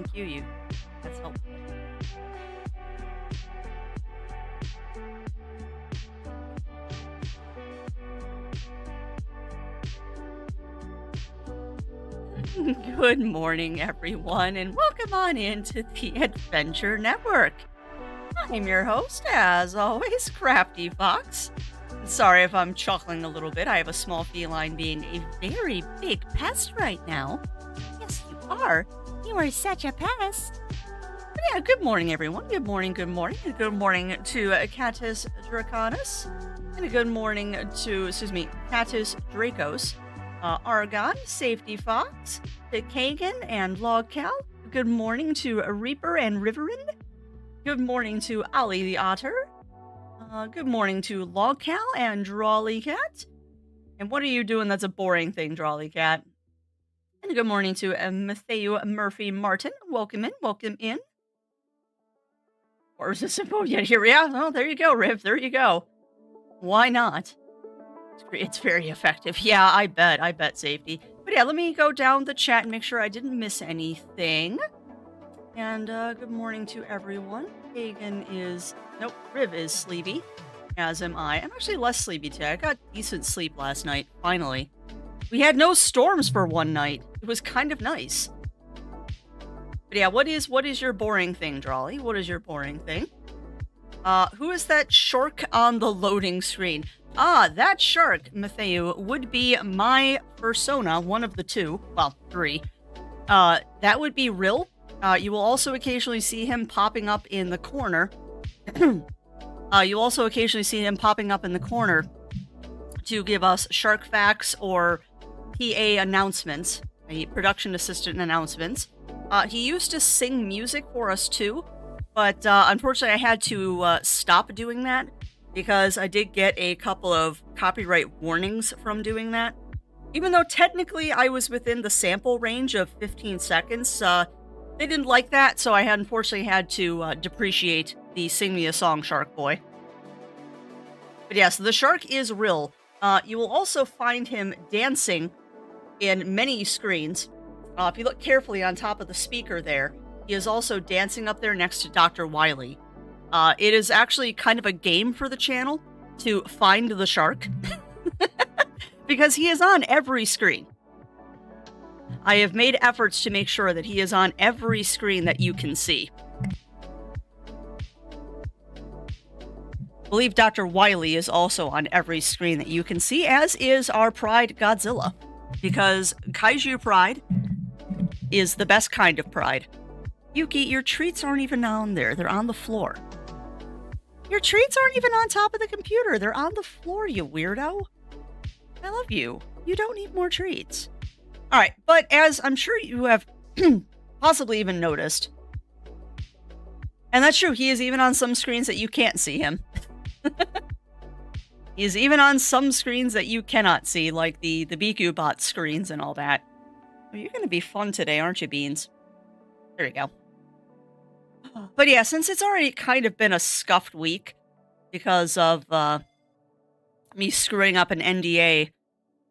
Thank you. That's helpful. Good morning, everyone, and welcome on into the Adventure Network. I'm your host, as always, Crafty Fox. Sorry if I'm chuckling a little bit. I have a small feline being a very big pest right now. Yes, you are. You are such a pest. But yeah, good morning, everyone. Good morning. And good morning to Catus Draconis. And a good morning to, Catus Dracos. Argon, Safety Fox, to Kagan and Logcal. Good morning to Reaper and Riverin. Good morning to Ollie the Otter. Good morning to Logcal and Drawley Cat. And what are you doing that's a boring thing, Drawley Cat? And good morning to Matthew Murphy Martin. Welcome in. Or is this a yeah, here we are. Oh, there you go, Riv. There you go. Why not? It's very effective. Yeah, I bet, Safety. But yeah, let me go down the chat and make sure I didn't miss anything. And good morning to everyone. Hagen is... Nope, Riv is sleepy, as am I. I'm actually less sleepy today. I got decent sleep last night, finally. We had no storms for one night. It was kind of nice. But yeah, what is your boring thing, Drawley? What is your boring thing? Who is that shark on the loading screen? Ah, that shark, Matthew, would be my persona, one of the two. Well, three. That would be Rill. You will also occasionally see him popping up in the corner. You'll also occasionally see him popping up in the corner to give us shark facts or PA announcements, production assistant announcements. He used to sing music for us too, but unfortunately I had to stop doing that because I did get a couple of copyright warnings from doing that. Even though technically I was within the sample range of 15 seconds, they didn't like that, so I had unfortunately had to depreciate the Sing Me a Song Shark Boy. But yes, the shark is Rill. You will also find him dancing in many screens. If you look carefully on top of the speaker there, he is also dancing up there next to Dr. Wily. It is actually kind of a game for the channel to find the shark. Because he is on every screen. I have made efforts to make sure that he is on every screen that you can see. I believe Dr. Wily is also on every screen that you can see, as is our Pride Godzilla. Because Kaiju Pride is the best kind of pride. Yuki, your treats aren't even on there. They're on the floor. Your treats aren't even on top of the computer. They're on the floor, you weirdo. I love you. You don't need more treats. All right, but as I'm sure you have possibly even noticed, and that's true, he is even on some screens that you can't see him. He is even on some screens that you cannot see, like the Biku bot screens and all that. Oh, you're going to be fun today, aren't you, Beans? There you go. But yeah, since it's already kind of been a scuffed week because of me screwing up an NDA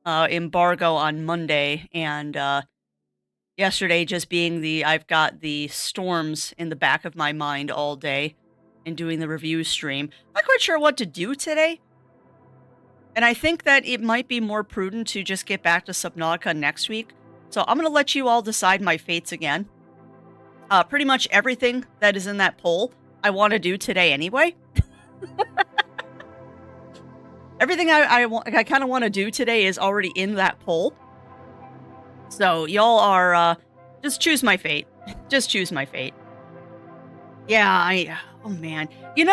embargo on Monday, and yesterday just being I've got the storms in the back of my mind all day and doing the review stream. I'm not quite sure what to do today. And I think that it might be more prudent to just get back to Subnautica next week. So I'm going to let you all decide my fates again. Pretty much everything that is in that poll, I want to do today anyway. Everything I kind of want to do today is already in that poll. So y'all are, just choose my fate. Just choose my fate. Yeah, oh man. You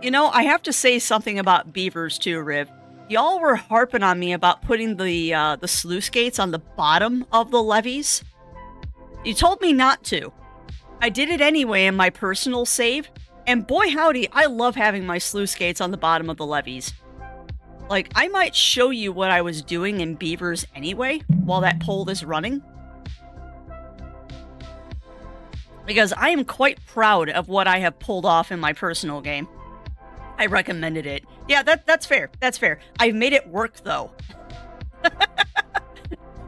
know, I have to say something about beavers too, Riv. Y'all were harping on me about putting the sluice gates on the bottom of the levees. You told me not to. I did it anyway in my personal save, and boy howdy, I love having my sluice gates on the bottom of the levees. Like, I might show you what I was doing in Beavers anyway, while that poll is running. Because I am quite proud of what I have pulled off in my personal game. I recommended it. Yeah, that's fair. That's fair. I've made it work, though.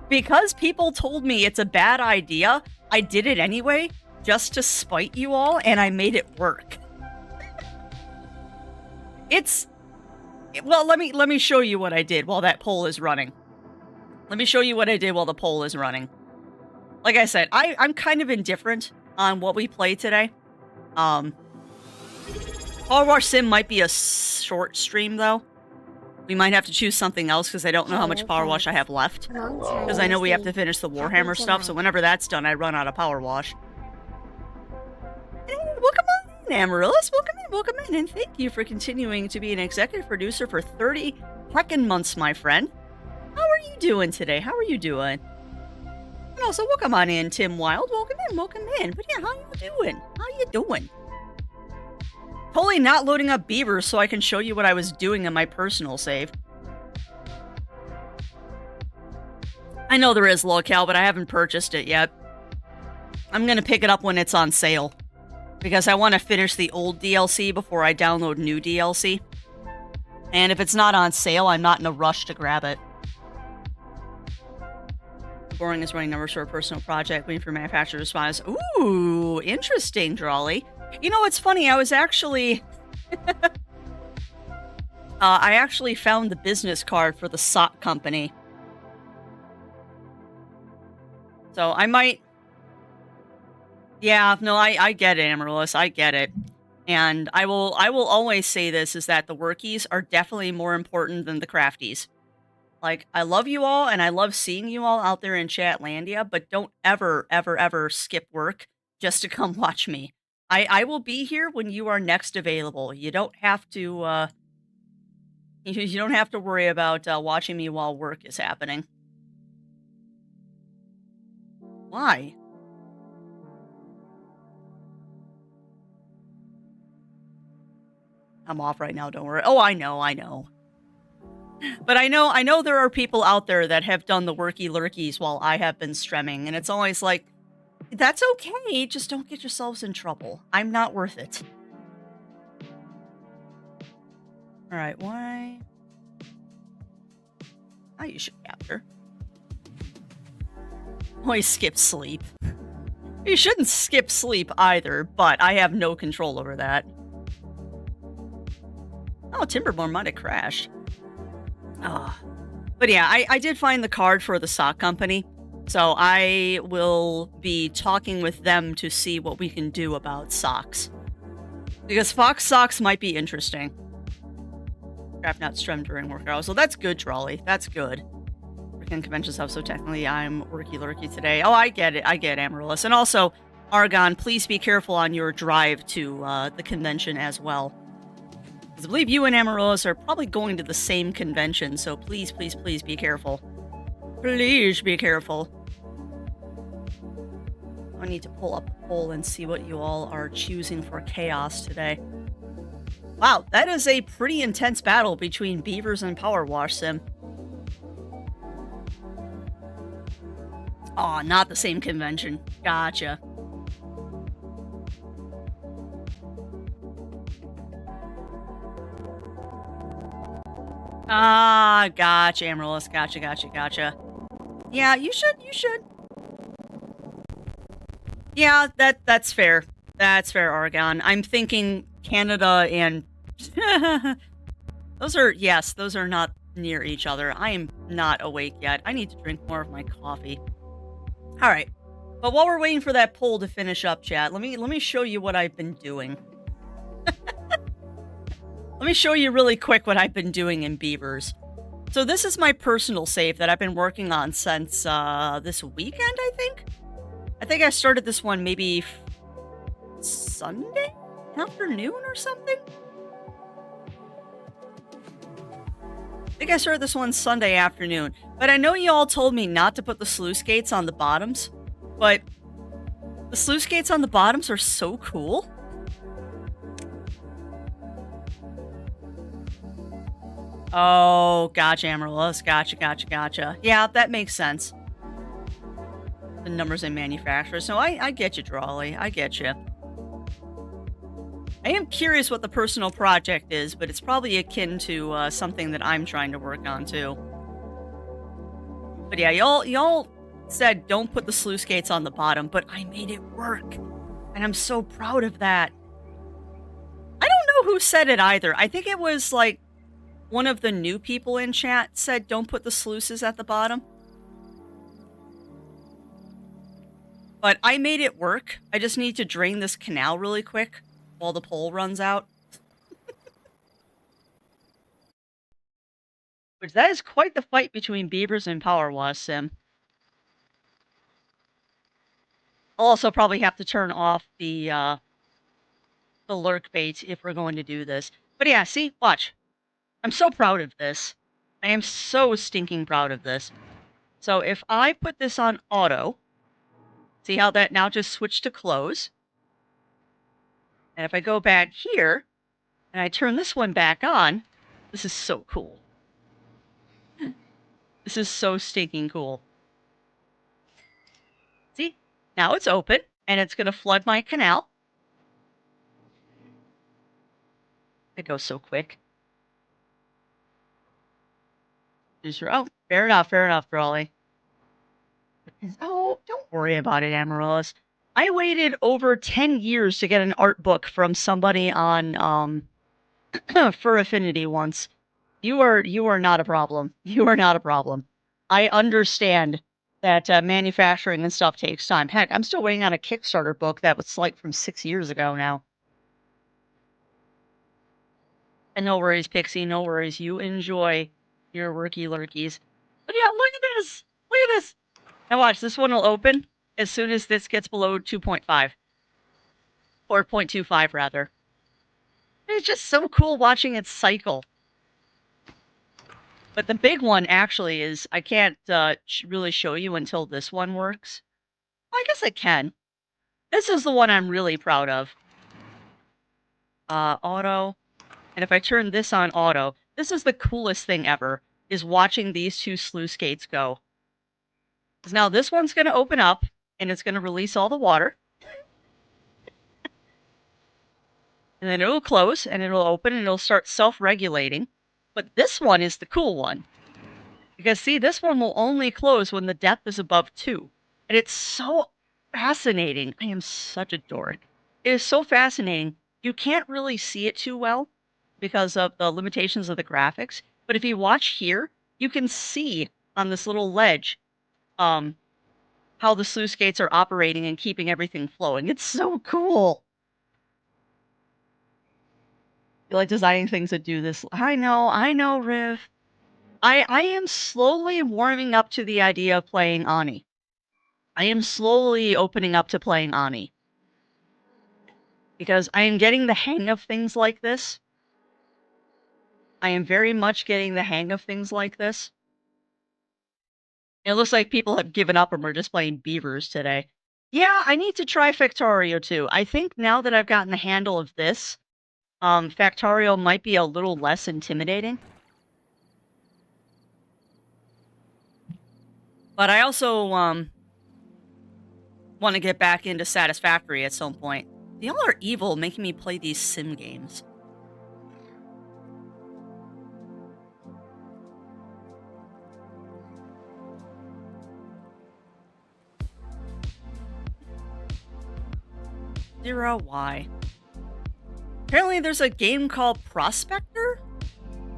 Because people told me it's a bad idea, I did it anyway, just to spite you all, and I made it work. Well, let me show you what I did while that poll is running. Let me show you what I did while the poll is running. Like I said, I'm kind of indifferent on what we play today. Power Wash Sim might be a short stream, though. We might have to choose something else, because I don't know how much Power Wash I have left. Because I know we have to finish the Warhammer stuff, so whenever that's done, I run out of Power Wash. Hey, welcome on in, Amaryllis. Welcome in, and thank you for continuing to be an executive producer for 30 heckin' months, my friend. How are you doing today? How are you doing? And also, welcome on in, Tim Wild. Welcome in. But yeah, how you doing? How you doing? Totally not loading up Beavers so I can show you what I was doing in my personal save. I know there is locale, but I haven't purchased it yet. I'm gonna pick it up when it's on sale, because I want to finish the old DLC before I download new DLC. And if it's not on sale, I'm not in a rush to grab it. Boring is running numbers for a personal project, waiting for manufacturer to respond. Ooh, interesting, Drawley. You know, it's funny, I was actually... I actually found the business card for the sock company. So I might... Yeah, no, I get it, Amaryllis, I get it. And I will always say this, is that the workies are definitely more important than the crafties. Like, I love you all, and I love seeing you all out there in Chatlandia, but don't ever, ever, ever skip work just to come watch me. I will be here when you are next available. You don't have to, you don't have to worry about watching me while work is happening. Why? I'm off right now, don't worry. Oh, I know. But I know there are people out there that have done the worky lurkies while I have been streaming, and it's always like, that's okay, just don't get yourselves in trouble. I'm not worth it. Alright, why? Oh, you should capture. Always skip sleep. You shouldn't skip sleep either, but I have no control over that. Oh, Timberborn might have crashed. Oh. But yeah, I did find the card for the sock company, so I will be talking with them to see what we can do about socks. Because Fox socks might be interesting. Craft not streamed during work hours. So that's good, Drawley. That's good. Freaking convention stuff, so technically I'm worky-lurky today. Oh, I get it. I get Amaryllis. And also, Argon, please be careful on your drive to the convention as well. Because I believe you and Amaryllis are probably going to the same convention, so please, please, please be careful. Please be careful. I need to pull up the poll and see what you all are choosing for chaos today. Wow, that is a pretty intense battle between Beavers and Power Wash Sim. Aw, not the same convention. Gotcha. Ah, gotcha, Amaryllis. Gotcha. Yeah, you should. Yeah, that's fair. That's fair, Argon. I'm thinking Canada and... those are not near each other. I am not awake yet. I need to drink more of my coffee. Alright. But while we're waiting for that poll to finish up, chat, let me show you what I've been doing. Let me show you really quick what I've been doing in Beavers. So this is my personal save that I've been working on since this weekend, I think? I think I started this one maybe Sunday afternoon or something? I think I started this one Sunday afternoon. But I know you all told me not to put the sluice gates on the bottoms, but the sluice gates on the bottoms are so cool. Oh, gotcha, Amaryllis. Gotcha. Yeah, that makes sense. The numbers and manufacturers. So I get you, Drawley. I get you. I am curious what the personal project is, but it's probably akin to something that I'm trying to work on, too. But yeah, y'all said don't put the sluice gates on the bottom, but I made it work. And I'm so proud of that. I don't know who said it either. I think it was like one of the new people in chat said don't put the sluices at the bottom. But I made it work. I just need to drain this canal really quick while the pole runs out. Which that is quite the fight between beavers and Power Wash Sim. I'll also probably have to turn off the lurk bait if we're going to do this. But yeah, see? Watch. I'm so proud of this. I am so stinking proud of this. So if I put this on auto, see how that now just switched to close? And if I go back here, and I turn this one back on, this is so cool. This is so stinking cool. See? Now it's open, and it's going to flood my canal. It goes so quick. Oh, fair enough, Brawley. Oh, don't worry about it, Amaryllis. I waited over 10 years to get an art book from somebody on Fur Affinity once. You are not a problem. You are not a problem. I understand that manufacturing and stuff takes time. Heck, I'm still waiting on a Kickstarter book that was like from 6 years ago now. And no worries, Pixie, no worries. You enjoy your worky lurkies. But yeah, look at this! Look at this! Now watch, this one will open as soon as this gets below 2.5. Or 0.25, rather. It's just so cool watching it cycle. But the big one, actually, is... I can't really show you until this one works. Well, I guess I can. This is the one I'm really proud of. Auto. And if I turn this on auto, this is the coolest thing ever, is watching these two sluice gates go. Because now this one's going to open up, and it's going to release all the water. And then it'll close, and it'll open, and it'll start self-regulating. But this one is the cool one. Because, see, this one will only close when the depth is above 2. And it's so fascinating. I am such a dork. It is so fascinating. You can't really see it too well because of the limitations of the graphics. But if you watch here, you can see on this little ledge how the sluice gates are operating and keeping everything flowing. It's so cool. You like designing things that do this. I know, Riv. I am slowly warming up to the idea of playing Ani. I am slowly opening up to playing Ani. Because I am getting the hang of things like this. I am very much getting the hang of things like this. It looks like people have given up and we're just playing beavers today. Yeah, I need to try Factorio too. I think now that I've gotten the handle of this, Factorio might be a little less intimidating. But I also want to get back into Satisfactory at some point. Y'all are evil making me play these sim games. Zero, why? Apparently there's a game called Prospector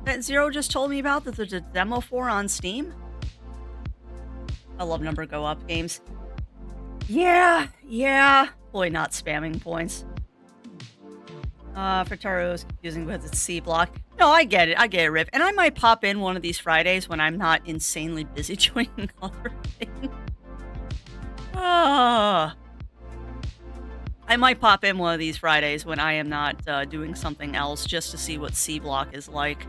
that Zero just told me about that there's a demo for on Steam. I love number go up games. Yeah. Boy, not spamming points. Furtaro is confusing because it's C block. No, I get it, Riv. And I might pop in one of these Fridays when I'm not insanely busy doing other things. I might pop in one of these Fridays when I am not doing something else just to see what C block is like.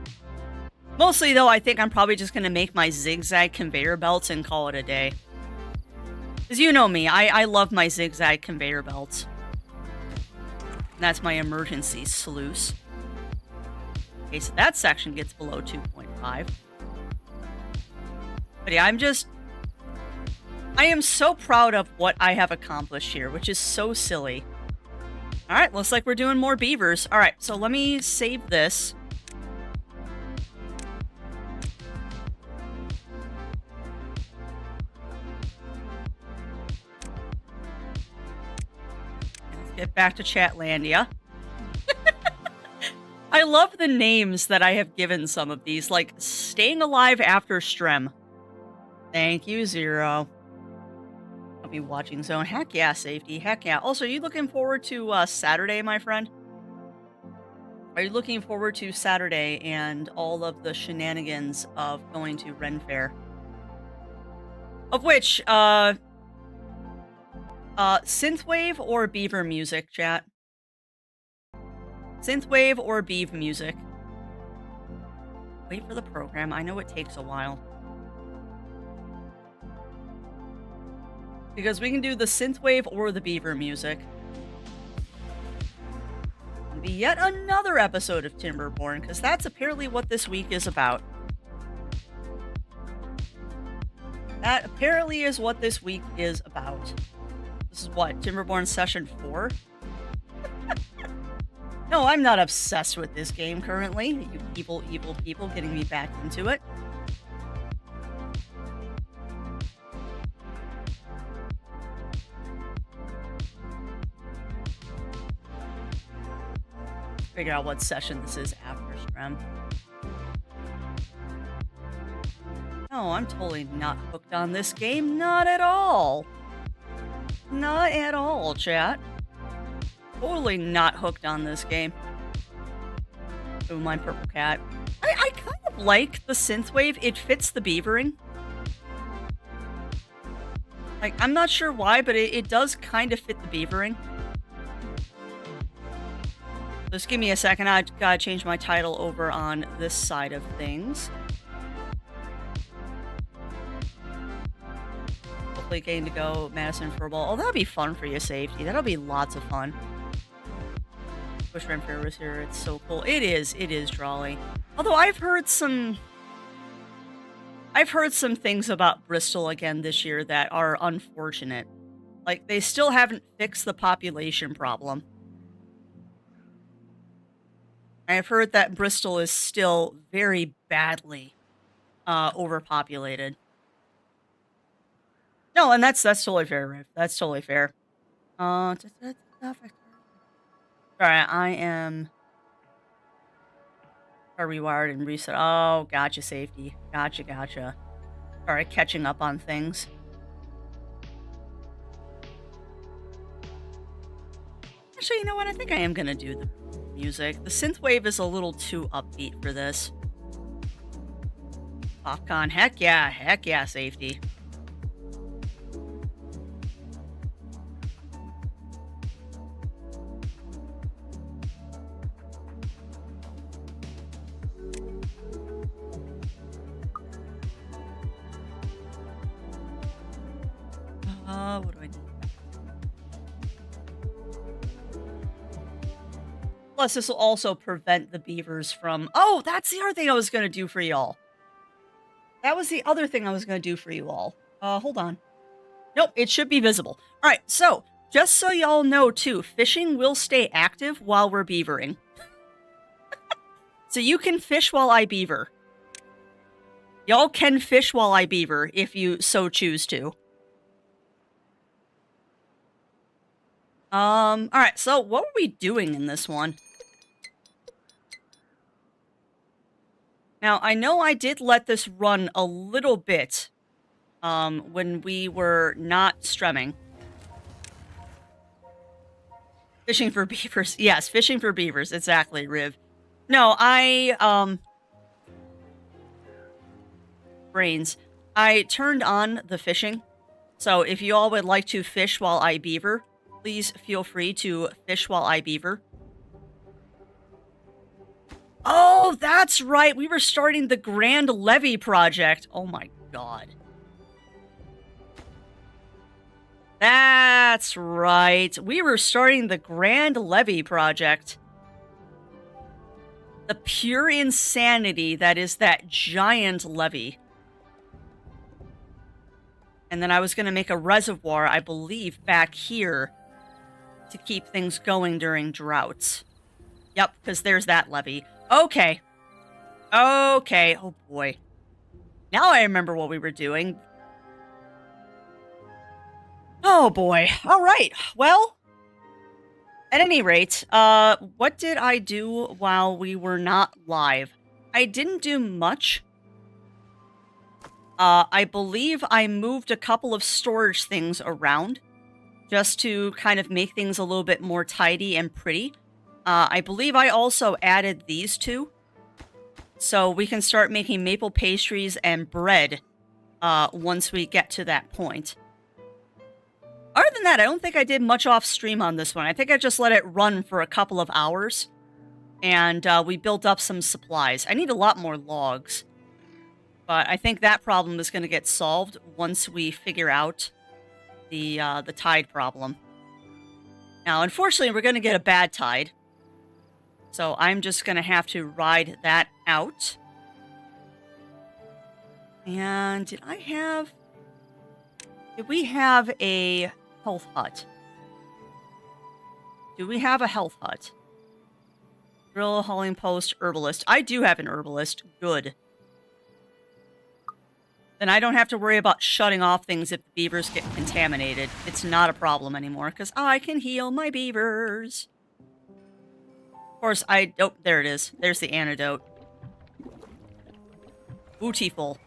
Mostly, though, I think I'm probably just going to make my zigzag conveyor belts and call it a day. Because you know me, I love my zigzag conveyor belts. That's my emergency sluice. Okay, so that section gets below 2.5. But yeah, I am so proud of what I have accomplished here, which is so silly. Alright, looks like we're doing more beavers. Alright, so let me save this. get back to Chatlandia. I love the names that I have given some of these, like Staying Alive After Strem. Thank you, Zero. I'll be watching Zone. Heck yeah, safety. Heck yeah. Also, are you looking forward to Saturday, my friend? Are you looking forward to Saturday and all of the shenanigans of going to Ren Fair? Of which, synthwave or beaver music, chat? Synthwave or beav music? Wait for the program. I know it takes a while. Because we can do the synthwave or the beaver music. It'll be yet another episode of Timberborn, because that's apparently what this week is about. That apparently is what this week is about. This is what, Timberborn Session 4? No, I'm not obsessed with this game currently. You evil, evil people getting me back into it. Figure out what session this is after Strem. No, I'm totally not hooked on this game. Not at all. Not at all, chat. Totally not hooked on this game. Oh, my purple cat. I kind of like the synthwave. It fits the beavering. Like, I'm not sure why, but it does kind of fit the beavering. Just give me a second. I gotta change my title over on this side of things. Hopefully getting to go Madison for a ball. Oh, that'll be fun for you, safety. That'll be lots of fun. Wish Ren Fair was here. It's so cool. It is, Drawley. Although I've heard some things about Bristol again this year that are unfortunate. Like, they still haven't fixed the population problem. I have heard that Bristol is still very badly overpopulated. No, and that's totally fair, Riv. That's totally fair. Alright, I am rewired and reset. Oh, gotcha, safety. Gotcha. Alright, catching up on things. Actually, you know what? I think I am gonna do the music. The synthwave is a little too upbeat for this. Popcorn, heck yeah, safety. What do I do? Plus, this will also prevent the beavers from... Oh, that's the other thing I was going to do for y'all. That was the other thing I was going to do for you all. Hold on. Nope, it should be visible. All right, so, just so y'all know, too, fishing will stay active while we're beavering. So you can fish while I beaver. Y'all can fish while I beaver, if you so choose to. Alright, so what were we doing in this one? Now, I know I did let this run a little bit, when we were not stremming. Fishing for beavers. Yes, fishing for beavers. Exactly, Riv. No, brains. I turned on the fishing. So if you all would like to fish while I beaver, please feel free to fish while I beaver. Oh, that's right. We were starting the Grand Levee project. Oh my god. That's right. We were starting the Grand Levee project. The pure insanity that is that giant levee. And then I was going to make a reservoir, I believe, back here to keep things going during droughts. Yep, because there's that levee. Okay. Okay. Oh, boy. Now I remember what we were doing. Oh, boy. All right. Well, At any rate, what did I do while we were not live? I didn't do much. I believe I moved a couple of storage things around just to kind of make things a little bit more tidy and pretty. I believe I also added these two, so we can start making maple pastries and bread once we get to that point. Other than that, I don't think I did much off stream on this one. I think I just let it run for a couple of hours, and we built up some supplies. I need a lot more logs, but I think that problem is going to get solved once we figure out the tide problem. Now, unfortunately, we're going to get a bad tide, so I'm just going to have to ride that out. And did we have a health hut? Do we have a health hut? Drill, hauling post, herbalist. I do have an herbalist. Good. Then I don't have to worry about shutting off things if the beavers get contaminated. It's not a problem anymore, because I can heal my beavers. Of course, oh, there it is. There's the antidote. Beautiful.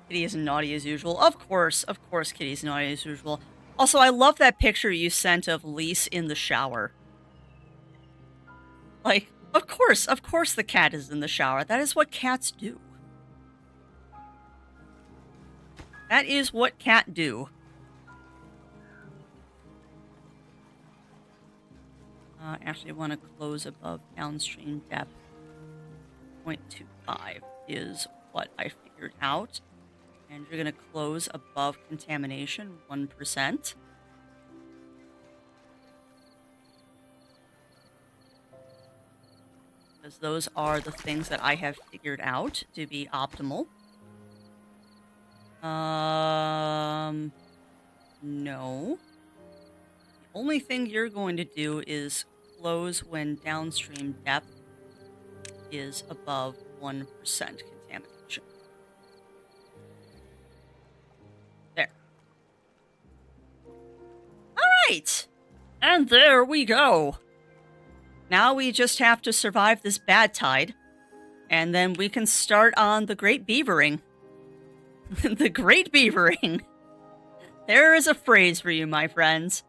Kitty is naughty as usual. Of course, Kitty's naughty as usual. Also, I love that picture you sent of Lise in the shower. Like, of course the cat is in the shower. That is what cats do. That is what cat do. Actually, I want to close above downstream depth. 0.25 is what I figured out. And you're going to close above contamination, 1%. Because those are the things that I have figured out to be optimal. No. The only thing you're going to do is close when downstream depth is above 1% contamination. There. Alright! And there we go! Now we just have to survive this bad tide, and then we can start on the Great Beavering. The Great Beavering. There is a phrase for you, my friends.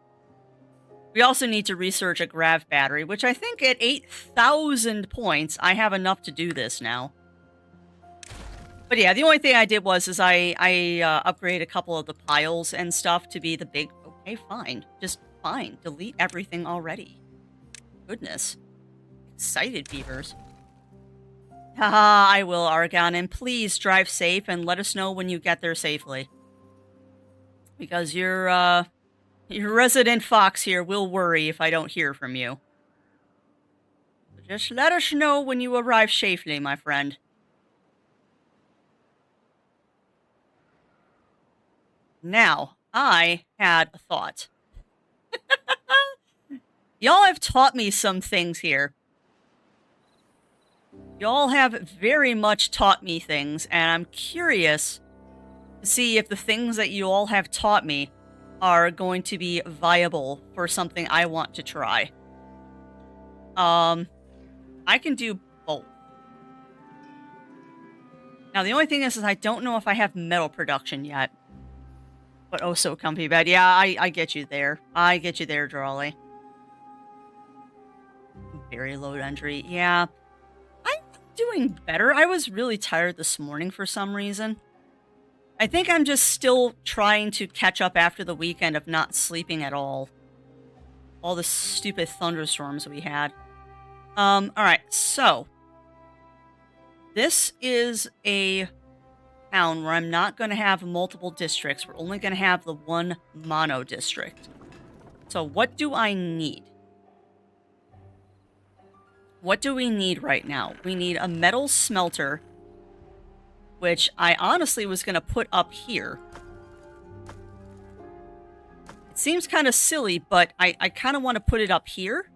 We also need to research a grav battery, which I think at 8,000 points, I have enough to do this now. But yeah, the only thing I did was I upgraded a couple of the piles and stuff to be the big... Okay, fine. Just fine. Delete everything already. Goodness. Excited beavers. Haha, I will, Argon, and please drive safe and let us know when you get there safely. Because your resident fox here will worry if I don't hear from you. So just let us know when you arrive safely, my friend. Now, I had a thought. Y'all have taught me some things here. Y'all have very much taught me things, and I'm curious to see if the things that you all have taught me are going to be viable for something I want to try. I can do both. Now, the only thing is I don't know if I have metal production yet. But oh, so comfy bed. Yeah, I get you there. I get you there, Drawley. Very low injury. Yeah. I'm doing better. I was really tired this morning for some reason. I think I'm just still trying to catch up after the weekend of not sleeping at all. All the stupid thunderstorms we had. Alright, so. This is a town where I'm not going to have multiple districts. We're only going to have the one mono district. So what do I need? What do we need right now? We need a metal smelter, which I honestly was going to put up here. It seems kind of silly, but I kind of want to put it up here.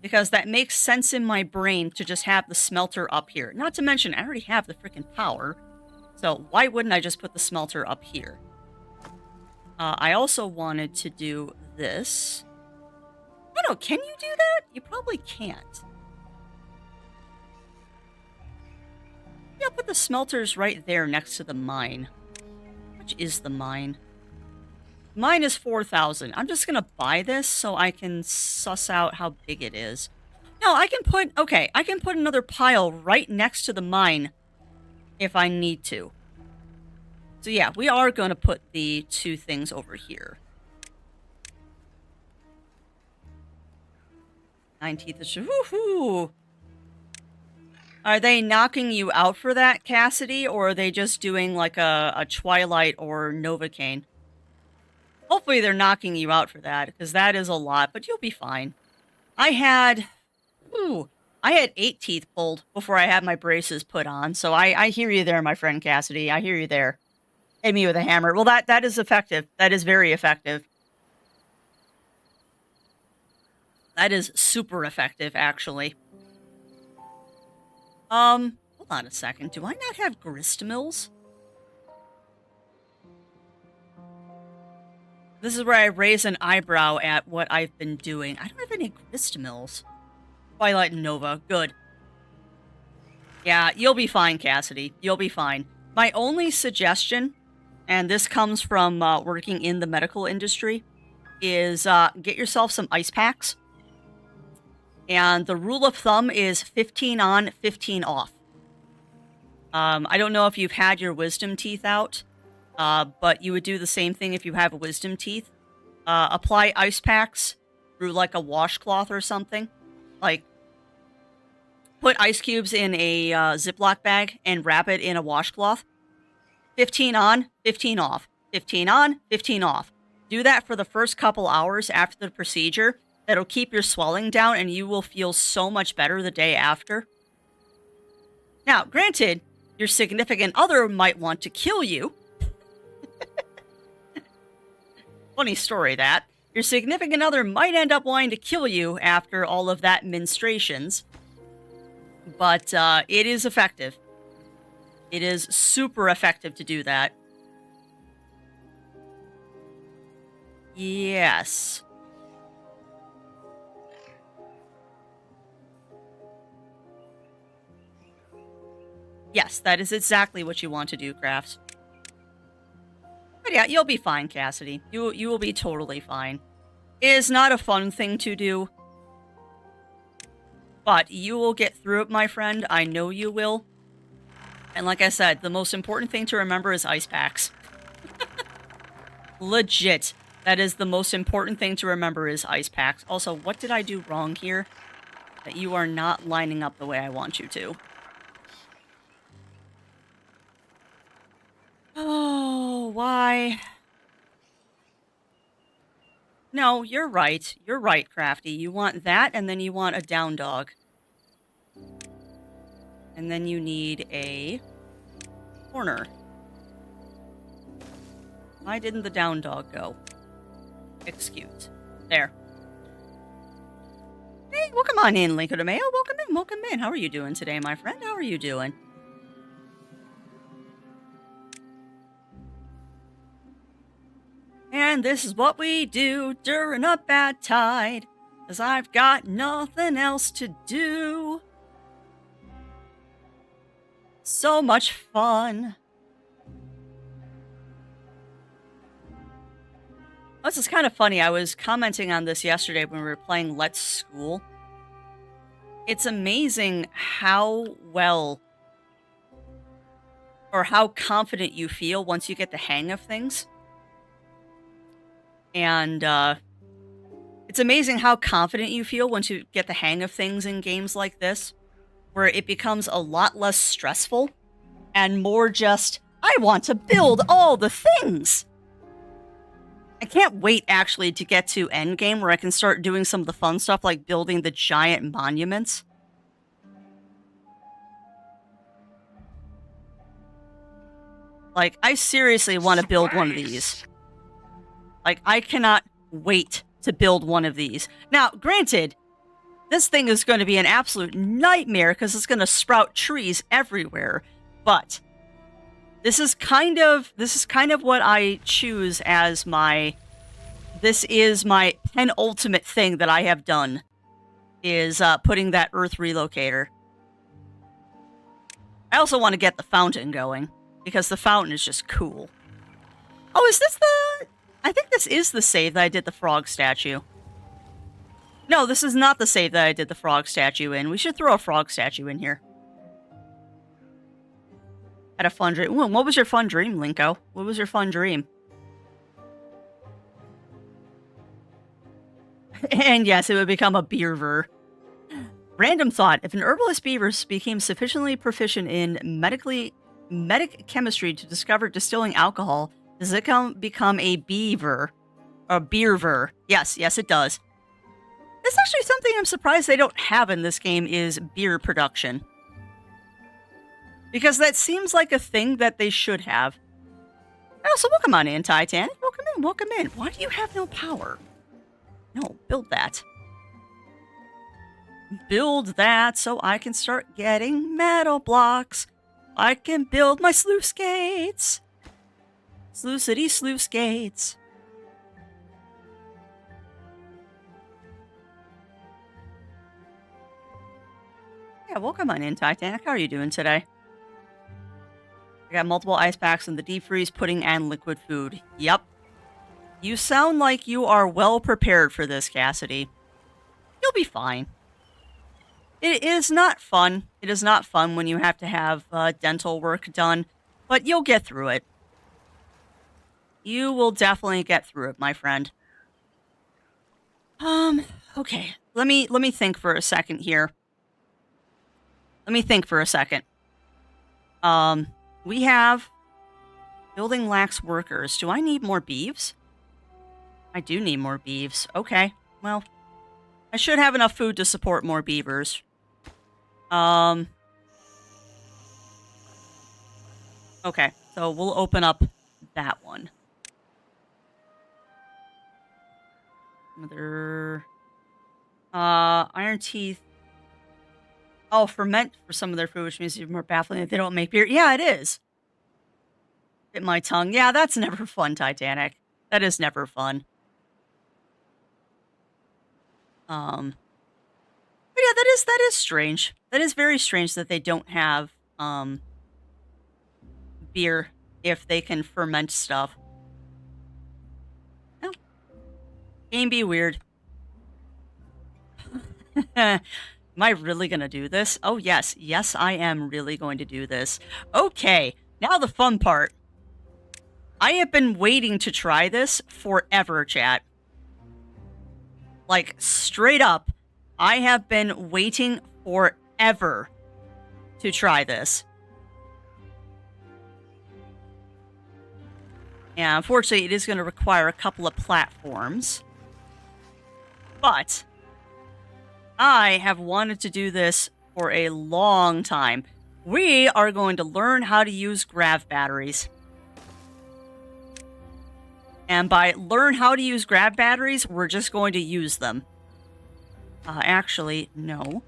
Because that makes sense in my brain to just have the smelter up here. Not to mention, I already have the freaking power. So why wouldn't I just put the smelter up here? I also wanted to do this. Oh no, can you do that? You probably can't. Yeah, put the smelters right there next to the mine. Which is the mine? Mine is 4,000. I'm just gonna buy this so I can suss out how big it is. No, I can put, okay, I can put another pile right next to the mine if I need to. So yeah, we are going to put the 2 things over here. 19th is... Woohoo! Are they knocking you out for that, Cassidy? Or are they just doing like a Twilight or Novocaine? Hopefully they're knocking you out for that, because that is a lot, but you'll be fine. I had 8 teeth pulled before I had my braces put on, so I hear you there, my friend Cassidy. I hear you there. Hit me with a hammer. Well, that is effective. That is very effective. That is super effective, actually. Hold on a second. Do I not have grist mills? This is where I raise an eyebrow at what I've been doing. I don't have any grist mills. Twilight and Nova. Good. Yeah, you'll be fine, Cassidy. You'll be fine. My only suggestion, and this comes from working in the medical industry, is get yourself some ice packs. And the rule of thumb is 15 on, 15 off. I don't know if you've had your wisdom teeth out, but you would do the same thing if you have wisdom teeth. Apply ice packs through like a washcloth or something. Like, put ice cubes in a Ziploc bag and wrap it in a washcloth. 15 on, 15 off. 15 on, 15 off. Do that for the first couple hours after the procedure. That'll keep your swelling down and you will feel so much better the day after. Now, granted, your significant other might want to kill you. Funny story, that. Your significant other might end up wanting to kill you after all of that menstruations. But it is effective. It is super effective to do that. Yes. Yes, that is exactly what you want to do, Crafts. But yeah, you'll be fine, Cassidy. You will be totally fine. It is not a fun thing to do. But you will get through it, my friend. I know you will. And like I said, the most important thing to remember is ice packs. Legit. That is the most important thing to remember is ice packs. Also, what did I do wrong here? That you are not lining up the way I want you to. Oh, why? No, you're right. You're right, Crafty. You want that, and then you want a down dog. And then you need a corner. Why didn't the down dog go? Excuse. There. Hey, welcome on in, Linko de Mayo. Welcome in, welcome in. How are you doing today, my friend? How are you doing? And this is what we do during a bad tide, 'cause I've got nothing else to do. So much fun. This is kind of funny. I was commenting on this yesterday when we were playing Let's School. It's amazing how well or how confident you feel once you get the hang of things. And it's amazing how confident you feel once you get the hang of things in games like this, where it becomes a lot less stressful and more just, I want to build all the things. I can't wait actually to get to endgame where I can start doing some of the fun stuff like building the giant monuments. Like, I seriously want to build one of these. Like, I cannot wait to build one of these. Now, granted, this thing is going to be an absolute nightmare because it's going to sprout trees everywhere. But This is kind of what I choose as my. This is my penultimate thing that I have done. Is putting that Earth relocator. I also want to get the fountain going because the fountain is just cool. Oh, is this the? I think this is the save that I did the frog statue. No, this is not the save that I did the frog statue in. We should throw a frog statue in here. Had a fun dream. Ooh, what was your fun dream, Linko? What was your fun dream? And yes, it would become a beaver. Random thought. If an herbalist beavers became sufficiently proficient in medic chemistry to discover distilling alcohol, does it become a beaver? A beaver. Yes, it does. That's actually something I'm surprised they don't have in this game is beer production. Because that seems like a thing that they should have. Also, welcome on in, Titanic. Welcome in. Why do you have no power? No, build that. Build that so I can start getting metal blocks. I can build my sluice gates. Sluice gates. Yeah, welcome on in, Titanic. How are you doing today? I got multiple ice packs in the deep freeze, pudding, and liquid food. Yep. You sound like you are well prepared for this, Cassidy. You'll be fine. It is not fun. It is not fun when you have to have dental work done, but you'll get through it. You will definitely get through it, my friend. Okay. Let me think for a second here. We have building lacks workers. Do I need more beeves? I do need more beeves. Okay. Well, I should have enough food to support more beavers. Okay, so we'll open up that one. Another iron teeth. Oh, ferment for some of their food, which means even more baffling that they don't make beer. Yeah, it is. Bit my tongue. Yeah, that's never fun, Titanic. That is never fun. But yeah, that is strange. That is very strange that they don't have beer if they can ferment stuff. Oh. Game be weird. Am I really gonna do this? Oh yes, I am really going to do this. Okay, now the fun part. I have been waiting to try this forever, chat. Like, straight up, I have been waiting forever to try this. And unfortunately, it is going to require a couple of platforms. But I have wanted to do this for a long time. We are going to learn how to use grav batteries. And by learn how to use grav batteries, we're just going to use them. Actually, no.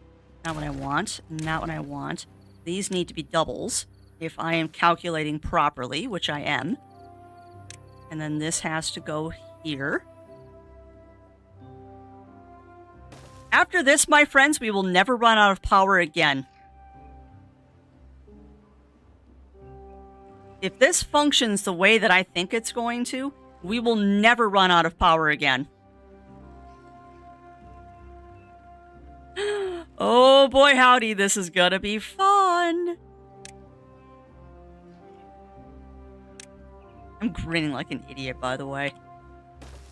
Not what I want. Not what I want. These need to be doubles if I am calculating properly, which I am. And then this has to go here. After this, my friends, we will never run out of power again. If this functions the way that I think it's going to, we will never run out of power again. Oh boy, howdy, this is gonna be fun. I'm grinning like an idiot, by the way.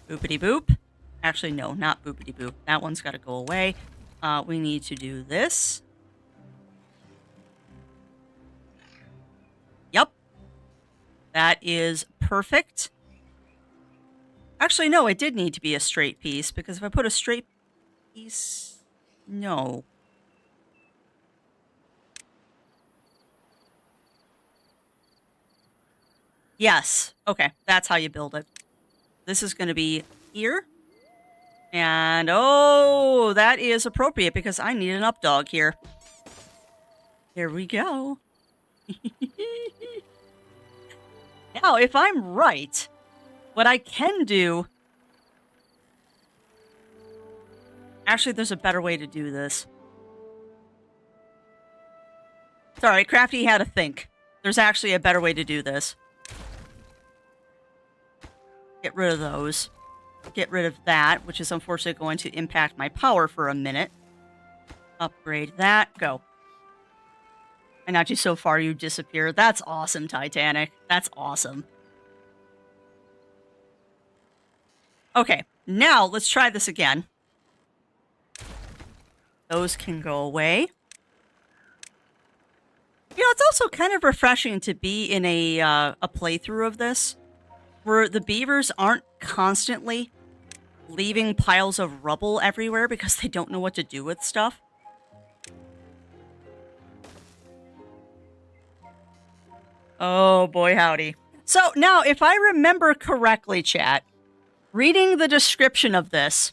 Boopity boop. Actually, no, not boopity boop. That one's gotta go away. We need to do this. Yep. That is perfect. Actually, no, it did need to be a straight piece, because if I put a straight piece... No. Yes. Okay, that's how you build it. This is going to be here. And, oh, that is appropriate, because I need an up dog here. Here we go. Now, if I'm right, what I can do... Actually, there's a better way to do this. Sorry, Crafty had to think. There's actually a better way to do this. Get rid of those. Get rid of that, which is unfortunately going to impact my power for a minute. Upgrade that. Go. And actually, so far you disappear. That's awesome, Titanic. That's awesome. Okay, now let's try this again. Those can go away. You know, it's also kind of refreshing to be in a playthrough of this, where the beavers aren't constantly leaving piles of rubble everywhere because they don't know what to do with stuff. Oh boy, howdy. So now, if I remember correctly, chat, reading the description of this,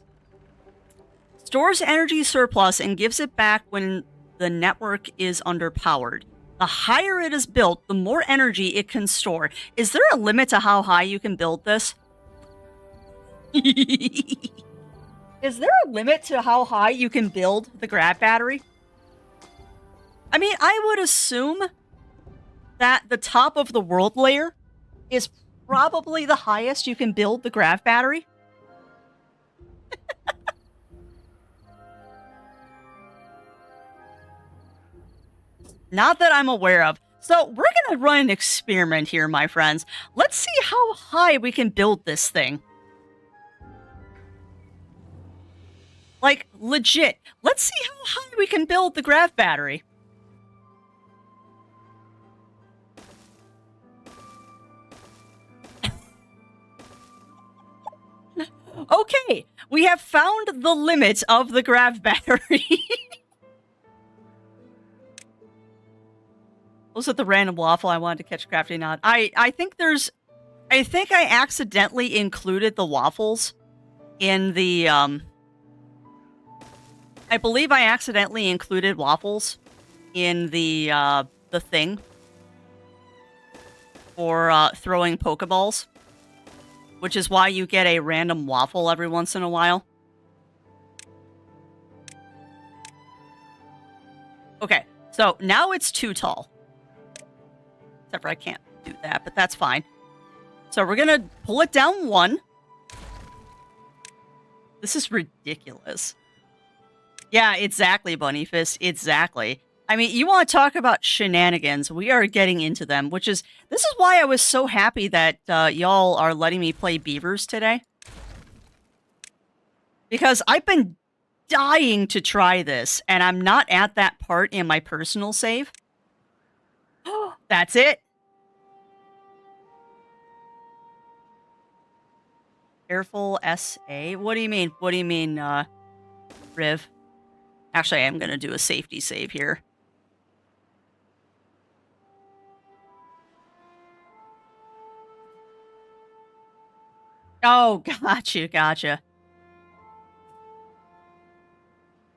stores energy surplus and gives it back when the network is underpowered. The higher it is built, the more energy it can store. Is there a limit to how high you can build this? Is there a limit to how high you can build the grav battery? I mean, I would assume that the top of the world layer is probably the highest you can build the grav battery. Not that I'm aware of. So we're going to run an experiment here, my friends. Let's see how high we can build this thing. Like, legit. Let's see how high we can build the grav battery. Okay, we have found the limit of the grav battery. Was it the random waffle I wanted to catch Crafty Nod? I think I accidentally included the waffles in the, I believe I accidentally included waffles in the thing for, throwing Pokeballs, which is why you get a random waffle every once in a while. Okay, so now it's too tall. Except for I can't do that, but that's fine. So we're gonna pull it down one. This is ridiculous. Yeah, exactly, Bunny Fist. Exactly. I mean, you want to talk about shenanigans. We are getting into them, this is why I was so happy that y'all are letting me play Beavers today. Because I've been dying to try this, and I'm not at that part in my personal save. That's it. Careful SA. What do you mean? What do you mean, Riv? Actually, I am going to do a safety save here. Oh, gotcha.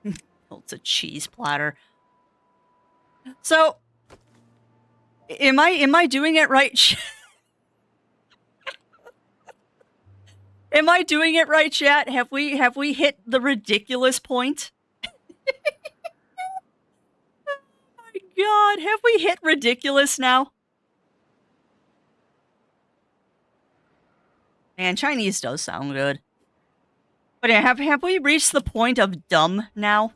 It's a cheese platter. So, am I doing it right? Am I doing it right, chat? Have we hit the ridiculous point? Oh my god, have we hit ridiculous now? Man, Chinese does sound good. But yeah, have we reached the point of dumb now?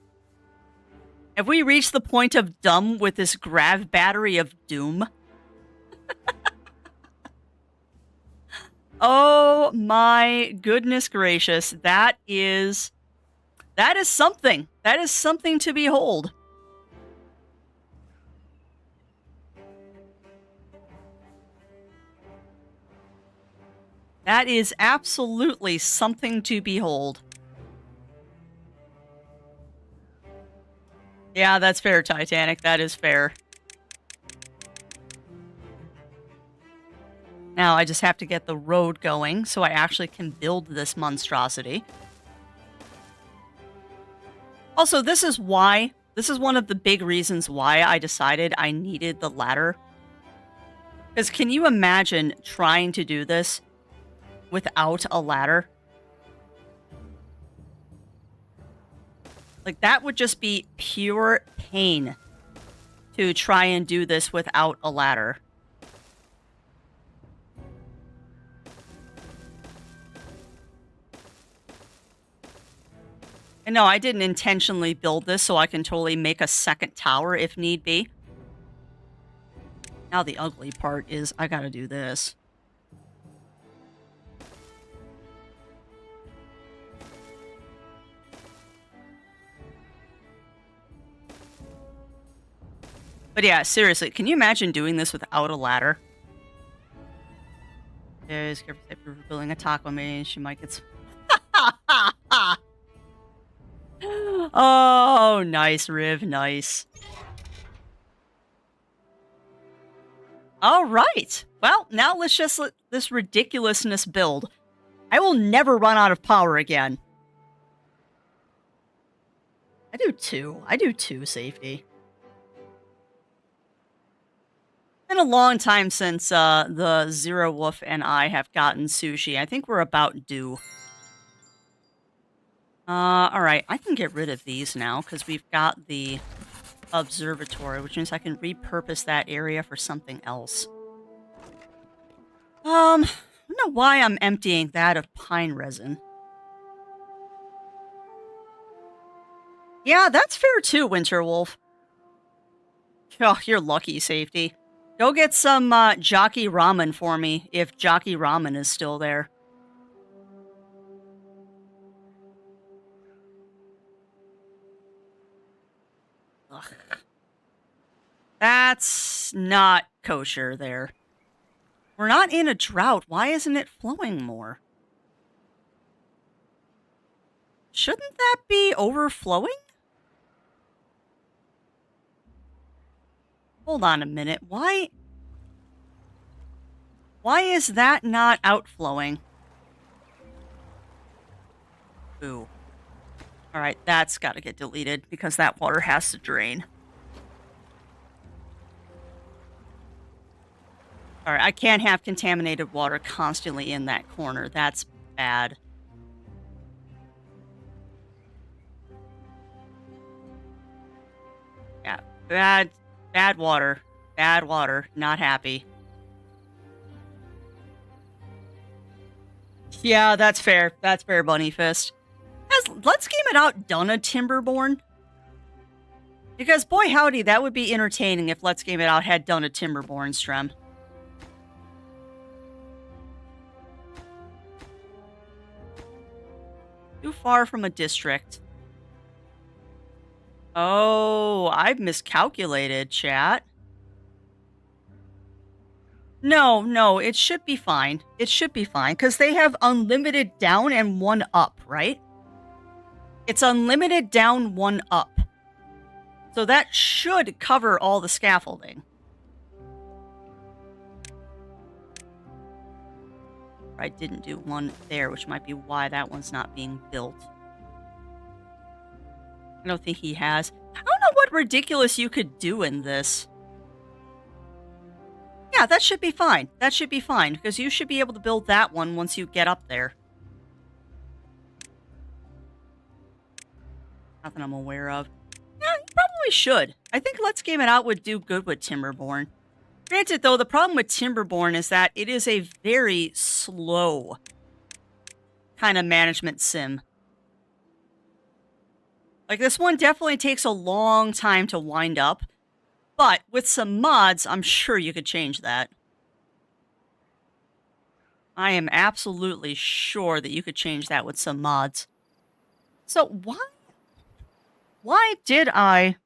Have we reached the point of dumb with this grav battery of doom? Oh my goodness gracious. That is something. That is something to behold. That is absolutely something to behold. Yeah, that's fair, Titanic. That is fair. Now I just have to get the road going so I actually can build this monstrosity. Also, this is one of the big reasons why I decided I needed the ladder. Because can you imagine trying to do this without a ladder? Like, that would just be pure pain to try and do this without a ladder. And no, I didn't intentionally build this, so I can totally make a second tower if need be. Now the ugly part is I gotta do this. But yeah, seriously, can you imagine doing this without a ladder? There's careful if you're building a taco maze, she might get Oh, nice, Riv, nice. All right. Well, now let's just let this ridiculousness build. I will never run out of power again. I do two safety. Been a long time since the Zero Wolf and I have gotten sushi. I think we're about due. Alright, I can get rid of these now, because we've got the observatory, which means I can repurpose that area for something else. I don't know why I'm emptying that of pine resin. Yeah, that's fair too, Winter Wolf. Oh, you're lucky, Safety. Go get some Jockey Ramen for me, if Jockey Ramen is still there. Ugh. That's not kosher there. We're not in a drought. Why isn't it flowing more? Shouldn't that be overflowing? Hold on a minute. Why is that not outflowing? Ooh. Alright, that's got to get deleted because that water has to drain. Alright, I can't have contaminated water constantly in that corner. That's bad. Yeah, bad water. Bad water. Not happy. Yeah, that's fair. That's fair, Bunny Fist. Let's Game It Out done a Timberborn? Because, boy howdy, that would be entertaining if Let's Game It Out had done a Timberborn Strem. Too far from a district. Oh, I've miscalculated, chat. No, it should be fine. It should be fine, because they have unlimited down and one up, right? It's unlimited down, one up. So that should cover all the scaffolding. I didn't do one there, which might be why that one's not being built. I don't think he has. I don't know what ridiculous you could do in this. Yeah, that should be fine. That should be fine, because you should be able to build that one once you get up there. Nothing I'm aware of. Yeah, you probably should. I think Let's Game It Out would do good with Timberborn. Granted, though, the problem with Timberborn is that it is a very slow kind of management sim. Like, this one definitely takes a long time to wind up, but with some mods, I'm sure you could change that. I am absolutely sure that you could change that with some mods. So, why did I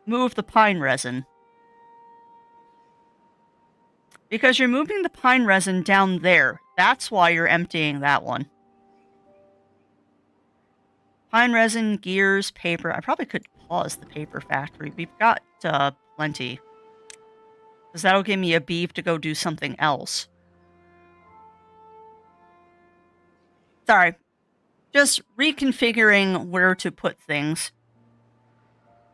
move the pine resin? Because you're moving the pine resin down there. That's why you're emptying that one. Pine resin, gears, paper. I probably could pause the paper factory. We've got plenty. Because that'll give me a beef to go do something else. Sorry. Just reconfiguring where to put things.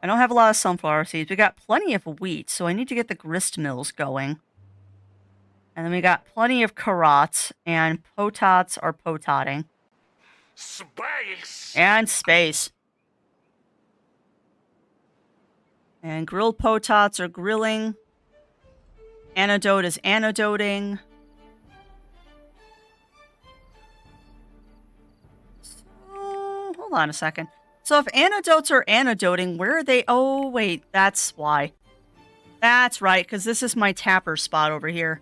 I don't have a lot of sunflower seeds. We got plenty of wheat, so I need to get the grist mills going. And then we got plenty of carrots, and potats are pototting. Space! And space. And grilled potats are grilling. Antidote is antidoting. So, hold on a second. So if antidotes are antidoting, where are they? Oh, wait, that's why. That's right, because this is my tapper spot over here.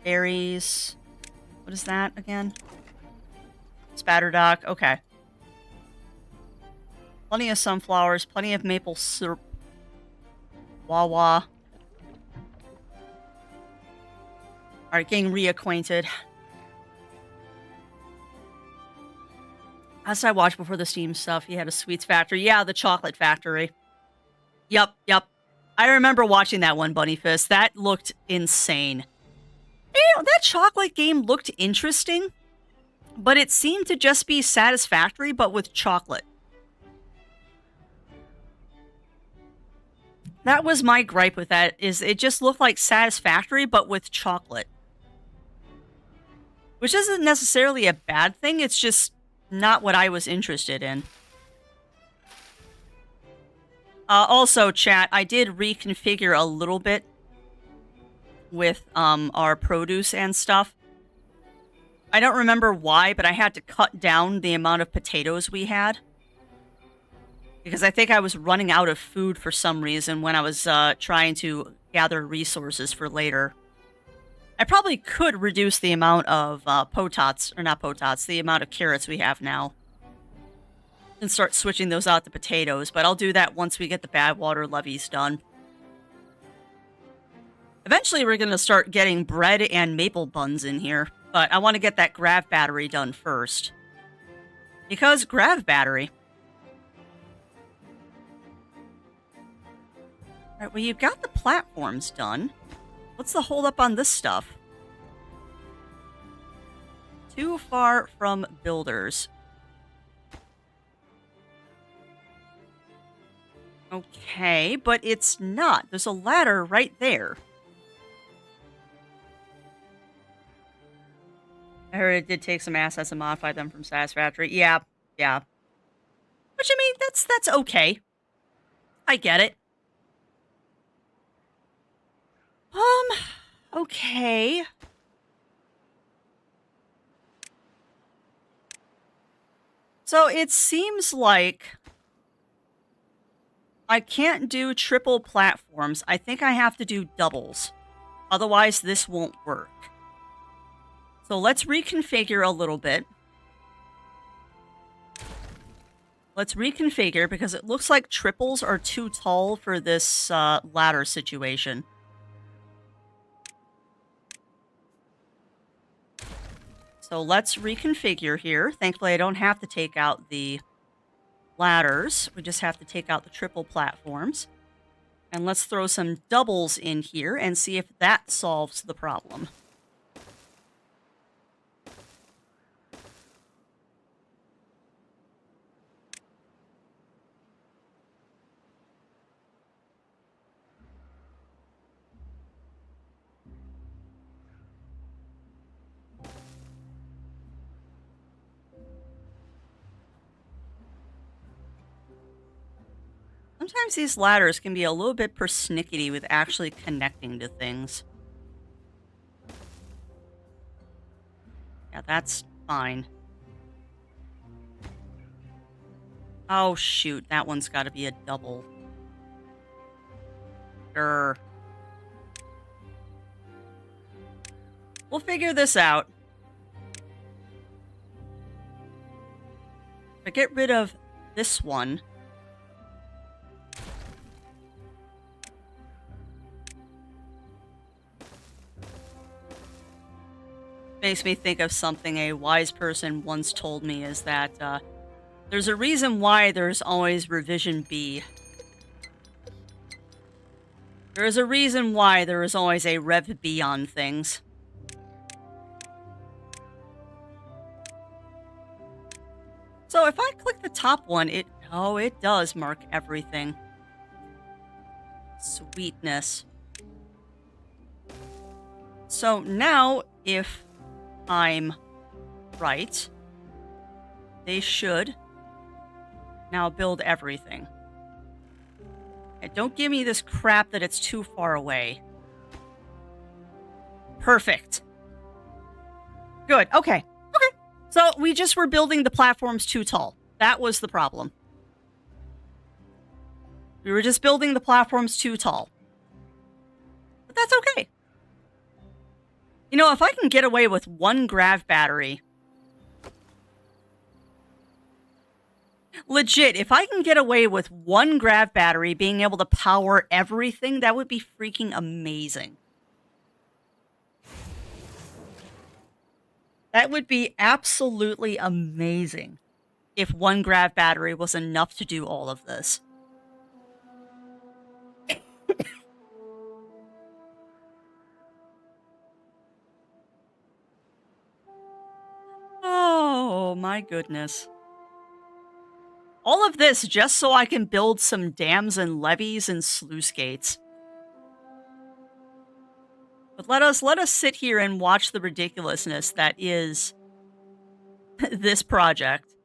Berries. What is that again? Spatterdock. Okay. Plenty of sunflowers. Plenty of maple syrup. Wawa. Alright, getting reacquainted. As I watched before the Steam stuff, he had a sweets factory. Yeah, the chocolate factory. Yep. I remember watching that one, Bunny Fist. That looked insane. You know, that chocolate game looked interesting, but it seemed to just be Satisfactory, but with chocolate. That was my gripe with that, is it just looked like Satisfactory, but with chocolate. Which isn't necessarily a bad thing, it's just not what I was interested in. Also, chat, I did reconfigure a little bit with our produce and stuff. I don't remember why, but I had to cut down the amount of potatoes we had. Because I think I was running out of food for some reason when I was trying to gather resources for later. I probably could reduce the amount of the amount of carrots we have now. And start switching those out to potatoes, but I'll do that once we get the bad water levees done. Eventually, we're going to start getting bread and maple buns in here, but I want to get that grav battery done first. Because grav battery. Alright, well, you've got the platforms done. What's the holdup on this stuff? Too far from builders. Okay, but it's not. There's a ladder right there. I heard it did take some assets and modify them from Satisfactory. Yeah. Which, I mean, that's okay. I get it. Okay. So it seems like I can't do triple platforms. I think I have to do doubles. Otherwise, this won't work. So let's reconfigure a little bit. Let's reconfigure because it looks like triples are too tall for this ladder situation. So let's reconfigure here. Thankfully, I don't have to take out the ladders. We just have to take out the triple platforms. And let's throw some doubles in here and see if that solves the problem. Sometimes these ladders can be a little bit persnickety with actually connecting to things. Yeah, that's fine. Oh, shoot. That one's got to be a double. Sure. We'll figure this out. If I get rid of this one... makes me think of something a wise person once told me, is that there's a reason why there's always revision B. There is a reason why there is always a rev B on things. So if I click the top one, it does mark everything. Sweetness. So now, if I'm right, they should now build everything. And don't give me this crap that it's too far away. Perfect. Good. Okay. Okay. So we just were building the platforms too tall. That was the problem. We were just building the platforms too tall. But that's okay. You know, if I can get away with one grav battery... Legit, if I can get away with one grav battery being able to power everything, that would be freaking amazing. That would be absolutely amazing if one grav battery was enough to do all of this. Oh, my goodness. All of this just so I can build some dams and levees and sluice gates. But let us sit here and watch the ridiculousness that is this project.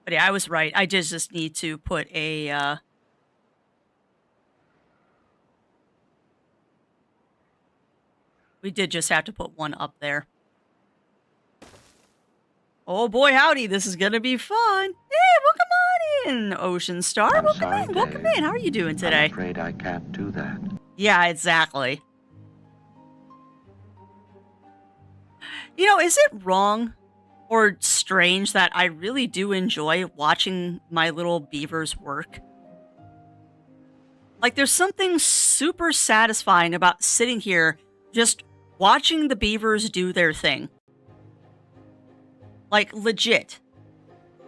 But yeah, I was right. I just need to put a we did just have to put one up there. Oh boy, howdy, this is gonna be fun. Hey, welcome on in, Ocean Star. Welcome in. How are you doing today? I'm afraid I can't do that. Yeah, exactly. You know, is it wrong or strange that I really do enjoy watching my little beavers work? Like, there's something super satisfying about sitting here just watching the beavers do their thing. Like, legit.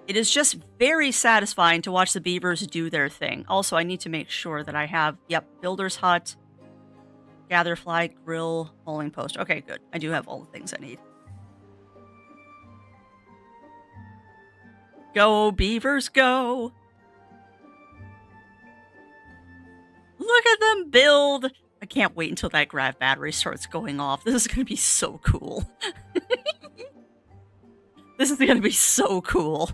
It is just very satisfying to watch the beavers do their thing. Also, I need to make sure that I have, builder's hut, gather fly, grill, polling post. Okay, good. I do have all the things I need. Go, beavers, go. Look at them build. I can't wait until that grav battery starts going off. This is going to be so cool. This is going to be so cool.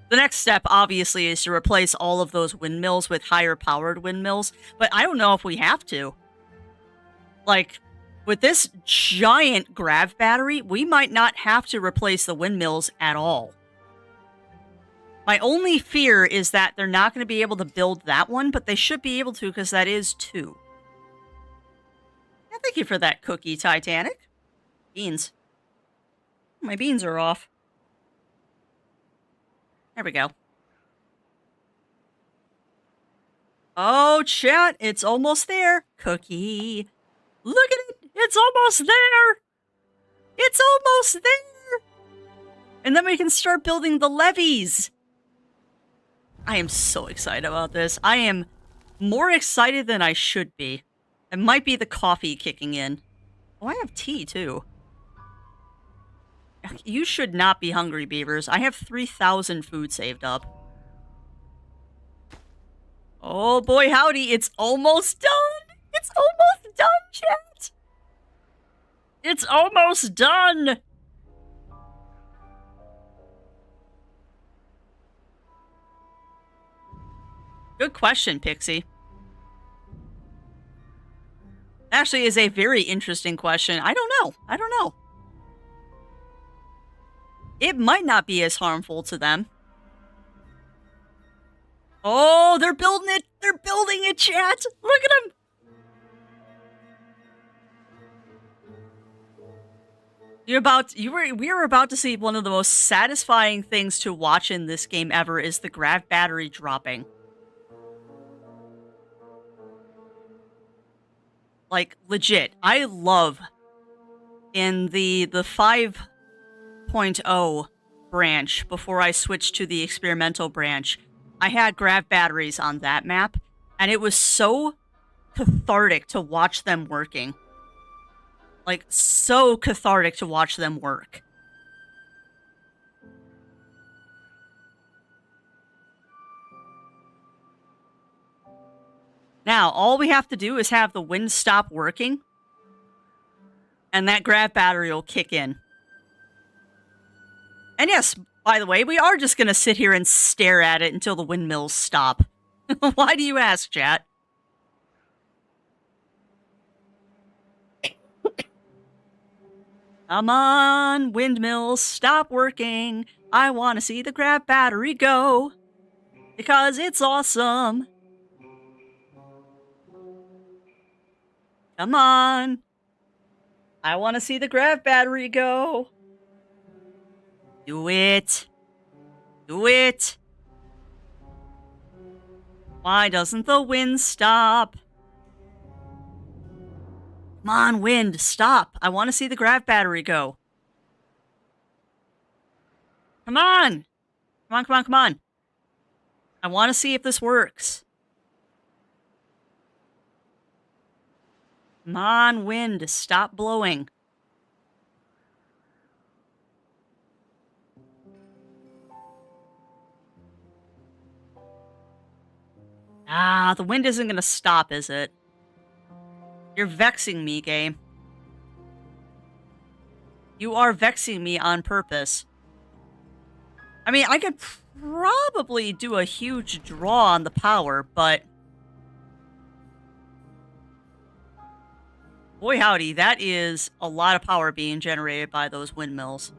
The next step, obviously, is to replace all of those windmills with higher-powered windmills, but I don't know if we have to. Like, with this giant grav battery, we might not have to replace the windmills at all. My only fear is that they're not going to be able to build that one, but they should be able to because that is 2. Yeah, thank you for that cookie, Titanic. Beans. My beans are off. There we go. Oh, chat, it's almost there. Cookie. Look at it. It's almost there. It's almost there. And then we can start building the levees. I am so excited about this. I am more excited than I should be. It might be the coffee kicking in. Oh, I have tea, too. You should not be hungry, beavers. I have 3,000 food saved up. Oh, boy, howdy. It's almost done. It's almost done, chat. It's almost done. Good question, Pixie. Actually, is a very interesting question. I don't know. I don't know. It might not be as harmful to them. Oh, they're building it. They're building it, chat. Look at them. We are about to see one of the most satisfying things to watch in this game ever is the grav battery dropping. Like, legit. I love in the 5.0 branch before I switched to the experimental branch. I had grav batteries on that map, and it was so cathartic to watch them working. Like, so cathartic to watch them work. Now, all we have to do is have the wind stop working, and that grav battery will kick in. And yes, by the way, we are just going to sit here and stare at it until the windmills stop. Why do you ask, chat? Come on, windmills, stop working. I want to see the grav battery go. Because it's awesome. Come on. I want to see the grav battery go. Do it. Do it. Why doesn't the wind stop? Come on, wind, stop. I want to see the grav battery go. Come on. Come on, come on, come on. I want to see if this works. Come on, wind, stop blowing. Ah, the wind isn't going to stop, is it? You're vexing me, game. You are vexing me on purpose. I mean, I could probably do a huge draw on the power, but... boy howdy, that is a lot of power being generated by those windmills.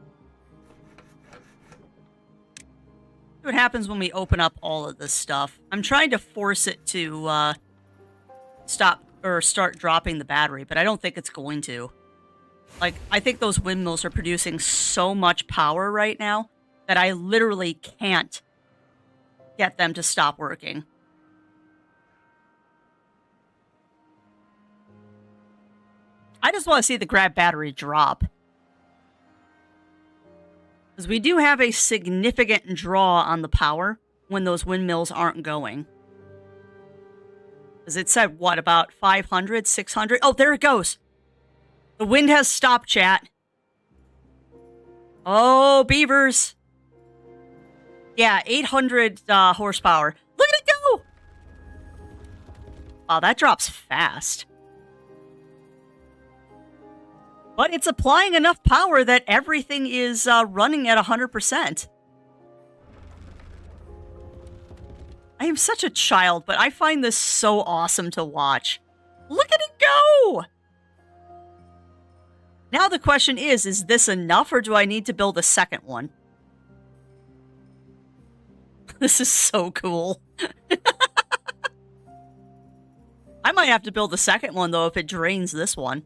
See what happens when we open up all of this stuff. I'm trying to force it to stop or start dropping the battery, but I don't think it's going to. Like, I think those windmills are producing so much power right now that I literally can't get them to stop working. I just want to see the grab battery drop. Because we do have a significant draw on the power when those windmills aren't going. Because it said, what, about 500, 600? Oh, there it goes. The wind has stopped, chat. Oh, beavers. Yeah, 800 horsepower. Look at it go! Wow, that drops fast. But it's applying enough power that everything is running at 100%. I am such a child, but I find this so awesome to watch. Look at it go! Now the question is this enough or do I need to build a second one? This is so cool. I might have to build a second one, though, if it drains this one.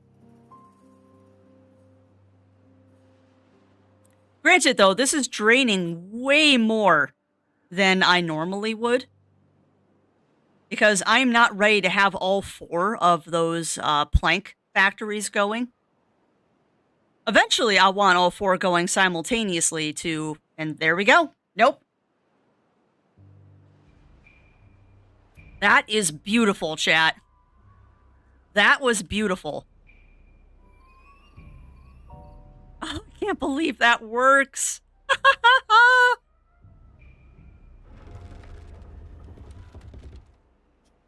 Granted, though, this is draining way more than I normally would. Because I'm not ready to have all 4 of those plank factories going. Eventually, I'll want all 4 going simultaneously to... and there we go. Nope. That is beautiful, chat. That was beautiful. Oh, I can't believe that works.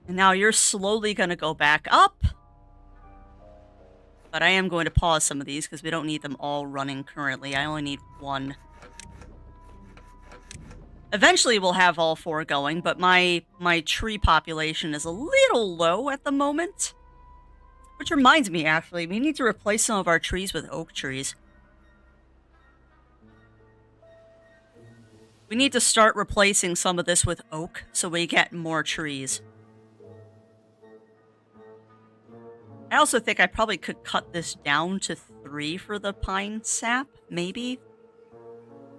And now you're slowly going to go back up. But I am going to pause some of these because we don't need them all running currently. I only need 1. Eventually we'll have all 4 going, but my tree population is a little low at the moment. Which reminds me, actually, we need to replace some of our trees with oak trees. We need to start replacing some of this with oak so we get more trees. I also think I probably could cut this down to 3 for the pine sap, maybe.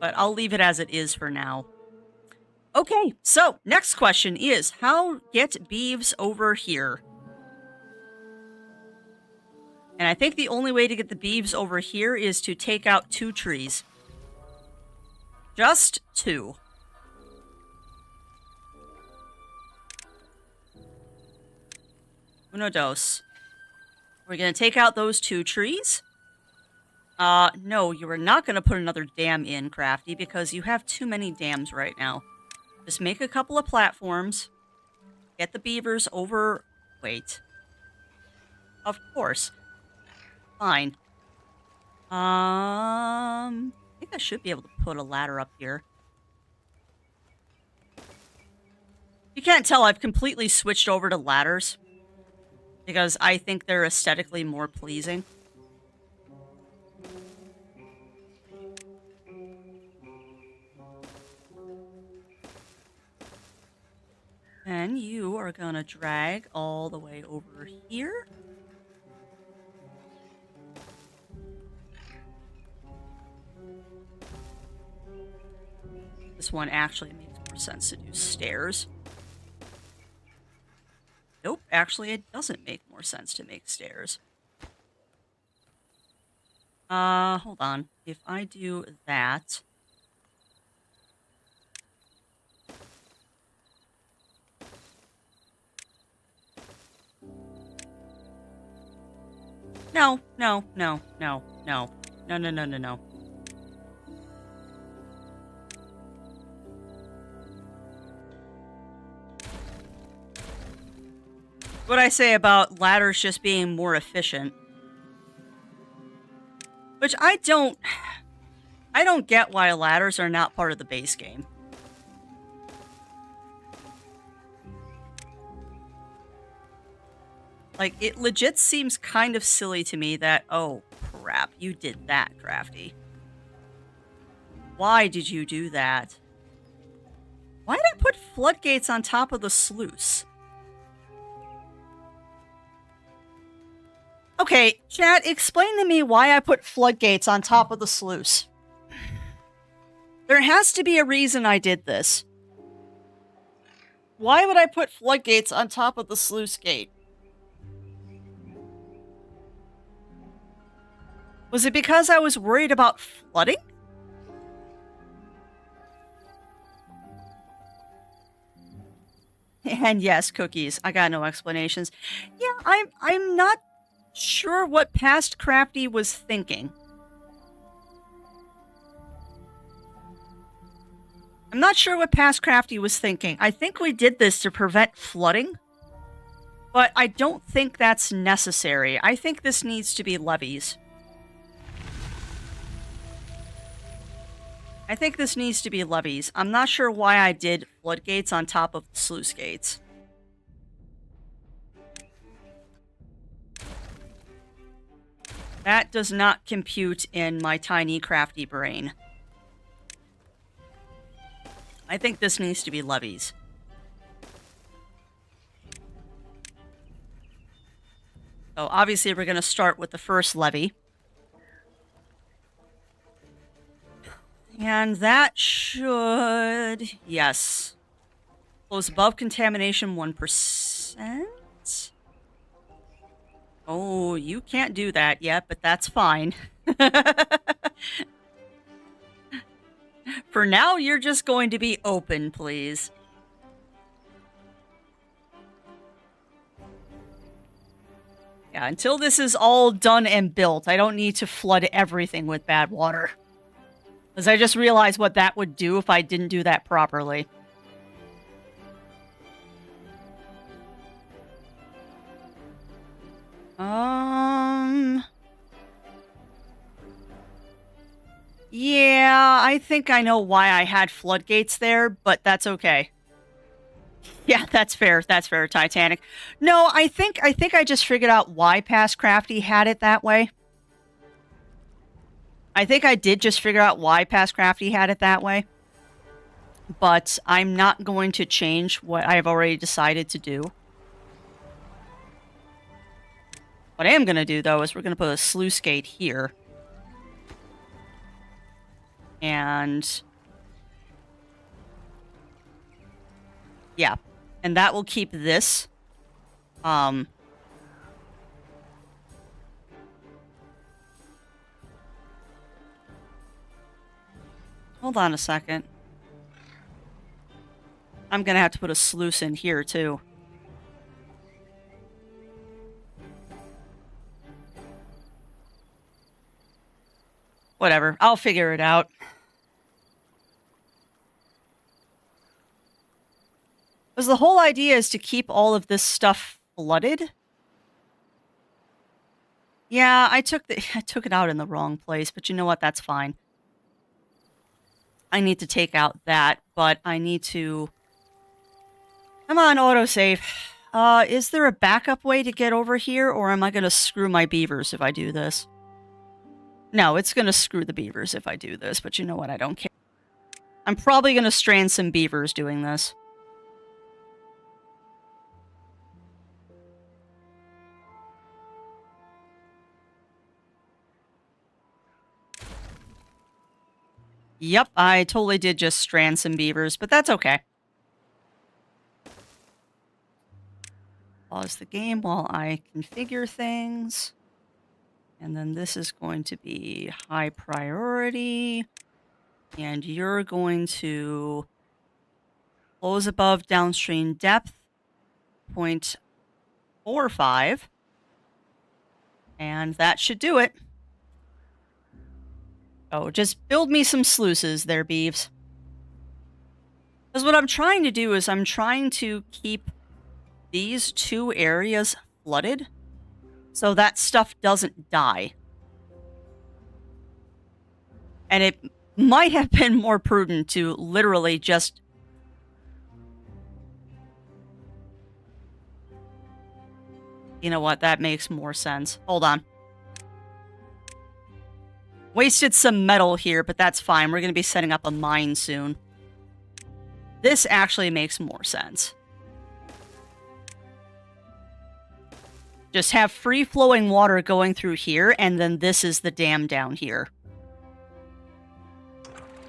But I'll leave it as it is for now. Okay, so next question is, how get beeves over here? And I think the only way to get the beeves over here is to take out 2 trees. Just 2. Uno dos. We're going to take out those 2 trees. No, you are not going to put another dam in, Crafty, because you have too many dams right now. Just make a couple of platforms. Get the beavers over wait. Of course. Fine. I think I should be able to put a ladder up here. You can't tell I've completely switched over to ladders because I think they're aesthetically more pleasing. And you are gonna drag all the way over here. This one actually makes more sense to do stairs. Nope, actually it doesn't make more sense to make stairs. Hold on. If I do that... No. What I say about ladders just being more efficient. Which I don't get why ladders are not part of the base game. Like, it legit seems kind of silly to me that, oh, crap, you did that, Crafty. Why did you do that? Why did I put floodgates on top of the sluice? Okay, chat, explain to me why I put floodgates on top of the sluice. There has to be a reason I did this. Why would I put floodgates on top of the sluice gate? Was it because I was worried about flooding? And yes, cookies. I got no explanations. Yeah, I'm not sure what past Crafty was thinking. I'm not sure what past Crafty was thinking. I think we did this to prevent flooding, but I don't think that's necessary. I think this needs to be levees. I think this needs to be levees. I'm not sure why I did floodgates on top of the sluice gates. That does not compute in my tiny crafty brain. I think this needs to be levees. So obviously we're going to start with the first levee. And that should, yes, close above contamination 1%. Oh, you can't do that yet, but that's fine. For now, you're just going to be open, please. Yeah, until this is all done and built, I don't need to flood everything with bad water. Because I just realized what that would do if I didn't do that properly. Yeah, I think I know why I had floodgates there, but that's okay. Yeah, that's fair. That's fair, Titanic. No, I think I just figured out why Past Crafty had it that way. I think I did just figure out why Past Crafty had it that way. But I'm not going to change what I've already decided to do. What I am going to do, though, is we're going to put a sluice gate here. And... yeah. And that will keep this. Hold on a second. I'm going to have to put a sluice in here, too. Whatever. I'll figure it out. Because the whole idea is to keep all of this stuff flooded. Yeah, I took it out in the wrong place, but you know what? That's fine. I need to take out that, but I need to... Come on, autosave. Is there a backup way to get over here, or am I going to screw my beavers if I do this? No, it's going to screw the beavers if I do this, but you know what? I don't care. I'm probably going to strand some beavers doing this. Yep, I totally did just strand some beavers, but that's okay. Pause the game while I configure things. And then this is going to be high priority. And you're going to close above downstream depth, 0.45. And that should do it. Oh, just build me some sluices there, Beeves. Because what I'm trying to do is I'm trying to keep these two areas flooded so that stuff doesn't die. And it might have been more prudent to literally just... You know what? That makes more sense. Hold on. Wasted some metal here, but that's fine. We're going to be setting up a mine soon. This actually makes more sense. Just have free-flowing water going through here, and then this is the dam down here.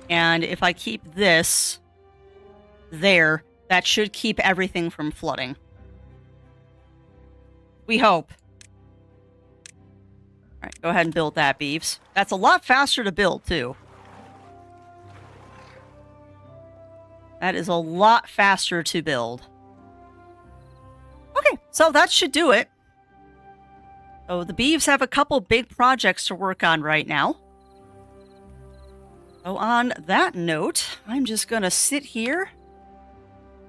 And if I keep this there, that should keep everything from flooding. We hope. All right, go ahead and build that, Beeves. That's a lot faster to build, too. That is a lot faster to build. Okay, so that should do it. So the Beeves have a couple big projects to work on right now. So on that note, I'm just going to sit here.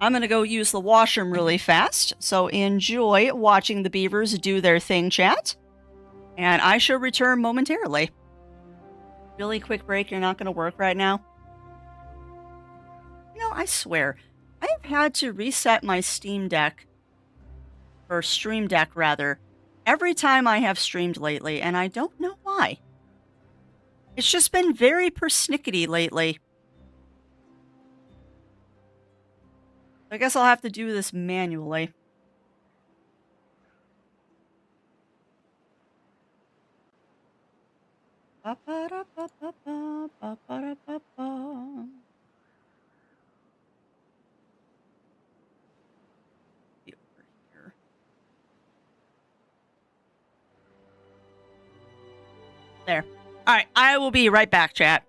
I'm going to go use the washroom really fast. So enjoy watching the beavers do their thing, chat. And I shall return momentarily. Really quick break, you're not going to work right now? You know, I swear, I have had to reset my Steam Deck, or Stream Deck rather, every time I have streamed lately, and I don't know why. It's just been very persnickety lately. I guess I'll have to do this manually. There. All right, I will be right back, chat.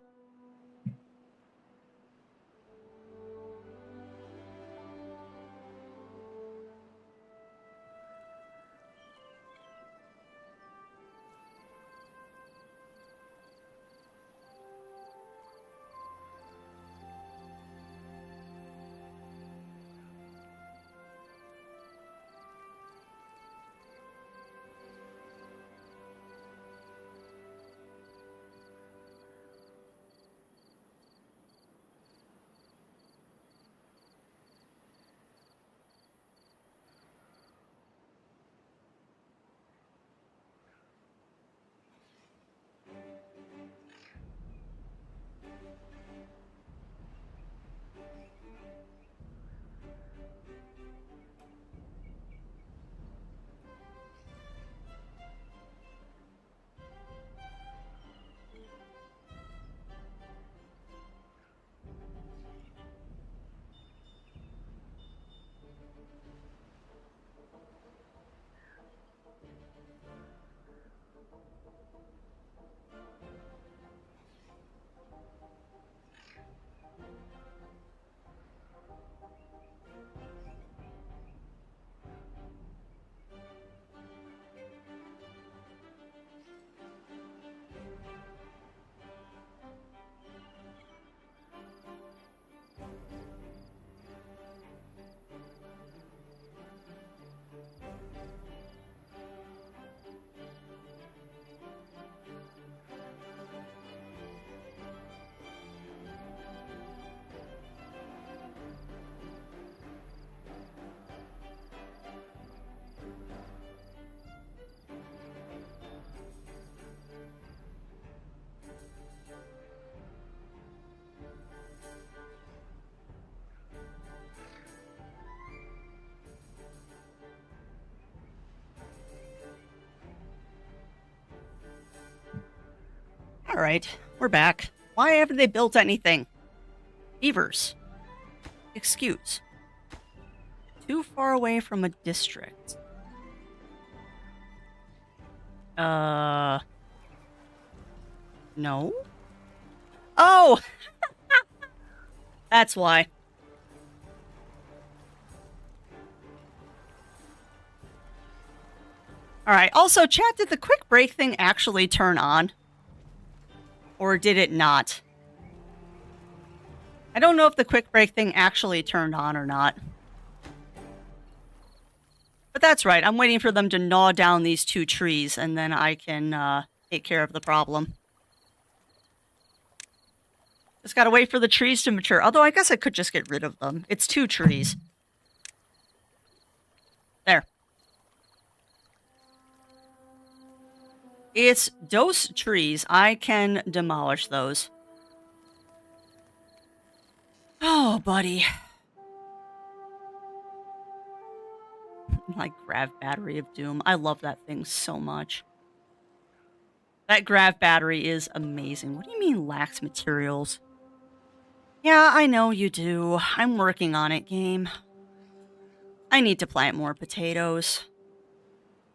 right, we're back. Why haven't they built anything? Beavers. Excuse. Too far away from a district. No? Oh! That's why. Alright, also, chat, did the quick break thing actually turn on? Or did it not? I don't know if the quick break thing actually turned on or not. But that's right, I'm waiting for them to gnaw down these 2 trees, and then I can take care of the problem. Just gotta wait for the trees to mature. Although I guess I could just get rid of them. It's 2 trees. There. It's those trees. I can demolish those. Oh, buddy. My grav battery of doom. I love that thing so much. That grav battery is amazing. What do you mean lacks materials? Yeah, I know you do. I'm working on it, game. I need to plant more potatoes.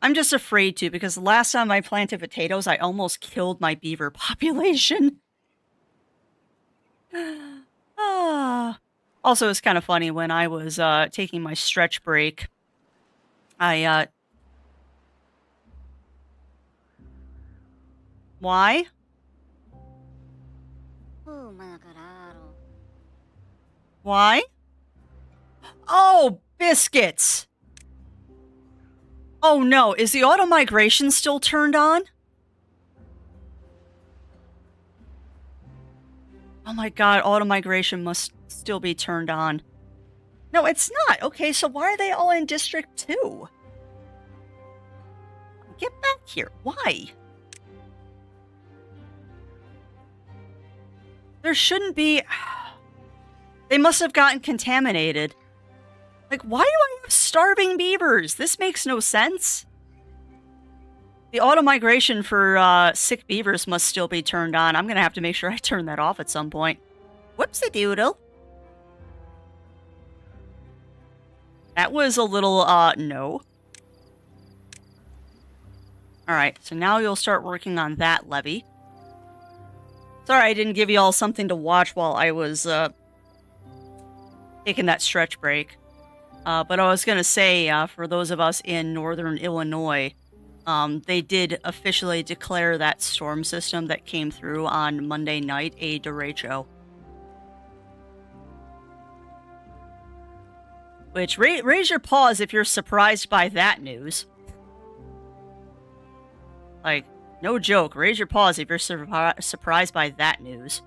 I'm just afraid to, because the last time I planted potatoes, I almost killed my beaver population. Also, it's kind of funny, when I was taking my stretch break, I why? Why? Oh, biscuits! Oh no, is the auto migration still turned on? Oh my god, auto migration must still be turned on. No, it's not. Okay, so why are they all in District 2? Get back here. Why? There shouldn't be... They must have gotten contaminated. Like, why do I have starving beavers? This makes no sense. The auto-migration for sick beavers must still be turned on. I'm going to have to make sure I turn that off at some point. Whoopsie-doodle. That was a little, no. Alright, so now you'll start working on that levee. Sorry I didn't give you all something to watch while I was, taking that stretch break. But I was going to say, for those of us in northern Illinois, they did officially declare that storm system that came through on Monday night a derecho. Which, raise your paws if you're surprised by that news. Like, no joke, raise your paws if you're surprised by that news.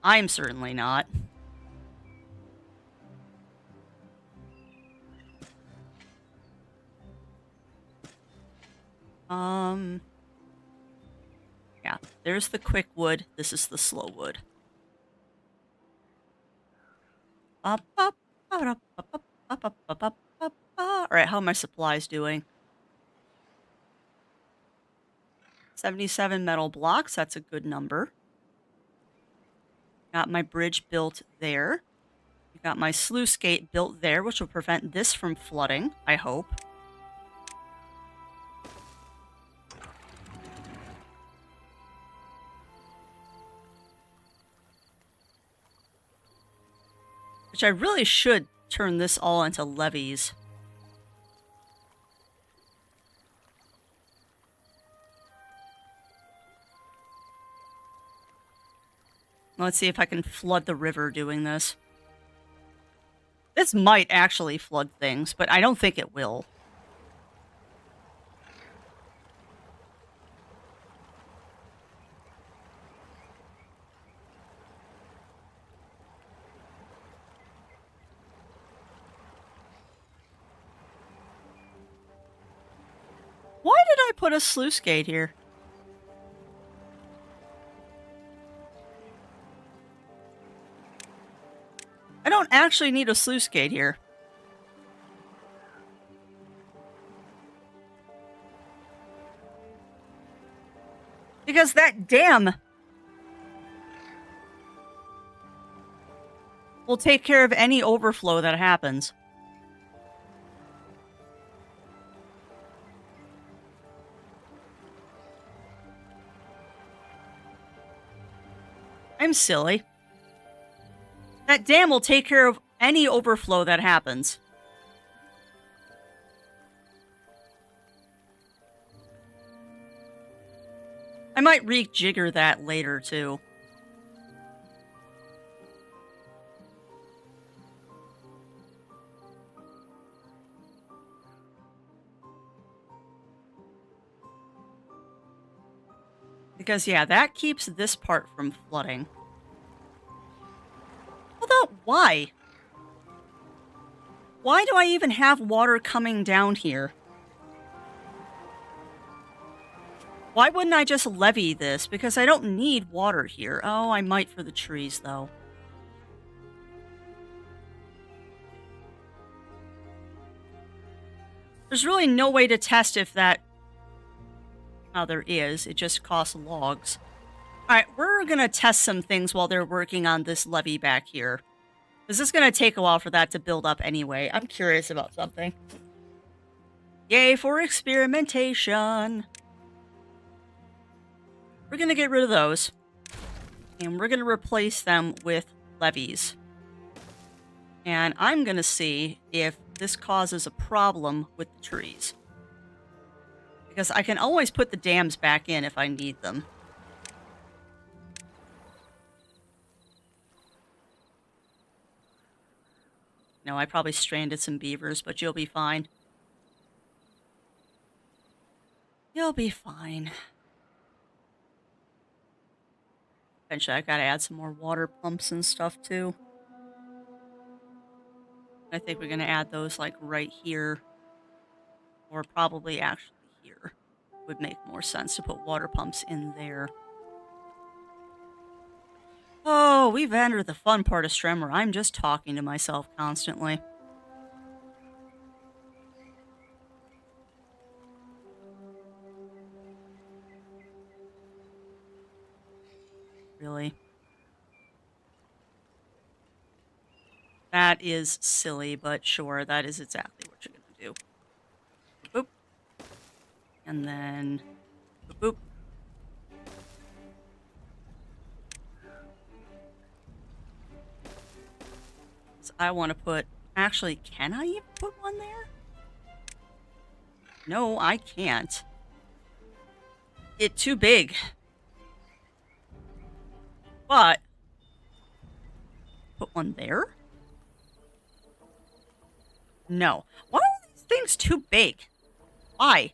I'm certainly not. Yeah, there's the quick wood. This is the slow wood. Alright, how are my supplies doing? 77 metal blocks, that's a good number. Got my bridge built there. Got my sluice gate built there, which will prevent this from flooding, I hope. Which I really should turn this all into levees. Let's see if I can flood the river doing this. This might actually flood things, but I don't think it will. Why did I put a sluice gate here? I don't actually need a sluice gate here. Because that dam will take care of any overflow that happens. I'm silly. That dam will take care of any overflow that happens. I might rejigger that later, too. Because, yeah, that keeps this part from flooding. Although, why? Why do I even have water coming down here? Why wouldn't I just levee this? Because I don't need water here. Oh, I might for the trees, though. There's really no way to test if that... Oh, there is. It just costs logs. Alright, we're gonna test some things while they're working on this levee back here. Because it's gonna take a while for that to build up anyway. I'm curious about something. Yay for experimentation! We're gonna get rid of those. And we're gonna replace them with levees. And I'm gonna see if this causes a problem with the trees. Because I can always put the dams back in if I need them. No, I probably stranded some beavers, but you'll be fine. You'll be fine. Eventually, I've got to add some more water pumps and stuff, too. I think we're going to add those, like, right here. Or probably actually here. Would make more sense to put water pumps in there. Oh, we've entered the fun part of Strem where I'm just talking to myself constantly. Really? That is silly, but sure, that is exactly what you're going to do. Boop. And then... Boop, boop. So I want to put... Actually, can I even put one there? No, I can't. It's too big. But... Put one there? No. Why are these things too big? Why?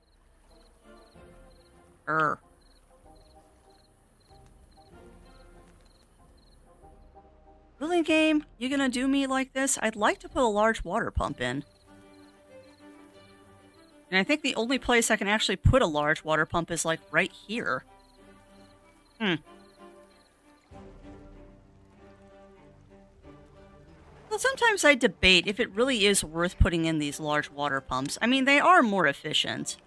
Really, game? You gonna do me like this? I'd like to put a large water pump in. And I think the only place I can actually put a large water pump is, like, right here. Well, sometimes I debate if it really is worth putting in these large water pumps. I mean, they are more efficient.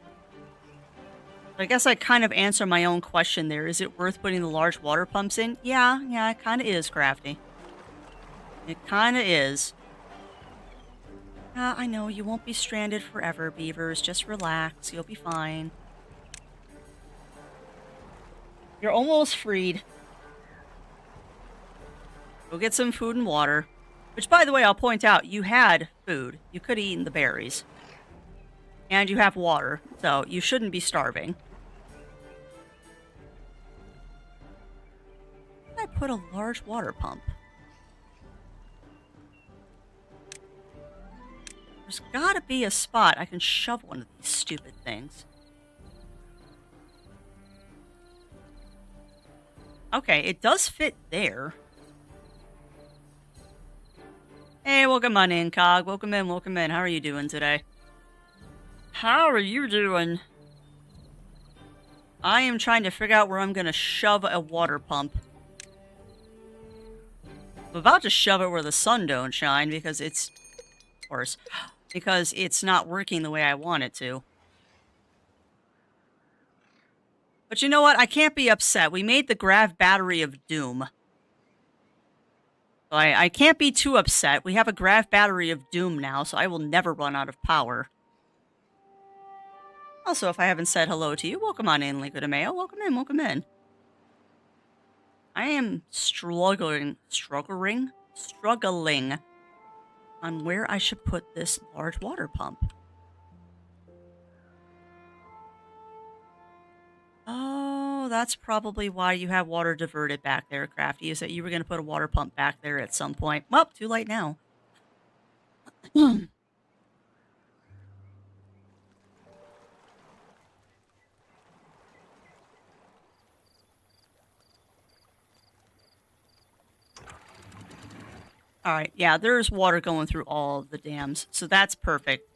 I guess I kind of answer my own question there. Is it worth putting the large water pumps in? Yeah, it kind of is, Crafty. It kind of is. I know, you won't be stranded forever, beavers. Just relax. You'll be fine. You're almost freed. Go get some food and water. Which, by the way, I'll point out, you had food. You could have eaten the berries. And you have water, so you shouldn't be starving. I put a large water pump. There's gotta be a spot I can shove one of these stupid things. Okay, it does fit there. Hey, welcome on in, Cog. Welcome in, welcome in. How are you doing today? How are you doing? I am trying to figure out where I'm going to shove a water pump. I'm about to shove it where the sun don't shine because it's... Of course. Because it's not working the way I want it to. But you know what? I can't be upset. We made the grav battery of doom. So I can't be too upset. We have a grav battery of doom now, so I will never run out of power. Also, if I haven't said hello to you, welcome on in, Lingo de Mayo. Welcome in, welcome in. I am struggling on where I should put this large water pump. Oh, that's probably why you have water diverted back there, Crafty, is that you were going to put a water pump back there at some point. Well, too late now. All right, yeah, there's water going through all of the dams, so that's perfect.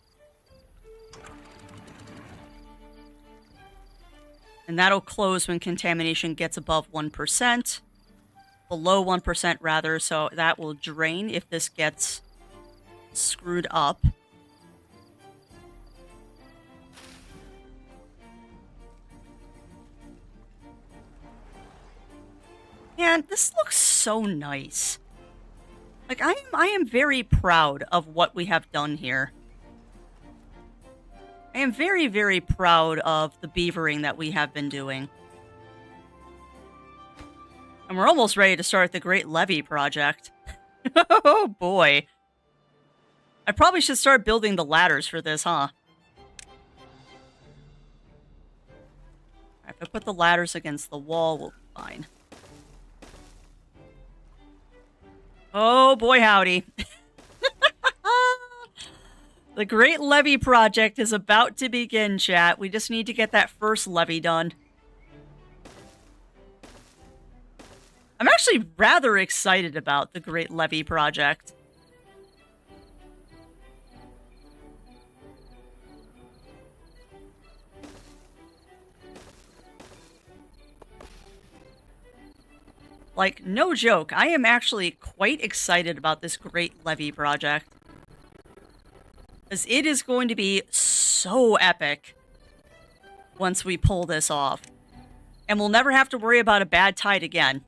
And that'll close when contamination gets above 1%. Below 1% rather, so that will drain if this gets screwed up. Man, this looks so nice. Like, I am very proud of what we have done here. I am very, very proud of the beavering that we have been doing. And we're almost ready to start the Great Levee project. Oh boy. I probably should start building the ladders for this, huh? If I put the ladders against the wall, we'll be fine. Oh boy howdy. The Great Levee project is about to begin, chat. We just need to get that first levee done. I'm actually rather excited about the Great Levee project. Like, no joke, I am actually quite excited about this Great Levee project. Because it is going to be so epic once we pull this off. And we'll never have to worry about a bad tide again.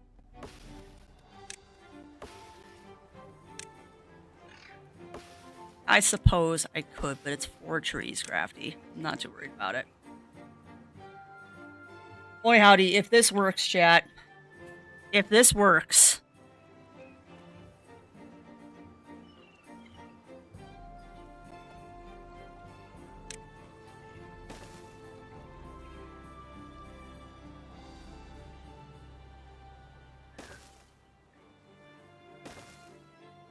I suppose I could, but it's 4 trees, Crafty. I'm not too worried about it. Boy howdy, if this works, chat. If this works.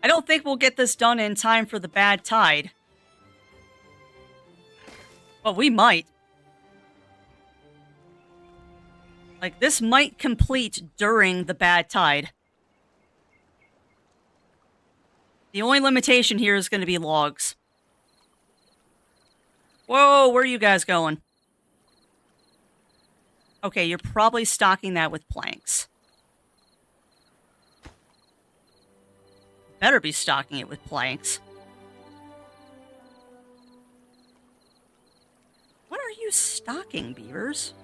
I don't think we'll get this done in time for the bad tide. Well, we might. Like, this might complete during the bad tide. The only limitation here is going to be logs. Whoa, where are you guys going? Okay, you're probably stocking that with planks. Better be stocking it with planks. What are you stocking, beavers?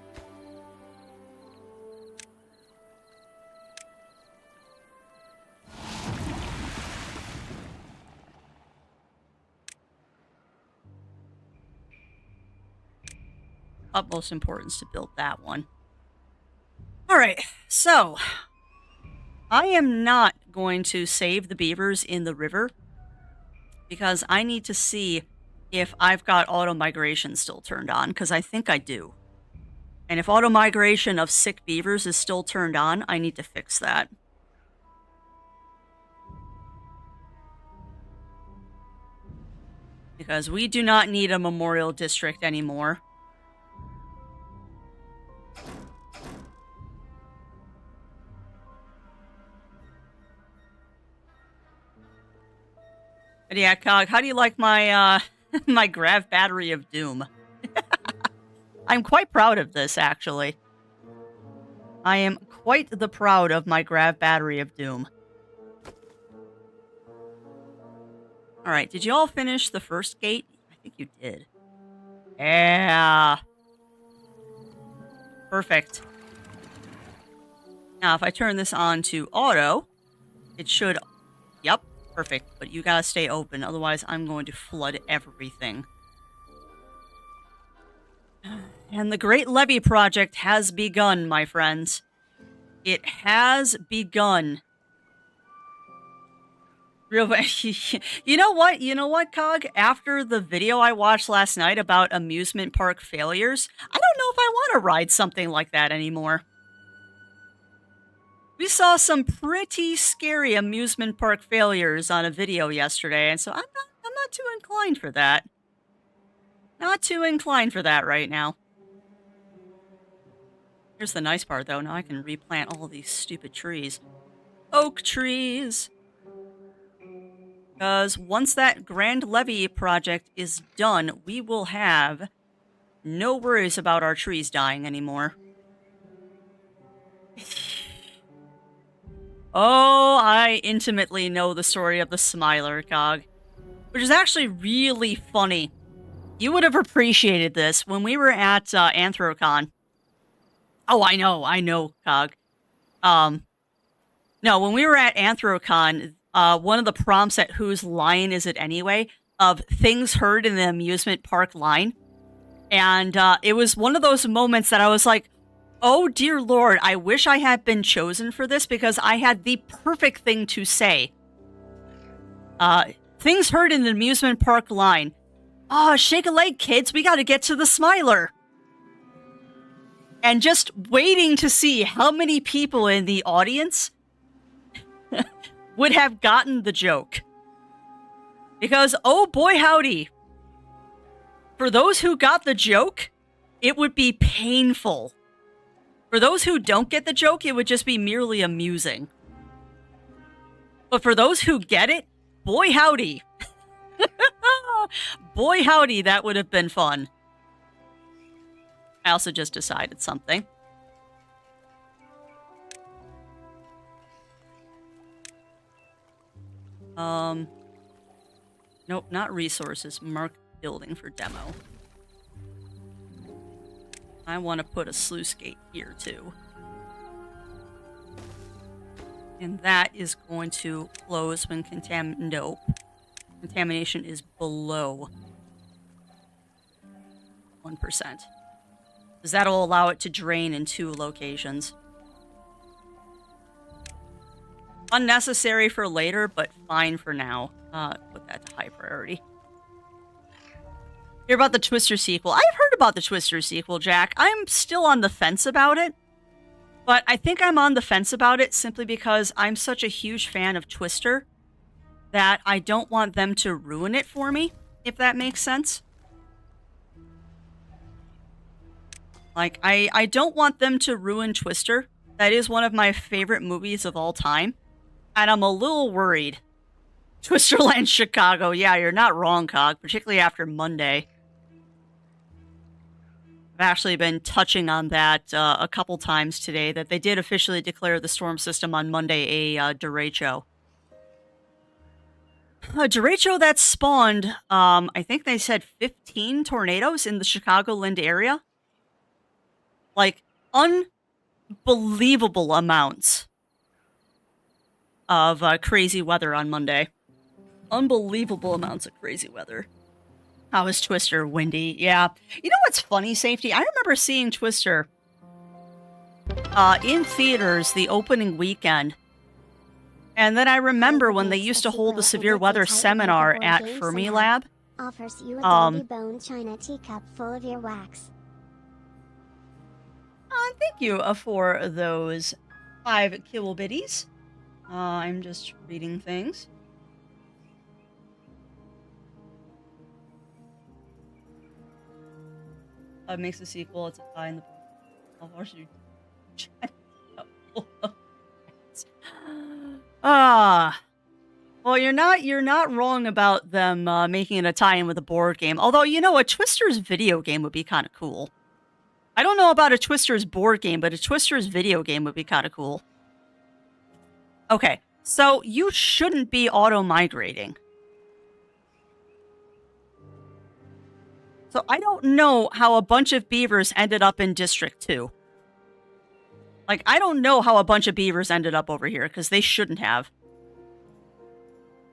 Utmost importance to build that one. Alright, so I am not going to save the beavers in the river because I need to see if I've got auto migration still turned on, because I think I do. And if auto migration of sick beavers is still turned on, I need to fix that. Because we do not need a memorial district anymore. But yeah, Cog, how do you like my, my grav battery of doom? I'm quite proud of this, actually. I am quite the proud of my grav battery of doom. Alright, did you all finish the first gate? I think you did. Yeah. Perfect. Now, if I turn this on to auto, it should... Yep, perfect. But you gotta stay open, otherwise I'm going to flood everything. And the Great Levee Project has begun, my friends. It has begun. Real, you know what? You know what, Cog? After the video I watched last night about amusement park failures, I don't know if I want to ride something like that anymore. We saw some pretty scary amusement park failures on a video yesterday, and so I'm not too inclined for that. Not too inclined for that right now. Here's the nice part, though. Now I can replant all these stupid trees. Oak trees! Because once that Grand Levee project is done, we will have no worries about our trees dying anymore. Oh, I intimately know the story of the Smiler, Cog. Which is actually really funny. You would have appreciated this when we were at Anthrocon. Oh, I know, Cog. No, when we were at Anthrocon, one of the prompts at Whose Line Is It Anyway? Of things heard in the amusement park line. And it was one of those moments that I was like, oh dear Lord, I wish I had been chosen for this because I had the perfect thing to say. Things heard in the amusement park line. Oh, shake a leg, kids. We got to get to the Smiler. And just waiting to see how many people in the audience would have gotten the joke. Because, oh boy howdy, for those who got the joke, it would be painful. For those who don't get the joke, it would just be merely amusing. But for those who get it, boy howdy. Boy howdy, that would have been fun. I also just decided something. Nope, not resources. Mark building for demo. I want to put a sluice gate here, too. And that is going to close when contamination is below 1%. Because that'll allow it to drain in 2 locations. Unnecessary for later, but fine for now. Put that to high priority. Hear about the Twister sequel? I've heard about the Twister sequel, Jack. I'm still on the fence about it. But I think I'm on the fence about it simply because I'm such a huge fan of Twister that I don't want them to ruin it for me, if that makes sense. Like, I don't want them to ruin Twister. That is one of my favorite movies of all time. And I'm a little worried. Twisterland Chicago. Yeah, you're not wrong, Cog. Particularly after Monday. I've actually been touching on that a couple times today, that they did officially declare the storm system on Monday a derecho. A derecho that spawned, I think they said 15 tornadoes in the Chicagoland area. Like, unbelievable amounts of crazy weather on Monday. Unbelievable amounts of crazy weather. How is Twister? Windy. Yeah. You know what's funny, Safety? I remember seeing Twister in theaters the opening weekend. And then I remember when they used to hold the severe weather seminar at Fermilab. Offers you a Dolby Bone China teacup full of earwax. Thank you for those 5 kilobitties. I'm just reading things. Makes a sequel. It's a tie in the. Well, you're not wrong about them making it a tie-in with a board game. Although, you know, a Twister's video game would be kind of cool. I don't know about a Twister's board game, but a Twister's video game would be kind of cool. Okay, so you shouldn't be auto-migrating. So I don't know how a bunch of beavers ended up in District 2. Like, I don't know how a bunch of beavers ended up over here, because they shouldn't have.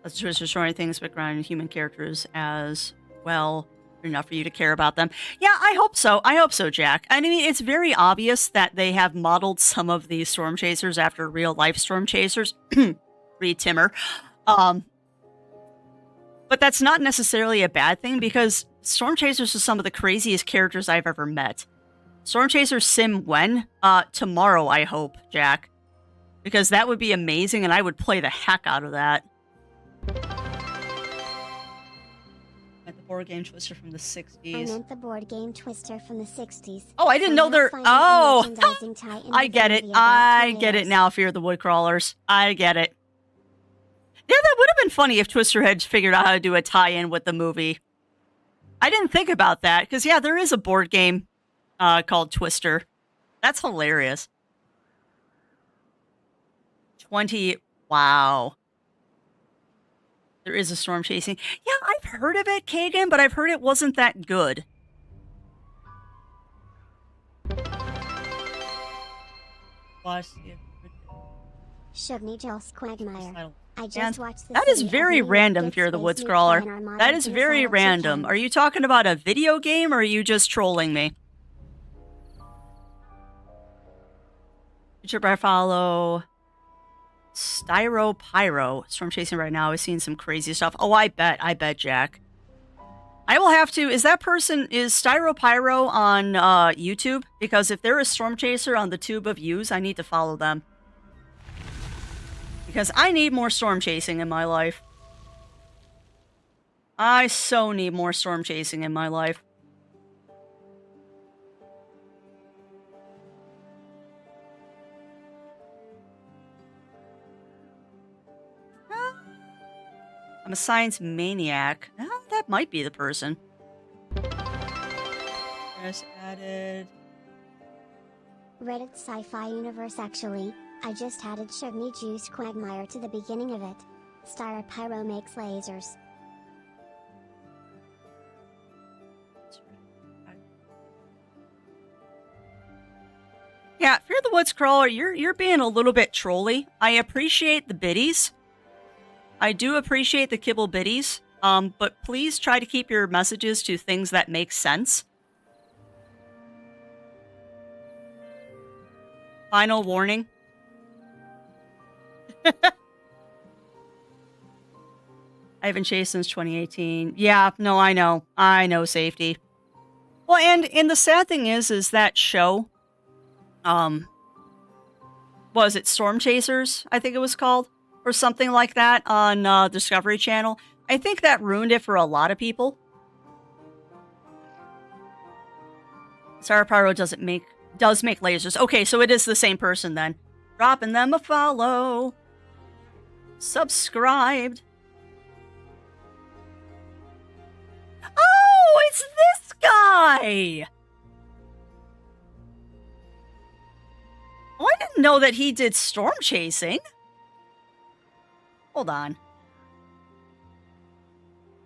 Let's just destroy things background human characters as well. Enough for you to care about them. Yeah, I hope so. I hope so, Jack. I mean, it's very obvious that they have modeled some of these storm chasers after real life storm chasers. Read Timmer. But that's not necessarily a bad thing because storm chasers are some of the craziest characters I've ever met. Storm chaser sim when? Tomorrow, I hope, Jack. Because that would be amazing and I would play the heck out of that. The board game Twister from the 60s. I meant the board game Twister from the 60s. Oh, I didn't know they're... Oh! I get it. I get it now, Fear the Woodcrawlers. I get it. Yeah, that would have been funny if Twister had figured out how to do a tie-in with the movie. I didn't think about that, because, yeah, there is a board game called Twister. That's hilarious. 20... Wow. There is a storm chasing. Yeah, I've heard of it, Kagan, but I've heard it wasn't that good. Shugny Joss Quagmire. I just watched the That is very random, Fear the Woods Crawler. That is very random. Are you talking about a video game, or are you just trolling me? Future follow... Styro Pyro. Storm chasing right now. I've seen some crazy stuff. Oh, I bet, Jack. I will have to... Is Styro Pyro on YouTube? Because if they're a storm chaser on the Tube of Views, I need to follow them. Because I need more storm chasing in my life. I so need more storm chasing in my life. I'm a science maniac. Oh, that might be the person. Just added... Reddit Sci-Fi Universe actually. I just added Shugny Juice Quagmire to the beginning of it. Styro Pyro makes lasers. Yeah, Fear the Woods Crawler, you're being a little bit trolly. I appreciate the biddies. I do appreciate the kibble biddies, but please try to keep your messages to things that make sense. Final warning. I haven't chased since 2018. Yeah, no, I know. I know, Safety. Well, and the sad thing is that show, was it Storm Chasers, I think it was called? Or something like that on Discovery Channel. I think that ruined it for a lot of people. Sarah Pyro does make lasers. Okay, so it is the same person then. Dropping them a follow. Subscribed. Oh, it's this guy! Oh, I didn't know that he did storm chasing. Hold on.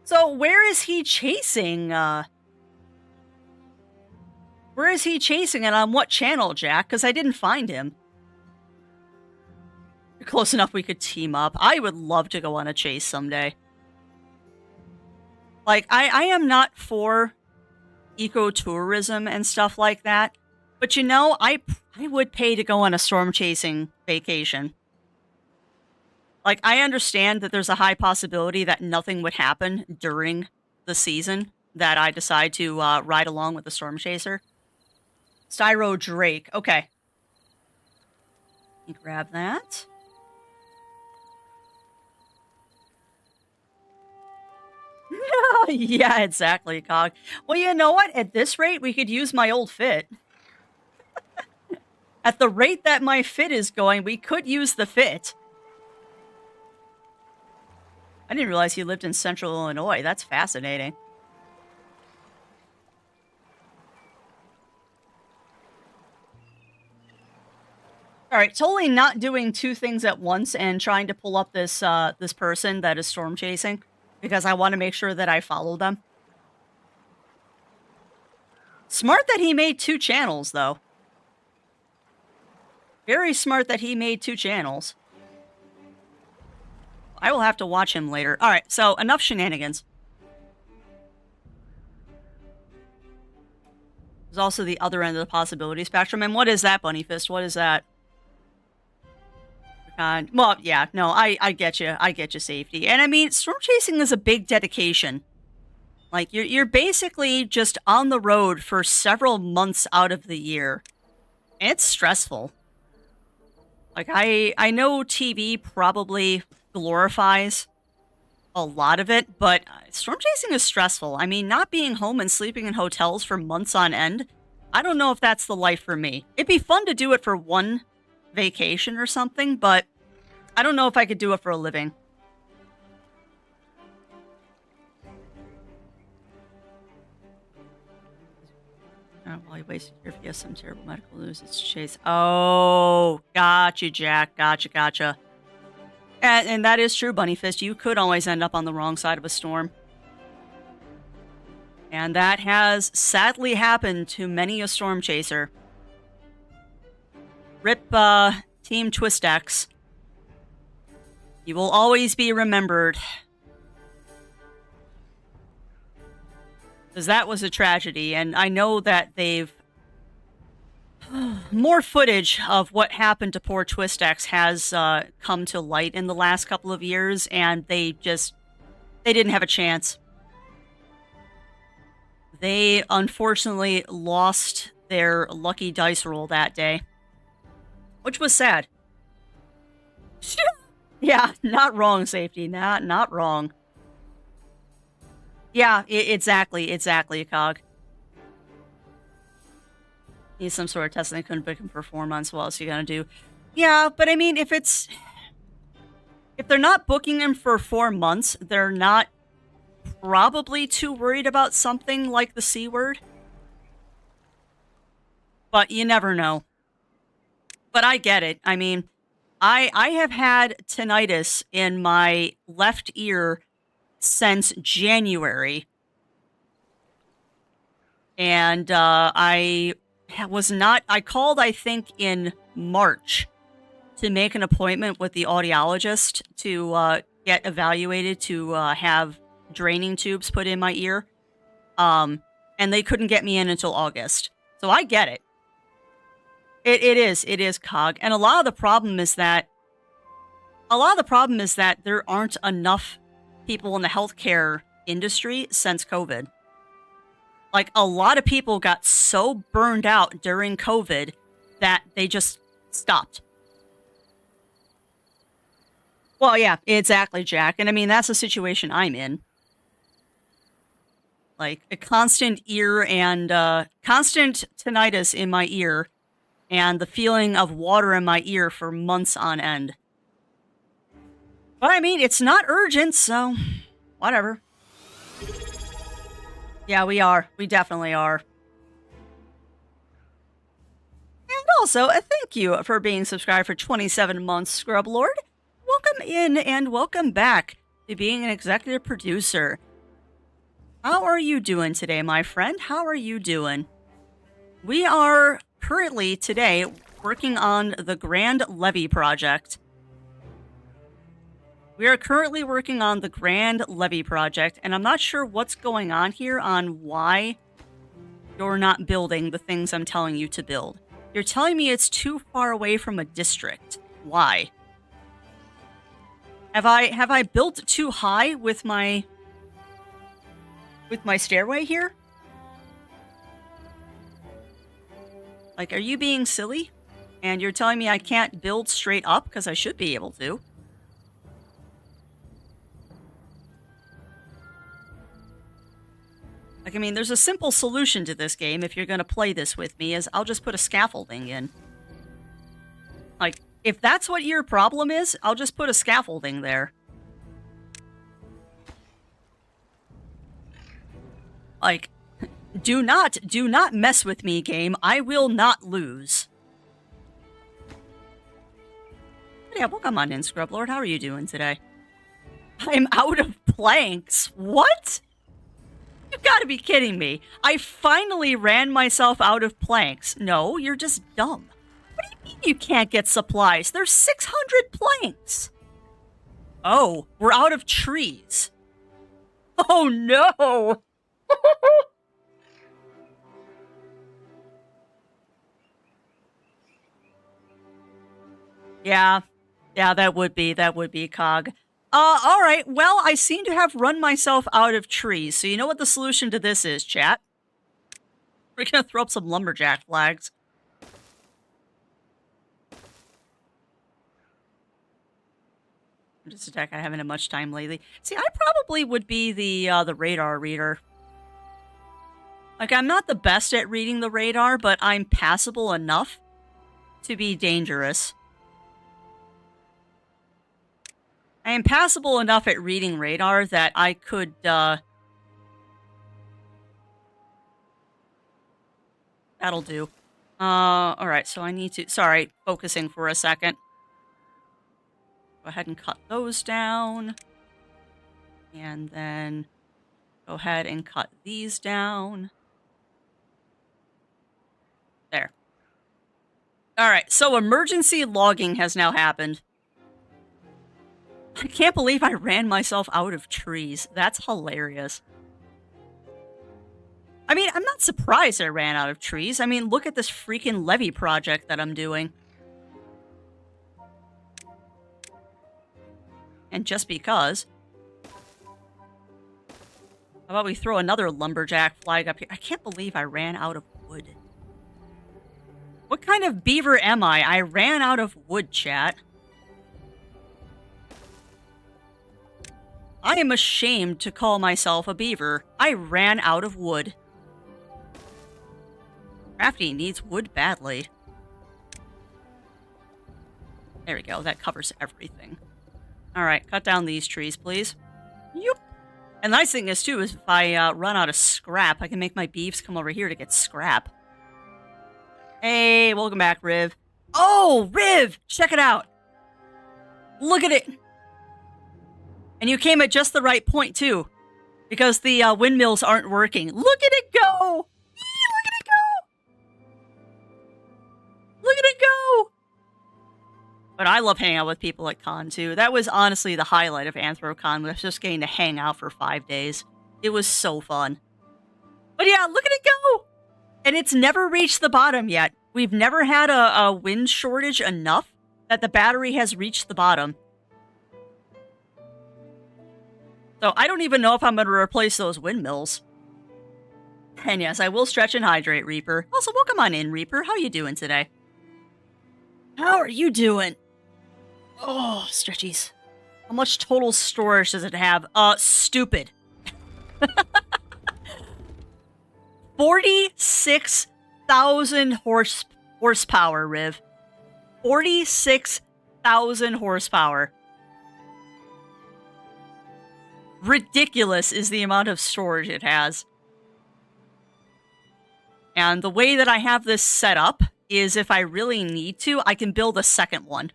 So, where is he chasing? Where is he chasing and on what channel, Jack? Because I didn't find him. Close enough we could team up. I would love to go on a chase someday. Like, I am not for ecotourism and stuff like that. But you know, I would pay to go on a storm chasing vacation. Like, I understand that there's a high possibility that nothing would happen during the season that I decide to ride along with the storm chaser. Styro Drake. Okay. Let me grab that. Yeah, exactly, Cog. Well, you know what? At this rate, we could use my old fit. At the rate that my fit is going, we could use the fit. I didn't realize he lived in Central Illinois. That's fascinating. All right, totally not doing two things at once and trying to pull up this this person that is storm chasing because I want to make sure that I follow them. Smart that he made two channels, though. Very smart that he made 2 channels. I will have to watch him later. All right, so enough shenanigans. There's also the other end of the possibility spectrum. And what is that, Bunny Fist? What is that? Well, yeah, no, I get you. I get you, Safety. And I mean, storm chasing is a big dedication. Like, you're basically just on the road for several months out of the year. And it's stressful. Like, I know TV probably glorifies a lot of it, but storm chasing is stressful. I mean, not being home and sleeping in hotels for months on end, I don't know if that's the life for me. It'd be fun to do it for one vacation or something, but I don't know if I could do it for a living. While you wasted your if some terrible medical news, it's Chase. Oh, gotcha, Jack. Gotcha. And that is true, Bunny Fist. You could always end up on the wrong side of a storm. And that has sadly happened to many a storm chaser. Rip Team Twistex. You will always be remembered. Because that was a tragedy, and I know that they've... more footage of what happened to poor Twistex has come to light in the last couple of years, and they didn't have a chance. They unfortunately lost their lucky dice roll that day, which was sad. Yeah, not wrong, Safety. Not wrong. Yeah, exactly, Cog. Need some sort of test and they couldn't book him for 4 months. What else are you gonna do? Yeah, but I mean, if they're not booking him for 4 months, they're not probably too worried about something like the C word. But you never know. But I get it. I mean, I have had tinnitus in my left ear since January. And I called, I think, in March to make an appointment with the audiologist to get evaluated to have draining tubes put in my ear. And they couldn't get me in until August. So I get it. It is, Cog. And a lot of the problem is that there aren't enough people in the healthcare industry since COVID. Like, a lot of people got so burned out during COVID that they just stopped. Well, yeah, exactly, Jack. And I mean, that's the situation I'm in. Like, a constant ear and constant tinnitus in my ear and the feeling of water in my ear for months on end. But I mean, it's not urgent, so whatever. Yeah, we are. We definitely are. And also, thank you for being subscribed for 27 months, Scrub Lord. Welcome in and welcome back to being an executive producer. How are you doing today, my friend? How are you doing? We are currently today working on the Grand Levee project. We are currently working on the Grand Levee project, and I'm not sure what's going on here on why you're not building the things I'm telling you to build. You're telling me it's too far away from a district. Why? Have I built too high with my stairway here? Like, are you being silly? And you're telling me I can't build straight up because I should be able to. Like, I mean, there's a simple solution to this game if you're going to play this with me, is I'll just put a scaffolding in. Like, if that's what your problem is, I'll just put a scaffolding there. Like, do not mess with me, game. I will not lose. But yeah, welcome on in, Scrub Lord. How are you doing today? I'm out of planks. What? You've got to be kidding me. I finally ran myself out of planks. No, you're just dumb. What do you You can't get supplies. There's 600 planks. Oh, we're out of trees. Oh no. Yeah, that would be Cog. All right. Well, I seem to have run myself out of trees. So you know what the solution to this is, chat? We're gonna throw up some lumberjack flags. Just attack. I haven't had much time lately. See, I probably would be the radar reader. Like, I'm not the best at reading the radar, but I'm passable enough to be dangerous. I am passable enough at reading radar that I could, that'll do. Alright, so I need to... Sorry, focusing for a second. Go ahead and cut those down. And then go ahead and cut these down. There. Alright, so emergency logging has now happened. I can't believe I ran myself out of trees. That's hilarious. I mean, I'm not surprised I ran out of trees. I mean, look at this freaking levee project that I'm doing. And just because. How about we throw another lumberjack flag up here? I can't believe I ran out of wood. What kind of beaver am I? I ran out of wood, chat. I am ashamed to call myself a beaver. I ran out of wood. Crafty needs wood badly. There we go. That covers everything. Alright, cut down these trees, please. Yup. And the nice thing is, too, is if I run out of scrap, I can make my beeves come over here to get scrap. Hey, welcome back, Riv. Oh, Riv! Check it out! Look at it! And you came at just the right point, too. Because the windmills aren't working. Look at it go! Look at it go! Look at it go! But I love hanging out with people at Con, too. That was honestly the highlight of AnthroCon, was just getting to hang out for 5 days. It was so fun. But yeah, look at it go! And it's never reached the bottom yet. We've never had a wind shortage enough that the battery has reached the bottom. So I don't even know if I'm going to replace those windmills. And yes, I will stretch and hydrate, Reaper. Also, welcome on in, Reaper. How you doing today? How are you doing? Oh, stretchies. How much total storage does it have? Stupid. 46,000 horsepower, Riv. 46,000 horsepower. Ridiculous is the amount of storage it has. And the way that I have this set up is if I really need to, I can build a second one.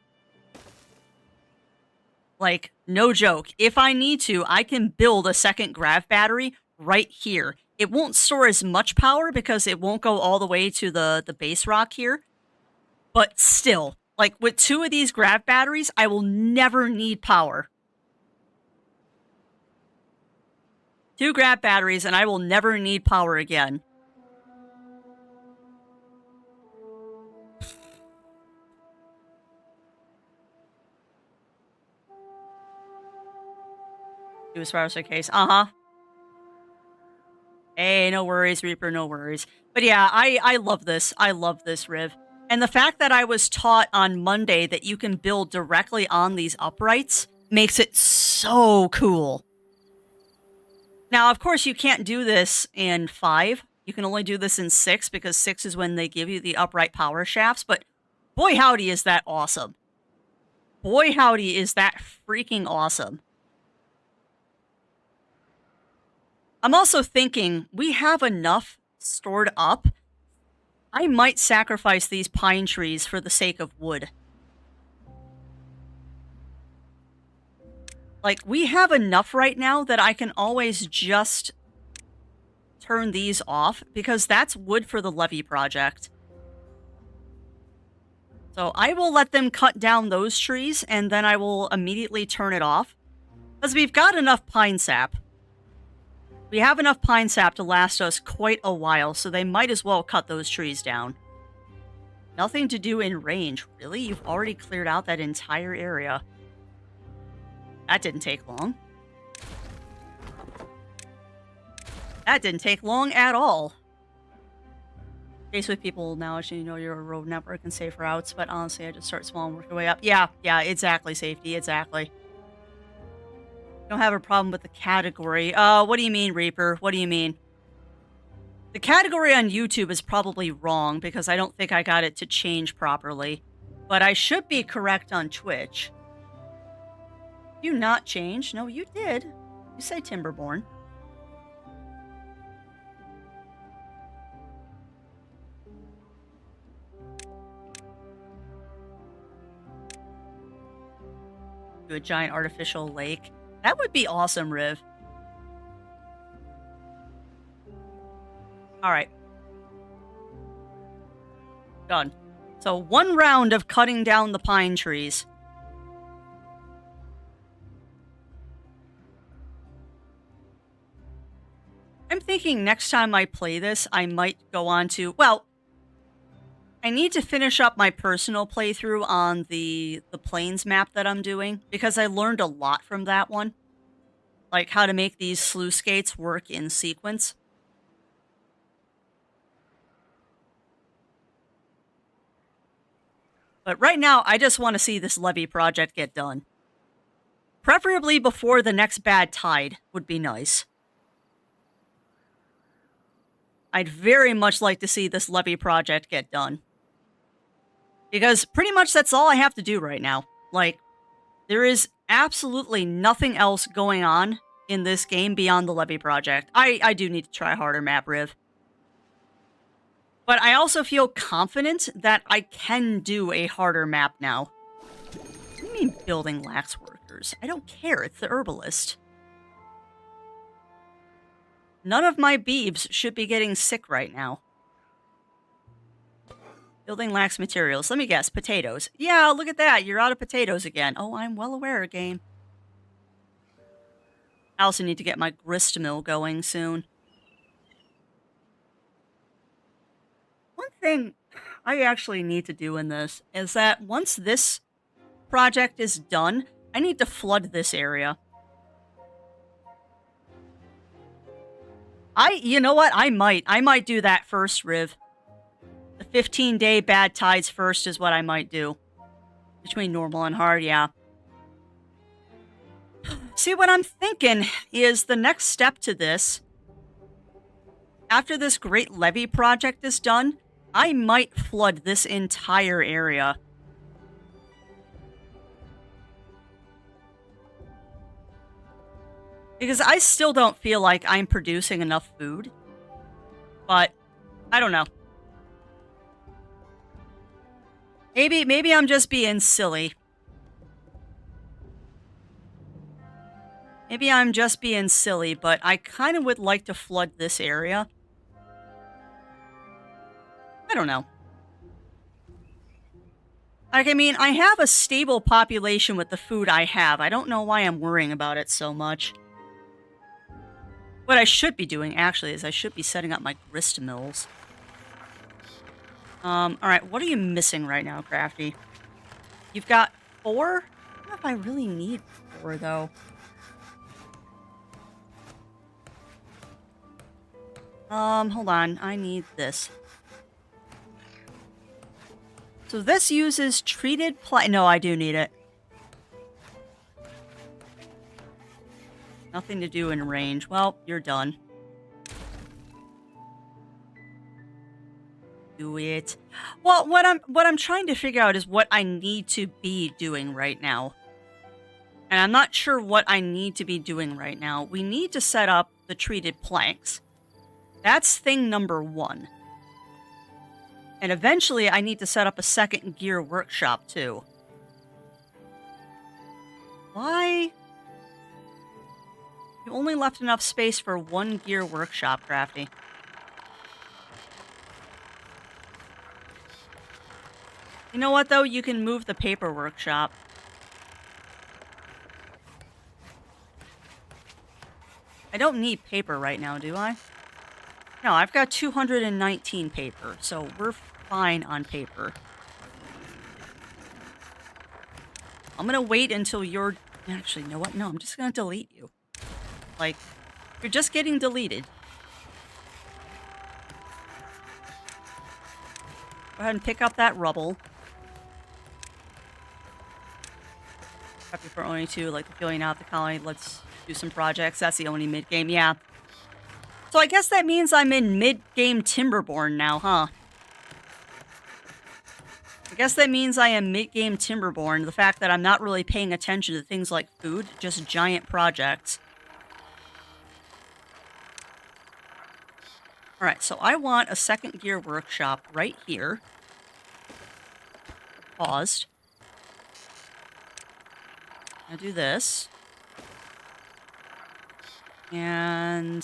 Like, no joke. If I need to, I can build a second grav battery right here. It won't store as much power because it won't go all the way to the base rock here. But still, like, with 2 of these grav batteries, I will never need power. 2 grav batteries, and I will never need power again. Do as far as the case. Uh-huh. Hey, no worries, Reaper, no worries. But yeah, I love this. I love this, Riv. And the fact that I was taught on Monday that you can build directly on these uprights makes it so cool. Now, of course, you can't do this in 5. You can only do this in 6 because 6 is when they give you the upright power shafts. But boy, howdy, is that awesome. Boy, howdy, is that freaking awesome. I'm also thinking, we have enough stored up. I might sacrifice these pine trees for the sake of wood. Like, we have enough right now that I can always just turn these off, because that's wood for the levee project. So I will let them cut down those trees, and then I will immediately turn it off. Because we've got enough pine sap. We have enough pine sap to last us quite a while, so they might as well cut those trees down. Nothing to do in range. Really? You've already cleared out that entire area. That didn't take long. That didn't take long at all. Face with people now, as you know, you're a road network and safe routes, but honestly, I just start small and work your way up. Yeah, exactly, safety, exactly. Don't have a problem with the category. What do you mean, Reaper? What do you mean? The category on YouTube is probably wrong because I don't think I got it to change properly. But I should be correct on Twitch. You not change? No, you did. You say Timberborn. To a giant artificial lake. That would be awesome, Riv. All right. Done. So 1 round of cutting down the pine trees. I'm thinking next time I play this, I might go on to... Well, I need to finish up my personal playthrough on the plains map that I'm doing, because I learned a lot from that one. Like how to make these sluice skates work in sequence. But right now, I just want to see this levee project get done. Preferably before the next bad tide would be nice. I'd very much like to see this levee project get done. Because pretty much that's all I have to do right now. Like, there is absolutely nothing else going on in this game beyond the levee project. I do need to try harder, map Riv. But I also feel confident that I can do a harder map now. What do you mean building lax workers? I don't care, it's the herbalist. None of my beeves should be getting sick right now. Building lax materials. Let me guess, potatoes. Yeah, look at that, you're out of potatoes again. Oh, I'm well aware, game. I also need to get my grist mill going soon. One thing I actually need to do in this is that once this project is done, I need to flood this area. You know what? I might do that first, Riv. The 15-day bad tides first is what I might do. Between normal and hard, yeah. See, what I'm thinking is the next step to this, after this great levee project is done, I might flood this entire area. Because I still don't feel like I'm producing enough food. But, I don't know. Maybe I'm just being silly. Maybe I'm just being silly, but I kind of would like to flood this area. I don't know. Like, I mean, I have a stable population with the food I have. I don't know why I'm worrying about it so much. What I should be doing, actually, is I should be setting up my grist mills. Alright, what are you missing right now, Crafty? You've got 4? I don't know if I really need 4, though. Hold on. I need this. So this uses treated plant. No, I do need it. Nothing to do in range. Well, you're done. Do it. Well, what I'm trying to figure out is what I need to be doing right now. And I'm not sure what I need to be doing right now. We need to set up the treated planks. That's thing number 1. And eventually I need to set up a second gear workshop too. Why? You only left enough space for 1 gear workshop, Crafty. You know what, though? You can move the paper workshop. I don't need paper right now, do I? No, I've got 219 paper, so we're fine on paper. I'm gonna wait until you're... Actually, you know what? No, I'm just gonna delete you. Like, you're just getting deleted. Go ahead and pick up that rubble. Happy for only two, like the feeling out the colony. Let's do some projects. That's the only mid-game, yeah. So I guess that means I'm in mid-game Timberborn now, huh? I guess that means I am mid-game Timberborn. The fact that I'm not really paying attention to things like food, just giant projects. Alright, so I want a second gear workshop right here. Paused. I'll do this. And...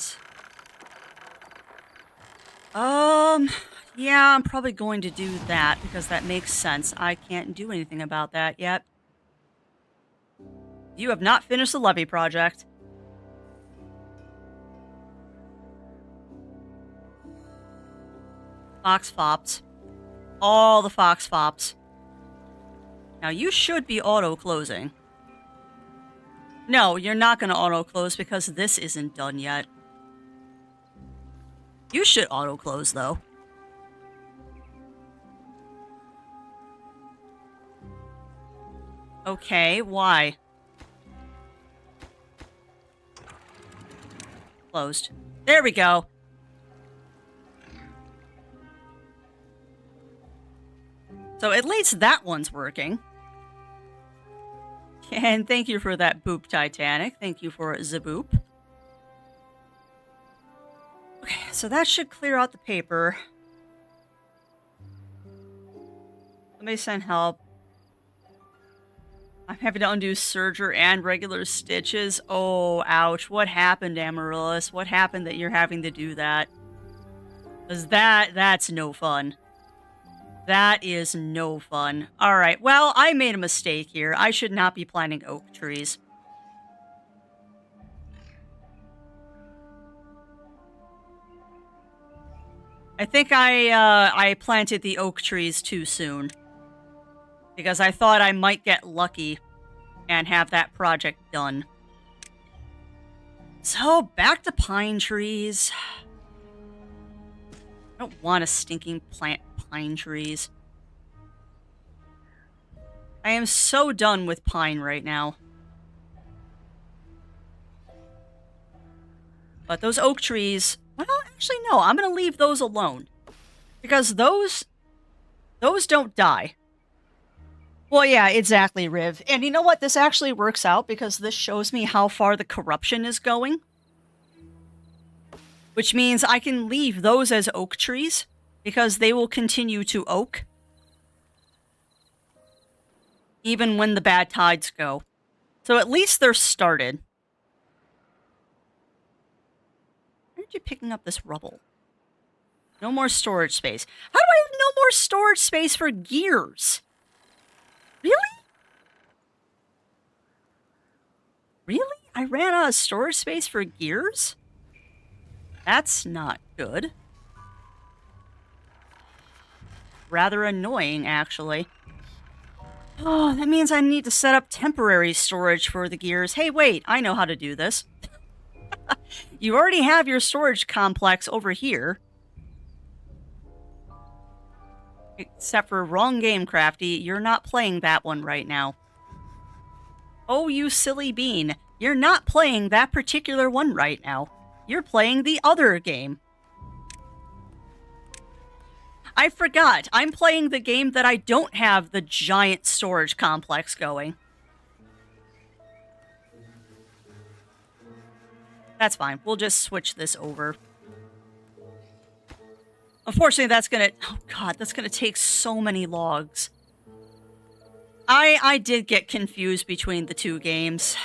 yeah, I'm probably going to do that because that makes sense. I can't do anything about that yet. You have not finished the levee project. Fox fops. All the fox fops. Now you should be auto-closing. No, you're not going to auto-close because this isn't done yet. You should auto-close, though. Okay, why? Closed. There we go. So at least that one's working. And thank you for that boop, Titanic. Thank you for the boop. Okay, so that should clear out the paper. Somebody send help. I'm having to undo serger and regular stitches. Oh, ouch. What happened, Amaryllis? What happened that you're having to do that? Because that's no fun. That is no fun. Alright, well, I made a mistake here. I should not be planting oak trees. I think I planted the oak trees too soon. Because I thought I might get lucky and have that project done. So, back to pine trees. I don't want to stinking plant pine trees. I am so done with pine right now. But those oak trees... Well, actually, no. I'm going to leave those alone. Because those don't die. Well, yeah, exactly, Riv. And you know what? This actually works out because this shows me how far the corruption is going. Which means I can leave those as oak trees because they will continue to oak. Even when the bad tides go. So at least they're started. Why aren't you picking up this rubble? No more storage space. How do I have no more storage space for gears? Really? Really? I ran out of storage space for gears? That's not good. Rather annoying, actually. Oh, that means I need to set up temporary storage for the gears. Hey, wait, I know how to do this. You already have your storage complex over here. Except for wrong game, Crafty. You're not playing that one right now. Oh, you silly bean. You're not playing that particular one right now. You're playing the other game. I forgot. I'm playing the game that I don't have the giant storage complex going. That's fine. We'll just switch this over. Unfortunately, that's gonna... Oh, God, that's gonna take so many logs. I did get confused between the two games.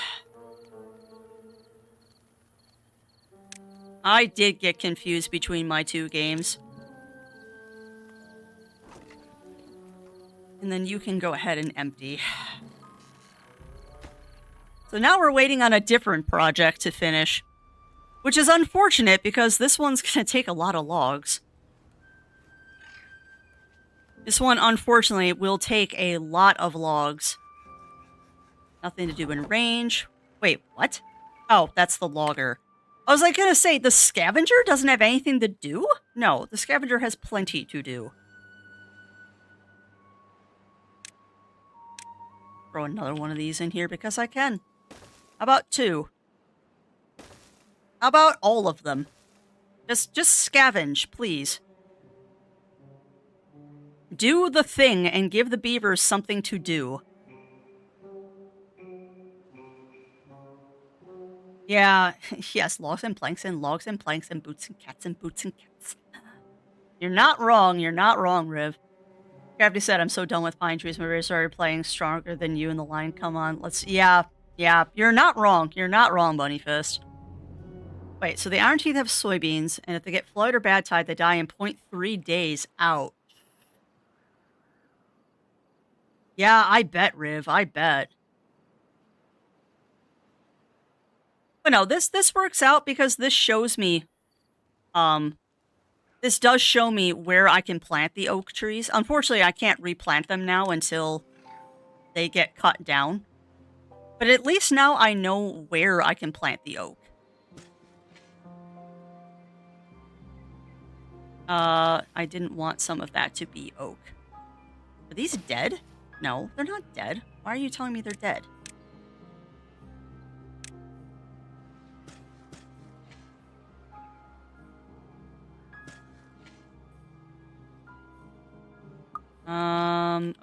I did get confused between my two games. And then you can go ahead and empty. So now we're waiting on a different project to finish, which is unfortunate because this one's going to take a lot of logs. This one, unfortunately, will take a lot of logs. Nothing to do in range. Wait, what? Oh, that's the logger. I was like going to say, the scavenger doesn't have anything to do? No, the scavenger has plenty to do. Throw another one of these in here because I can. How about 2? How about all of them? Just scavenge, please. Do the thing and give the beavers something to do. Yeah, yes, logs and planks and logs and planks and boots and cats and boots and cats. You're not wrong, Riv. Gravity said, I'm so done with pine trees. My race started playing stronger than you in the line. Come on, yeah. You're not wrong, Bunny Fist. Wait, so the Iron Teeth have soybeans, and if they get flooded or bad tide, they die in 0.3 days. Out. Yeah, I bet, Riv. I bet. But no, this works out because this shows me, this does show me where I can plant the oak trees. Unfortunately, I can't replant them now until they get cut down. But at least now I know where I can plant the oak. I didn't want some of that to be oak. Are these dead? No, they're not dead. Why are you telling me they're dead?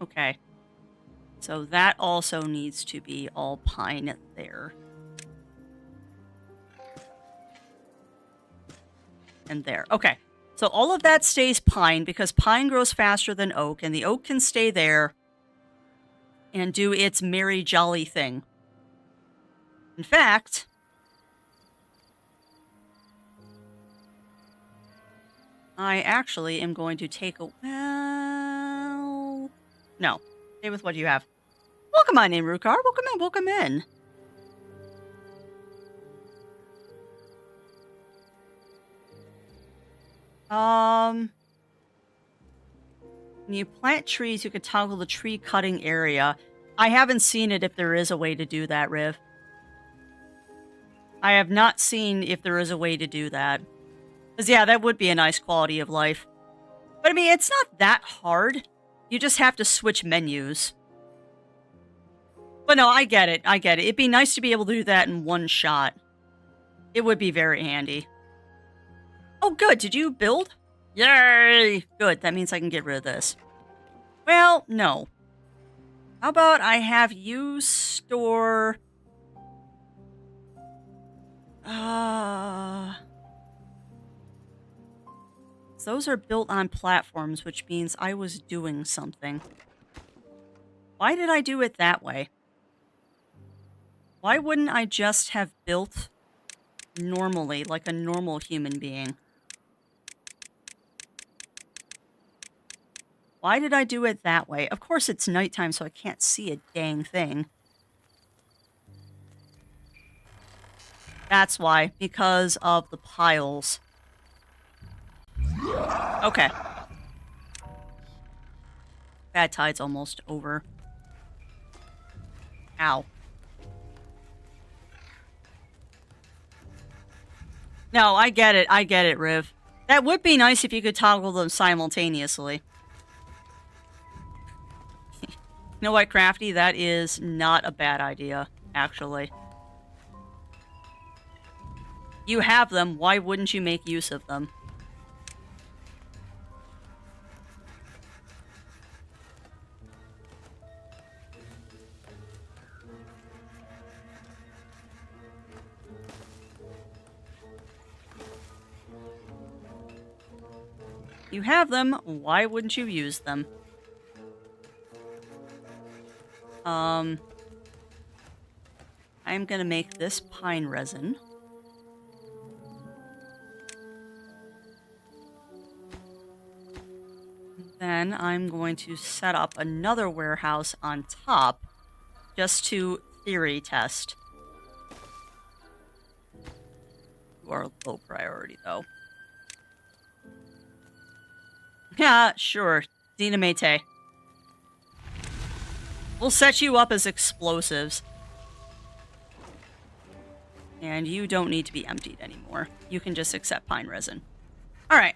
Okay. So that also needs to be all pine there. And there. Okay. So all of that stays pine because pine grows faster than oak, and the oak can stay there and do its merry jolly thing. In fact, I actually am going to take a... Well... No. Stay with what you have. Welcome on in, Rukar. Welcome in. When you plant trees, you can toggle the tree cutting area. I haven't seen it if there is a way to do that, Riv. I have not seen if there is a way to do that. Because, yeah, that would be a nice quality of life. But, I mean, it's not that hard. You just have to switch menus. But no, I get it. It'd be nice to be able to do that in one shot. It would be very handy. Oh, good. Did you build? Yay! Good. That means I can get rid of this. Well, no. How about I have you store... Those are built on platforms, which means I was doing something. Why did I do it that way? Why wouldn't I just have built normally, like a normal human being? Why did I do it that way? Of course it's nighttime, so I can't see a dang thing. That's why, because of the piles. Okay. Bad tide's almost over. Ow. No, I get it, Riv. That would be nice if you could toggle them simultaneously. You know what, Crafty? That is not a bad idea, actually. You have them, why wouldn't you make use of them? You have them, why wouldn't you use them? I'm gonna make this pine resin. then I'm going to set up another warehouse on top just to theory test. You are low priority, though. Yeah, sure. Dynamite. We'll set you up as explosives. And you don't need to be emptied anymore. You can just accept pine resin. Alright.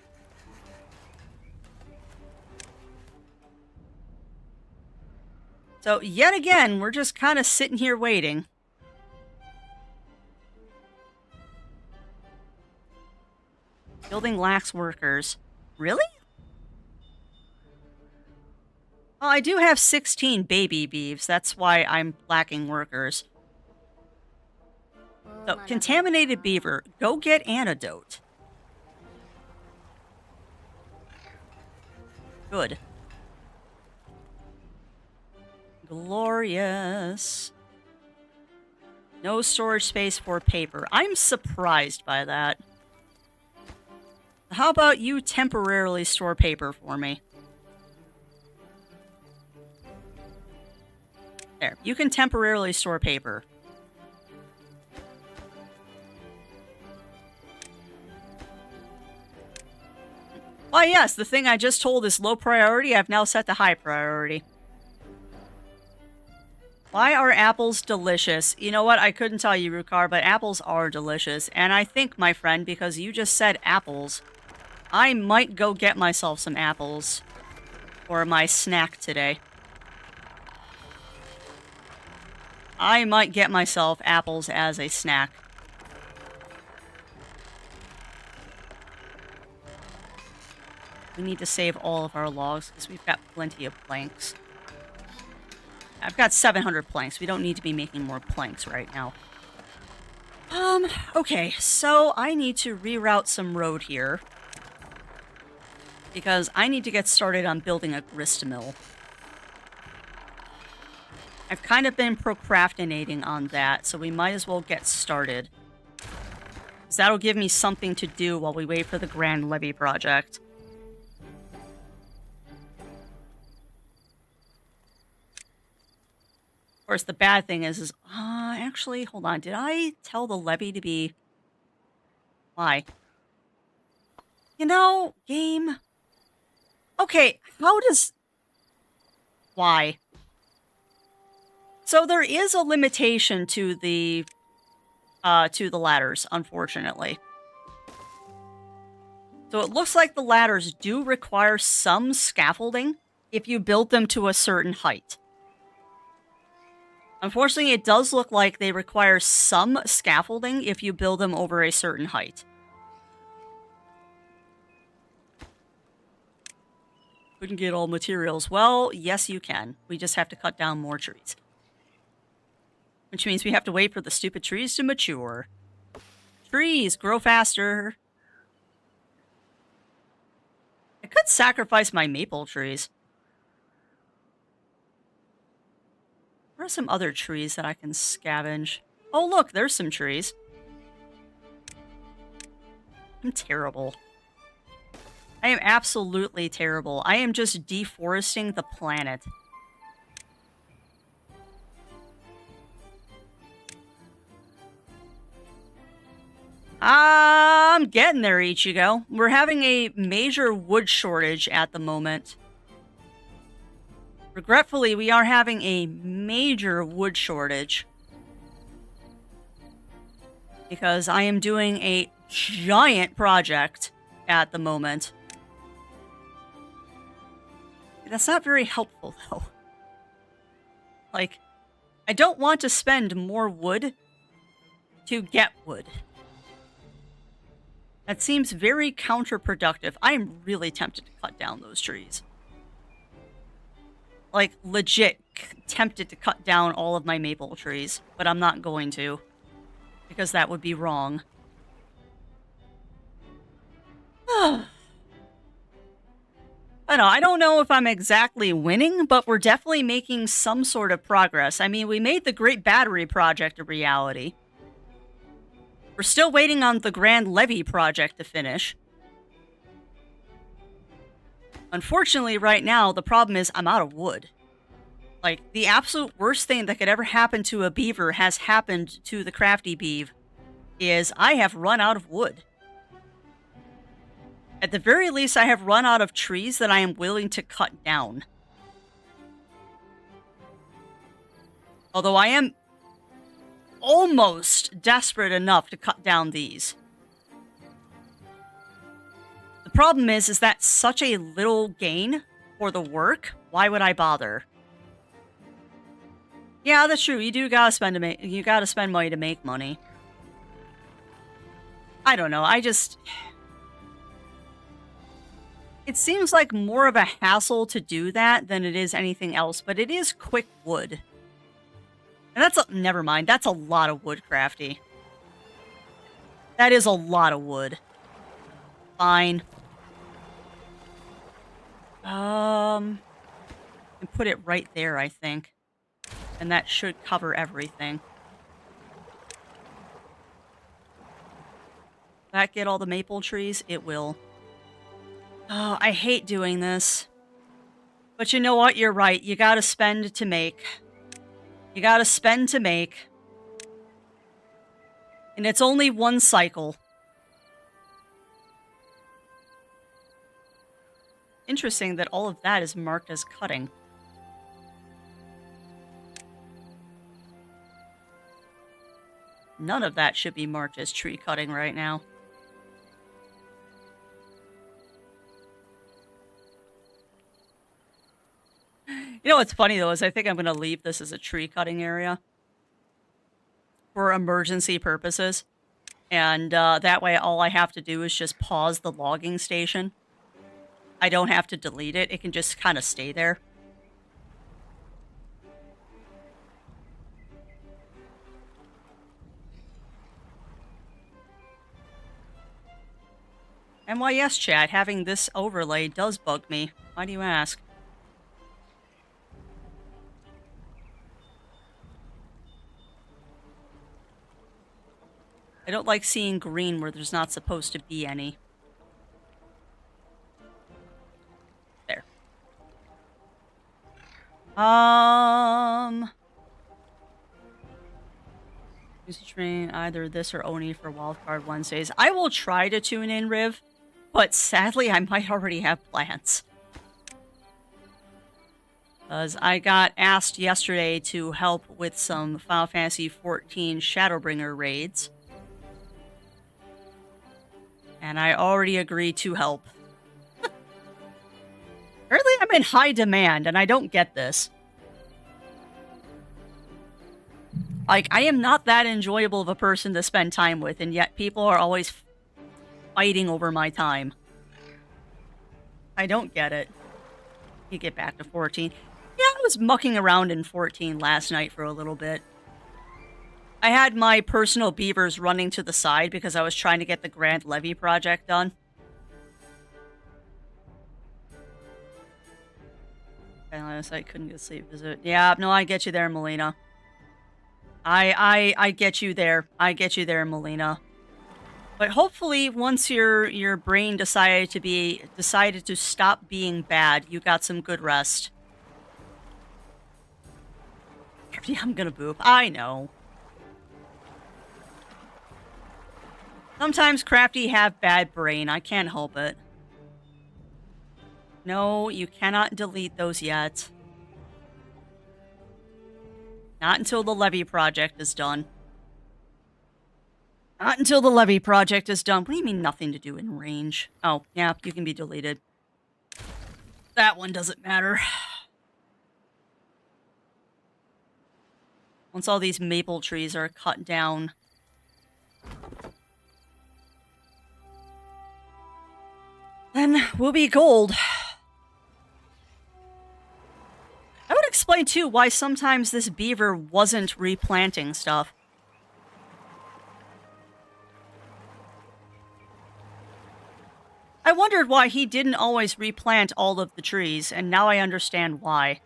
So, yet again, we're just kind of sitting here waiting. Building lacks workers. Really? Well, I do have 16 baby beeves. That's why I'm lacking workers. So, contaminated beaver, go get antidote. Good. Glorious. No storage space for paper. I'm surprised by that. How about you temporarily store paper for me? There, you can temporarily store paper. Why, yes, the thing I just told is low priority, I've now set to high priority. Why are apples delicious? You know what? I couldn't tell you, Rukar, but apples are delicious. And I think, my friend, because you just said apples, I might go get myself some apples for my snack today. I might get myself apples as a snack. We need to save all of our logs because we've got plenty of planks. I've got 700 planks. We don't need to be making more planks right now. Okay, so I need to reroute some road here. Because I need to get started on building a grist mill. I've kind of been procrastinating on that, so we might as well get started. Because that'll give me something to do while we wait for the Grand Levee project. Of course, the bad thing is actually, hold on. Did I tell the levee to be... Why? You know, game... Okay, how does... Why? So there is a limitation to the ladders, unfortunately. So it looks like the ladders do require some scaffolding if you build them to a certain height. Unfortunately, it does look like they require some scaffolding if you build them over a certain height. Couldn't get all materials. Well, yes, you can. We just have to cut down more trees. Which means we have to wait for the stupid trees to mature. Trees, grow faster. I could sacrifice my maple trees. Where are some other trees that I can scavenge? Oh, look, there's some trees. I'm terrible. I am absolutely terrible. I am just deforesting the planet. I'm getting there, Ichigo. We're having a major wood shortage at the moment. Regretfully, we are having a major wood shortage. Because I am doing a giant project at the moment. That's not very helpful, though. Like, I don't want to spend more wood to get wood. That seems very counterproductive. I am really tempted to cut down those trees. Like, legit tempted to cut down all of my maple trees, but I'm not going to. Because that would be wrong. I don't know if I'm exactly winning, but we're definitely making some sort of progress. I mean, we made the Great Battery Project a reality. We're still waiting on the Grand Levee project to finish. Unfortunately, right now, the problem is I'm out of wood. Like, the absolute worst thing that could ever happen to a beaver has happened to the crafty beav, is I have run out of wood. At the very least, I have run out of trees that I am willing to cut down. Although I am almost desperate enough to cut down these. The problem is that's such a little gain for the work. Why would I bother? Yeah, that's true. You gotta spend money to make money. I don't know. It seems like more of a hassle to do that than it is anything else, but it is quick wood. And never mind. That's a lot of wood, crafty. That is a lot of wood. Fine. And put it right there, I think. And that should cover everything. That get all the maple trees? It will. Oh, I hate doing this. But you know what? You're right. You gotta spend to make. You gotta spend to make. And it's only one cycle. Interesting that all of that is marked as cutting. None of that should be marked as tree cutting right now. You know what's funny, though, is I think I'm going to leave this as a tree cutting area for emergency purposes. And that way, all I have to do is just pause the logging station. I don't have to delete it. It can just kind of stay there. And why, yes, chat, having this overlay does bug me. Why do you ask? I don't like seeing green where there's not supposed to be any. There. Music train, either this or Oni for Wildcard Wednesdays. I will try to tune in, Riv, but sadly I might already have plans. Because I got asked yesterday to help with some Final Fantasy XIV Shadowbringer raids. And I already agreed to help. Apparently I'm in high demand, and I don't get this. Like, I am not that enjoyable of a person to spend time with, and yet people are always fighting over my time. I don't get it. You get back to 14. Yeah, I was mucking around in 14 last night for a little bit. I had my personal beavers running to the side because I was trying to get the Grand Levy project done. I couldn't get sleep visit. Yeah, no, I get you there, Melina. I get you there. I get you there, Melina. But hopefully, once your brain decided to stop being bad, you got some good rest. I'm gonna boop. I know. Sometimes crafty have bad brain. I can't help it. No, you cannot delete those yet. Not until the Levy project is done. Not until the Levy project is done. What do you mean nothing to do in range? Oh, yeah, you can be deleted. That one doesn't matter. Once all these maple trees are cut down. Then we'll be gold. I would explain, too, why sometimes this beaver wasn't replanting stuff. I wondered why he didn't always replant all of the trees, and now I understand why.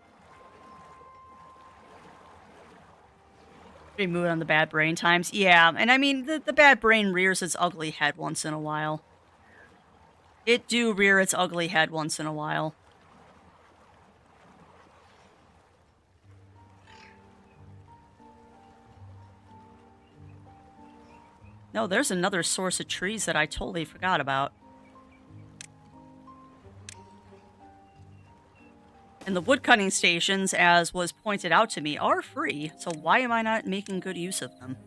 Pretty mood on the bad brain times. Yeah, and I mean, the bad brain rears its ugly head once in a while. It do rear its ugly head once in a while. No, there's another source of trees that I totally forgot about. And the woodcutting stations, as was pointed out to me, are free, so why am I not making good use of them?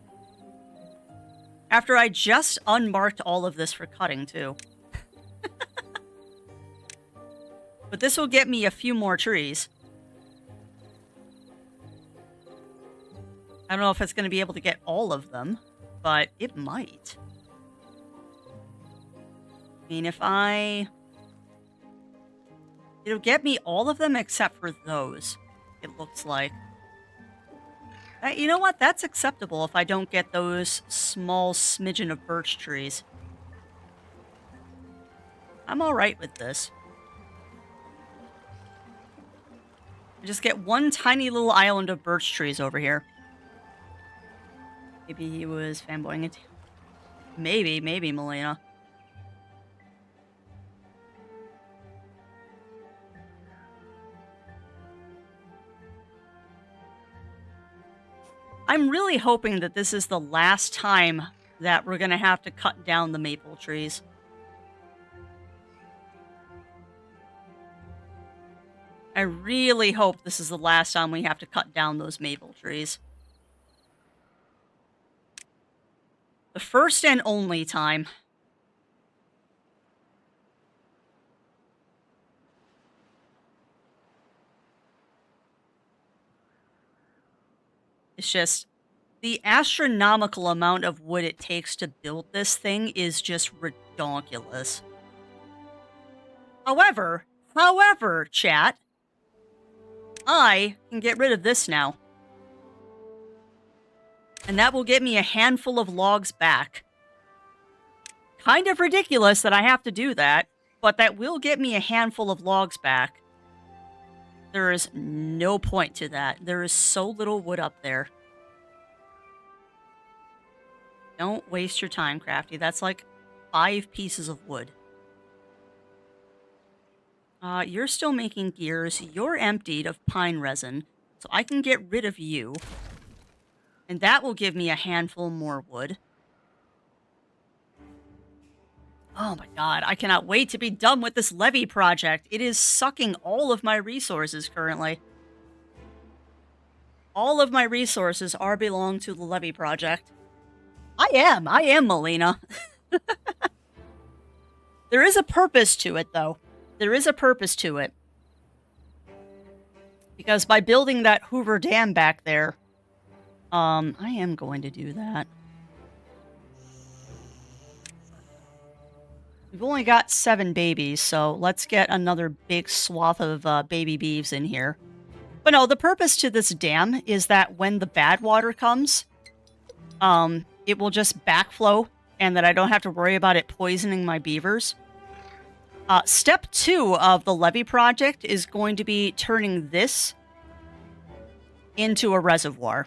After I just unmarked all of this for cutting, too. But this will get me a few more trees. I don't know if it's going to be able to get all of them, but it might. I mean, it'll get me all of them except for those, it looks like. You know what? That's acceptable if I don't get those small smidgen of birch trees. I'm alright with this. I just get one tiny little island of birch trees over here. Maybe he was fanboying it. Maybe, Melina. I'm really hoping that this is the last time that we're going to have to cut down the maple trees. I really hope this is the last time we have to cut down those maple trees. The first and only time. It's just the astronomical amount of wood it takes to build this thing is just ridiculous. However, chat, I can get rid of this now. And that will get me a handful of logs back. Kind of ridiculous that I have to do that, but that will get me a handful of logs back. There is no point to that. There is so little wood up there. Don't waste your time, Crafty. That's like 5 pieces of wood. You're still making gears. You're emptied of pine resin, so I can get rid of you. And that will give me a handful more wood. Oh my god, I cannot wait to be done with this levee project. It is sucking all of my resources currently. All of my resources belong to the levee project. I am, Melina. There is a purpose to it, though. There is a purpose to it. Because by building that Hoover Dam back there, I am going to do that. We've only got 7 babies, so let's get another big swath of baby beeves in here. But no, the purpose to this dam is that when the bad water comes, it will just backflow, and that I don't have to worry about it poisoning my beavers. Step 2 of the levee project is going to be turning this into a reservoir.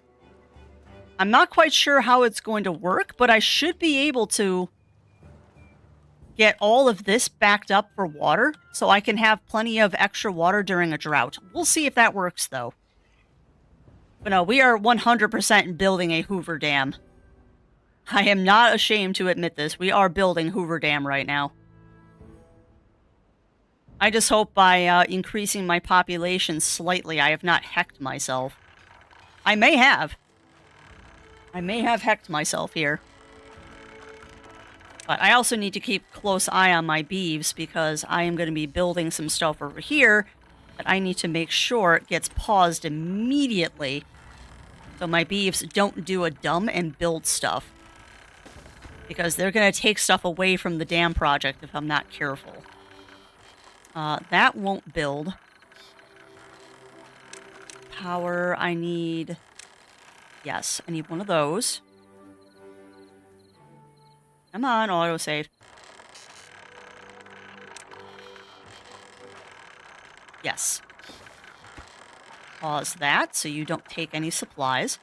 I'm not quite sure how it's going to work, but I should be able to get all of this backed up for water, so I can have plenty of extra water during a drought. We'll see if that works, though. But no, we are 100% building a Hoover Dam. I am not ashamed to admit this. We are building Hoover Dam right now. I just hope by increasing my population slightly, I have not hecked myself. I may have. I may have hecked myself here. But I also need to keep a close eye on my beeves, because I am going to be building some stuff over here that I need to make sure it gets paused immediately, so my beeves don't do a dumb and build stuff. Because they're going to take stuff away from the dam project if I'm not careful. That won't build. Power, I need... Yes, I need one of those. Come on, autosave. Yes. Pause that so you don't take any supplies.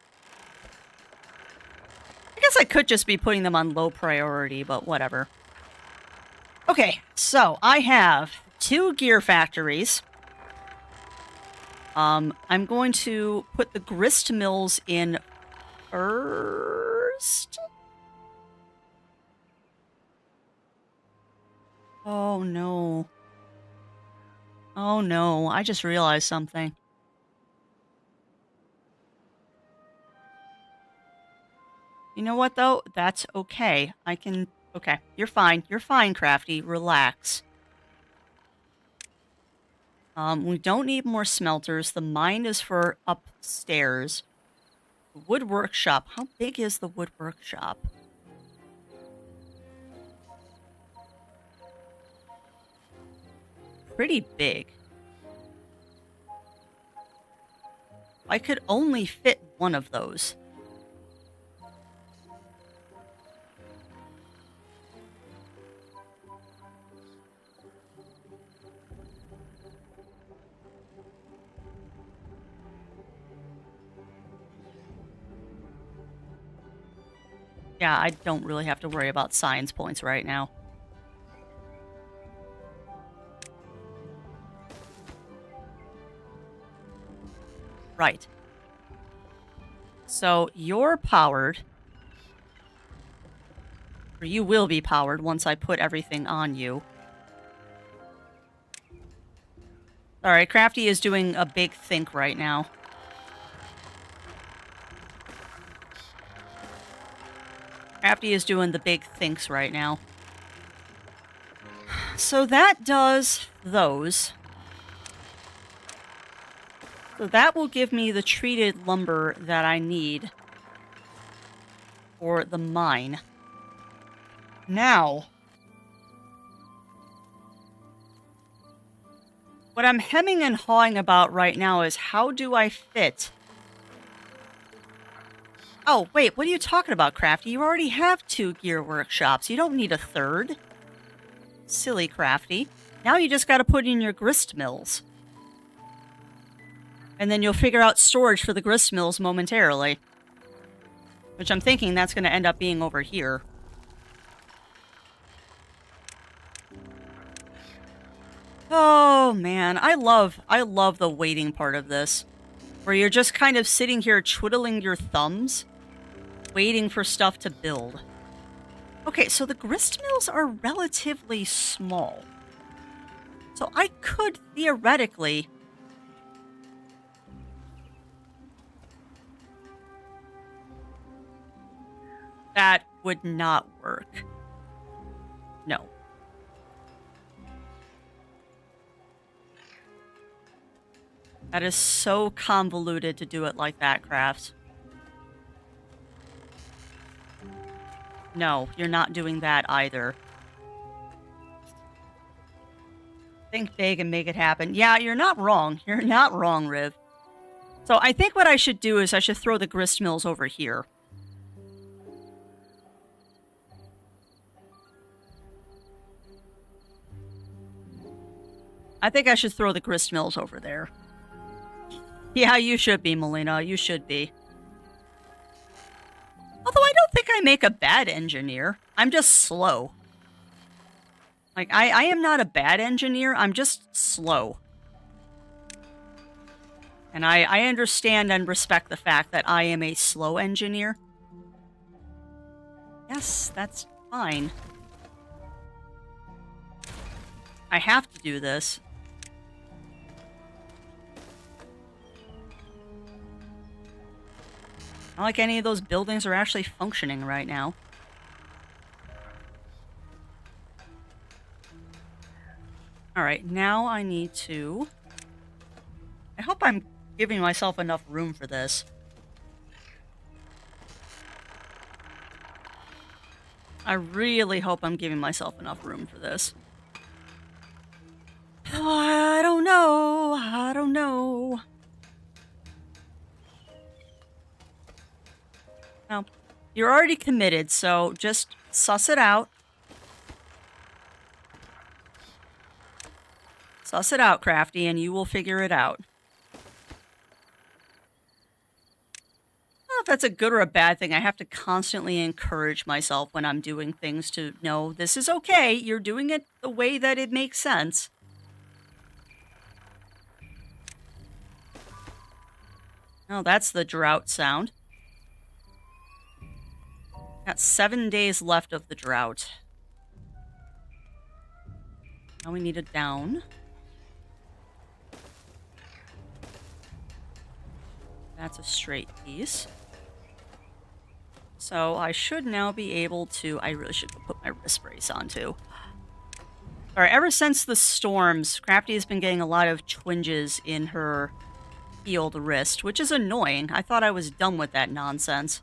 I guess I could just be putting them on low priority, but whatever. Okay, so I have 2 gear factories. I'm going to put the grist mills in first. Oh no. Oh no, I just realized something. You know what though? That's okay. I can... Okay, you're fine. You're fine, Crafty. Relax. We don't need more smelters. The mine is for upstairs. The wood workshop. How big is the wood workshop? Pretty big. I could only fit one of those. Yeah, I don't really have to worry about science points right now. Right. So you're powered. Or you will be powered once I put everything on you. Alright, Crafty is doing a big think right now. Crafty is doing the big thinks right now. So that does those. So that will give me the treated lumber that I need for the mine. Now, what I'm hemming and hawing about right now is how do I fit... Oh, wait, what are you talking about, Crafty? You already have 2 gear workshops. You don't need a third. Silly Crafty. Now you just gotta put in your grist mills. And then you'll figure out storage for the grist mills momentarily. Which I'm thinking that's gonna end up being over here. Oh, man. I love the waiting part of this. Where you're just kind of sitting here twiddling your thumbs, waiting for stuff to build. Okay, so the grist mills are relatively small. So I could theoretically... That would not work. No. That is so convoluted to do it like that, Crafts. No, you're not doing that either. Think big and make it happen. Yeah, you're not wrong. You're not wrong, Riv. So I think what I should do is I should throw the grist mills over here. I think I should throw the grist mills over there. Yeah, you should be, Melina. You should be. Although I don't think I make a bad engineer. I'm just slow. Like, I am not a bad engineer. I'm just slow. And I understand and respect the fact that I am a slow engineer. Yes, that's fine. I have to do this. Not like any of those buildings are actually functioning right now. Alright, now I need to... I hope I'm giving myself enough room for this. I really hope I'm giving myself enough room for this. Oh, I don't know. I don't know. No, you're already committed, so just suss it out. Suss it out, Crafty, and you will figure it out. Oh, that's a good or a bad thing. I have to constantly encourage myself when I'm doing things to know this is okay. You're doing it the way that it makes sense. Oh, that's the drought sound. Got 7 days left of the drought. Now we need a down. That's a straight piece. So I should now be able to... I really should put my wrist brace on too. Alright, ever since the storms, Crafty has been getting a lot of twinges in her healed wrist, which is annoying. I thought I was done with that nonsense.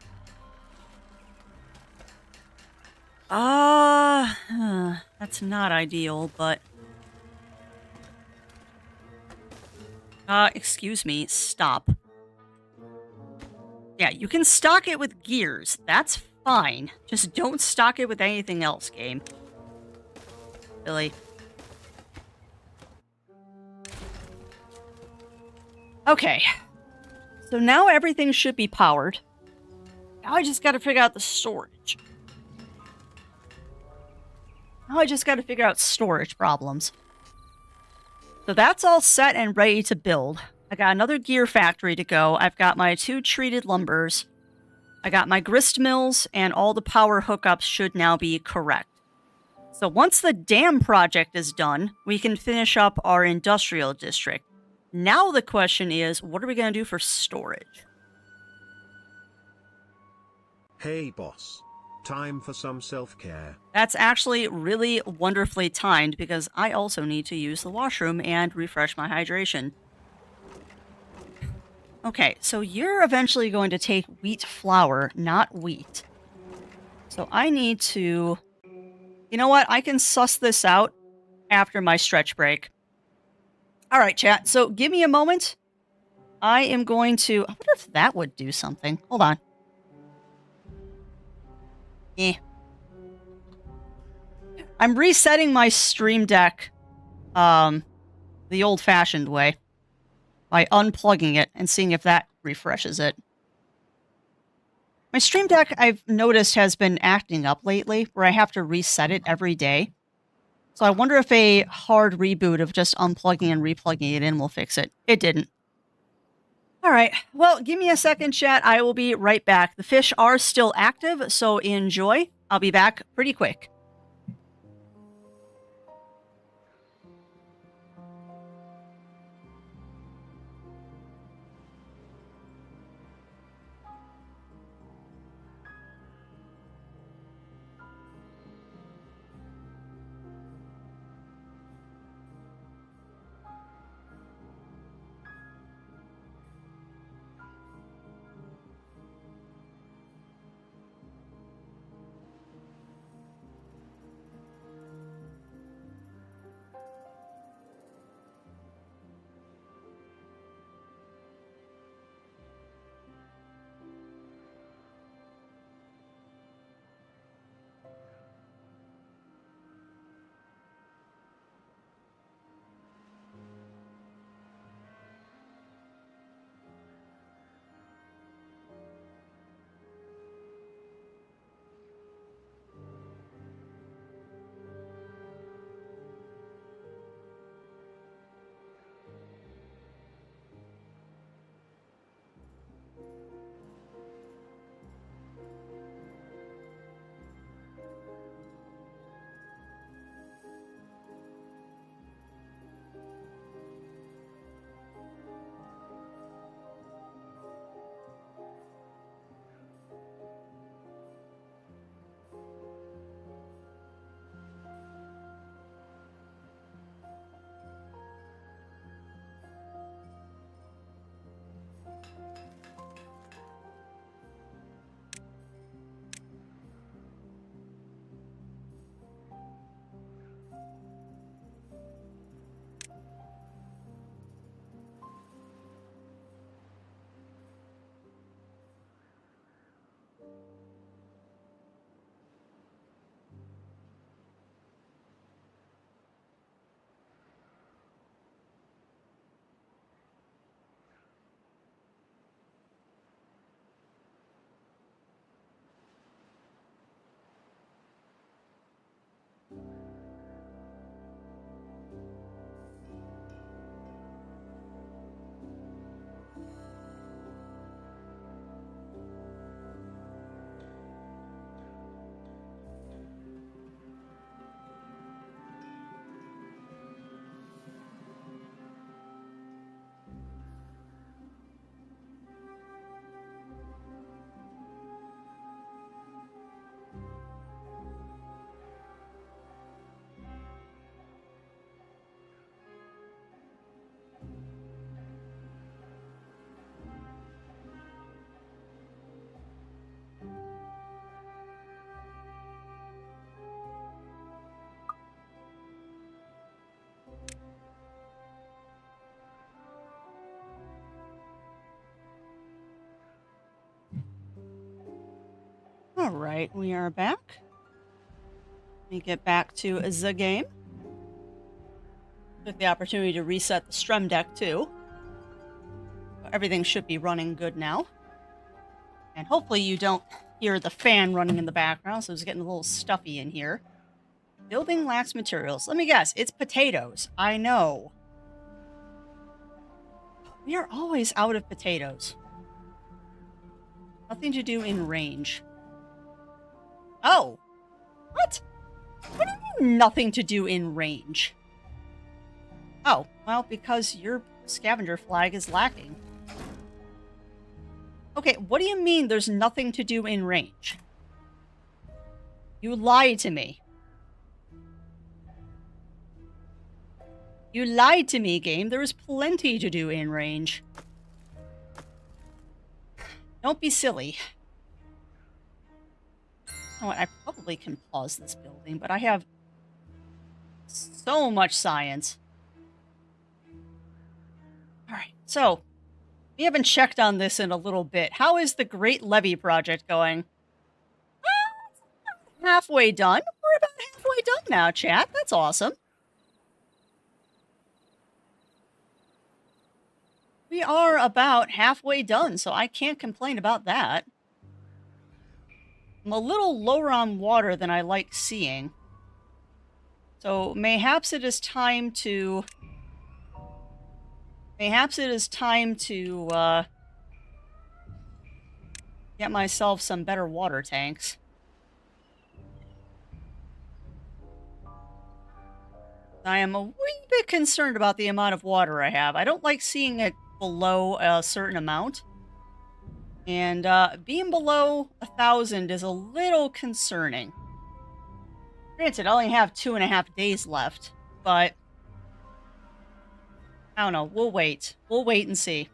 That's not ideal, but... excuse me, stop. Yeah, you can stock it with gears. That's fine. Just don't stock it with anything else, game. Really? Okay. So now everything should be powered. Now I just gotta figure out the storage. Now I just gotta figure out storage problems. So that's all set and ready to build. I got another gear factory to go. I've got my 2 treated lumbers. I got my grist mills, and all the power hookups should now be correct. So once the dam project is done, we can finish up our industrial district. Now the question is, what are we going to do for storage? Hey boss, time for some self-care. That's actually really wonderfully timed because I also need to use the washroom and refresh my hydration. Okay, so you're eventually going to take wheat flour, not wheat. So I need to... You know what? I can suss this out after my stretch break. All right, chat. So give me a moment. I am going to... I wonder if that would do something. Hold on. I'm resetting my Stream Deck the old-fashioned way by unplugging it and seeing if that refreshes it. My Stream Deck, I've noticed, has been acting up lately, where I have to reset it every day. So I wonder if a hard reboot of just unplugging and replugging it in will fix it. It didn't. All right. Well, give me a second, chat. I will be right back. The fish are still active, so enjoy. I'll be back pretty quick. right, we are back. Let me get back to the game. Took the opportunity to reset the Stream Deck too. Everything should be running good now. And hopefully you don't hear the fan running in the background, so it's getting a little stuffy in here. Building lacks materials. Let me guess, it's potatoes. I know. We are always out of potatoes. Nothing to do in range. Oh! What? What do you mean nothing to do in range? Oh, well, because your scavenger flag is lacking. Okay, what do you mean there's nothing to do in range? You lied to me. You lied to me, game. There is plenty to do in range. Don't be silly. You know what? I probably can pause this building, but I have so much science. Alright, so we haven't checked on this in a little bit. How is the Great Levee project going? Halfway done. We're about halfway done now, chat. That's awesome. We are about halfway done, so I can't complain about that. I'm a little lower on water than I like seeing. So mayhaps it is time to... Mayhaps it is time to, get myself some better water tanks. I am a wee bit concerned about the amount of water I have. I don't like seeing it below a certain amount. And, being below 1,000 is a little concerning. Granted, I only have 2.5 days left, but... I don't know. We'll wait. We'll wait and see.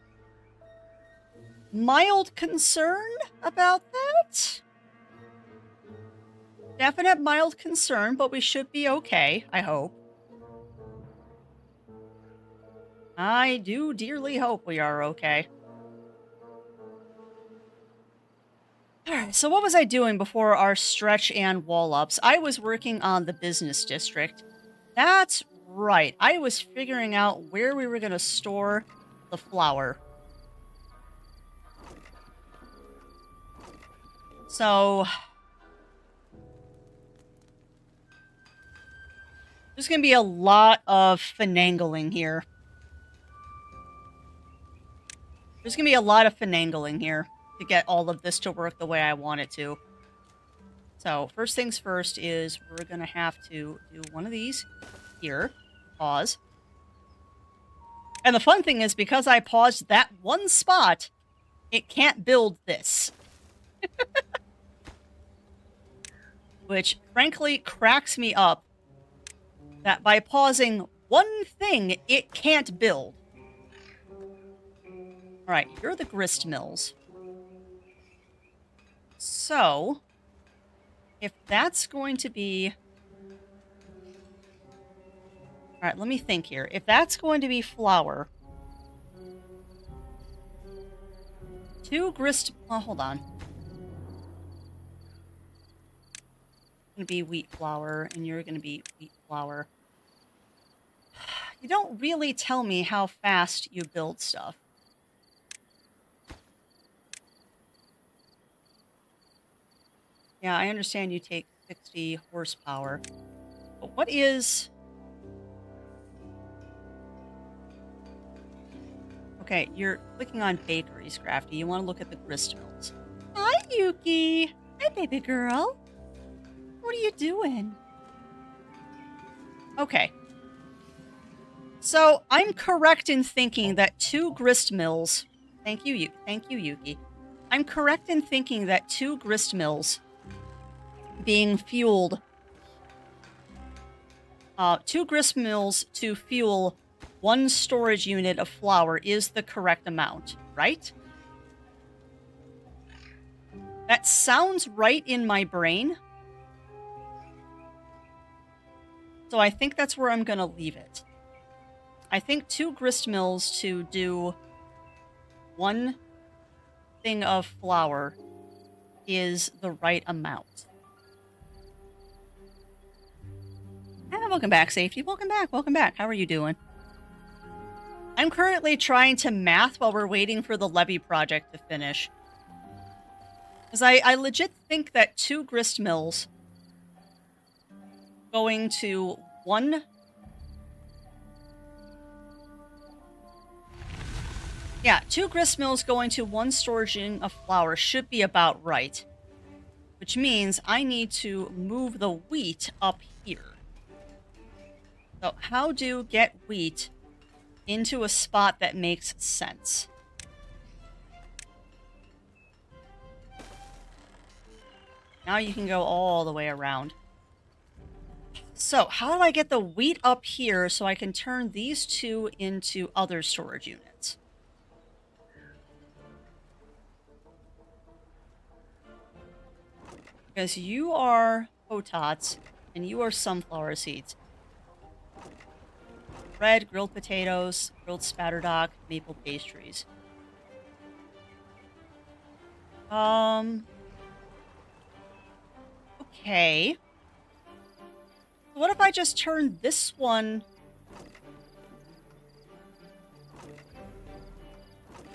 Mild concern about that? Definite mild concern, but we should be okay, I hope. I do dearly hope we are okay. Alright, so what was I doing before our stretch and wall-ups? I was working on the business district. That's right. I was figuring out where we were going to store the flour. So... there's going to be a lot of finagling here. There's going to be a lot of finagling here to get all of this to work the way I want it to. So, first things first is we're going to have to do one of these here. Pause. And the fun thing is, because I paused that one spot, it can't build this. Which, frankly, cracks me up that by pausing one thing, it can't build. Alright, here are the grist mills. So, if that's going to be... Alright, let me think here. If that's going to be flour... 2 grist... Oh, hold on. Going to be wheat flour, and you're going to be wheat flour. You don't really tell me how fast you build stuff. Yeah, I understand you take 60 horsepower. But what is... Okay, you're clicking on bakeries, Crafty. You want to look at the grist mills. Hi, Yuki! Hi, baby girl! What are you doing? Okay. So, I'm correct in thinking that 2 grist mills... Thank you, Yuki. I'm correct in thinking that 2 grist mills being fueled... 2 grist mills to fuel 1 storage unit of flour is the correct amount, right? That sounds right in my brain. So I think that's where I'm going to leave it. I think 2 grist mills to do 1 thing of flour is the right amount. And welcome back, Safety. Welcome back. Welcome back. How are you doing? I'm currently trying to math while we're waiting for the levee project to finish. Because I legit think that 2 grist mills going to 1... Yeah, 2 grist mills going to 1 storage unit of flour should be about right. Which means I need to move the wheat up here. So how do get wheat into a spot that makes sense? Now you can go all the way around. So how do I get the wheat up here so I can turn these 2 into other storage units? Because you are potats and you are sunflower seeds. Bread, grilled potatoes, grilled spatterdock, maple pastries. Okay. What if I just turn this one...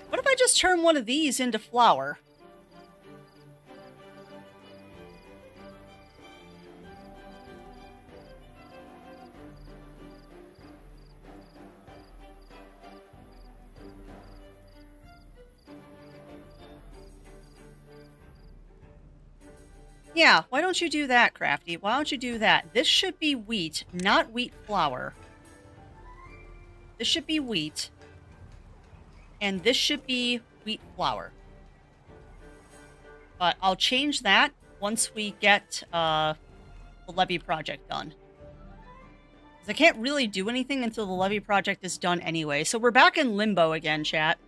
What if I just turn one of these into flour? Yeah, why don't you do that, Crafty? Why don't you do that? This should be wheat, not wheat flour. This should be wheat. And this should be wheat flour. But I'll change that once we get the levee project done. Because I can't really do anything until the levee project is done anyway. So we're back in limbo again, chat.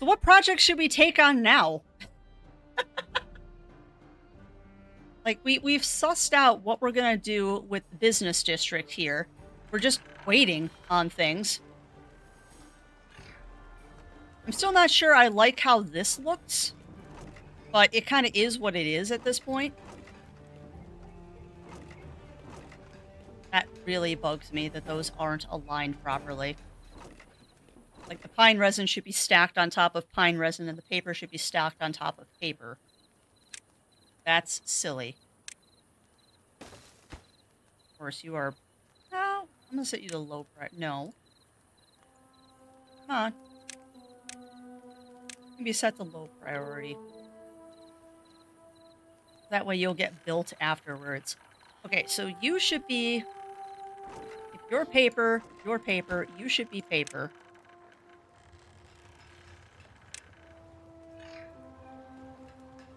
So what project should we take on now? Like, we've sussed out what we're going to do with the business district here. We're just waiting on things. I'm still not sure I like how this looks. But it kind of is what it is at this point. That really bugs me that those aren't aligned properly. Like, the pine resin should be stacked on top of pine resin and the paper should be stacked on top of paper. That's silly. Of course, you are... No, I'm gonna set you to low priority. No. Come on. You can be set to low priority. That way you'll get built afterwards. Okay, so you should be... If you're paper, you should be paper.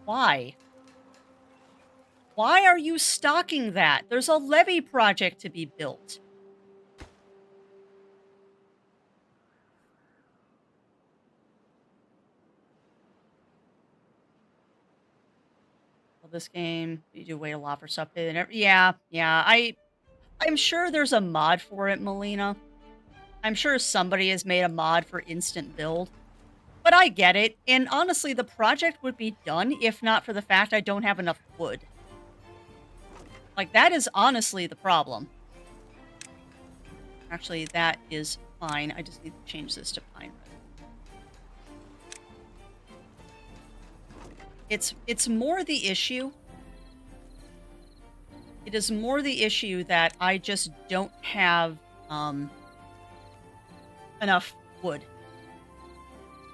Why? Why are you stocking that? There's a levee project to be built. Well, this game, you do wait a lot for stuff. Yeah. I'm sure there's a mod for it, Melina. I'm sure somebody has made a mod for instant build. But I get it. And honestly, the project would be done if not for the fact I don't have enough wood. Like, that is honestly the problem. Actually, that is fine. I just need to change this to pine resin. It's more the issue. It is more the issue that I just don't have enough wood.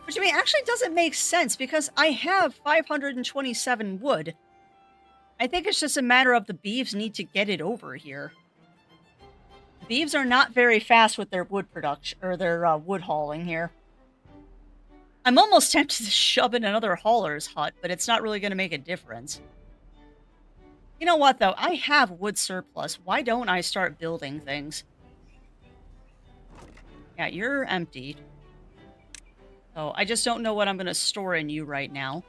Which, I mean, actually doesn't make sense because I have 527 wood. I think it's just a matter of the beeves need to get it over here. Beeves are not very fast with their wood production, or their wood hauling here. I'm almost tempted to shove in another hauler's hut, but it's not really going to make a difference. You know what, though? I have wood surplus. Why don't I start building things? Yeah, you're empty. So I just don't know what I'm going to store in you right now.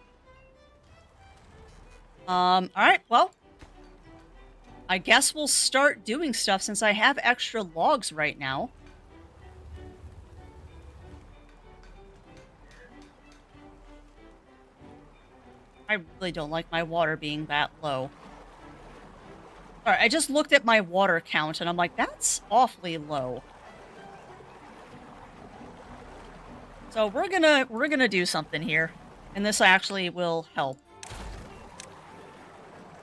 Alright, well. I guess we'll start doing stuff since I have extra logs right now. I really don't like my water being that low. Alright, I just looked at my water count and I'm like, that's awfully low. So we're gonna do something here. And this actually will help.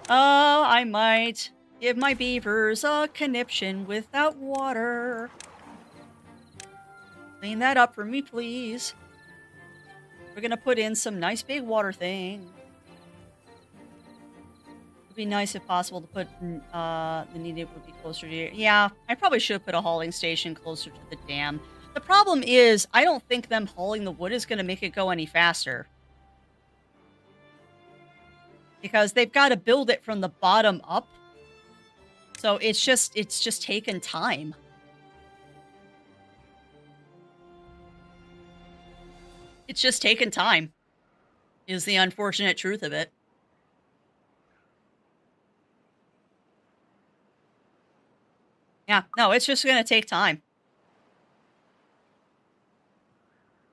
I might give my beavers a conniption without water. Clean that up for me, please. We're gonna put in some nice big water thing. It'd be nice if possible to put the needed would be closer to. Yeah, I probably should put a hauling station closer to the dam. The problem is, I don't think them hauling the wood is gonna make it go any faster. Because they've got to build it from the bottom up. So it's just taken time. It's just taken time. Is the unfortunate truth of it. Yeah, no, it's just going to take time.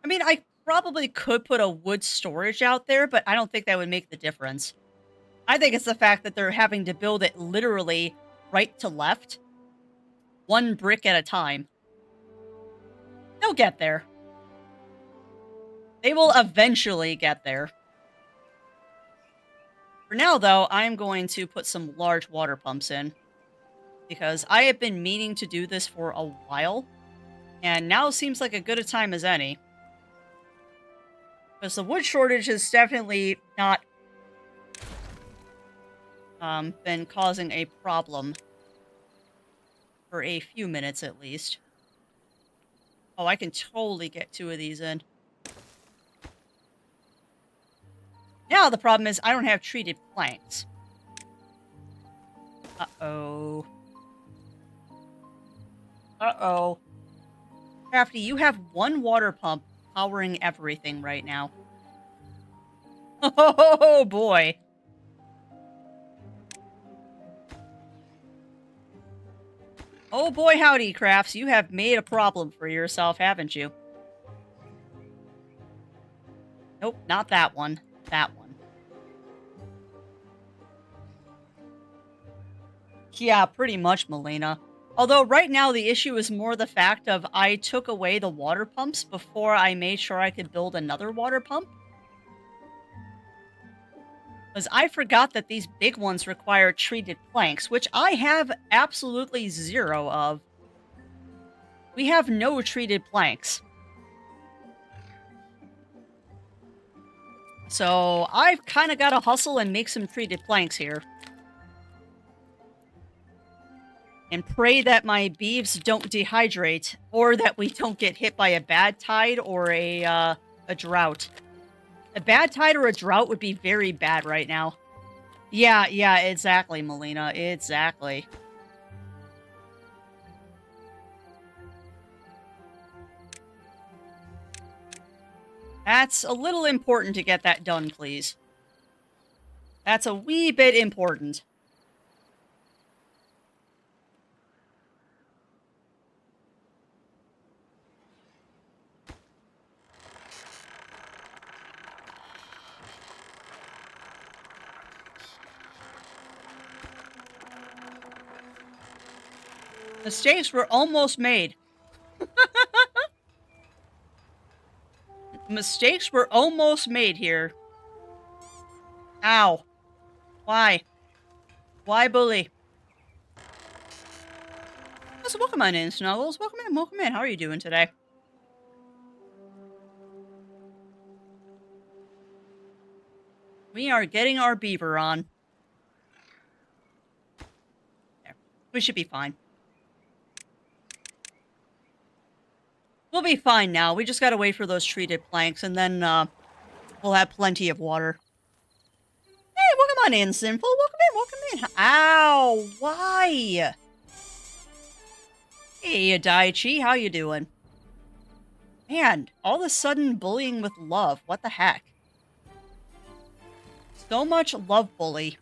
I mean, I probably could put a wood storage out there, but I don't think that would make the difference. I think it's the fact that they're having to build it literally right to left. One brick at a time. They'll get there. They will eventually get there. For now, though, I'm going to put some large water pumps in. Because I have been meaning to do this for a while. And now seems like a good a time as any. Because the wood shortage has definitely not been causing a problem. For a few minutes at least. Oh, I can totally get 2 of these in. Now the problem is I don't have treated planks. Uh-oh. Uh-oh. Crafty, you have 1 water pump powering everything right now. Oh, boy. Oh boy howdy, Crafts, you have made a problem for yourself, haven't you? Nope, not that one. That one. Yeah, pretty much, Melina. Although right now the issue is more the fact of I took away the water pumps before I made sure I could build another water pump. Because I forgot that these big ones require treated planks, which I have absolutely 0 of. We have no treated planks. So I've kind of got to hustle and make some treated planks here. And pray that my beeves don't dehydrate, or that we don't get hit by a bad tide or a drought. A bad tide or a drought would be very bad right now. Yeah, exactly, Melina. Exactly. That's a little important to get that done, please. That's a wee bit important. Mistakes were almost made. Mistakes were almost made here. Ow. Why? Why bully? So welcome on in, Snuggles. Welcome in, welcome in. How are you doing today? We are getting our beaver on. There. We should be fine. We'll be fine now. We just gotta wait for those treated planks, and then, we'll have plenty of water. Hey, welcome on in, Sinful. Welcome in. Ow! Why? Hey, Daichi, how you doing? Man, all of a sudden bullying with love. What the heck? So much love bully.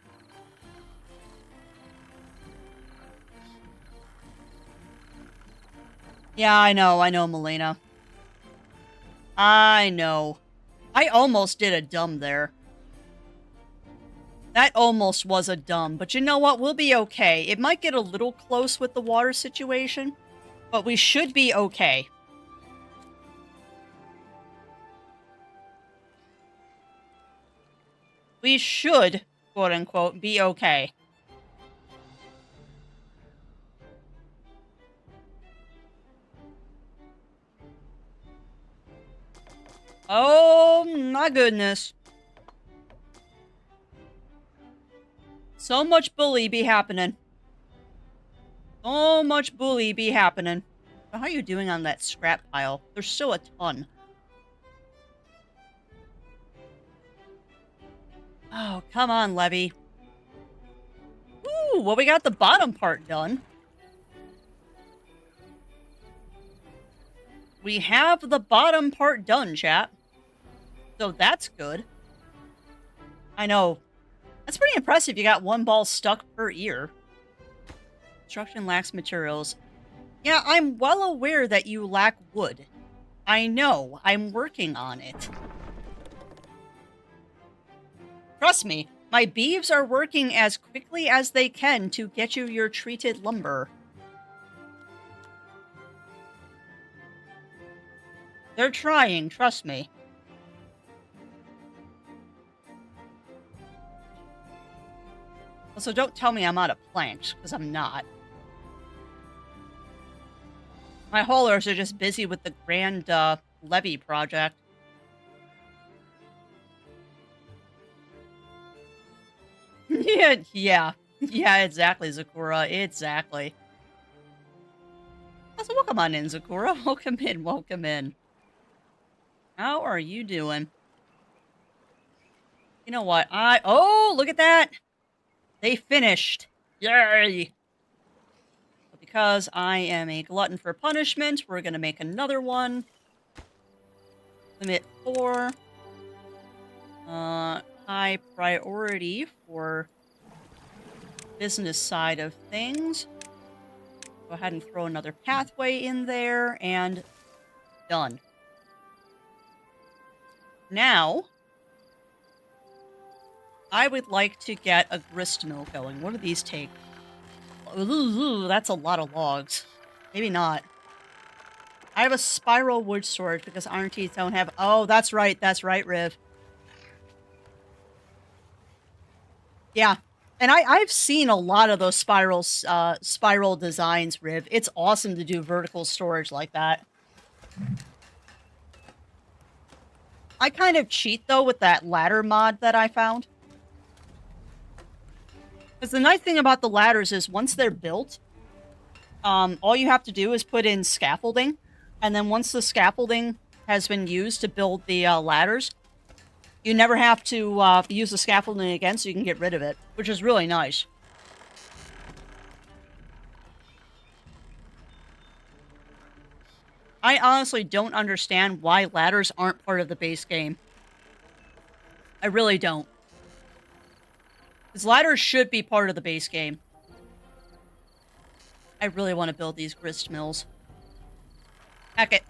Yeah, I know, Melina. I know. I almost did a dumb there. That almost was a dumb, but you know what? We'll be okay. It might get a little close with the water situation, but we should be okay. We should, quote unquote, be okay. Oh my goodness. So much bully be happening. So much bully be happening. How are you doing on that scrap pile? There's still a ton. Oh, come on, Levy. Ooh, well, we got the bottom part done. We have the bottom part done, chat. So that's good. I know. That's pretty impressive. You got one ball stuck per ear. Construction lacks materials. Yeah, I'm well aware that you lack wood. I know. I'm working on it. Trust me, my beeves are working as quickly as they can to get you your treated lumber. They're trying, trust me. Also, don't tell me I'm out of planks, because I'm not. My haulers are just busy with the grand levee project. Yeah, exactly, Zakura, exactly. Also, welcome on in, Zakura. Welcome in, welcome in. How are you doing? You know what? Oh, look at that! They finished! Yay! But because I am a glutton for punishment, we're gonna make another one. Limit 4. High priority for business side of things. Go ahead and throw another pathway in there, and done. Now, I would like to get a grist mill going. What do these take? Ooh, that's a lot of logs. Maybe not. I have a spiral wood storage because iron teeth don't have... Oh, that's right, Riv. Yeah. And I've seen a lot of those spiral designs, Riv. It's awesome to do vertical storage like that. I kind of cheat, though, with that ladder mod that I found. Because the nice thing about the ladders is once they're built, all you have to do is put in scaffolding. And then once the scaffolding has been used to build the ladders, you never have to use the scaffolding again, so you can get rid of it, which is really nice. I honestly don't understand why ladders aren't part of the base game. I really don't. Because ladders should be part of the base game. I really want to build these grist mills. Heck it.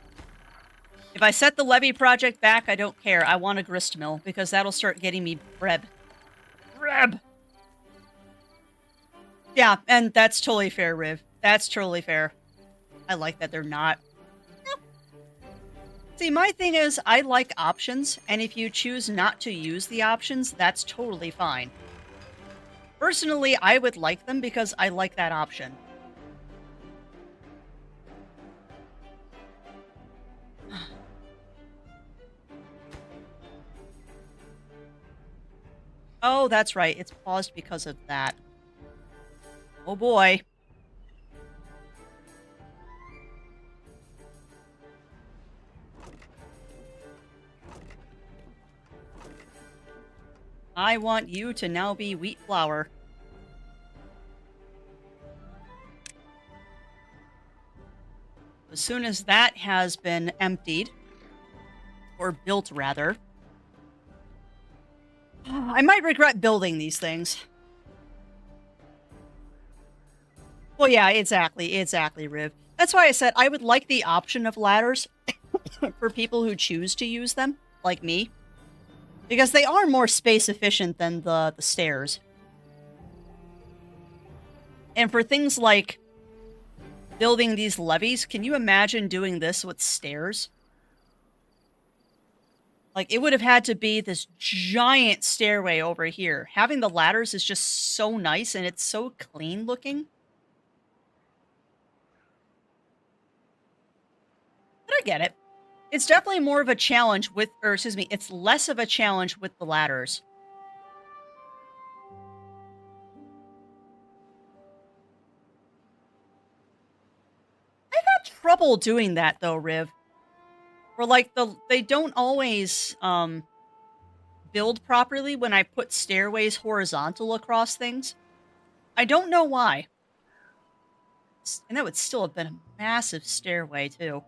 If I set the levee project back, I don't care. I want a grist mill, because that'll start getting me bread. Bread! Yeah, and that's totally fair, Riv. That's totally fair. I like that they're not. Yeah. See, my thing is, I like options, and if you choose not to use the options, that's totally fine. Personally, I would like them because I like that option. Oh, that's right. It's paused because of that. Oh boy. I want you to now be wheat flour. As soon as that has been emptied, or built rather, I might regret building these things. Well, yeah, exactly, Riv. That's why I said I would like the option of ladders for people who choose to use them, like me. Because they are more space efficient than the stairs. And for things like building these levees, can you imagine doing this with stairs? Like, it would have had to be this giant stairway over here. Having the ladders is just so nice, and it's so clean looking. But I get it. It's definitely more of a challenge with, or excuse me, it's less of a challenge with the ladders. I've had trouble doing that though, Riv. Or like they don't always build properly when I put stairways horizontal across things. I don't know why. And that would still have been a massive stairway too.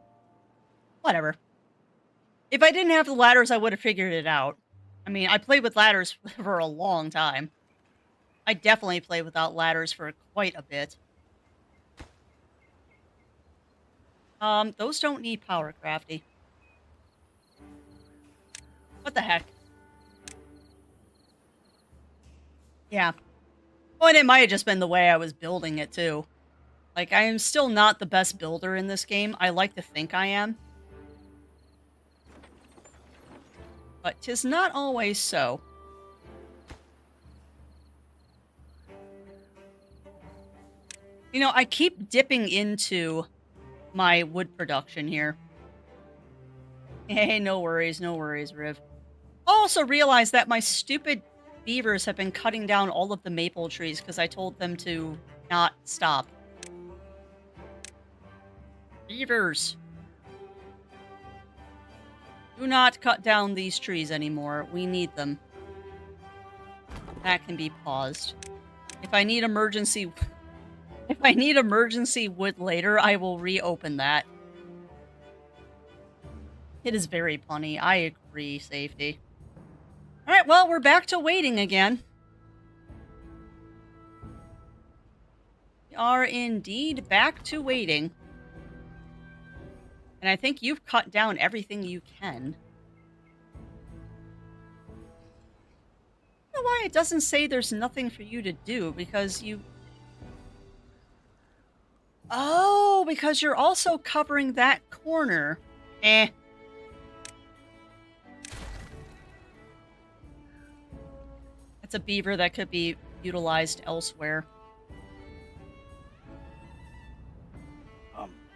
Whatever. If I didn't have the ladders, I would have figured it out. I mean, I played with ladders for a long time. I definitely played without ladders for quite a bit. Those don't need power, Crafty. What the heck? Yeah. Well, and it might have just been the way I was building it, too. Like, I am still not the best builder in this game. I like to think I am. But 'tis not always so. You know, I keep dipping into my wood production here. Hey, no worries, Riv. Also realized that my stupid beavers have been cutting down all of the maple trees because I told them to not stop. Beavers! Do not cut down these trees anymore. We need them. That can be paused. If I need emergency wood later, I will reopen that. It is very punny. I agree, Safety. Alright, well, we're back to waiting again. We are indeed back to waiting. And I think you've cut down everything you can. I don't know why it doesn't say there's nothing for you to do, because you... Oh, because you're also covering that corner. Eh. It's a beaver that could be utilized elsewhere.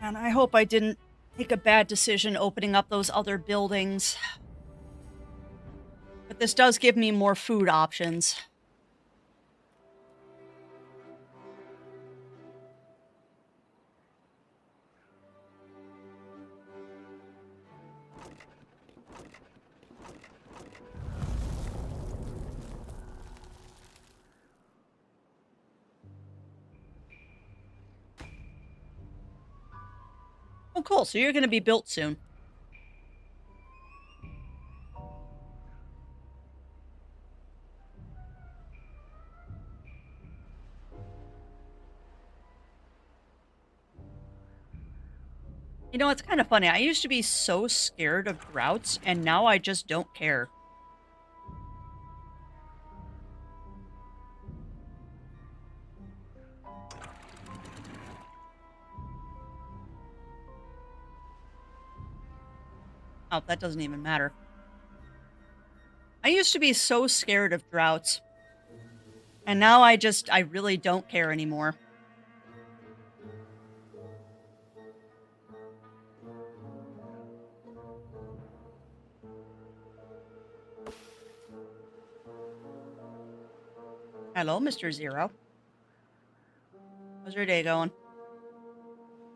And I hope I didn't make a bad decision opening up those other buildings. But this does give me more food options. Oh, cool. So you're going to be built soon. You know, it's kind of funny. I used to be so scared of droughts, and now I just don't care. Oh, that doesn't even matter. I used to be so scared of droughts. And now I really don't care anymore. Hello, Mr. Zero. How's your day going?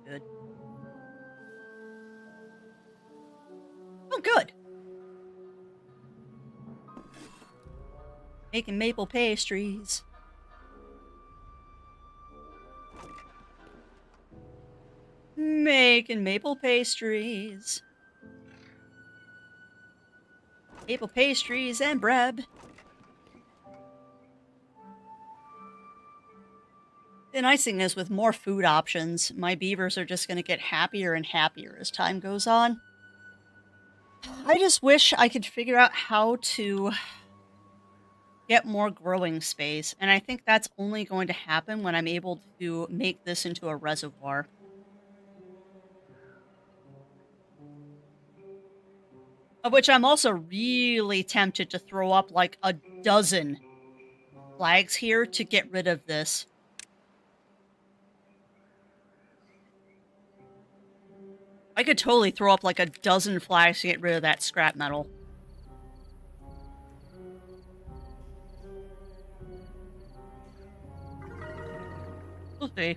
Good. Oh, good. Making maple pastries. Making maple pastries. Maple pastries and bread. The nice thing is, with more food options, my beavers are just going to get happier and happier as time goes on. I just wish I could figure out how to get more growing space, and I think that's only going to happen when I'm able to make this into a reservoir. Of which I'm also really tempted to throw up like a dozen flags here to get rid of this. I could totally throw up like a dozen flags to get rid of that scrap metal. We'll see.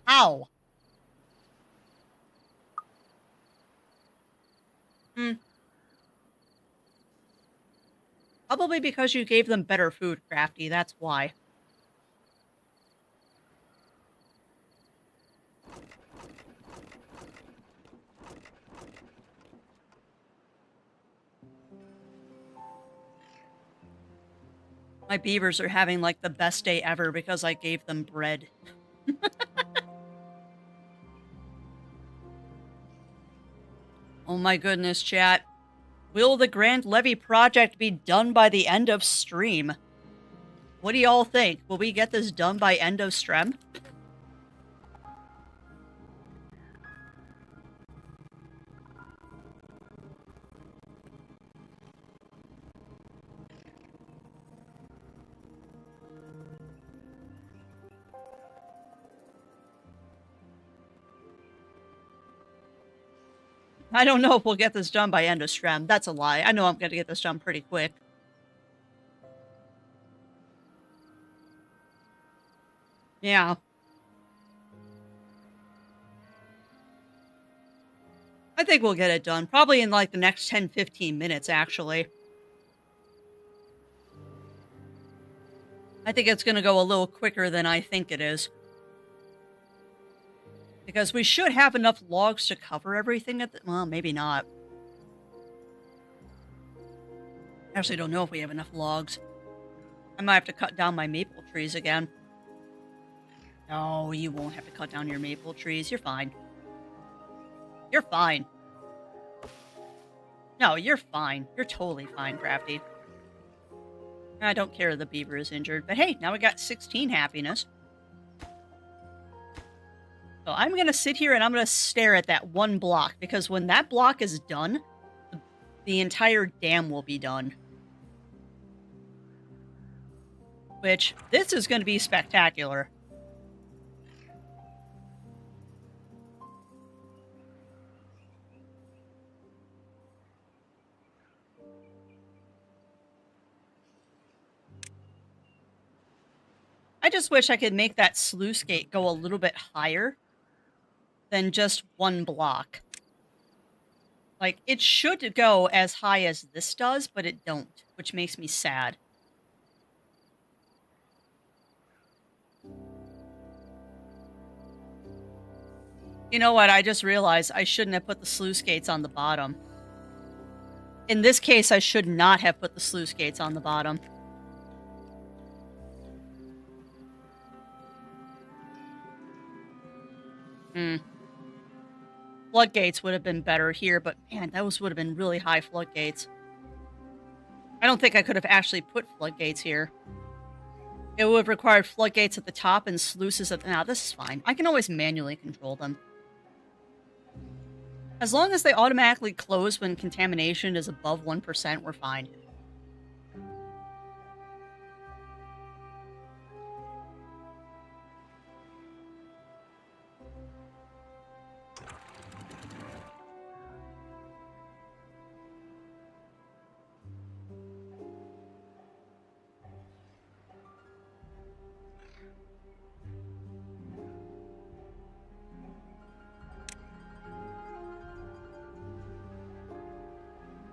Ow. Hmm. Probably because you gave them better food, Crafty. That's why. My beavers are having like the best day ever because I gave them bread. Oh my goodness, chat. Will the Grand Levy project be done by the end of stream? What do y'all think? Will we get this done by end of stream? I don't know if we'll get this done by end of stream. That's a lie. I know I'm going to get this done pretty quick. Yeah. I think we'll get it done. Probably in like the next 10-15 minutes, actually. I think it's going to go a little quicker than I think it is. Because we should have enough logs to cover everything at the... Well, maybe not. I actually don't know if we have enough logs. I might have to cut down my maple trees again. No, you won't have to cut down your maple trees. You're fine. You're fine. No, you're fine. You're totally fine, Crafty. I don't care if the beaver is injured. But hey, now we got 16 happiness. So I'm going to sit here and I'm going to stare at that one block. Because when that block is done, the entire dam will be done. Which, this is going to be spectacular. I just wish I could make that sluice gate go a little bit higher than just one block. Like, it should go as high as this does, but it don't, which makes me sad. You know what? I just realized I shouldn't have put the sluice gates on the bottom. In this case, I should not have put the sluice gates on the bottom. Floodgates would have been better here, but man, those would have been really high floodgates. I don't think I could have actually put floodgates here. It would have required floodgates at the top and sluices at the... Nah, this is fine. I can always manually control them. As long as they automatically close when contamination is above 1%, we're fine.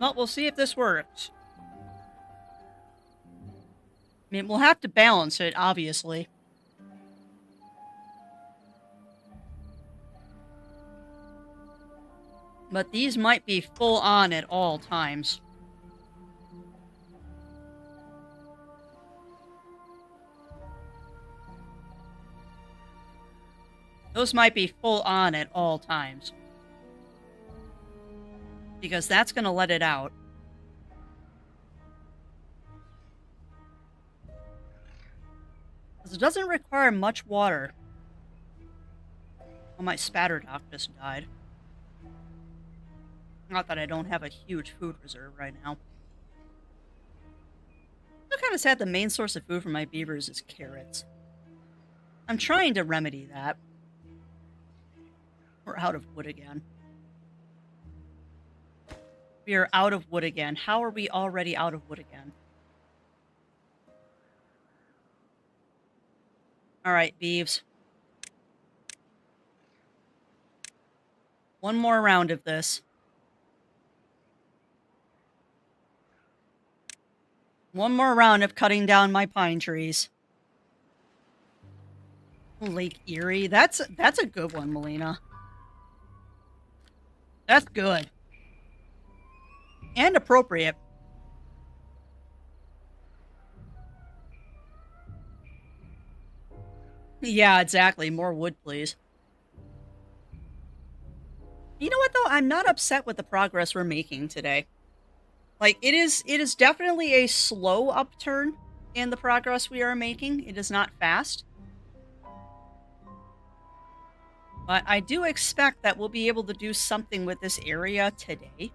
Well, we'll see if this works. I mean, we'll have to balance it, obviously. But these might be full on at all times. Those might be full on at all times. because that's going to let it out. Because it doesn't require much water. Oh, my spatter dock just died. Not that I don't have a huge food reserve right now. I'm kind of sad the main source of food for my beavers is carrots. I'm trying to remedy that. We're out of wood again. We are out of wood again. How are we already out of wood again? Alright, beeves. One more round of this. One more round of cutting down my pine trees. Lake Erie. That's a good one, Melina. That's good. And appropriate. Yeah, exactly. More wood, please. You know what, though? I'm not upset with the progress we're making today. Like, it is definitely a slow upturn in the progress we are making. It is not fast. But I do expect that we'll be able to do something with this area today.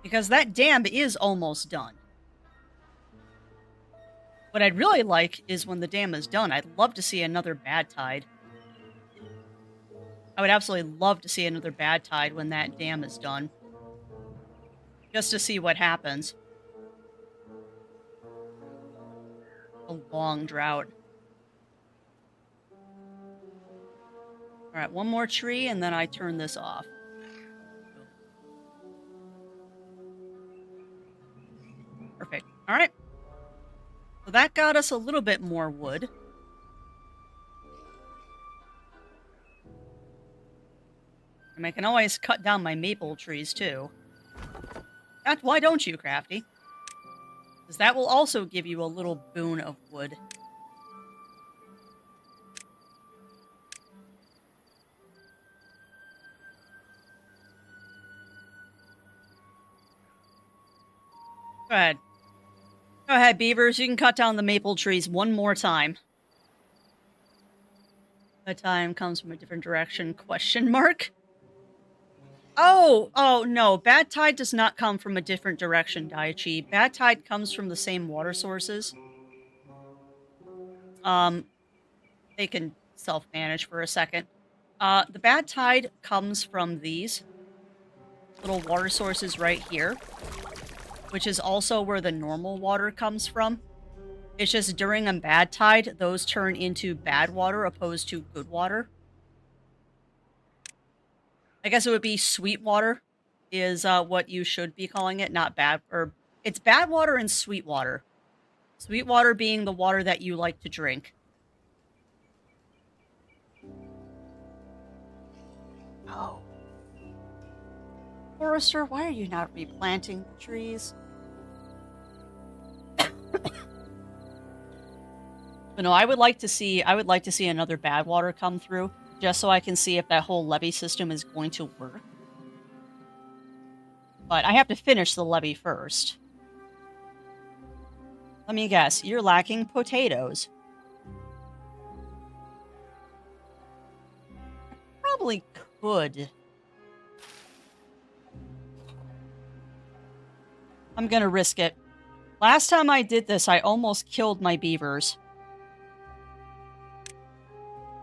Because that dam is almost done. What I'd really like is when the dam is done, I'd love to see another bad tide. I would absolutely love to see another bad tide when that dam is done. Just to see what happens. A long drought. Alright, one more tree and then I turn this off. Perfect. Alright. So that got us a little bit more wood. And I can always cut down my maple trees too. Why don't you, Crafty? Because that will also give you a little boon of wood. Go ahead. Go ahead, beavers. You can cut down the maple trees one more time. The time comes from a different direction, question mark? Oh, no. Bad tide does not come from a different direction, Daichi. Bad tide comes from the same water sources. They can self-manage for a second. The bad tide comes from these little water sources right here, which is also where the normal water comes from. It's just during a bad tide, those turn into bad water opposed to good water. I guess it would be sweet water is what you should be calling it, not bad. Or it's bad water and sweet water. Sweet water being the water that you like to drink. Oh. Forester, why are you not replanting the trees? But no, I would like to see another bad water come through, just so I can see if that whole levee system is going to work. But I have to finish the levee first. Let me guess, you're lacking potatoes. Probably could. I'm gonna risk it. Last time I did this, I almost killed my beavers.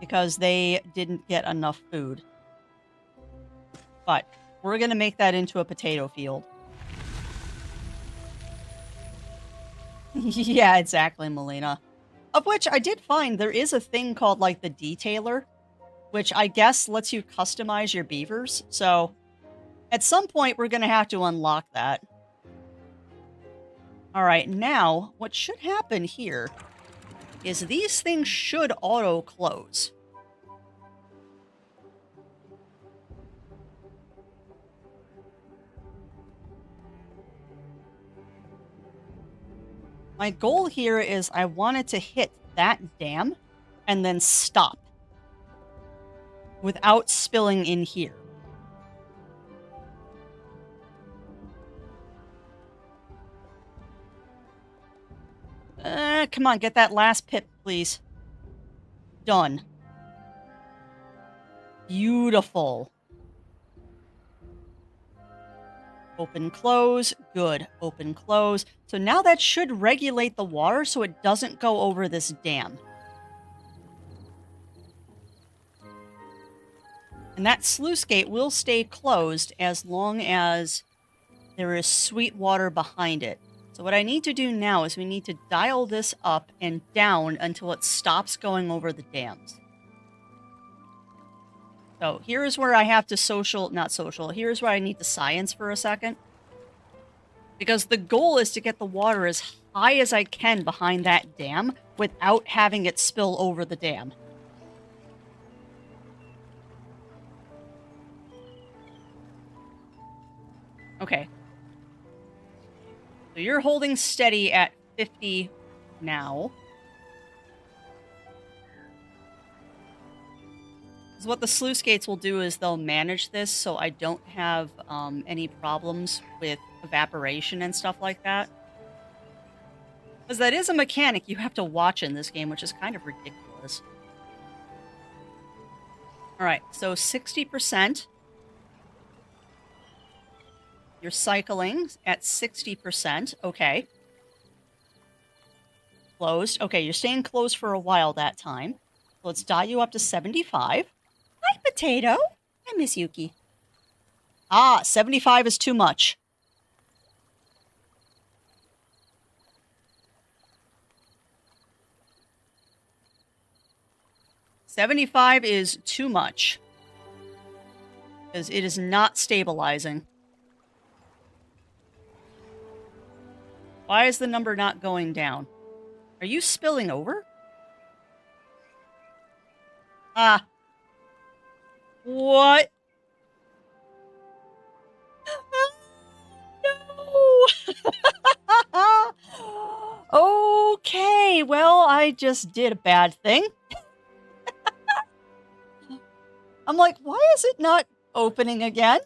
Because they didn't get enough food. But we're going to make that into a potato field. Yeah, exactly, Melina. Of which I did find there is a thing called, like, the detailer, which I guess lets you customize your beavers. So, at some point, we're going to have to unlock that. Alright, now, what should happen here is these things should auto-close. My goal here is I wanted to hit that dam and then stop without spilling in here. Come on, get that last pip, please. Done. Beautiful. Open, close. Good. Open, close. So now that should regulate the water so it doesn't go over this dam. And that sluice gate will stay closed as long as there is sweet water behind it. So what I need to do now is we need to dial this up and down until it stops going over the dams. So here's where I have to here's where I need to science for a second. Because the goal is to get the water as high as I can behind that dam without having it spill over the dam. Okay. So you're holding steady at 50 now. So what the sluice gates will do is they'll manage this so I don't have any problems with evaporation and stuff like that. Because that is a mechanic you have to watch in this game, which is kind of ridiculous. Alright, so 60%. You're cycling at 60%. Okay. Closed. Okay, you're staying closed for a while that time. Let's dial you up to 75. Hi, Potato. I miss Yuki. Ah, 75 is too much. $75 is too much. Because it is not stabilizing. Why is the number not going down? Are you spilling over? Ah. What? No! Okay, well, I just did a bad thing. I'm like, why is it not opening again?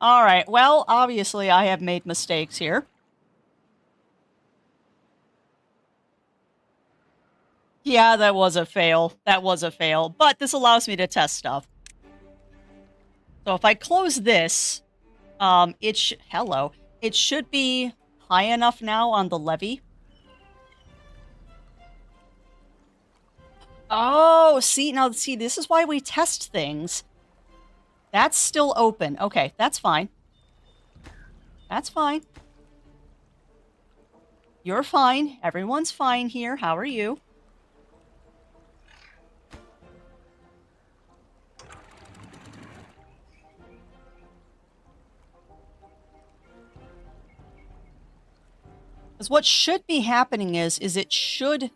Alright, well, obviously I have made mistakes here. Yeah, that was a fail. That was a fail. But this allows me to test stuff. So if I close this, hello. It should be high enough now on the levee. Oh, see, this is why we test things. That's still open. Okay, that's fine. That's fine. You're fine. Everyone's fine here. How are you? Because what should be happening is it should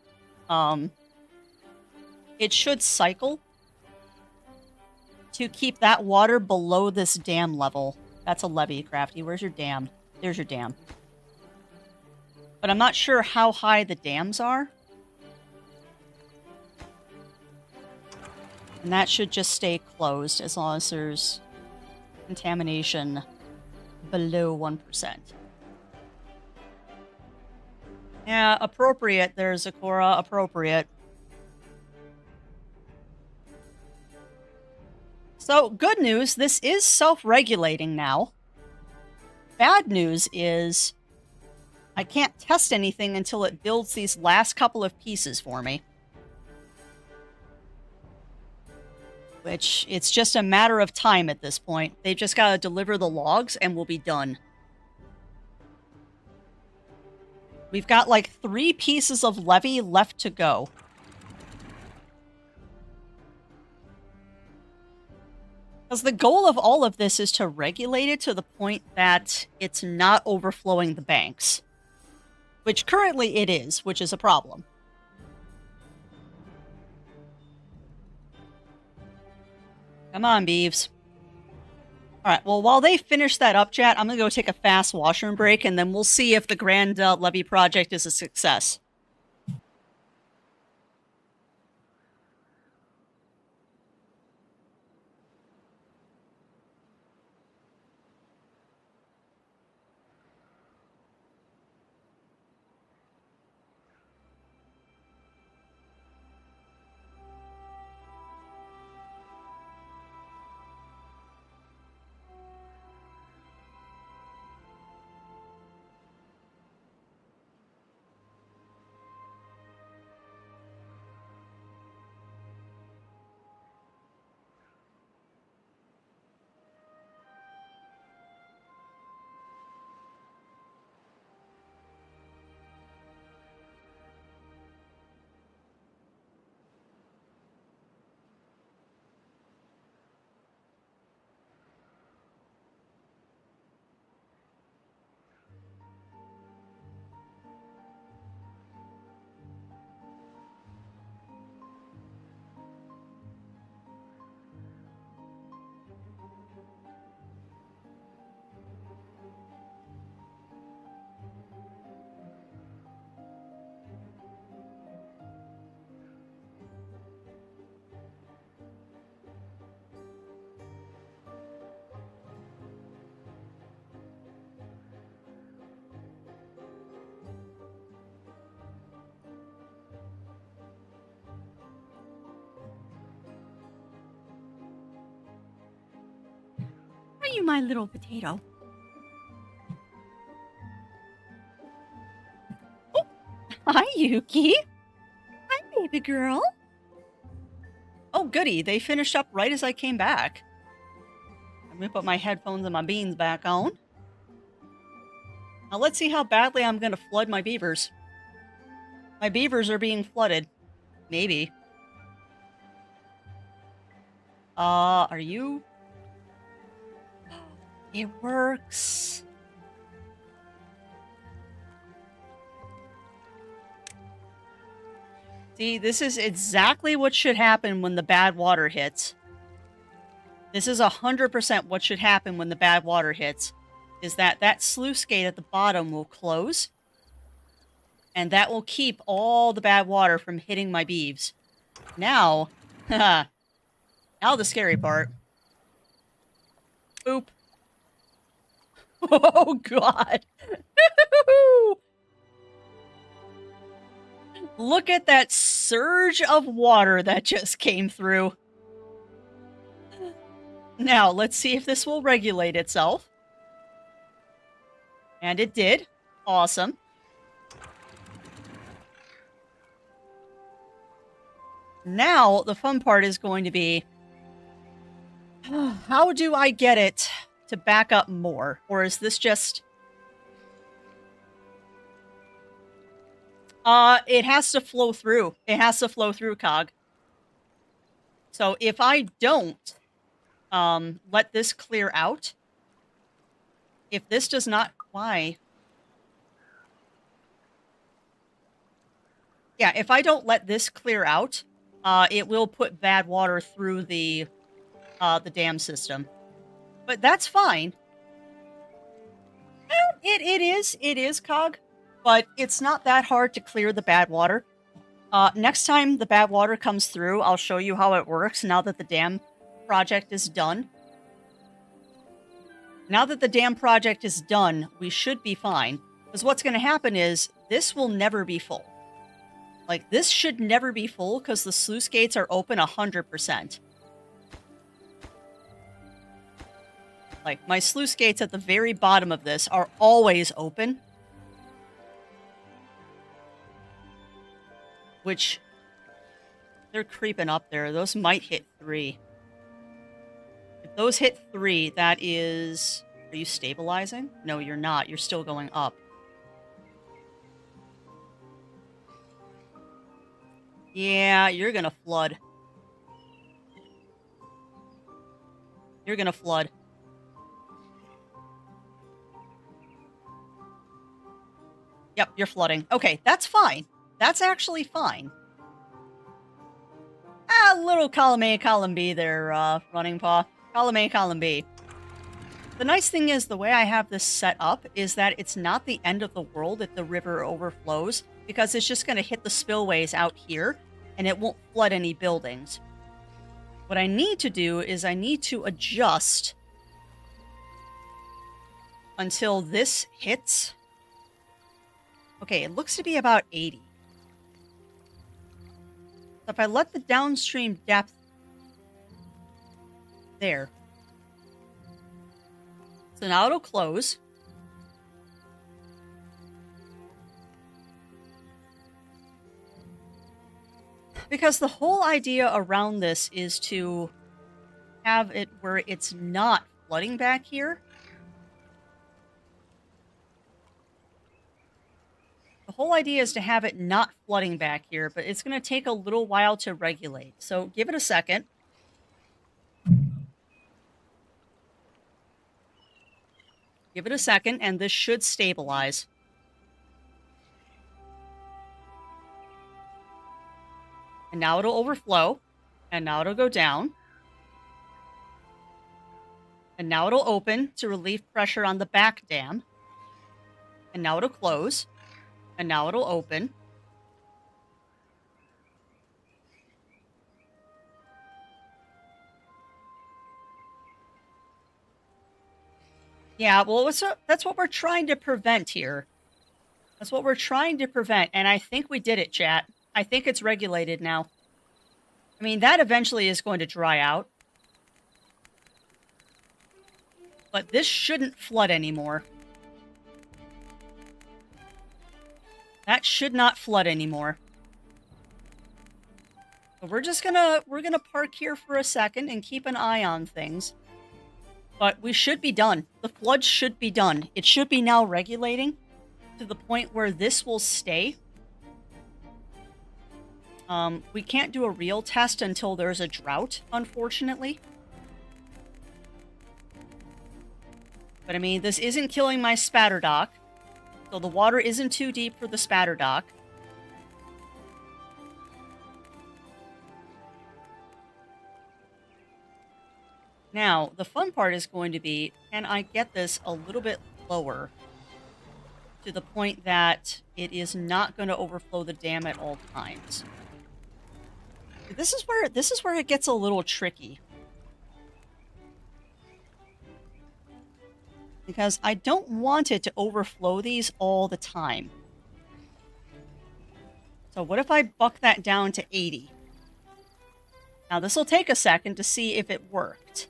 cycle to keep that water below this dam level. That's a levee, Crafty. Where's your dam? There's your dam. But I'm not sure how high the dams are. And that should just stay closed as long as there's contamination below 1%. Yeah, appropriate there, Zakora. Appropriate. So, good news, this is self-regulating now. Bad news is I can't test anything until it builds these last couple of pieces for me. Which, it's just a matter of time at this point. They've just got to deliver the logs and we'll be done. We've got like 3 pieces of levee left to go. Because the goal of all of this is to regulate it to the point that it's not overflowing the banks. Which currently it is, which is a problem. Come on, Beeves. Alright, well, while they finish that up, chat, I'm gonna go take a fast washroom break, and then we'll see if the Grand Levee project is a success. you, my little potato. Oh, hi, Yuki. Hi, baby girl. Oh, goody. They finished up right as I came back. I'm going to put my headphones and my beans back on. Now let's see how badly I'm going to flood my beavers. My beavers are being flooded. Maybe. Are you? It works. See, this is exactly what should happen when the bad water hits. This is 100% what should happen when the bad water hits. Is that sluice gate at the bottom will close. And that will keep all the bad water from hitting my beeves. Now, now the scary part. Boop. Oh, God. Look at that surge of water that just came through. Now, let's see if this will regulate itself. And it did. Awesome. Now, the fun part is going to be, how do I get it to back up more? Or is this just... it has to flow through. It has to flow through, Cog. So if I don't let this clear out, if this does not... Why? Yeah, if I don't let this clear out, it will put bad water through the dam system. But that's fine. It is, Cog. But it's not that hard to clear the bad water. Next time the bad water comes through, I'll show you how it works now that the dam project is done. Now that the dam project is done, we should be fine. Because what's going to happen is, this will never be full. Like, this should never be full because the sluice gates are open 100%. Like, my sluice gates at the very bottom of this are always open. Which, they're creeping up there. Those might hit 3. If those hit 3, that is... Are you stabilizing? No, you're not. You're still going up. Yeah, you're gonna flood. You're gonna flood. Yep, you're flooding. Okay, that's fine. That's actually fine. Little column A, column B there, Running Paw. Column A, column B. The nice thing is, the way I have this set up is that it's not the end of the world if the river overflows, because it's just going to hit the spillways out here, and it won't flood any buildings. What I need to do is I need to adjust until this hits. Okay, it looks to be about 80. So if I let the downstream depth there. So now it'll close. Because the whole idea around this is to have it where it's not flooding back here. The whole idea is to have it not flooding back here, but it's going to take a little while to regulate. So give it a second. Give it a second, and this should stabilize. And now it'll overflow. And now it'll go down. And now it'll open to relieve pressure on the back dam. And now it'll close. And now it'll open. Yeah, well, that's what we're trying to prevent here. That's what we're trying to prevent, and I think we did it, chat. I think it's regulated now. I mean, that eventually is going to dry out. But this shouldn't flood anymore. That should not flood anymore. So we're gonna park here for a second and keep an eye on things. But we should be done. The flood should be done. It should be now regulating to the point where this will stay. We can't do a real test until there's a drought, unfortunately. But I mean, this isn't killing my spatter dock. So the water isn't too deep for the spatter dock. Now, the fun part is going to be, can I get this a little bit lower to the point that it is not going to overflow the dam at all times? This is where it gets a little tricky. Because I don't want it to overflow these all the time. So what if I buck that down to 80? Now this will take a second to see if it worked.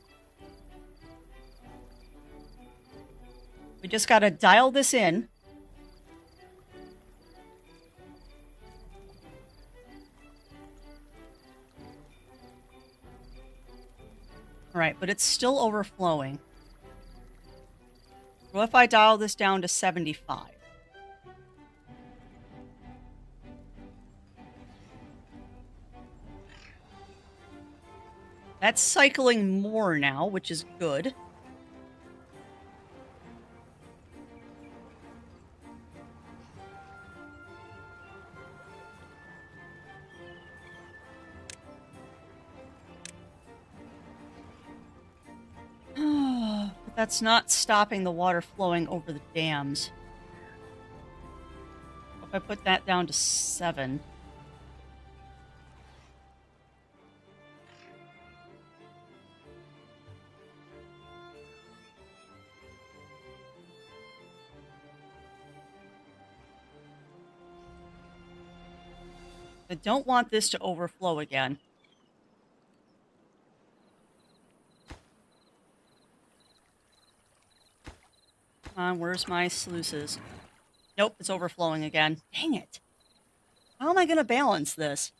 We just got to dial this in. Alright, but it's still overflowing. What if I dial this down to 75? That's cycling more now, which is good. But that's not stopping the water flowing over the dams. If I put that down to 7. I don't want this to overflow again. Come on, where's my sluices? Nope, it's overflowing again. Dang it. How am I going to balance this?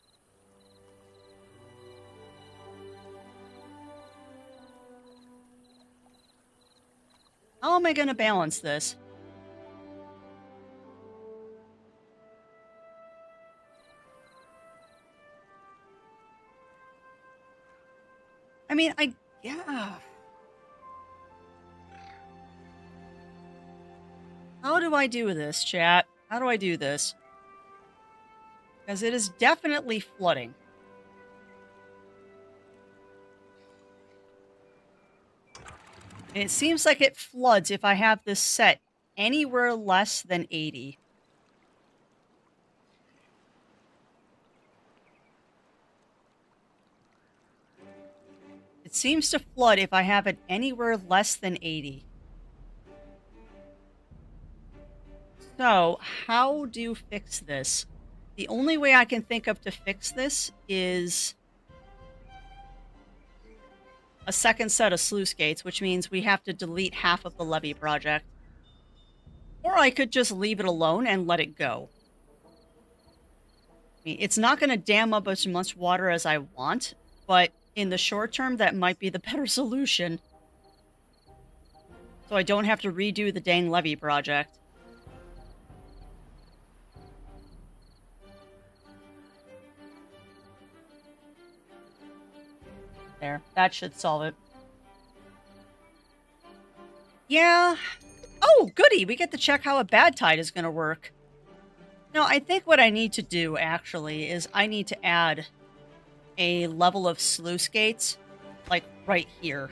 How am I going to balance this? I mean, yeah. How do I do this, chat? How do I do this? Because it is definitely flooding. And it seems like it floods if I have this set anywhere less than 80. It seems to flood if I have it anywhere less than 80. So, how do you fix this? The only way I can think of to fix this is a second set of sluice gates, which means we have to delete half of the levee project. Or I could just leave it alone and let it go. I mean, it's not going to dam up as much water as I want, but in the short term, that might be the better solution. So I don't have to redo the dang levee project. There, that should solve it. Yeah. Oh, goody, we get to check how a bad tide is going to work. No, I think what I need to do, actually, is I need to add a level of sluice gates, like, right here.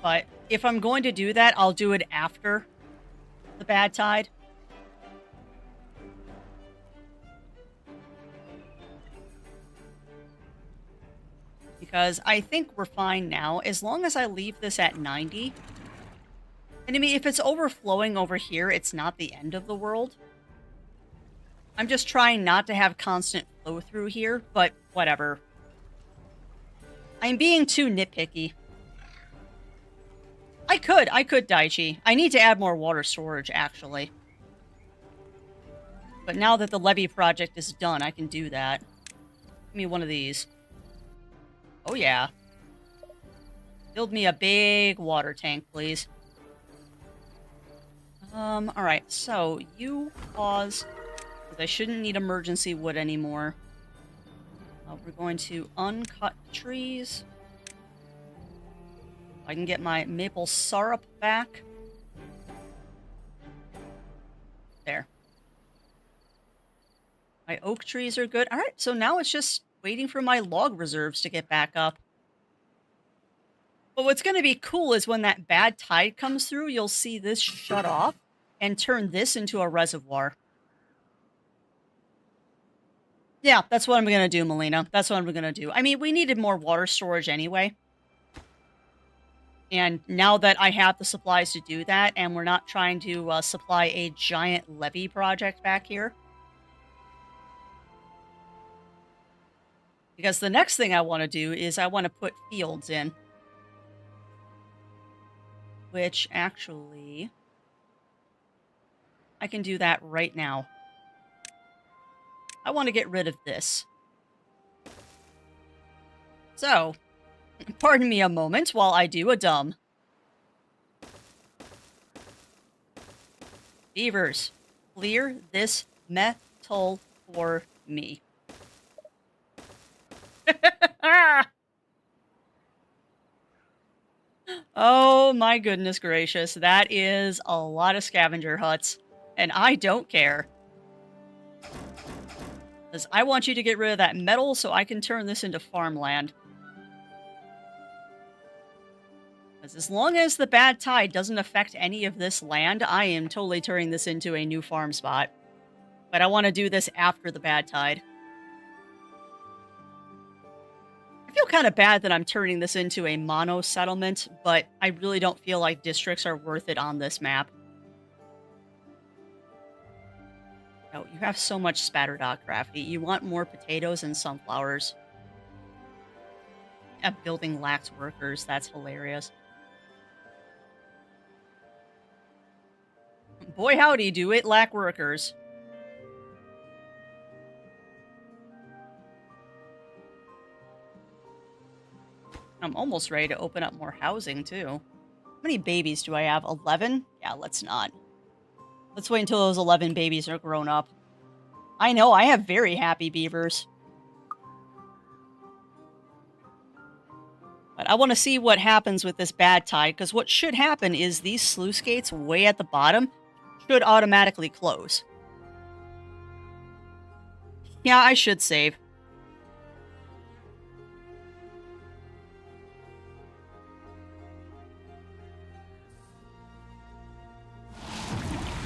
But if I'm going to do that, I'll do it after the bad tide. Because I think we're fine now, as long as I leave this at 90. And I mean, if it's overflowing over here, it's not the end of the world. I'm just trying not to have constant flow through here, but whatever. I'm being too nitpicky. I could, Daichi. I need to add more water storage, actually. But now that the levee project is done, I can do that. Give me one of these. Oh, yeah. Build me a big water tank, please. Alright, so you pause, because I shouldn't need emergency wood anymore. We're going to uncut trees. I can get my maple syrup back. There. My oak trees are good. Alright, so now it's just waiting for my log reserves to get back up. But what's going to be cool is when that bad tide comes through, you'll see this shut off and turn this into a reservoir. Yeah, that's what I'm going to do, Melina. That's what I'm going to do. I mean, we needed more water storage anyway. And now that I have the supplies to do that, and we're not trying to supply a giant levee project back here. Because the next thing I want to do is I want to put fields in. Which, actually, I can do that right now. I want to get rid of this. So, pardon me a moment while I do a dumb. Beavers, clear this metal for me. Oh my goodness gracious, that is a lot of scavenger huts, and I don't care. Because I want you to get rid of that metal so I can turn this into farmland. Because as long as the bad tide doesn't affect any of this land, I am totally turning this into a new farm spot. But I want to do this after the bad tide. I feel kind of bad that I'm turning this into a mono settlement, but I really don't feel like districts are worth it on this map. Oh, you have so much spatterdock, Crafty. You want more potatoes and sunflowers. A building lacks workers. That's hilarious. Boy howdy, do it lack workers. I'm almost ready to open up more housing, too. How many babies do I have? 11? Yeah, let's not. Let's wait until those 11 babies are grown up. I know, I have very happy beavers. But I want to see what happens with this bad tide, because what should happen is these sluice gates way at the bottom should automatically close. Yeah, I should save.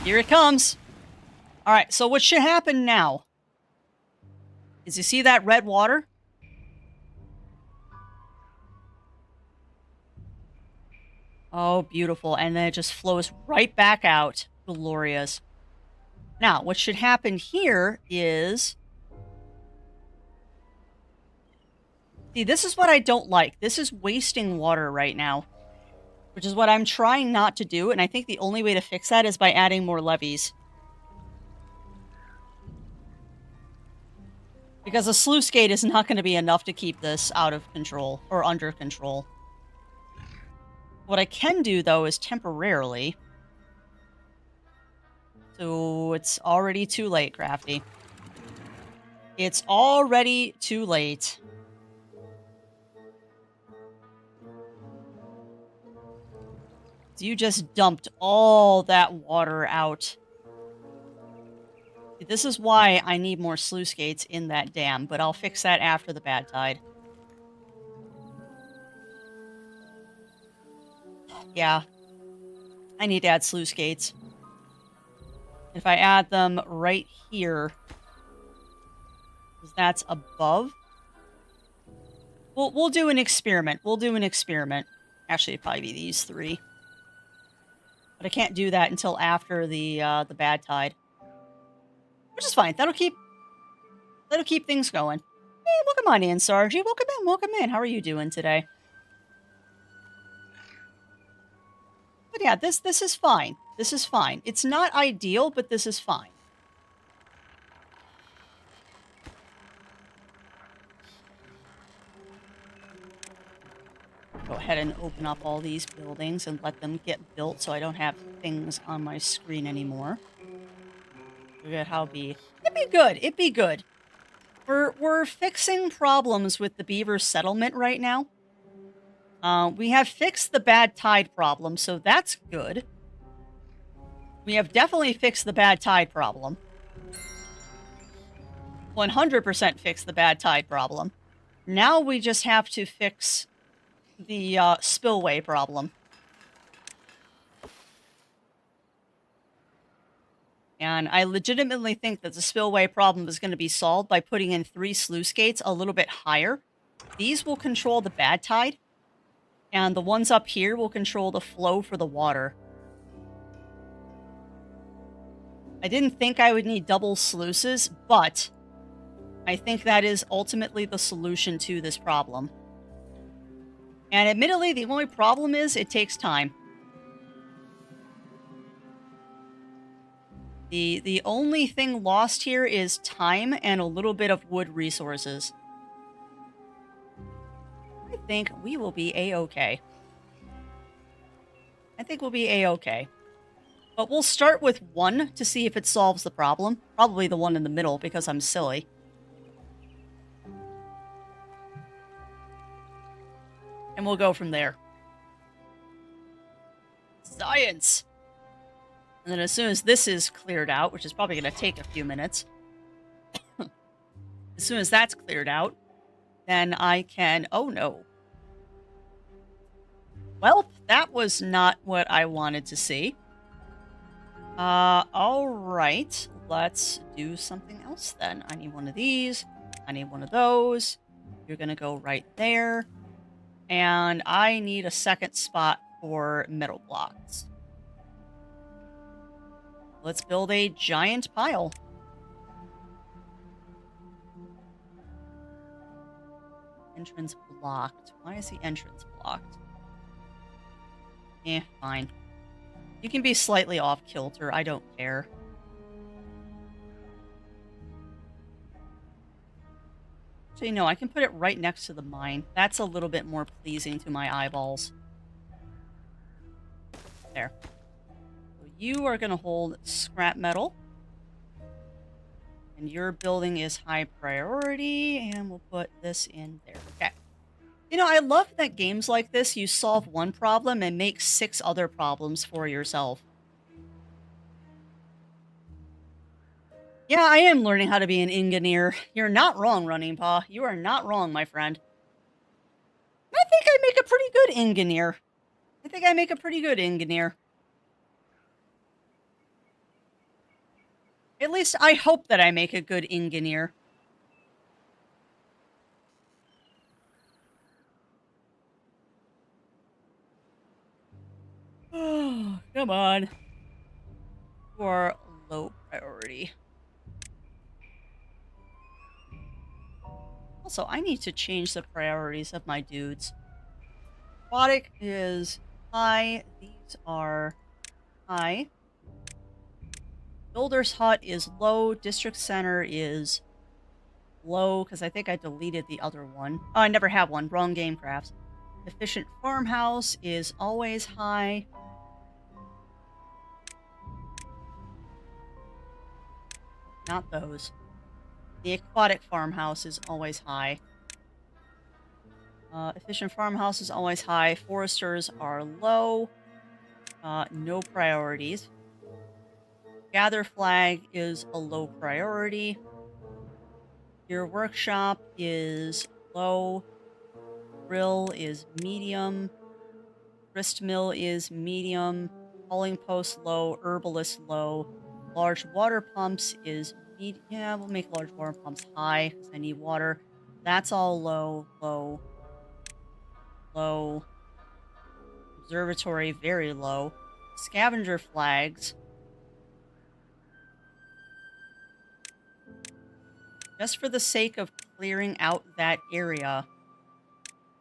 Here it comes. All right, so what should happen now is you see that red water? Oh, beautiful. And then it just flows right back out. Glorious. Now, what should happen here is... See, this is what I don't like. This is wasting water right now. Which is what I'm trying not to do, and I think the only way to fix that is by adding more levees. Because a sluice gate is not going to be enough to keep this out of control, or under control. What I can do, though, is temporarily... So, it's already too late, Crafty. It's already too late. You just dumped all that water out. This is why I need more sluice gates in that dam, but I'll fix that after the bad tide. Yeah. I need to add sluice gates. If I add them right here, because that's above. We'll do an experiment. We'll do an experiment. Actually, it'd probably be these three. But I can't do that until after the bad tide. Which is fine. That'll keep things going. Hey, welcome on in, Sargi. Welcome in, welcome in. How are you doing today? But yeah, this is fine. This is fine. It's not ideal, but this is fine. Go ahead and open up all these buildings and let them get built so I don't have things on my screen anymore. Look at how be. It'd be good. It'd be good. We're fixing problems with the beaver settlement right now. We have fixed the bad tide problem, so that's good. We have definitely fixed the bad tide problem. 100% fixed the bad tide problem. Now we just have to fix the spillway problem. And I legitimately think that the spillway problem is going to be solved by putting in 3 sluice gates a little bit higher. These will control the bad tide, and the ones up here will control the flow for the water. I didn't think I would need double sluices, but I think that is ultimately the solution to this problem. And admittedly, the only problem is it takes time. The only thing lost here is time and a little bit of wood resources. I think we will be a-okay. I think we'll be a-okay. But we'll start with 1 to see if it solves the problem. Probably the one in the middle because I'm silly. And we'll go from there. Science! And then as soon as this is cleared out, which is probably going to take a few minutes, as soon as that's cleared out, then I can... Oh, no. Well, that was not what I wanted to see. All right. Let's do something else then. I need one of these. I need one of those. You're going to go right there. And I need a second spot for metal blocks. Let's build a giant pile. Entrance blocked. Why is the entrance blocked? Fine. You can be slightly off kilter. I don't care. Actually, no, I can put it right next to the mine. That's a little bit more pleasing to my eyeballs. There. You are going to hold scrap metal. And your building is high priority. And we'll put this in there. Okay. You know, I love that games like this, you solve one problem and make 6 other problems for yourself. Yeah, I am learning how to be an engineer. You're not wrong, Running Paw. You are not wrong, my friend. I think I make a pretty good engineer. I think I make a pretty good engineer. At least I hope that I make a good engineer. Oh, come on. For low priority. Also, I need to change the priorities of my dudes. Aquatic is high. These are high. Builder's Hut is low. District Center is low, because I think I deleted the other one. Oh, I never have one. Wrong game, crafts. Efficient Farmhouse is always high. Not those. The Aquatic Farmhouse is always high. Efficient Farmhouse is always high. Foresters are low. No priorities. Gather Flag is a low priority. Your Workshop is low. Grill is medium. Grist Mill is medium. Hauling Post low. Herbalist low. Large water pumps is medium. Yeah, we'll make large water pumps high because I need water. That's all low, low, low. Observatory, very low. Scavenger flags. Just for the sake of clearing out that area,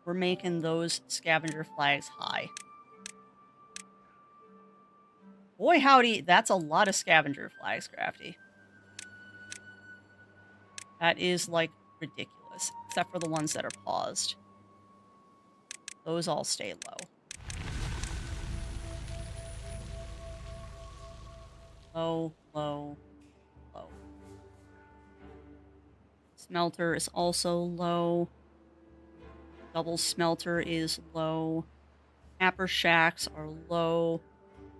we're making those scavenger flags high. Boy, howdy, that's a lot of scavenger flags, Crafty. That is, like, ridiculous. Except for the ones that are paused. Those all stay low. Low, low, low. Smelter is also low. Double smelter is low. Snapper shacks are low.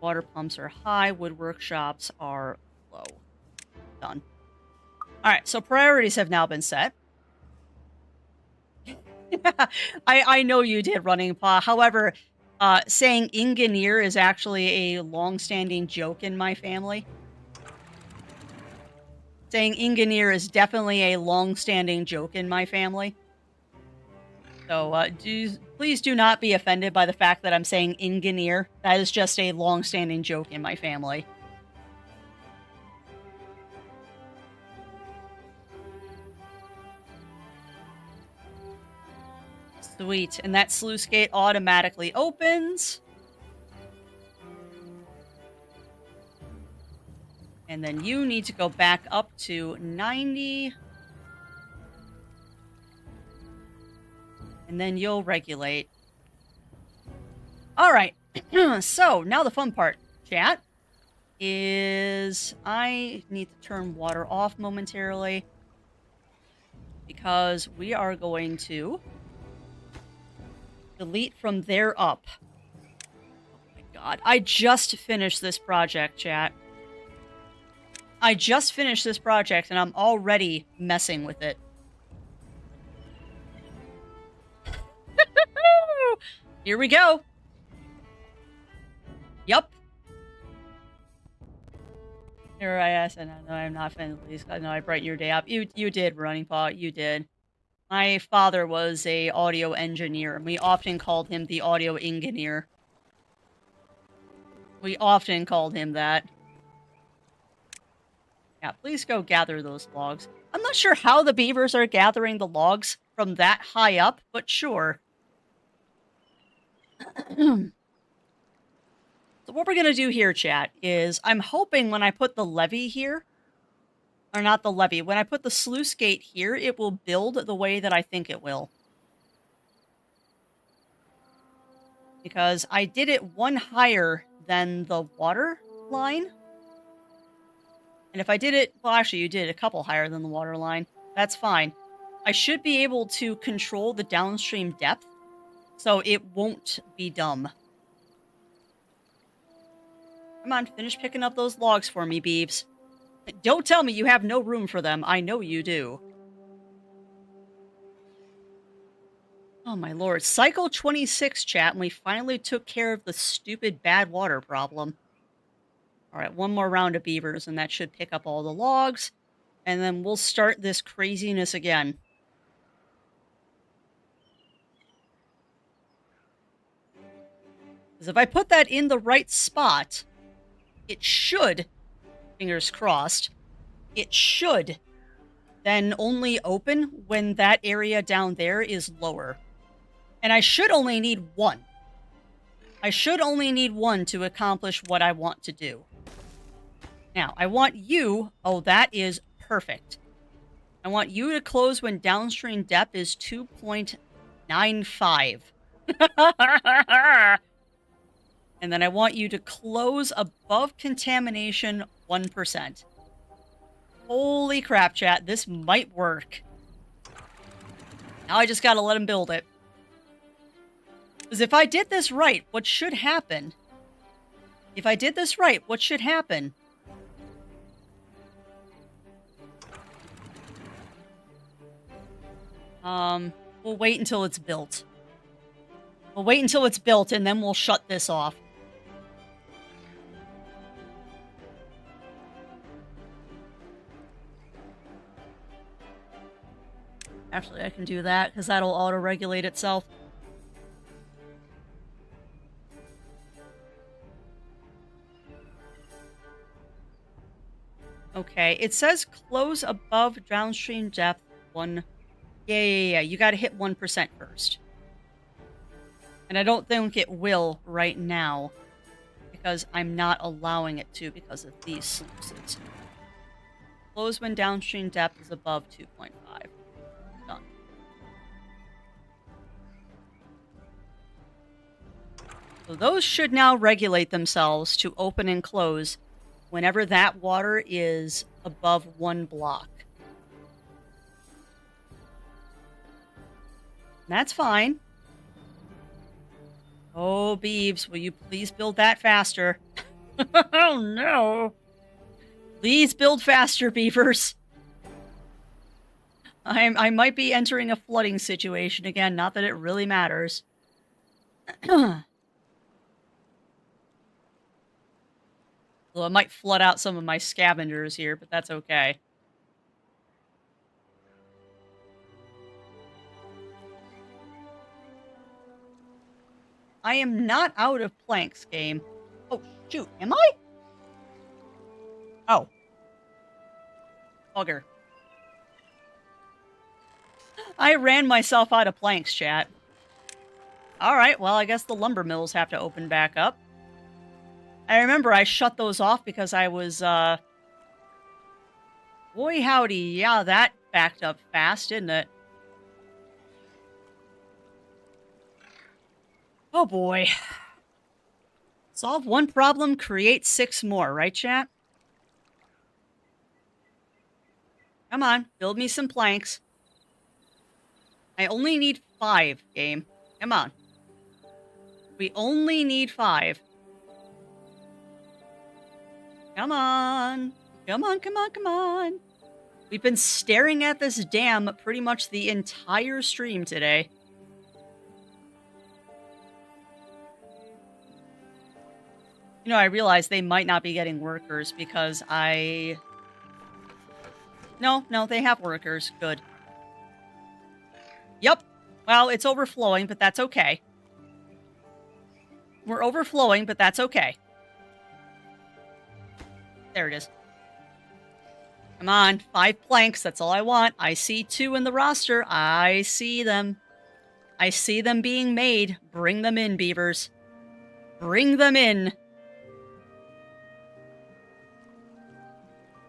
Water pumps are high. Wood workshops are low. Done. Alright, so priorities have now been set. I know you did, Running Paw. However, saying engineer is actually a long-standing joke in my family. Saying engineer is definitely a long-standing joke in my family. So, please do not be offended by the fact that I'm saying engineer. That is just a long-standing joke in my family. Sweet. And that sluice gate automatically opens. And then you need to go back up to 90. And then you'll regulate. All right. So now the fun part, chat, is I need to turn water off momentarily because we are going to delete from there up. Oh my god. I just finished this project, chat. I just finished this project and I'm already messing with it. Here we go. Yup. Here I asked, and no, I'm not offended, please. I know I brightened your day up. You did, Running Paw. You did. My father was a audio engineer, and we often called him the audio engineer. We often called him that. Yeah, please go gather those logs. I'm not sure how the beavers are gathering the logs from that high up, but sure. So what we're going to do here, chat, is I'm hoping when I put the levee here, or not the levee, when I put the sluice gate here, it will build the way that I think it will. Because I did it one higher than the water line. And if I did it, well, actually, you did a couple higher than the water line. That's fine. I should be able to control the downstream depth, so it won't be dumb. Come on, finish picking up those logs for me, Beebs. Don't tell me you have no room for them. I know you do. Oh my lord. Cycle 26, chat, and we finally took care of the stupid bad water problem. Alright, one more round of beavers, and that should pick up all the logs. And then we'll start this craziness again. Because if I put that in the right spot, it should, fingers crossed, it should then only open when that area down there is lower. And I should only need one. I should only need one to accomplish what I want to do. Now, I want you... Oh, that is perfect. I want you to close when downstream depth is 2.95. And then I want you to close above contamination 1%. Holy crap, chat. This might work. Now I just gotta let him build it. Because if I did this right, what should happen... If I did this right, what should happen... We'll wait until it's built. We'll wait until it's built, and then we'll shut this off. Actually, I can do that, because that'll auto-regulate itself. Okay, it says close above downstream depth 1... Yeah. You gotta hit 1% first. And I don't think it will right now. because I'm not allowing it to because of these sluices. Close when downstream depth is above 2.5. Done. So those should now regulate themselves to open and close whenever that water is above 1 block. That's fine. Oh, Beeves, will you please build that faster? Oh, no. Please build faster, Beavers. I might be entering a flooding situation again, not that it really matters. Well, it might flood out some of my scavengers here, but that's okay. I am not out of planks, game. Oh, shoot. Am I? Oh. Bugger. I ran myself out of planks, chat. Alright, well, I guess the lumber mills have to open back up. I remember I shut those off because I was, boy howdy, yeah, that backed up fast, didn't it? Oh boy. Solve 1 problem, create 6 more, right, chat? Come on, build me some planks. I only need 5, game. Come on. We only need 5. Come on. Come on, come on, come on. We've been staring at this dam pretty much the entire stream today. You know, I realize they might not be getting workers because I... No, they have workers. Good. Yep. Well, it's overflowing, but that's okay. We're overflowing, but that's okay. There it is. Come on, 5 planks, that's all I want. I see 2 in the roster. I see them. I see them being made. Bring them in, Beavers. Bring them in.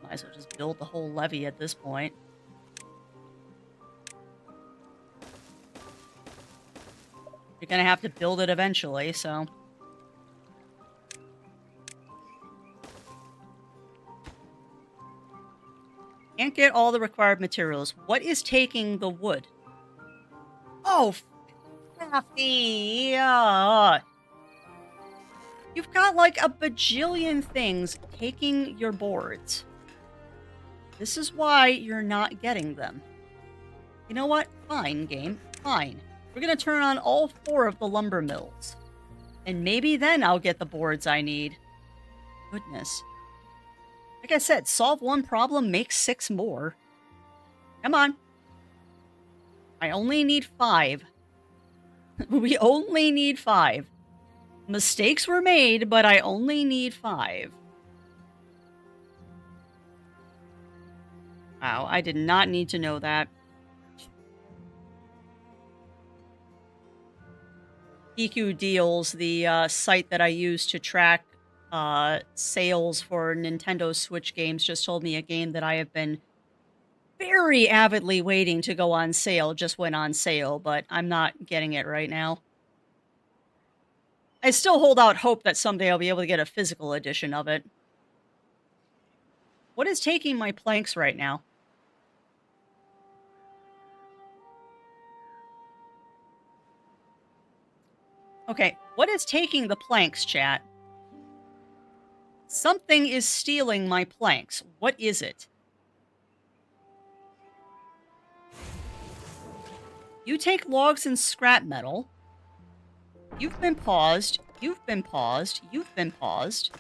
Might as well just build the whole levee at this point. You're gonna have to build it eventually, so... Can't get all the required materials. What is taking the wood? Oh, Crafty! You've got like a bajillion things taking your boards. This is why you're not getting them. You know what? Fine, game. Fine. We're gonna turn on all 4 of the lumber mills. And maybe then I'll get the boards I need. Goodness. Like I said, solve 1 problem, make 6 more. Come on. I only need 5. We only need 5. Mistakes were made, but I only need 5. Wow, I did not need to know that. PQ Deals, the site that I use to track sales for Nintendo Switch games, just told me a game that I have been very avidly waiting to go on sale just went on sale, but I'm not getting it right now. I still hold out hope that someday I'll be able to get a physical edition of it. What is taking my planks right now? Okay, what is taking the planks, chat? Something is stealing my planks. What is it? You take logs and scrap metal. You've been paused. You've been paused. You've been paused.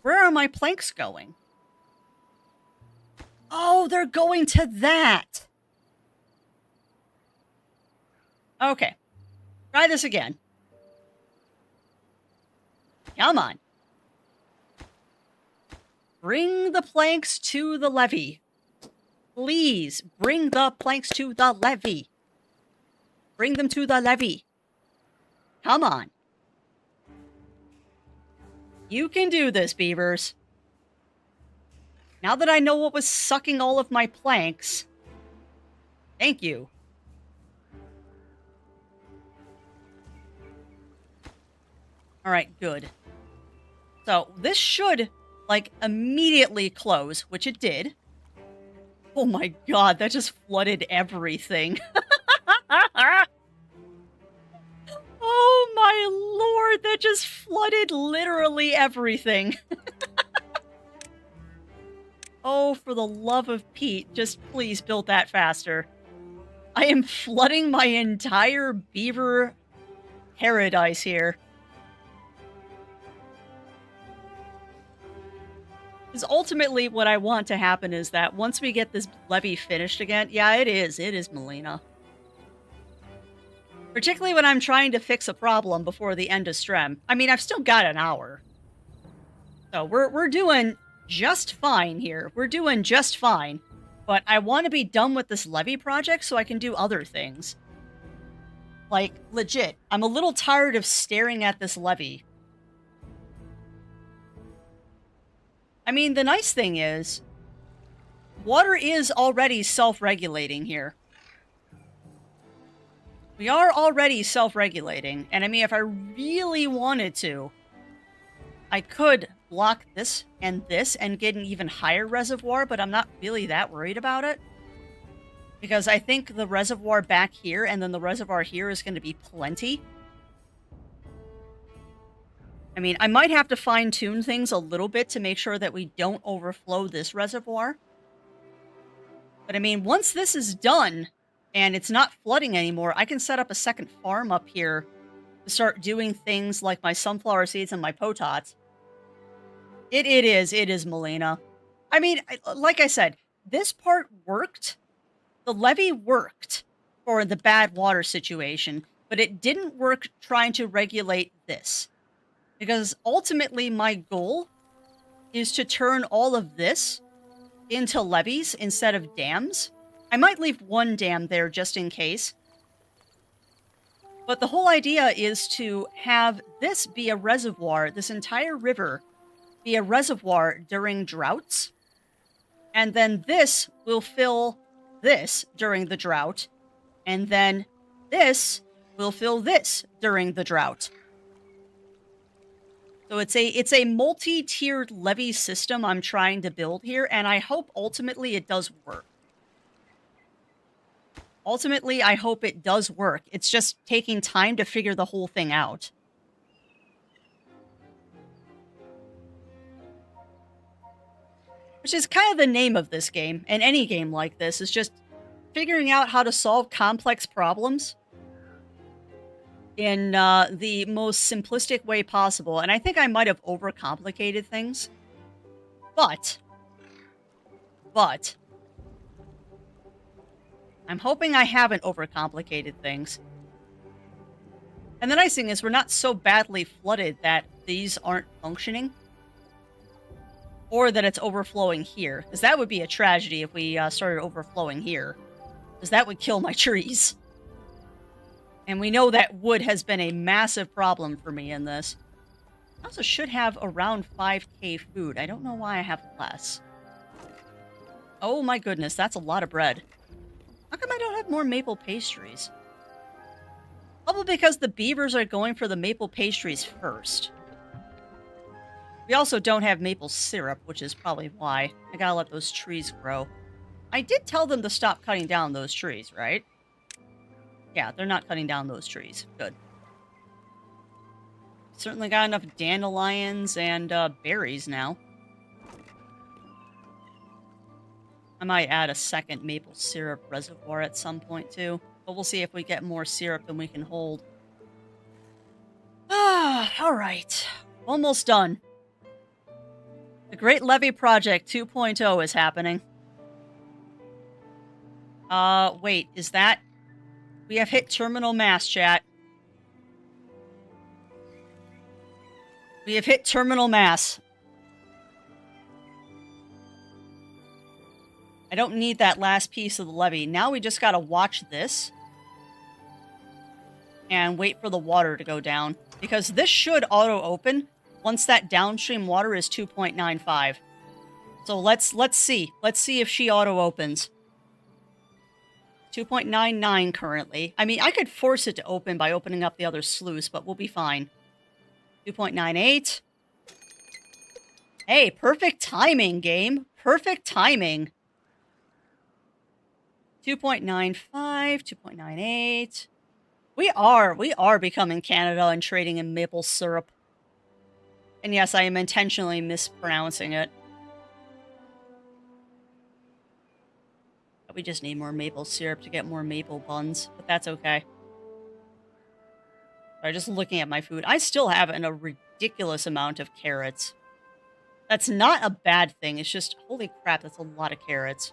Where are my planks going? Oh, they're going to that. Okay. Try this again. Come on. Bring the planks to the levee. Please, bring the planks to the levee. Bring them to the levee. Come on. You can do this, beavers. Now that I know what was sucking all of my planks, thank you. All right, good. So this should, like, immediately close, which it did. Oh my god, that just flooded everything. Oh my lord, that just flooded literally everything. Oh, for the love of Pete, just please build that faster. I am flooding my entire beaver paradise here. Because ultimately what I want to happen is that once we get this levee finished again, yeah, it is Melina. Particularly when I'm trying to fix a problem before the end of Strem. I mean, I've still got an hour. So we're doing just fine here. We're doing just fine. But I want to be done with this levee project so I can do other things. Like, legit, I'm a little tired of staring at this levee. I mean, the nice thing is, water is already self-regulating here. We are already self-regulating, and I mean, if I really wanted to, I could block this and get an even higher reservoir, but I'm not really that worried about it. Because I think the reservoir back here and then the reservoir here is going to be plenty. I mean, I might have to fine-tune things a little bit to make sure that we don't overflow this reservoir. But I mean, once this is done, and it's not flooding anymore, I can set up a second farm up here to start doing things like my sunflower seeds and my potats. It is, Melina. I mean, like I said, this part worked. The levee worked for the bad water situation, but it didn't work trying to regulate this. Because ultimately my goal is to turn all of this into levees instead of dams. I might leave one dam there just in case. But the whole idea is to have this be a reservoir, this entire river be a reservoir during droughts. And then this will fill this during the drought. And then this will fill this during the drought. So it's a multi-tiered levee system I'm trying to build here, and I hope ultimately it does work. Ultimately, I hope it does work. It's just taking time to figure the whole thing out. Which is kind of the name of this game, and any game like this, is just figuring out how to solve complex problems in the most simplistic way possible. And I think I might have overcomplicated things. But I'm hoping I haven't overcomplicated things. And the nice thing is we're not so badly flooded that these aren't functioning. Or that it's overflowing here. Because that would be a tragedy if we started overflowing here. Because that would kill my trees. And we know that wood has been a massive problem for me in this. I also should have around 5k food. I don't know why I have less. Oh my goodness, that's a lot of bread. How come I don't have more maple pastries? Probably because the beavers are going for the maple pastries first. We also don't have maple syrup, which is probably why. I gotta let those trees grow. I did tell them to stop cutting down those trees, right? Yeah, they're not cutting down those trees. Good. Certainly got enough dandelions and berries now. I might add a second maple syrup reservoir at some point too. But we'll see if we get more syrup than we can hold. Ah, alright. Almost done. The Great Levee Project 2.0 is happening. Wait, is that... We have hit terminal mass, chat. We have hit terminal mass. I don't need that last piece of the levee. Now we just gotta watch this. And wait for the water to go down. Because this should auto-open once that downstream water is 2.95. So let's see. Let's see if she auto opens. 2.99 currently. I mean, I could force it to open by opening up the other sluice, but we'll be fine. 2.98. Hey, perfect timing, game. Perfect timing. 2.95, 2.98. We are becoming Canada and trading in maple syrup. And yes, I am intentionally mispronouncing it. We just need more maple syrup to get more maple buns, but that's okay. Sorry, just looking at my food. I still have a ridiculous amount of carrots. That's not a bad thing. It's just, holy crap, that's a lot of carrots.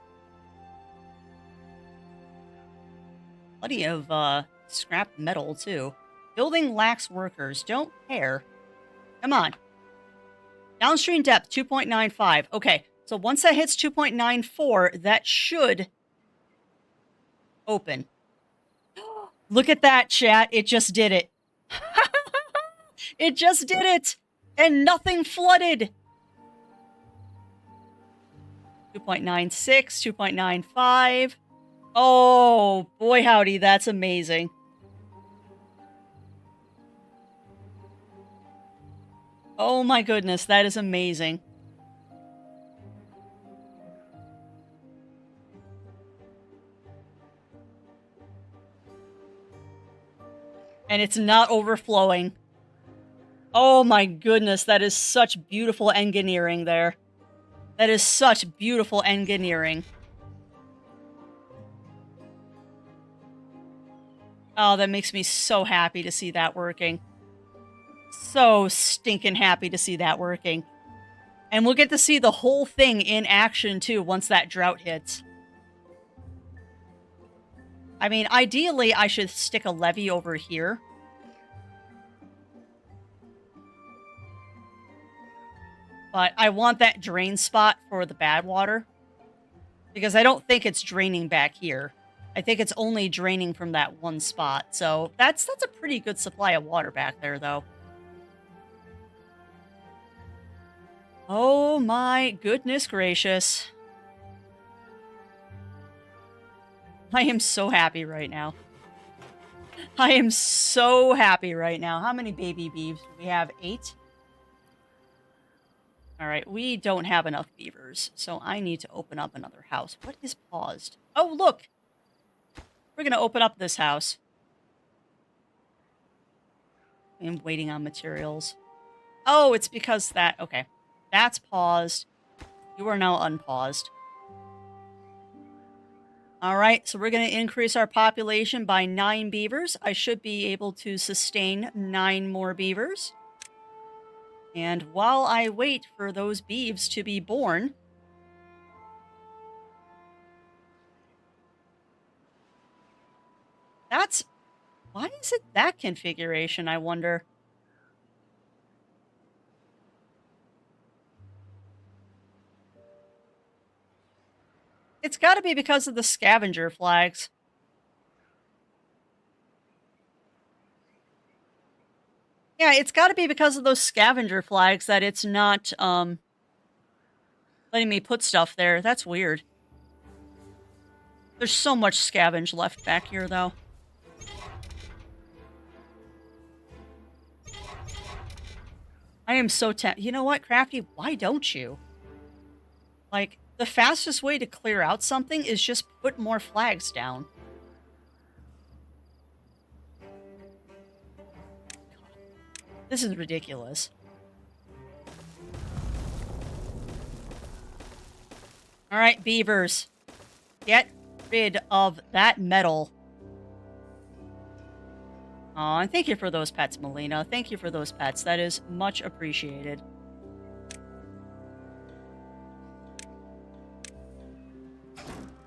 Plenty of scrap metal, too. Building lacks workers. Don't care. Come on. Downstream depth, 2.95. Okay, so once that hits 2.94, that should open. Look at that, chat. It just did it. It just did it. And nothing flooded. 2.96, 2.95. Oh, boy howdy, that's amazing. Oh my goodness, that is amazing. And it's not overflowing. Oh my goodness, that is such beautiful engineering there. That is such beautiful engineering. Oh, that makes me so happy to see that working. So stinking happy to see that working. And we'll get to see the whole thing in action, too, once that drought hits. I mean, ideally, I should stick a levee over here. But I want that drain spot for the bad water. Because I don't think it's draining back here. I think it's only draining from that one spot. So that's a pretty good supply of water back there, though. Oh my goodness gracious. I am so happy right now. I am so happy right now. How many baby beavs do we have? 8? Alright, we don't have enough beavers, so I need to open up another house. What is paused? Oh, look! We're gonna open up this house. I'm waiting on materials. Oh, it's because that... Okay. That's paused. You are now unpaused. Alright, so we're going to increase our population by 9 beavers. I should be able to sustain 9 more beavers. And while I wait for those beeves to be born... That's... Why is it that configuration, I wonder? It's got to be because of the scavenger flags. Yeah, it's got to be because of those scavenger flags that it's not letting me put stuff there. That's weird. There's so much scavenge left back here, though. I am so tempted. You know what, Crafty? Why don't you? Like, the fastest way to clear out something is just put more flags down. This is ridiculous. Alright, beavers. Get rid of that metal. Aw, and thank you for those pets, Melina. Thank you for those pets. That is much appreciated.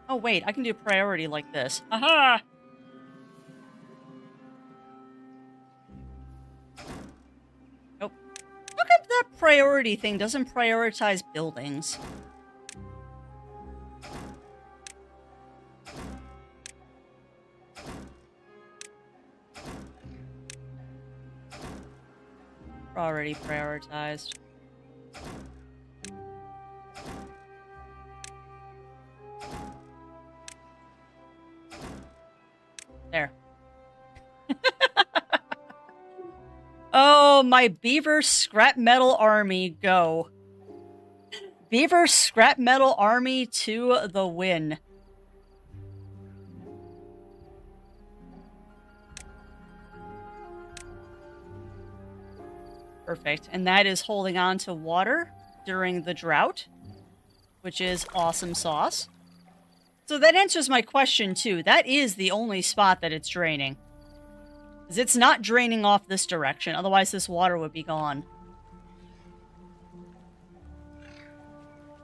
Oh, wait. I can do priority like this. Aha! Nope. How come that priority thing doesn't prioritize buildings? already prioritized. There. Oh, my beaver scrap metal army, go. Beaver scrap metal army to the win. Perfect. And that is holding on to water during the drought, which is awesome sauce. So that answers my question, too. That is the only spot that it's draining. Because it's not draining off this direction. Otherwise, this water would be gone.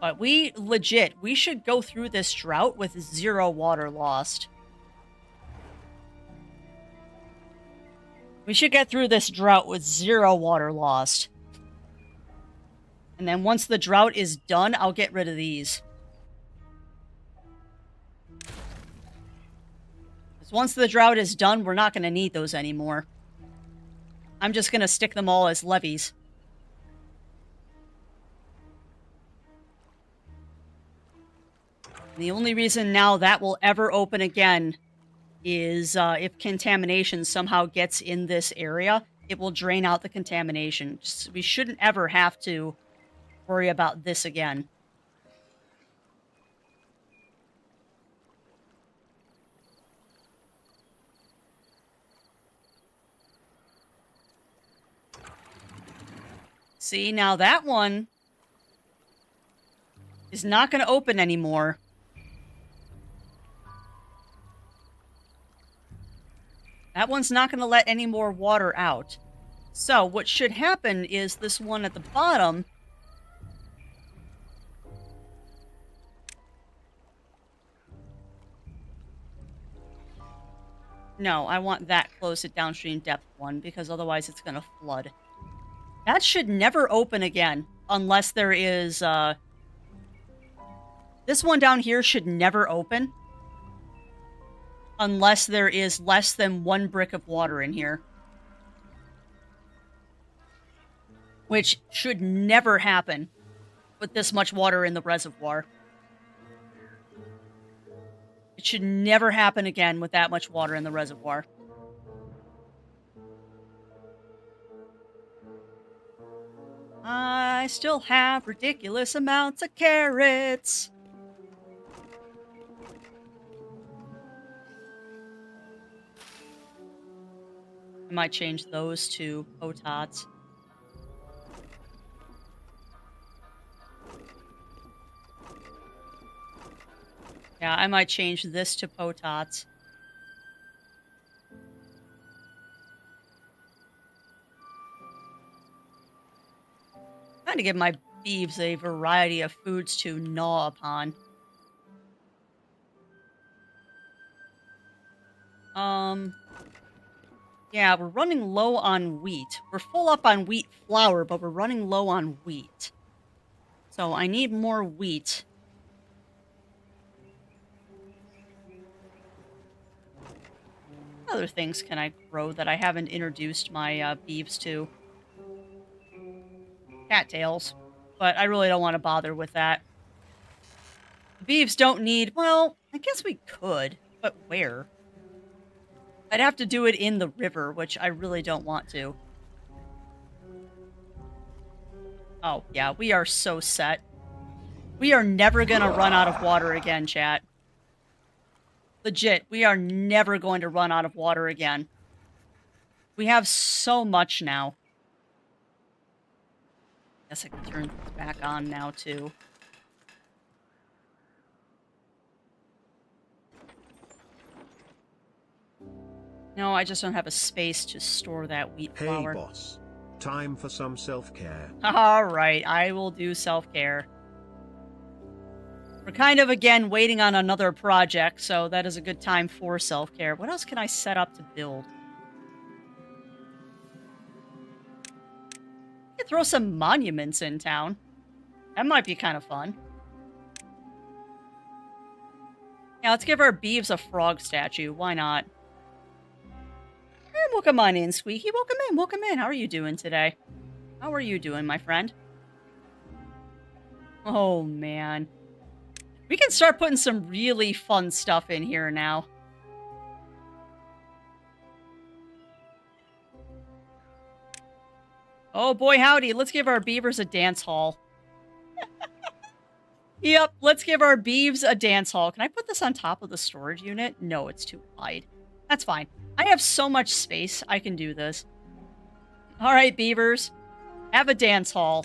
But we should go through this drought with 0 water lost. We should get through this drought with 0 water lost. And then once the drought is done, I'll get rid of these. Because once the drought is done, we're not going to need those anymore. I'm just going to stick them all as levees. And the only reason now that will ever open again is if contamination somehow gets in this area, it will drain out the contamination. We shouldn't ever have to worry about this again. See, now that one is not going to open anymore. That one's not going to let any more water out. So what should happen is this one at the bottom. No, I want that close at downstream depth one because otherwise it's going to flood. That should never open again unless there is... This one down here should never open. Unless there is less than 1 brick of water in here. Which should never happen with this much water in the reservoir. It should never happen again with that much water in the reservoir. I still have ridiculous amounts of carrots. I might change those to potats. Yeah, I might change this to potats. Trying to give my beeves a variety of foods to gnaw upon. Yeah, we're running low on wheat. We're full up on wheat flour, but we're running low on wheat. So I need more wheat. What other things can I grow that I haven't introduced my beeves to? Cattails. But I really don't want to bother with that. The beeves don't need... Well, I guess we could. But where? I'd have to do it in the river, which I really don't want to. Oh, yeah, we are so set. We are never gonna run out of water again, chat. Legit, we are never going to run out of water again. We have so much now. Guess I can turn this back on now, too. No, I just don't have a space to store that wheat flour. Hey, boss. Time for some self-care. Alright, I will do self-care. We're kind of, again, waiting on another project, so that is a good time for self-care. What else can I set up to build? I could throw some monuments in town. That might be kind of fun. Yeah, let's give our beeves a frog statue. Why not? Welcome on in, Squeaky. Welcome in. Welcome in. How are you doing today? How are you doing, my friend? Oh, man. We can start putting some really fun stuff in here now. Oh, boy, howdy. Let's give our beavers a dance hall. Yep, let's give our beeves a dance hall. Can I put this on top of the storage unit? No, it's too wide. That's fine. I have so much space, I can do this. All right, beavers. Have a dance hall.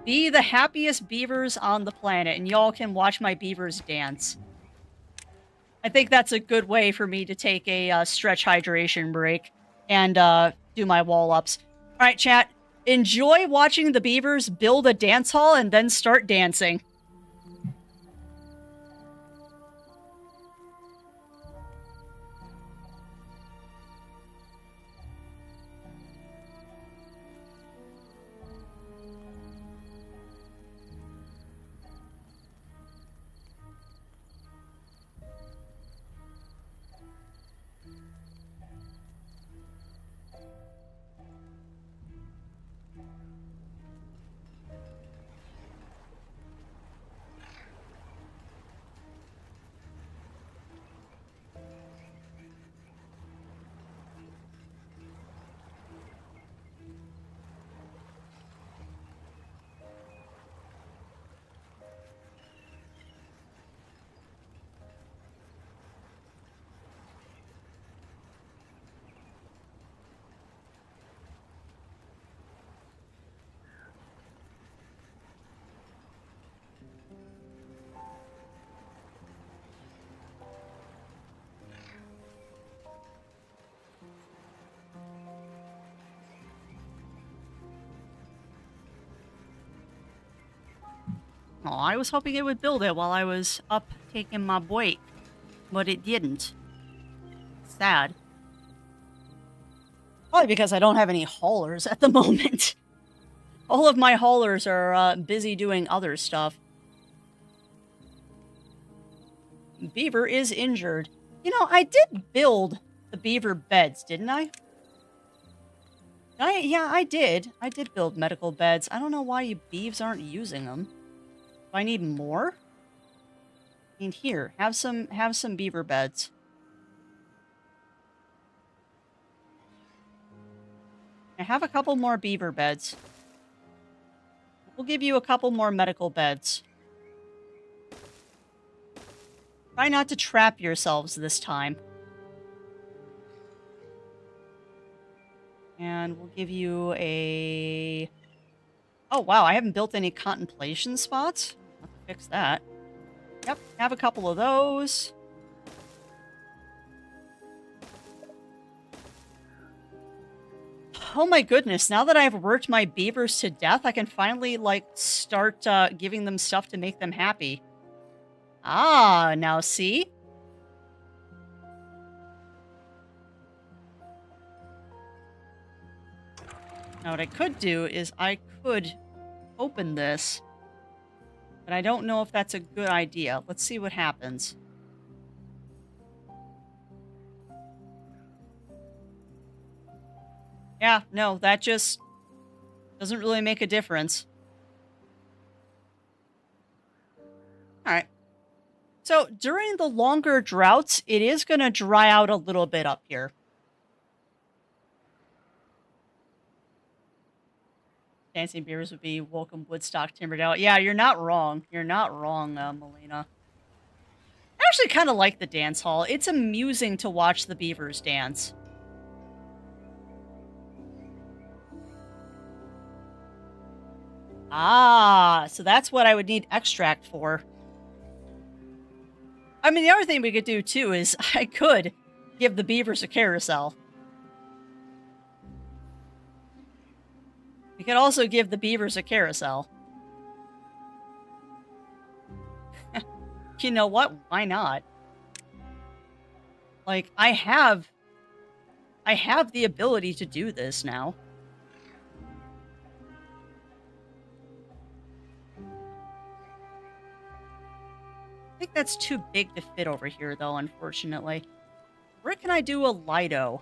Be the happiest beavers on the planet, and y'all can watch my beavers dance. I think that's a good way for me to take a stretch hydration break and do my wall-ups. All right, chat. Enjoy watching the beavers build a dance hall and then start dancing. Oh, I was hoping it would build it while I was up taking my break, but it didn't. Sad. Probably because I don't have any haulers at the moment. All of my haulers are busy doing other stuff. Beaver is injured. You know, I did build the beaver beds, didn't I? Yeah, I did. I did build medical beds. I don't know why you beeves aren't using them. Do I need more? I mean, here, have some beaver beds. I have a couple more beaver beds. We'll give you a couple more medical beds. Try not to trap yourselves this time. And we'll give you a... Oh, wow, I haven't built any contemplation spots. I'll have to fix that. Yep, have a couple of those. Oh my goodness, now that I've worked my beavers to death, I can finally, like, start giving them stuff to make them happy. Ah, now see? Now what I could do is I could open this, but I don't know if that's a good idea. Let's see what happens. Yeah, no, that just doesn't really make a difference. Alright. So, during the longer droughts, it is going to dry out a little bit up here. Dancing beavers would be welcome Woodstock Timberdale. Yeah, you're not wrong. You're not wrong, Melina. I actually kind of like the dance hall. It's amusing to watch the beavers dance. Ah, so that's what I would need extract for. I mean, the other thing we could do, too, is I could give the beavers a carousel. We could also give the beavers a carousel. You know what? Why not? Like, I have the ability to do this now. I think that's too big to fit over here, though, unfortunately. Where can I do a Lido?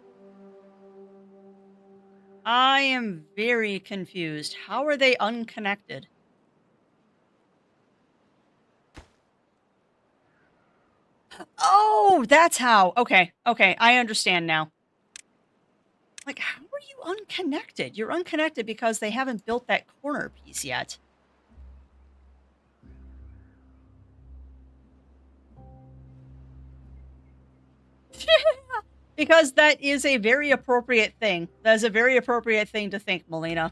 I am very confused. How are they unconnected? Oh, that's how. Okay, okay, I understand now. Like, how are you unconnected? You're unconnected because they haven't built that corner piece yet. Because that is a very appropriate thing. That is a very appropriate thing to think, Melina.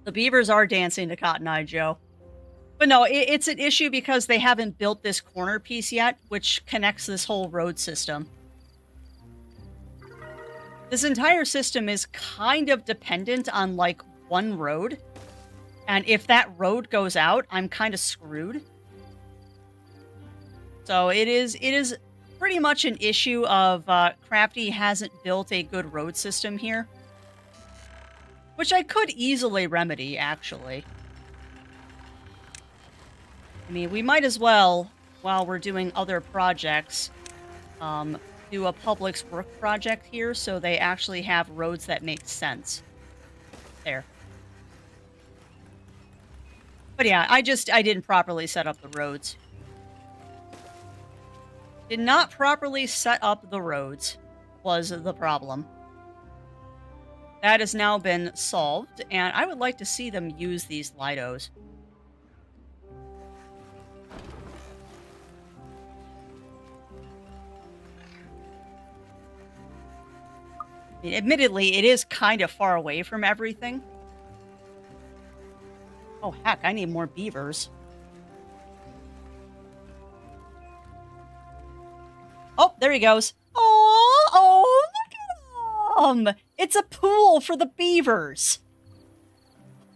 The beavers are dancing to Cotton Eye Joe. But no, it's an issue because they haven't built this corner piece yet, which connects this whole road system. This entire system is kind of dependent on, like, one road. And if that road goes out, I'm kind of screwed. So it is pretty much an issue of Crafty hasn't built a good road system here. Which I could easily remedy, actually. I mean, we might as well, while we're doing other projects, do a Publix work project here so they actually have roads that make sense. There. But yeah, I didn't properly set up the roads. Did not properly set up the roads was the problem. That has now been solved, and I would like to see them use these Lidos. I mean, admittedly, it is kind of far away from everything. Oh, heck, I need more beavers. Oh, there he goes. Oh, look at him! It's a pool for the beavers.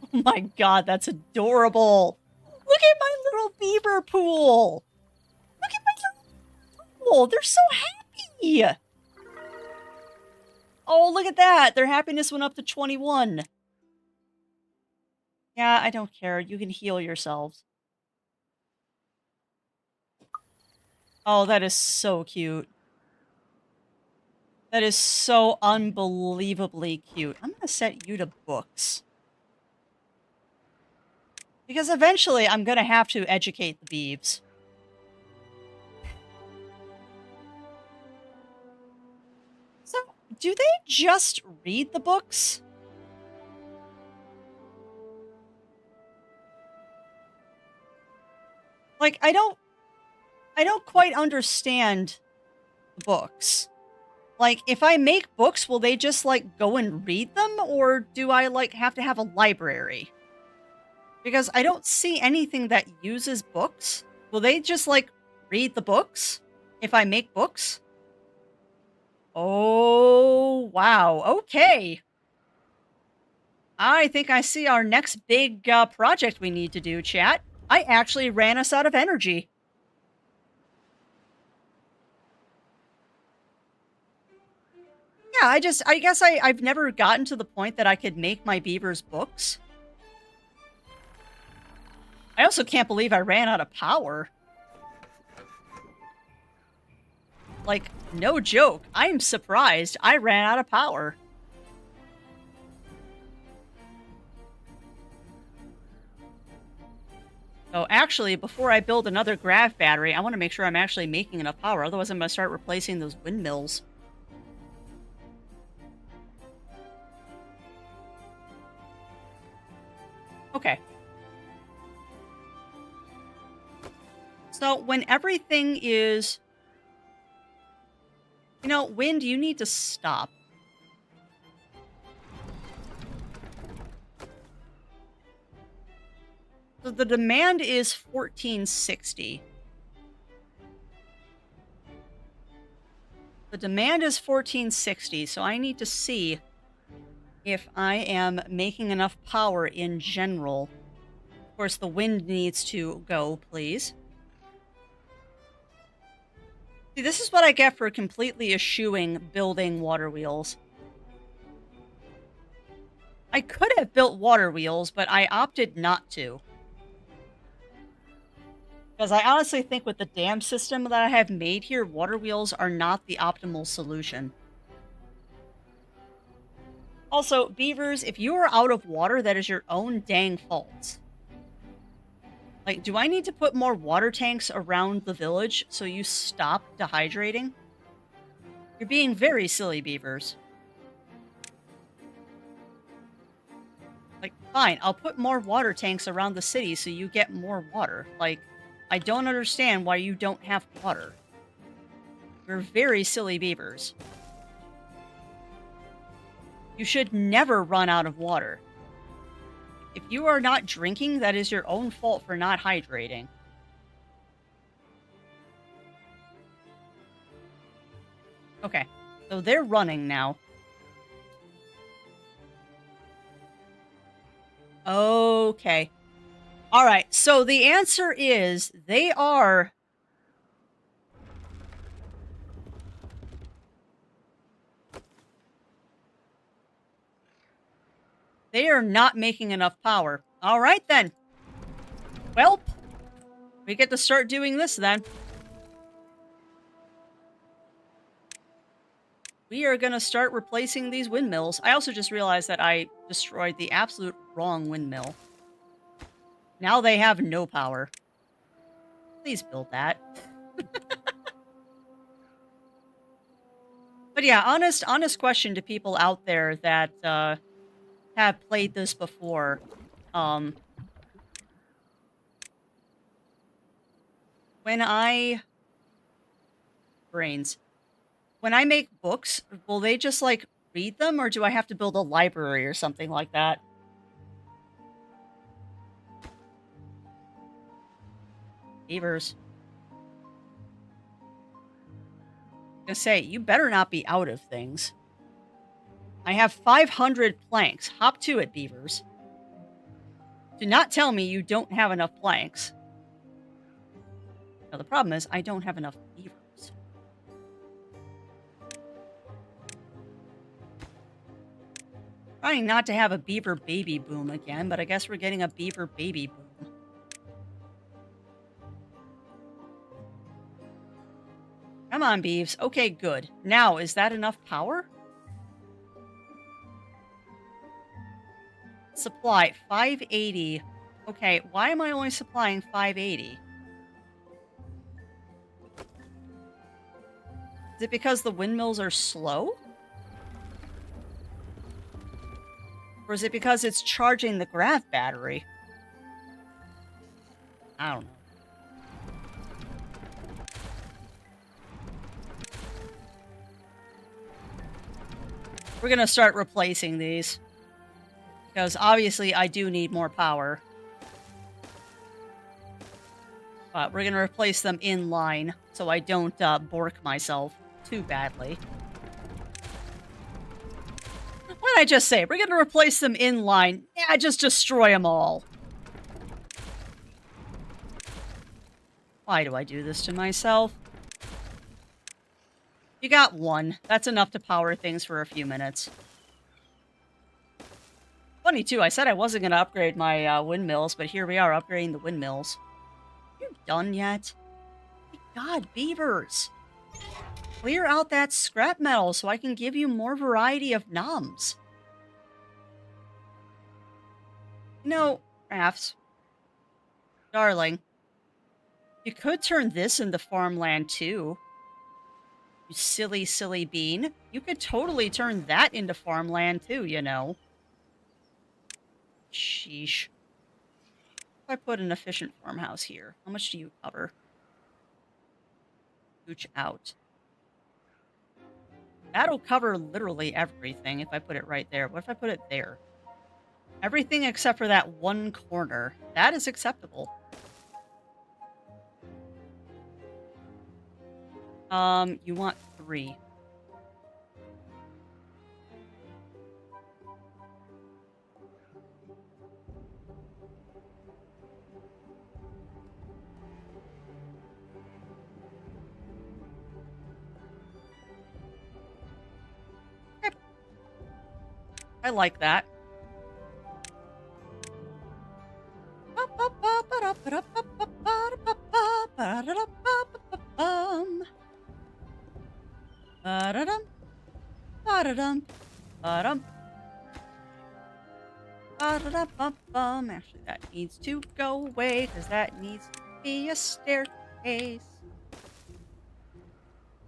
Oh my god, that's adorable. Look at my little beaver pool. Look at my little pool. They're so happy. Oh, look at that. Their happiness went up to 21. Yeah, I don't care. You can heal yourselves. Oh, that is so cute. That is so unbelievably cute. I'm going to set you to books. Because eventually I'm going to have to educate the beeves. So, do they just read the books? Like, I don't quite understand the books. Like, if I make books, will they just, like, go and read them? Or do I, like, have to have a library? Because I don't see anything that uses books. Will they just, like, read the books if I make books? Oh, wow. Okay. I think I see our next big project we need to do, chat. I actually ran us out of energy. Yeah, I guess I've never gotten to the point that I could make my beavers books. I also can't believe I ran out of power. Like, no joke. I am surprised I ran out of power. So actually, before I build another grav battery, I want to make sure I'm actually making enough power. Otherwise, I'm going to start replacing those windmills. Okay. So when everything is... You know, wind, you need to stop. So the demand is 1460. The demand is 1460, so I need to see if I am making enough power in general. Of course, the wind needs to go, please. See, this is what I get for completely eschewing building water wheels. I could have built water wheels, but I opted not to. Because I honestly think with the dam system that I have made here, water wheels are not the optimal solution. Also, beavers, if you are out of water, that is your own dang fault. Like, do I need to put more water tanks around the village so you stop dehydrating? You're being very silly, beavers. Like, fine, I'll put more water tanks around the city so you get more water. Like, I don't understand why you don't have water. You're very silly beavers. You should never run out of water. If you are not drinking, that is your own fault for not hydrating. Okay, so they're running now. Okay. All right, so the answer is they are... They are not making enough power. All right, then. Well, we get to start doing this, then. We are going to start replacing these windmills. I also just realized that I destroyed the absolute wrong windmill. Now they have no power. Please build that. But yeah, honest question to people out there that have played this before. When I... Brains. When I make books, will they just, like, read them? Or do I have to build a library or something like that? Beavers. I'm gonna say, you better not be out of things. I have 500 planks. Hop to it, beavers. Do not tell me you don't have enough planks. Now, the problem is, I don't have enough beavers. Trying not to have a beaver baby boom again, but I guess we're getting a beaver baby boom. Come on, beeves. Okay, good. Now, is that enough power? Supply 580. Okay, why am I only supplying 580? Is it because the windmills are slow? Or is it because it's charging the grav battery? I don't know. We're gonna start replacing these. Because obviously I do need more power. But we're gonna replace them in line so I don't bork myself too badly. What did I just say? We're gonna replace them in line. Yeah, just destroy them all. Why do I do this to myself? You got one. That's enough to power things for a few minutes. Funny too, I said I wasn't gonna upgrade my windmills, but here we are upgrading the windmills. You done yet? My God, beavers! Clear out that scrap metal so I can give you more variety of noms. No, Rafts. Darling. You could turn this into farmland too. You silly, silly bean. You could totally turn that into farmland too, you know. Sheesh. If I put an efficient farmhouse here, how much do you cover? Gooch out. That'll cover literally everything if I put it right there. What if I put it there? Everything except for that one corner. That is acceptable. You want 3. Okay. I like that. Ba-da-da-bum-bum. Actually, that needs to go away because that needs to be a staircase.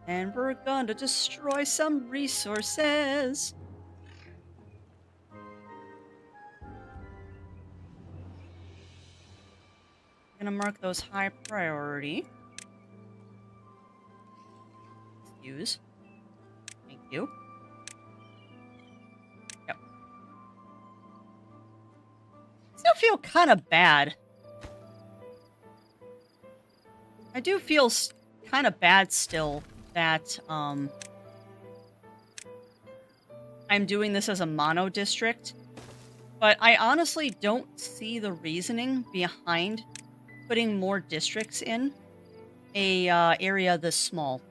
And we're gonna destroy some resources. Gonna mark those high priority. Use. Thank you. Yep. Still feel kind of bad. I do feel kind of bad still that I'm doing this as a mono district, but I honestly don't see the reasoning behind putting more districts in a area this small.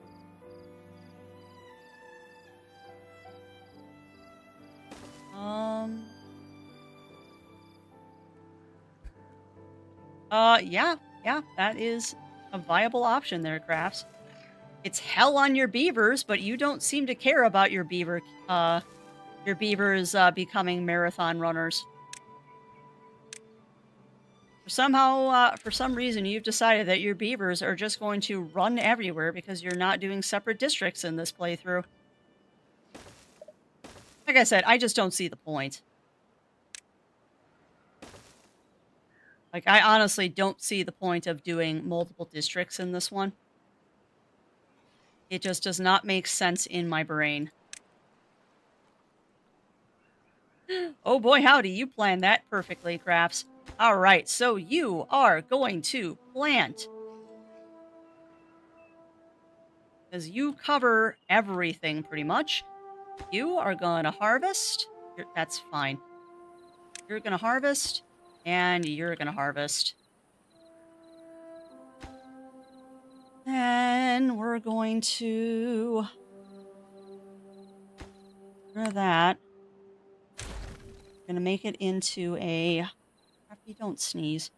Yeah, that is a viable option there, Crafts. It's hell on your beavers, but you don't seem to care about your beavers becoming marathon runners. For some reason, you've decided that your beavers are just going to run everywhere because you're not doing separate districts in this playthrough. Like I said, I just don't see the point. Like, I honestly don't see the point of doing multiple districts in this one. It just does not make sense in my brain. Oh boy, howdy, you planned that perfectly, Crafts. All right, so you are going to plant. Because you cover everything pretty much. You are going to harvest. That's fine. You're going to harvest, and you're going to harvest. Then we're going to... for that. We're going to make it into a... Happy, don't sneeze.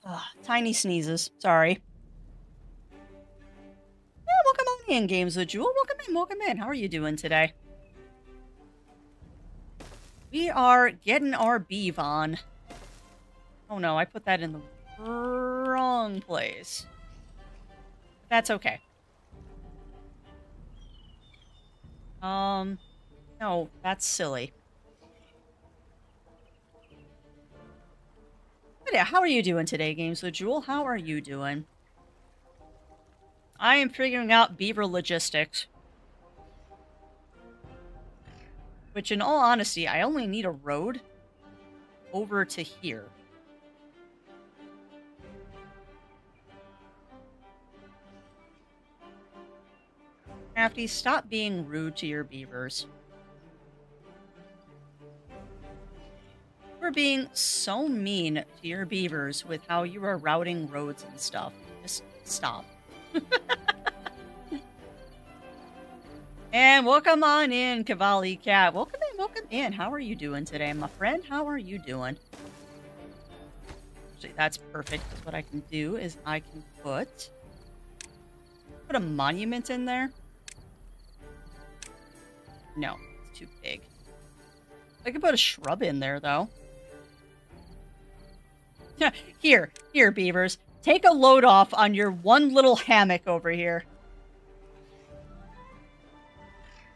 Ugh, tiny sneezes. Sorry. Yeah, welcome on in, Games with Jewel. Welcome in. How are you doing today? We are getting our beeve on. Oh no, I put that in the wrong place. That's okay. No, that's silly. But yeah, how are you doing today, Games with Jewel? How are you doing? I am figuring out beaver logistics. Which, in all honesty, I only need a road over to here. Crafty, stop being rude to your beavers. You're being so mean to your beavers with how you are routing roads and stuff. Just stop. And welcome on in, Cavalli Cat. Welcome in. How are you doing today, my friend? How are you doing? Actually, that's perfect. Because what I can do is I can put a monument in there. No, it's too big. I could put a shrub in there, though. Here, beavers. Take a load off on your one little hammock over here.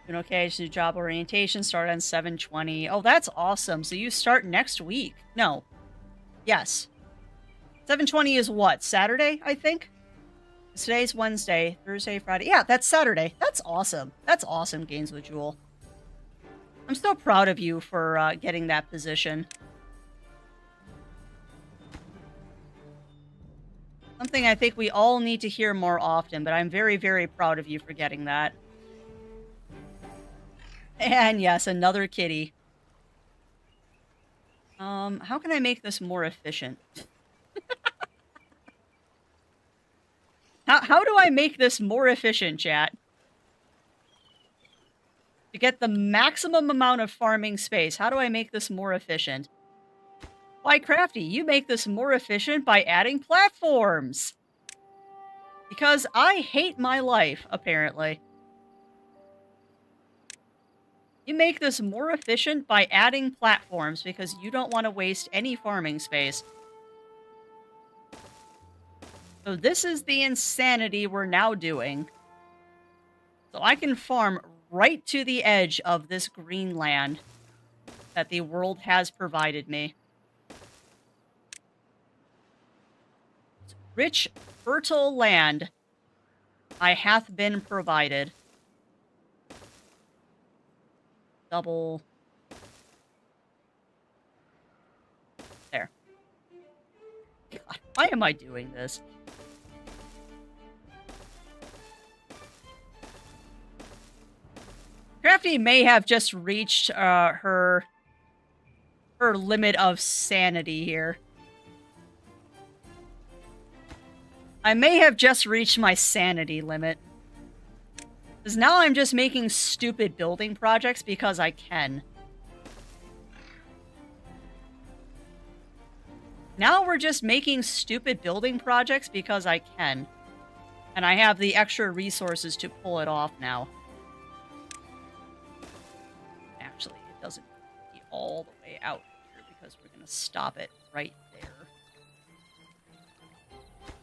Okay, so job orientation start on 7/20. Oh, that's awesome. So you start next week. No. Yes. 7/20 is what? Saturday, I think? Today's Wednesday, Thursday, Friday. Yeah, that's Saturday. That's awesome. That's awesome, Games with Jewel. I'm so proud of you for getting that position. Something I think we all need to hear more often, but I'm very, very proud of you for getting that. And yes, another kitty. How can I make this more efficient? How do I make this more efficient, chat? To get the maximum amount of farming space, how do I make this more efficient? Why, Crafty, you make this more efficient by adding platforms. Because I hate my life, apparently. You make this more efficient by adding platforms because you don't want to waste any farming space. So this is the insanity we're now doing. So I can farm right to the edge of this green land that the world has provided me. Rich, fertile land I hath been provided. Double. There. God, why am I doing this? Crafty may have just reached her limit of sanity here. I may have just reached my sanity limit. Because now I'm just making stupid building projects because I can. Now we're just making stupid building projects because I can. And I have the extra resources to pull it off now. Actually, it doesn't be all the way out here because we're going to stop it right there.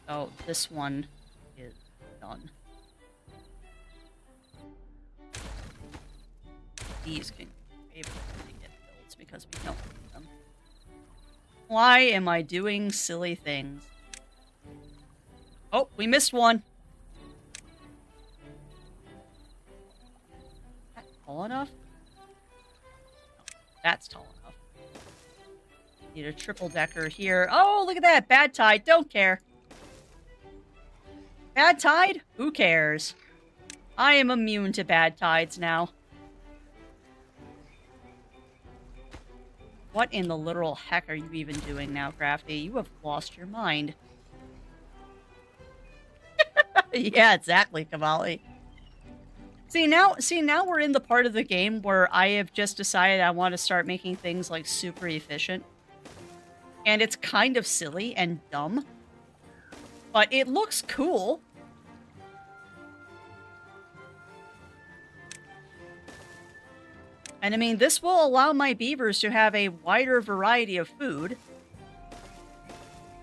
So this one is done. These can be able to get builds because we don't need them. Why am I doing silly things? Oh, we missed one. Is that tall enough? No, that's tall enough. Need a triple decker here. Oh, look at that. Bad tide. Don't care. Bad tide? Who cares? I am immune to bad tides now. What in the literal heck are you even doing now, Crafty? You have lost your mind. Yeah, exactly, Kamali. See now we're in the part of the game where I have just decided I want to start making things like super efficient. And it's kind of silly and dumb. But it looks cool. And I mean, this will allow my beavers to have a wider variety of food.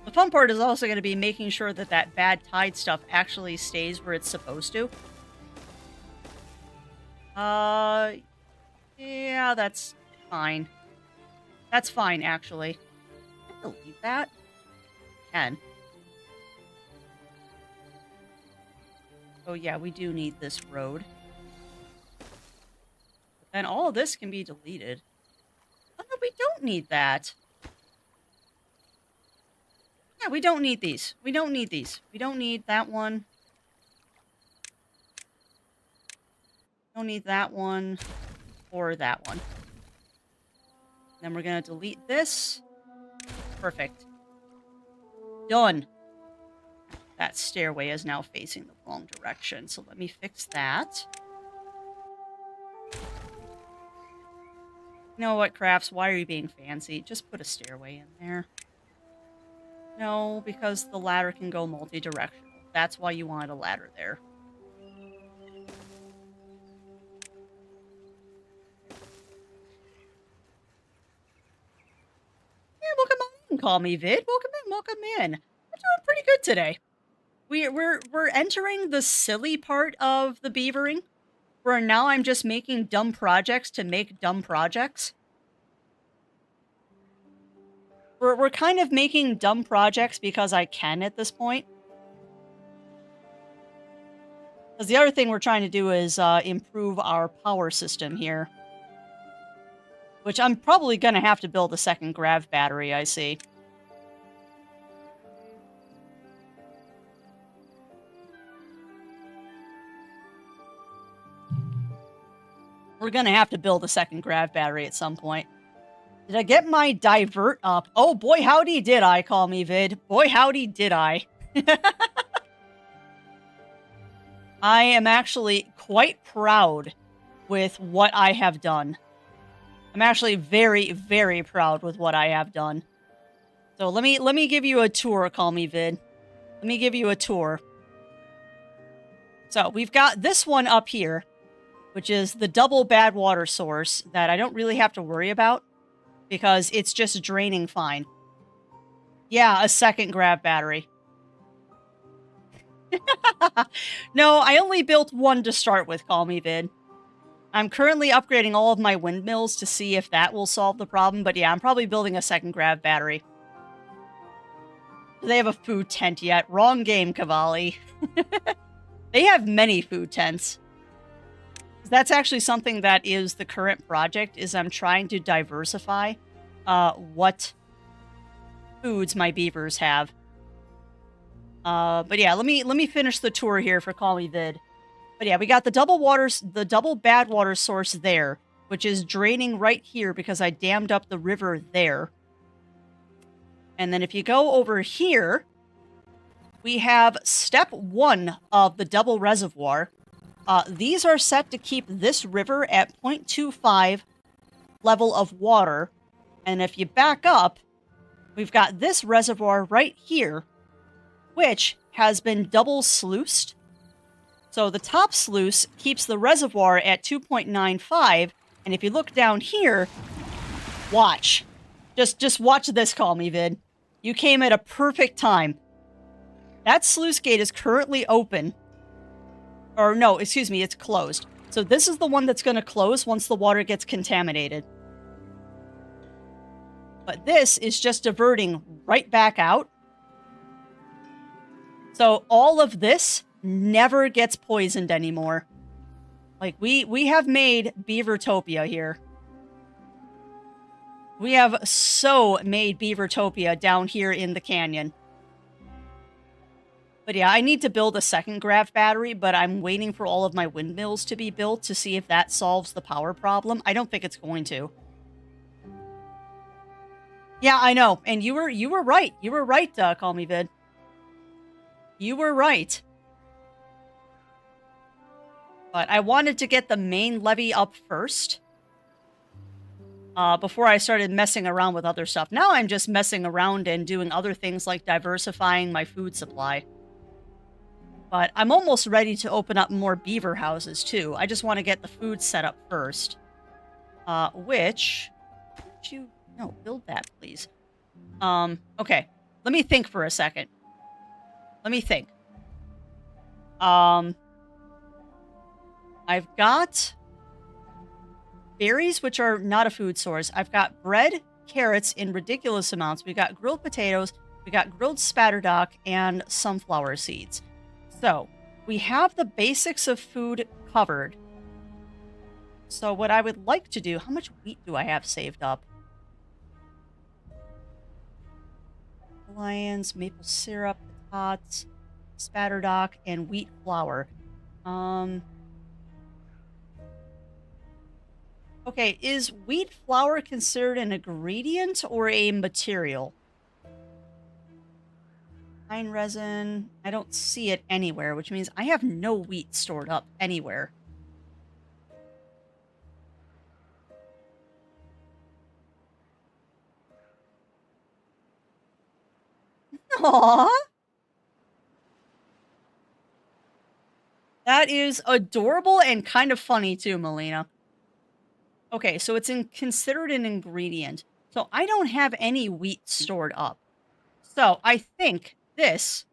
The fun part is also going to be making sure that that bad tide stuff actually stays where it's supposed to. Yeah, that's fine. That's fine, actually. Can I delete that? Can. Oh yeah, we do need this road. And all of this can be deleted. Oh, no, we don't need that. Yeah, we don't need these. We don't need these. We don't need that one. Don't need that one or that one. Then we're going to delete this. Perfect. Done. That stairway is now facing the wrong direction, so let me fix that. You know what, Crafts? Why are you being fancy? Just put a stairway in there. No, because the ladder can go multi-directional. That's why you wanted a ladder there. Yeah, welcome on. Call me Vid. Welcome in. Welcome in. We're doing pretty good today. We're entering the silly part of the beavering. Where now I'm just making dumb projects to make dumb projects. We're kind of making dumb projects because I can at this point. Because the other thing we're trying to do is improve our power system here. Which I'm probably going to have to build a second grav battery, I see. We're going to have to build a second grav battery at some point. Did I get my divert up? Oh, boy, howdy did I, call me Vid. Boy, howdy did I. I am actually quite proud with what I have done. I'm actually very, very proud with what I have done. So let me give you a tour, call me Vid. Let me give you a tour. So we've got this one up here, which is the double bad water source that I don't really have to worry about because it's just draining fine. Yeah, a second grab battery. No, I only built one to start with, call me vid. I'm currently upgrading all of my windmills to see if that will solve the problem, but yeah, I'm probably building a second grab battery. Do they have a food tent yet? Wrong game, Cavalli. They have many food tents. That's actually something that is the current project, is I'm trying to diversify what foods my beavers have. But yeah, let me finish the tour here for Call Me Vid. But yeah, we got the double bad water source there, which is draining right here because I dammed up the river there. And then if you go over here, we have step 1 of the double reservoir. These are set to keep this river at 0.25 level of water. And if you back up, we've got this reservoir right here, which has been double sluiced. So the top sluice keeps the reservoir at 2.95. And if you look down here, watch. Just watch this, Call Me Vid. You came at a perfect time. That sluice gate is currently open. Or no, excuse me, it's closed. So this is the one that's going to close once the water gets contaminated. But this is just diverting right back out. So all of this never gets poisoned anymore. Like, we have made Beavertopia here. We have so made Beavertopia down here in the canyon. But yeah, I need to build a second grab battery, but I'm waiting for all of my windmills to be built to see if that solves the power problem. I don't think it's going to. Yeah, I know. And you were right. You were right, Call Me Vid. You were right. But I wanted to get the main levee up first. Before I started messing around with other stuff. Now I'm just messing around and doing other things like diversifying my food supply. But I'm almost ready to open up more beaver houses too. I just want to get the food set up first. Which... No, build that, please. Okay. Let me think for a second. Let me think. I've got berries, which are not a food source. I've got bread, carrots in ridiculous amounts. We got grilled potatoes, we got grilled spatterdock, and sunflower seeds. So, we have the basics of food covered. So what I would like to do... How much wheat do I have saved up? Lions, maple syrup, tots, spatterdock, and wheat flour. Okay, is wheat flour considered an ingredient or a material? Pine resin. I don't see it anywhere, which means I have no wheat stored up anywhere. Aww. That is adorable and kind of funny too, Melina. Okay, so it's considered an ingredient. So I don't have any wheat stored up. So I think this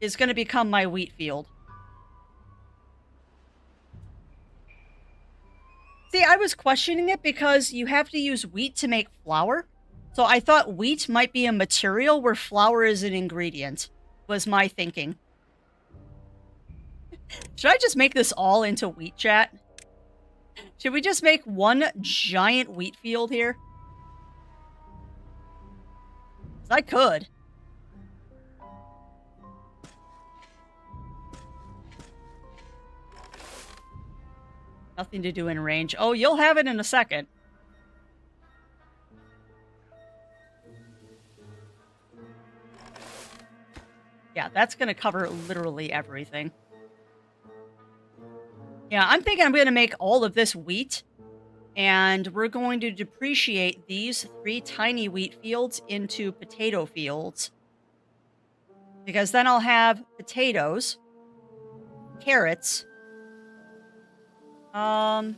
is going to become my wheat field. See, I was questioning it because you have to use wheat to make flour. So I thought wheat might be a material where flour is an ingredient, was my thinking. Should I just make this all into wheat, chat? Should we just make one giant wheat field here? 'Cause I could. Nothing to do in range. Oh, you'll have it in a second. Yeah, that's going to cover literally everything. Yeah, I'm thinking I'm going to make all of this wheat. And we're going to depreciate these 3 tiny wheat fields into potato fields. Because then I'll have potatoes, carrots. I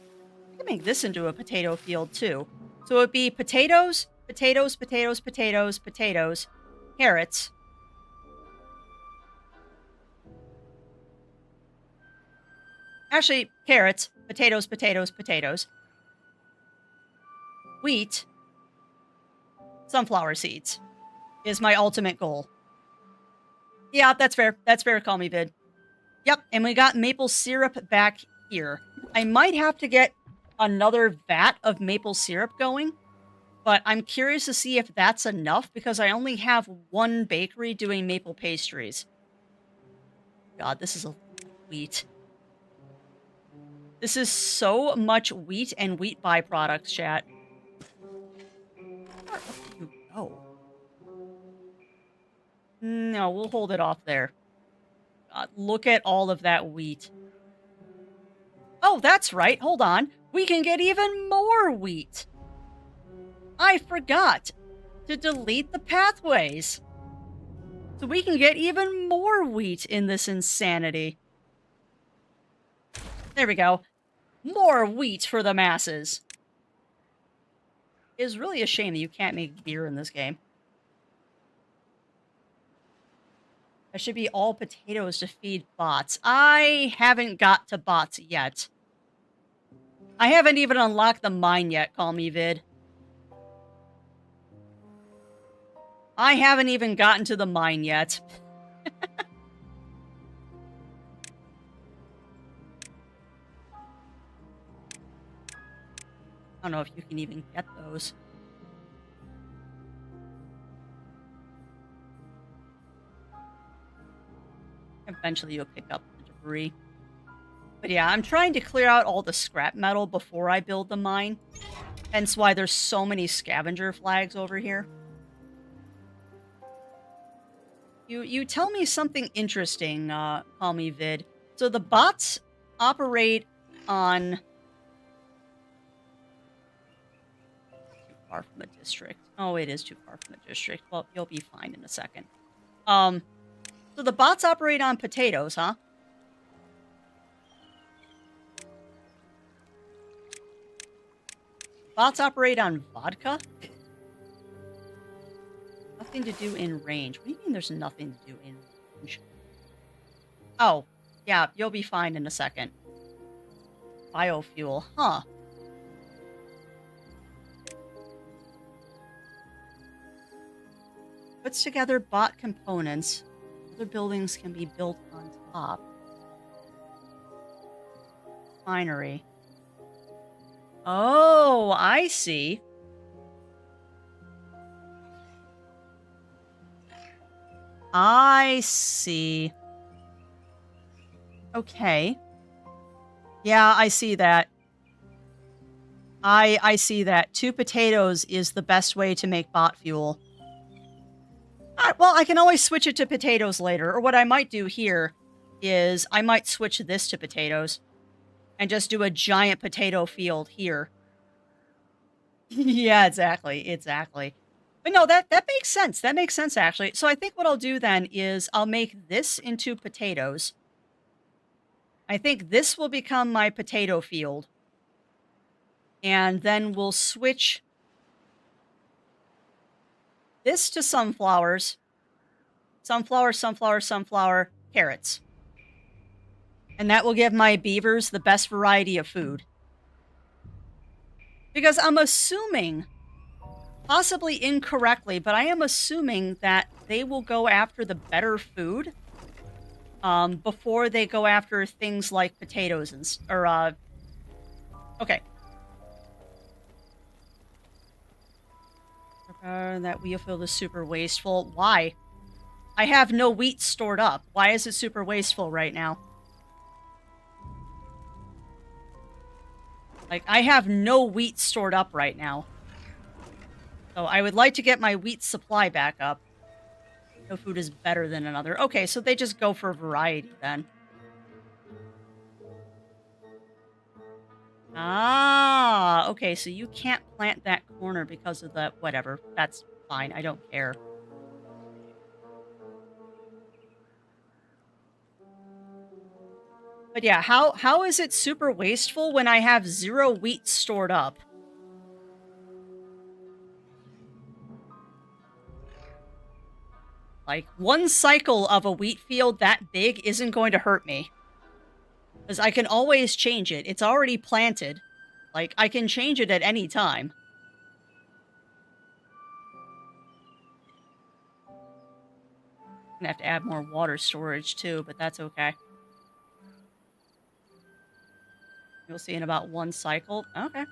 can make this into a potato field too. So it would be potatoes, potatoes, potatoes, potatoes, potatoes, carrots. Actually, carrots, potatoes, potatoes, potatoes. Wheat, sunflower seeds is my ultimate goal. Yeah, that's fair. That's fair. Call me vid. Yep, and we got maple syrup back here. I might have to get another vat of maple syrup going, but I'm curious to see if that's enough because I only have one bakery doing maple pastries. God, this is a wheat. This is so much wheat and wheat byproducts, chat. Where up do you go? No, we'll hold it off there. God, look at all of that wheat. Oh, that's right. Hold on. We can get even more wheat. I forgot to delete the pathways. So we can get even more wheat in this insanity. There we go. More wheat for the masses. It is really a shame that you can't make beer in this game. That should be all potatoes to feed bots. I haven't got to bots yet. I haven't even unlocked the mine yet, call me vid. I haven't even gotten to the mine yet. I don't know if you can even get those. Eventually you'll pick up the debris. But yeah, I'm trying to clear out all the scrap metal before I build the mine. Hence why there's so many scavenger flags over here. You tell me something interesting, call me vid. So the bots operate on... Too far from the district. Oh, it is too far from the district. Well, you'll be fine in a second. So the bots operate on potatoes, huh? Bots operate on vodka? Nothing to do in range. What do you mean there's nothing to do in range? Oh, yeah, you'll be fine in a second. Biofuel, huh? Puts together bot components. Other buildings can be built on top. Refinery. Oh, I see. I see. Okay. Yeah, I see that. I see that. 2 potatoes is the best way to make bot fuel. Well, I can always switch it to potatoes later. Or what I might do here is I might switch this to potatoes and just do a giant potato field here. Yeah, exactly. Exactly. But no, that makes sense. That makes sense, actually. So I think what I'll do then is I'll make this into potatoes. I think this will become my potato field. And then we'll switch this to sunflowers. Sunflower, sunflower, sunflower, carrots. And that will give my beavers the best variety of food. Because I'm assuming, possibly incorrectly, but I am assuming that they will go after the better food before they go after things like potatoes and okay. That wheel field is super wasteful. Why? I have no wheat stored up. Why is it super wasteful right now? Like, I have no wheat stored up right now. So I would like to get my wheat supply back up. No food is better than another. Okay, so they just go for variety then. Ah, okay, so you can't plant that corner because of the... Whatever, that's fine, I don't care. But yeah, how is it super wasteful when I have 0 wheat stored up? Like, one cycle of a wheat field that big isn't going to hurt me. Because I can always change it. It's already planted. Like, I can change it at any time. I'm gonna have to add more water storage too, but that's okay. You'll see in about 1 cycle. Okay.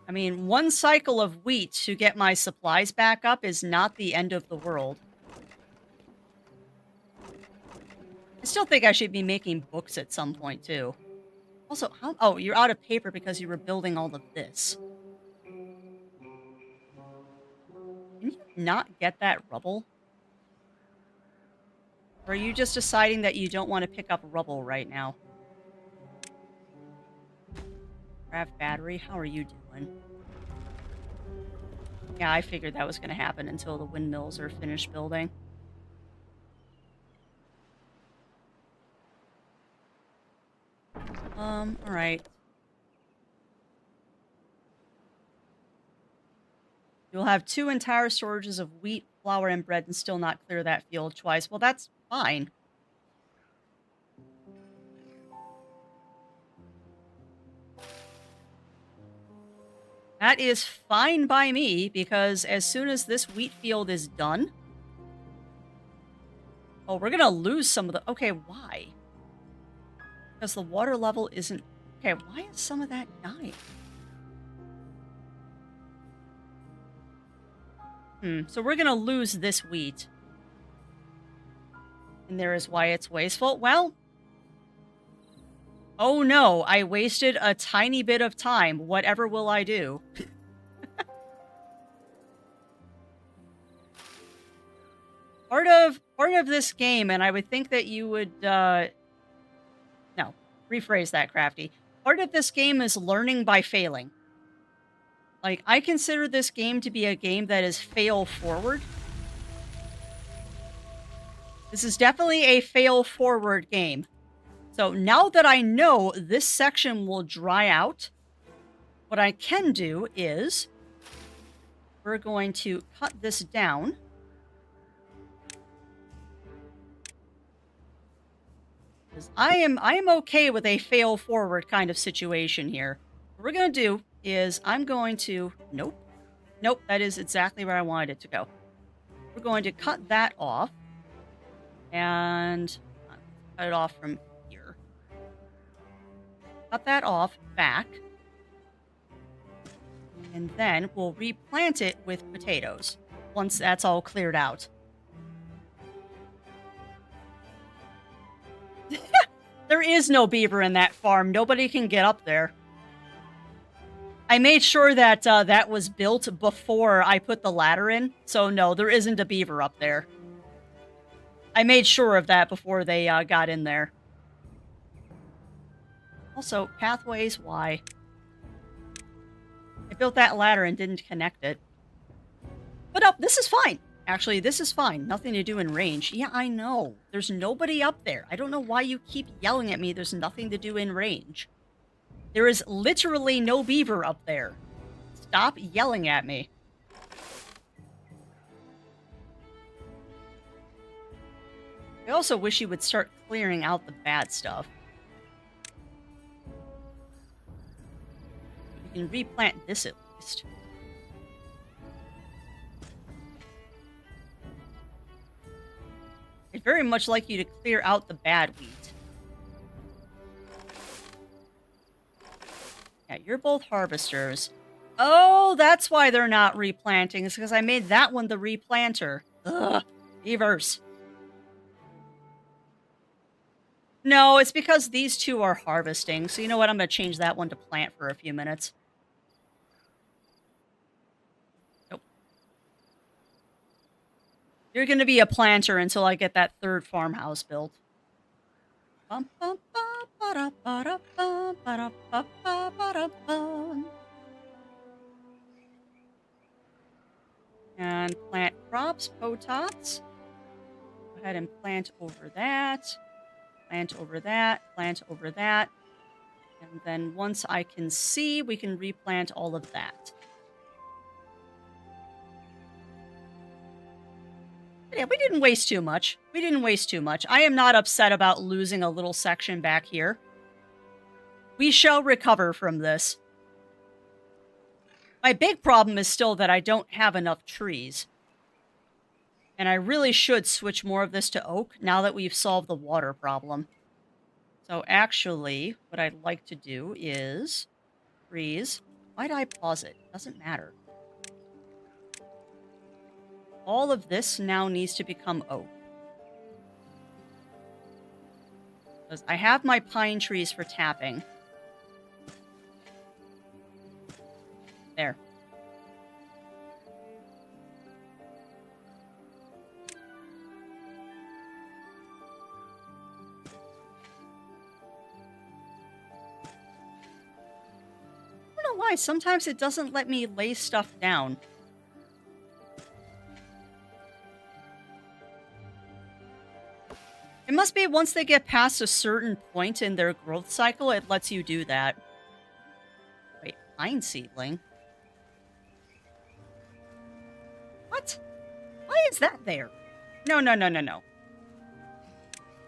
I mean, 1 cycle of wheat to get my supplies back up is not the end of the world. I still think I should be making books at some point too. Also, how— oh, you're out of paper because you were building all of this. Can you not get that rubble? Or are you just deciding that you don't want to pick up rubble right now? Craft battery, how are you doing? Yeah, I figured that was going to happen until the windmills are finished building. Alright. You'll have 2 entire storages of wheat, flour, and bread and still not clear that field twice. Well, that's fine. That is fine by me, because as soon as this wheat field is done... oh, we're gonna lose some of the... okay, why? Because the water level isn't... okay, why is some of that dying? So we're gonna lose this wheat. And there is why it's wasteful. Well... oh no, I wasted a tiny bit of time. Whatever will I do? Part of this game, and I would think that you would, no, rephrase that, Crafty. Part of this game is learning by failing. Like, I consider this game to be a game that is fail-forward. This is definitely a fail-forward game. So now that I know this section will dry out, what I can do is we're going to cut this down. Because I am okay with a fail-forward kind of situation here. What we're going to do is I'm going to... nope. Nope, that is exactly where I wanted it to go. We're going to cut that off. And cut it off from here. Cut that off back. And then we'll replant it with potatoes once that's all cleared out. There is no beaver in that farm. Nobody can get up there. I made sure that that was built before I put the ladder in. So no, there isn't a beaver up there. I made sure of that before they got in there. Also, pathways, why? I built that ladder and didn't connect it. But this is fine. Actually, this is fine. Nothing to do in range. Yeah, I know. There's nobody up there. I don't know why you keep yelling at me there's nothing to do in range. There is literally no beaver up there. Stop yelling at me. I also wish you would start clearing out the bad stuff. You can replant this at least. I'd very much like you to clear out the bad wheat. Yeah, you're both harvesters. Oh, that's why they're not replanting. It's because I made that one the replanter. Ugh, beavers. No, it's because these two are harvesting. So you know what? I'm going to change that one to plant for a few minutes. Nope. You're going to be a planter until I get that 3rd farmhouse built. And plant crops, potats. Go ahead and plant over that. Plant over that. Plant over that. And then once I can see, we can replant all of that. Yeah, we didn't waste too much. We didn't waste too much. I am not upset about losing a little section back here. We shall recover from this. My big problem is still that I don't have enough trees. And I really should switch more of this to oak now that we've solved the water problem. So actually, what I'd like to do is freeze. Why did I pause it? Doesn't matter. All of this now needs to become oak. Because I have my pine trees for tapping. There. I don't know why. Sometimes it doesn't let me lay stuff down. It must be once they get past a certain point in their growth cycle, it lets you do that. Wait, pine seedling? What? Why is that there? No, no, no, no, no.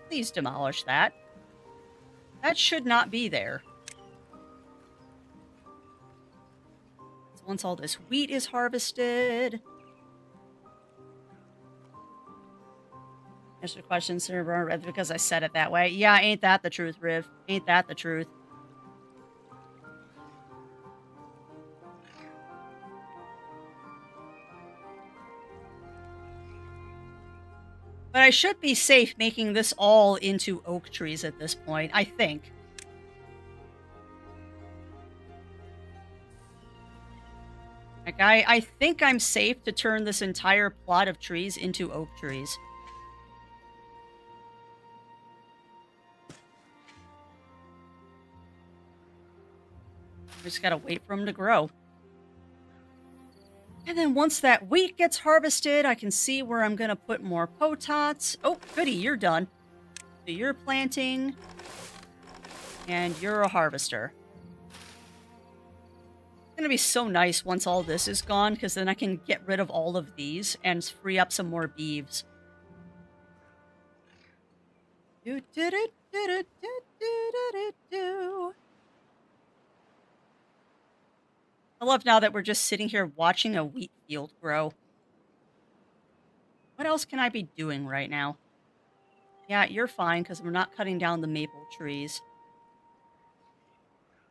Please demolish that. That should not be there. So once all this wheat is harvested... Answer the question, sir, because I said it that way. Yeah, ain't that the truth, Riv? Ain't that the truth? But I should be safe making this all into oak trees at this point, I think. Like, I think I'm safe to turn this entire plot of trees into oak trees. We just gotta wait for them to grow. And then once that wheat gets harvested, I can see where I'm gonna put more potats. Oh, goody, you're done. So you're planting. And you're a harvester. It's gonna be so nice once all this is gone, because then I can get rid of all of these and free up some more beeves. Do do do do do do do do do. I love now that we're just sitting here watching a wheat field grow. What else can I be doing right now? Yeah, you're fine, because we're not cutting down the maple trees.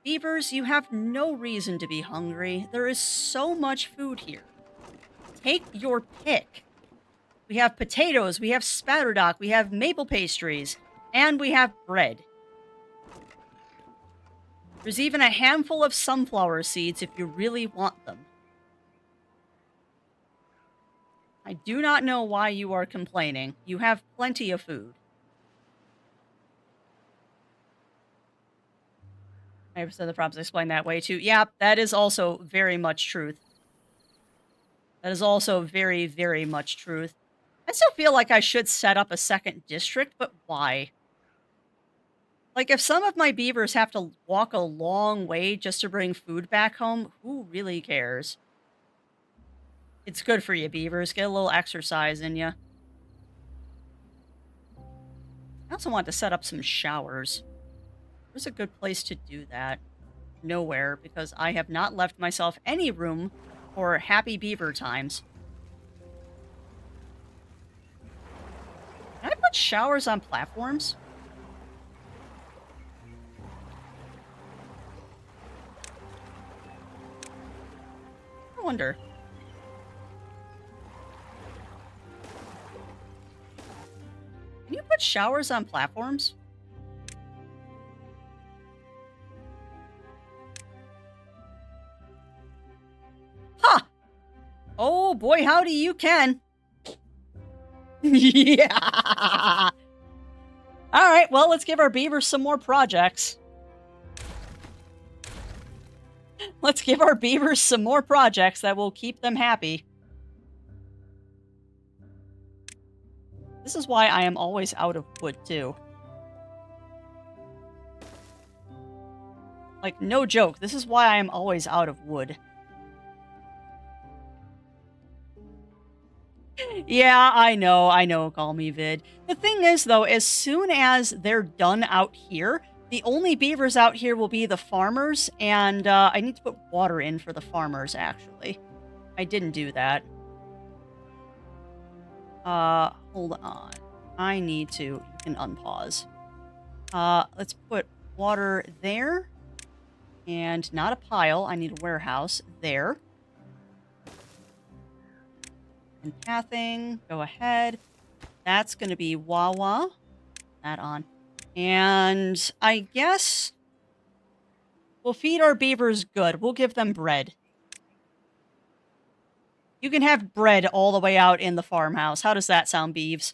Beavers, you have no reason to be hungry. There is so much food here. Take your pick. We have potatoes, we have spatterdock, we have maple pastries, and we have bread. There's even a handful of sunflower seeds if you really want them. I do not know why you are complaining. You have plenty of food. I have said the problems explained that way too. Yeah, that is also very much truth. That is also very, very much truth. I still feel like I should set up a second district, but why? Like, if some of my beavers have to walk a long way just to bring food back home, who really cares? It's good for you, beavers. Get a little exercise in you. I also want to set up some showers. Where's a good place to do that? Nowhere, because I have not left myself any room for happy beaver times. Can I put showers on platforms? I wonder. Can you put showers on platforms? Huh! Oh boy, howdy, you can. Yeah! Alright, well, let's give our beavers some more projects. Let's give our beavers some more projects that will keep them happy. This is why I am always out of wood, too. Like, no joke. This is why I am always out of wood. Yeah, I know, call me vid. The thing is, though, as soon as they're done out here, the only beavers out here will be the farmers, and I need to put water in for the farmers, actually. I didn't do that. Hold on. I need to, you can unpause. Let's put water there, and not a pile, I need a warehouse there. And pathing, go ahead. That's going to be Wawa. That on. And I guess we'll feed our beavers good. We'll give them bread. You can have bread all the way out in the farmhouse. How does that sound, Beeves?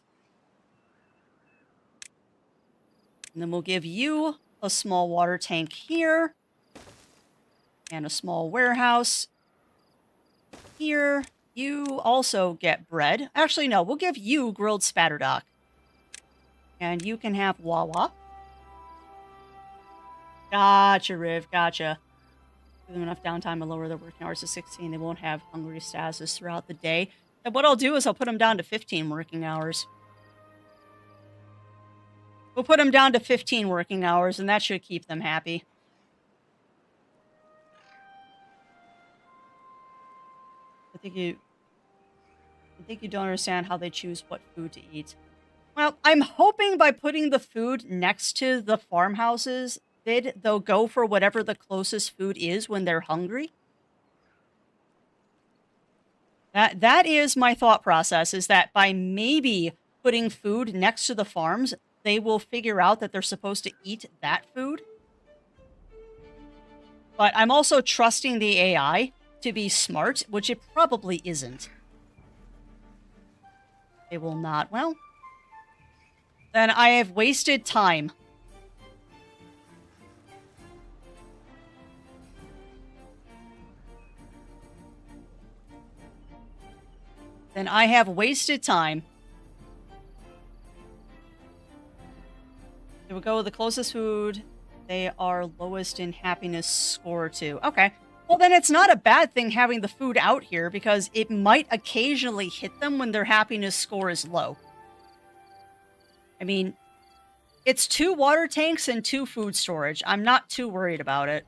And then we'll give you a small water tank here. And a small warehouse here. You also get bread. Actually, no, we'll give you grilled spatterdock. And you can have Wawa. Gotcha, Riv, gotcha. Give them enough downtime to lower their working hours to 16. They won't have hungry stasis throughout the day. And what I'll do is I'll put them down to 15 working hours. We'll put them down to 15 working hours, and that should keep them happy. I think you don't understand how they choose what food to eat. Well, I'm hoping by putting the food next to the farmhouses, they'll go for whatever the closest food is when they're hungry. That is my thought process, is that by maybe putting food next to the farms, they will figure out that they're supposed to eat that food. But I'm also trusting the AI to be smart, which it probably isn't. They will not. Well, then I have wasted time. Then I have wasted time. They will go with the closest food. They are lowest in happiness score too. Okay. Well, then it's not a bad thing having the food out here, because it might occasionally hit them when their happiness score is low. I mean, it's 2 water tanks and 2 food storage. I'm not too worried about it.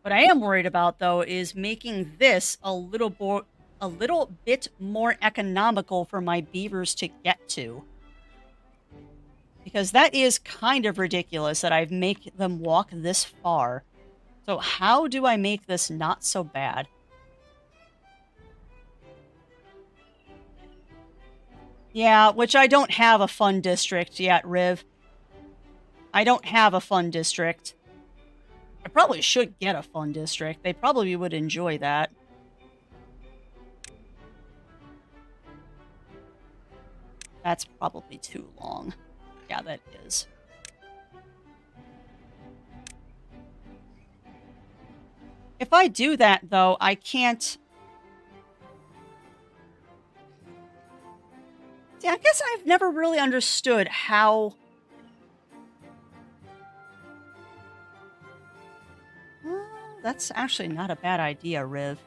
What I am worried about, though, is making this a little bit more economical for my beavers to get to. Because that is kind of ridiculous that I make them walk this far. So how do I make this not so bad? Yeah, which I don't have a fun district yet, Riv. I don't have a fun district. I probably should get a fun district. They probably would enjoy that. That's probably too long. Yeah, that is. If I do that, though, I can't... See, I guess I've never really understood how... That's actually not a bad idea, Riv.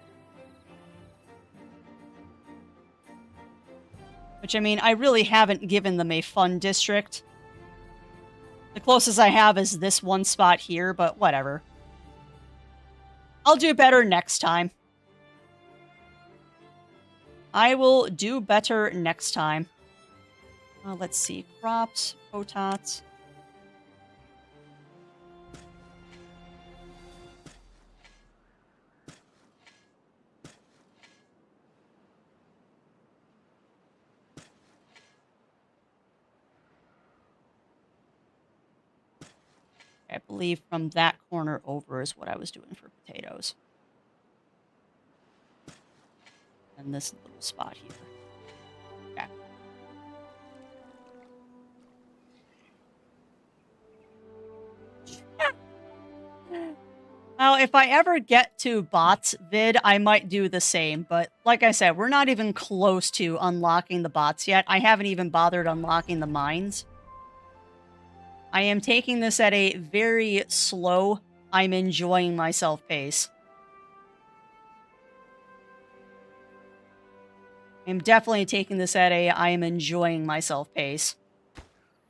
Which, I mean, I really haven't given them a fun district. The closest I have is this one spot here, but whatever. I'll do better next time. I will do better next time. Let's see. Crops, potats. I believe from that corner over is what I was doing for potatoes. And this little spot here. Okay. Now, if I ever get to bots vid, I might do the same. But like I said, we're not even close to unlocking the bots yet. I haven't even bothered unlocking the mines. I am taking this at a very slow, I'm enjoying myself pace. I'm definitely taking this at a I am enjoying myself pace.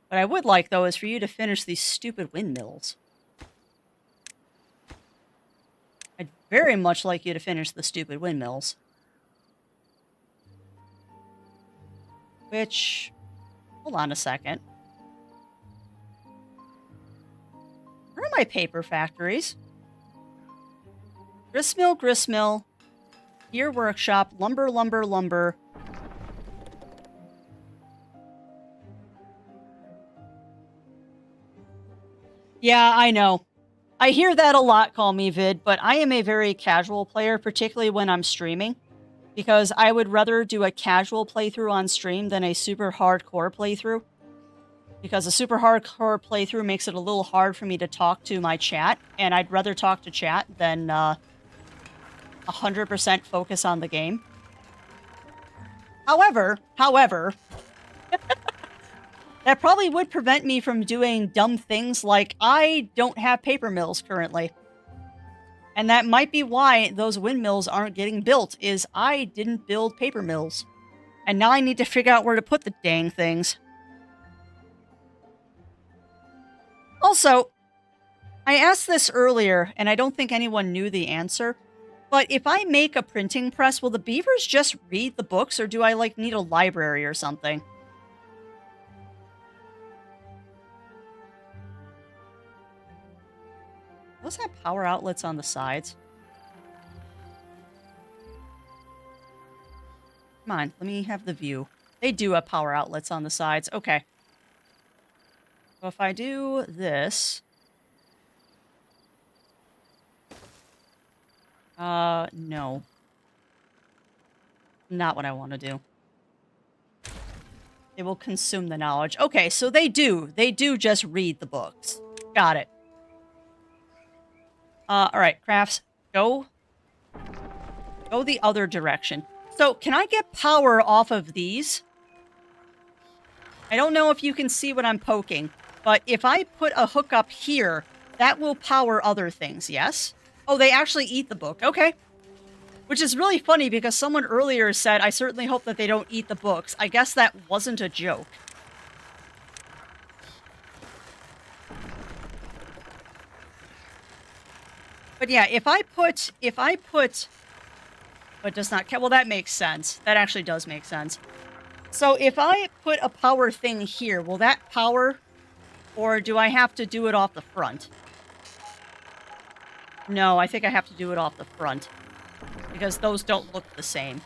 What I would like, though, is for you to finish these stupid windmills. I'd very much like you to finish the stupid windmills. Which... Hold on a second. Where are my paper factories? Gristmill, gristmill. Gear workshop. Lumber, lumber, lumber. Yeah, I know. I hear that a lot, call me vid, but I am a very casual player, particularly when I'm streaming, because I would rather do a casual playthrough on stream than a super hardcore playthrough, because a super hardcore playthrough makes it a little hard for me to talk to my chat, and I'd rather talk to chat than 100% focus on the game. However, that probably would prevent me from doing dumb things like I don't have paper mills currently. And that might be why those windmills aren't getting built, is I didn't build paper mills. And now I need to figure out where to put the dang things. Also, I asked this earlier, and I don't think anyone knew the answer, but if I make a printing press, will the beavers just read the books, or do I, like, need a library or something? Those have power outlets on the sides. Come on, let me have the view. They do have power outlets on the sides. Okay. So if I do this... no. Not what I want to do. They will consume the knowledge. Okay, so they do. They do just read the books. Got it. Alright, crafts, go the other direction. So, can I get power off of these? I don't know if you can see what I'm poking, but if I put a hook up here, that will power other things, yes? Oh, they actually eat the book. Okay. Which is really funny because someone earlier said, I certainly hope that they don't eat the books. I guess that wasn't a joke. But yeah, if I put, but does not count. Well, that makes sense. That actually does make sense. So if I put a power thing here, will that power, or do I have to do it off the front? No, I think I have to do it off the front, because those don't look the same.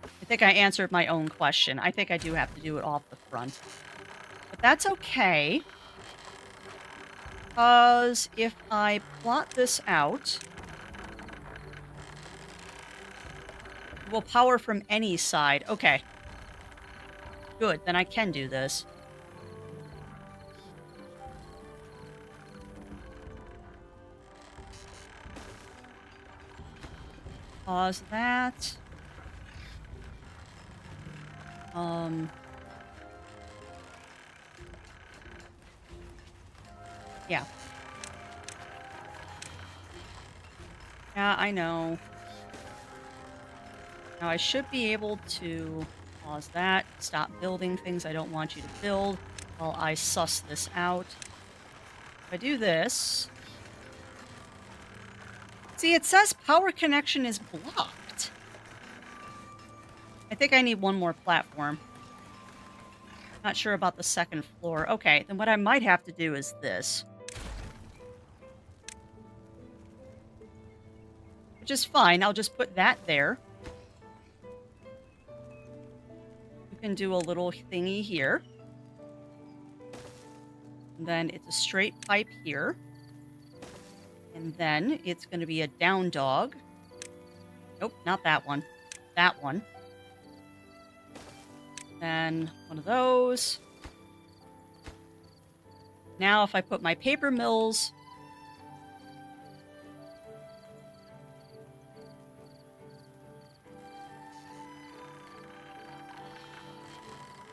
I think I answered my own question. I think I do have to do it off the front. But that's okay. Because if I plot this out, it will power from any side. Okay. Good, then I can do this. Pause that. Yeah. Yeah, I know. Now I should be able to pause that, stop building things I don't want you to build while I suss this out. If I do this... See, it says power connection is blocked. I think I need one more platform. Not sure about the second floor. Okay, then what I might have to do is this. Which is fine. I'll just put that there. You can do a little thingy here. And then it's a straight pipe here. And then it's going to be a down dog. Nope, not that one. That one. Then one of those. Now if I put my paper mills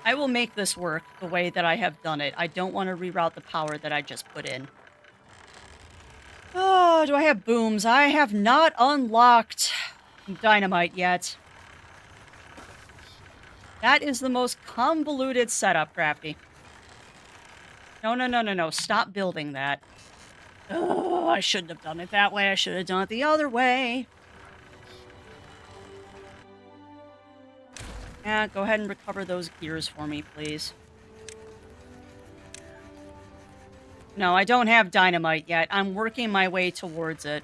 I will make this work the way that I have done it. I don't want to reroute the power that I just put in. Oh, do I have booms? I have not unlocked dynamite yet. That is the most convoluted setup, Crafty. No, no, no, no, no. Stop building that. Oh, I shouldn't have done it that way. I should have done it the other way. Yeah, go ahead and recover those gears for me, please. No, I don't have dynamite yet. I'm working my way towards it.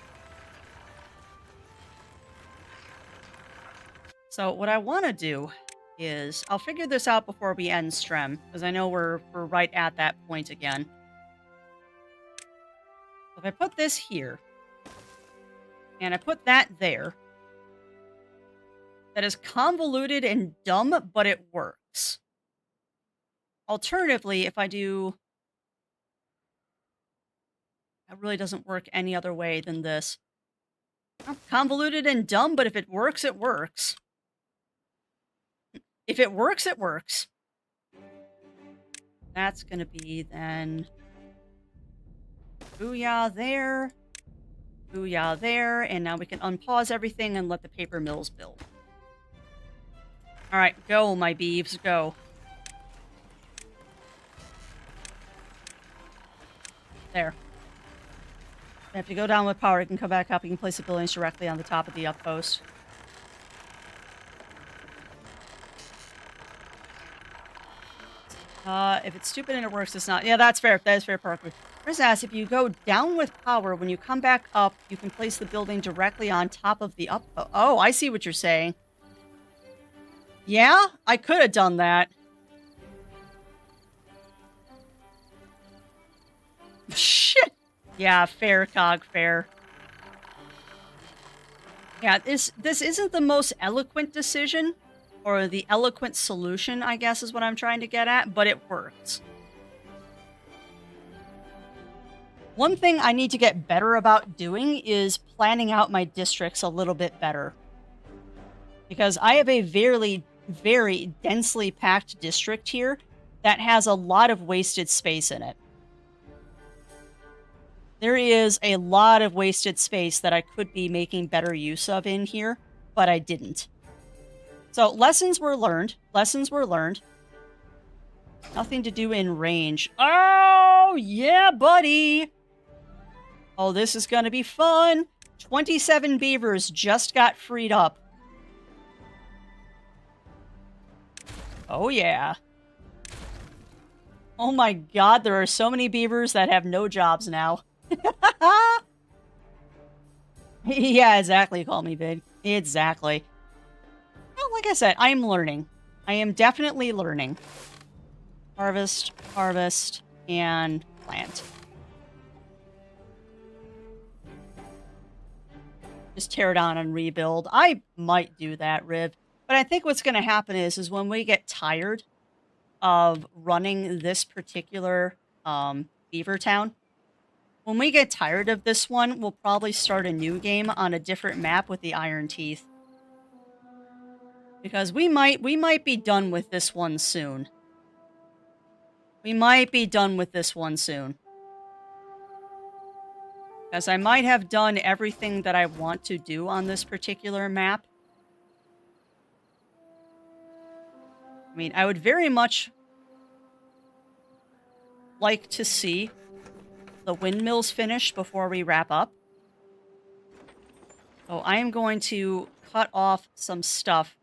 So what I want to do is I'll figure this out before we end Strem, because I know we're right at that point again. If I put this here, and I put that there, that is convoluted and dumb, but it works. Alternatively, if I do... That really doesn't work any other way than this. Well, convoluted and dumb, but if it works, it works. If it works, it works. That's going to be then... Booyah there. Booyah there. And now we can unpause everything and let the paper mills build. Alright, go, my beeves, go. There. If you go down with power, you can come back up. You can place the buildings directly on the top of the outpost. If it's stupid and it works, it's not. Yeah, that's fair. That is fair, Parker. Chris asks, if you go down with power, when you come back up, you can place the building directly on top of the outpost. Oh, I see what you're saying. Yeah, I could have done that. Shit. Yeah, fair, Cog, fair. Yeah, this isn't the most eloquent decision, or the eloquent solution, I guess is what I'm trying to get at, but it works. One thing I need to get better about doing is planning out my districts a little bit better. Because I have a very, very densely packed district here that has a lot of wasted space in it. There is a lot of wasted space that I could be making better use of in here, but I didn't. So, lessons were learned. Lessons were learned. Nothing to do in range. Oh, yeah, buddy! Oh, this is gonna be fun! 27 beavers just got freed up. Oh, yeah. Oh my god, there are so many beavers that have no jobs now. Yeah, exactly, call me big. Exactly. Well, like I said, I am learning. I am definitely learning. Harvest, harvest, and plant. Just tear down and rebuild. I might do that, Riv. But I think what's going to happen is when we get tired of running this particular beaver town, when we get tired of this one, we'll probably start a new game on a different map with the Iron Teeth. Because we might be done with this one soon. We might be done with this one soon. Because I might have done everything that I want to do on this particular map. I mean, I would very much like to see the windmills finish before we wrap up. So I am going to cut off some stuff.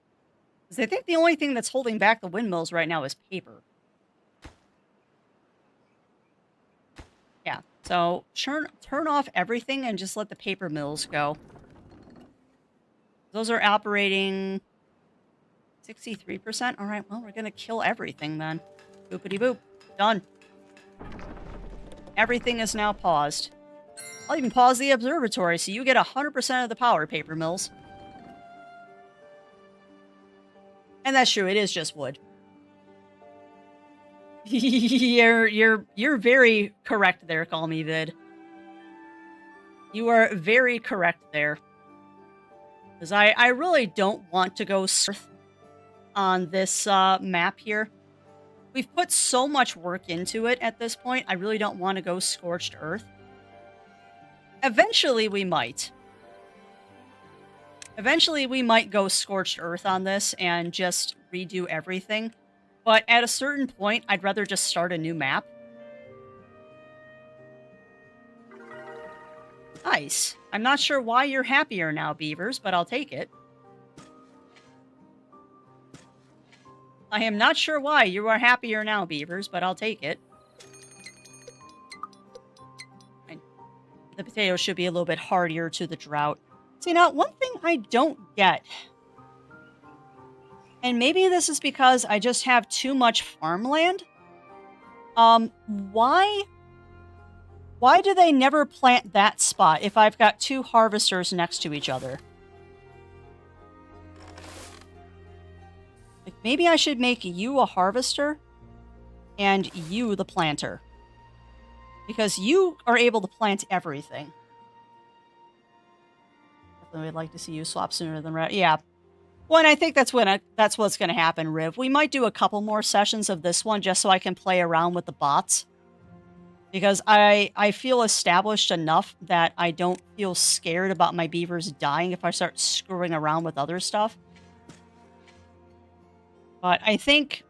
Because I think the only thing that's holding back the windmills right now is paper. Yeah, so turn off everything and just let the paper mills go. Those are operating 63%. All right, well, we're going to kill everything then. Boopity boop. Done. Everything is now paused. I'll even pause the observatory so you get 100% of the power, paper mills. And that's true, it is just wood. You're very correct there, Call Me Vid. You are very correct there. Because I really don't want to go south on this map here. We've put so much work into it at this point, I really don't want to go scorched earth. Eventually, we might. Eventually, we might go scorched earth on this and just redo everything. But at a certain point, I'd rather just start a new map. Nice. I'm not sure why you're happier now, Beavers, but I'll take it. I am not sure why you are happier now, Beavers, but I'll take it. And the potatoes should be a little bit hardier to the drought. See, now, one thing I don't get, and maybe this is because I just have too much farmland, why do they never plant that spot if I've got two harvesters next to each other? Like, maybe I should make you a harvester and you the planter. Because you are able to plant everything. Definitely would like to see you swap sooner than right. Yeah. Well, and I think that's what's going to happen, Riv. We might do a couple more sessions of this one just so I can play around with the bots. Because I feel established enough that I don't feel scared about my beavers dying if I start screwing around with other stuff. But I think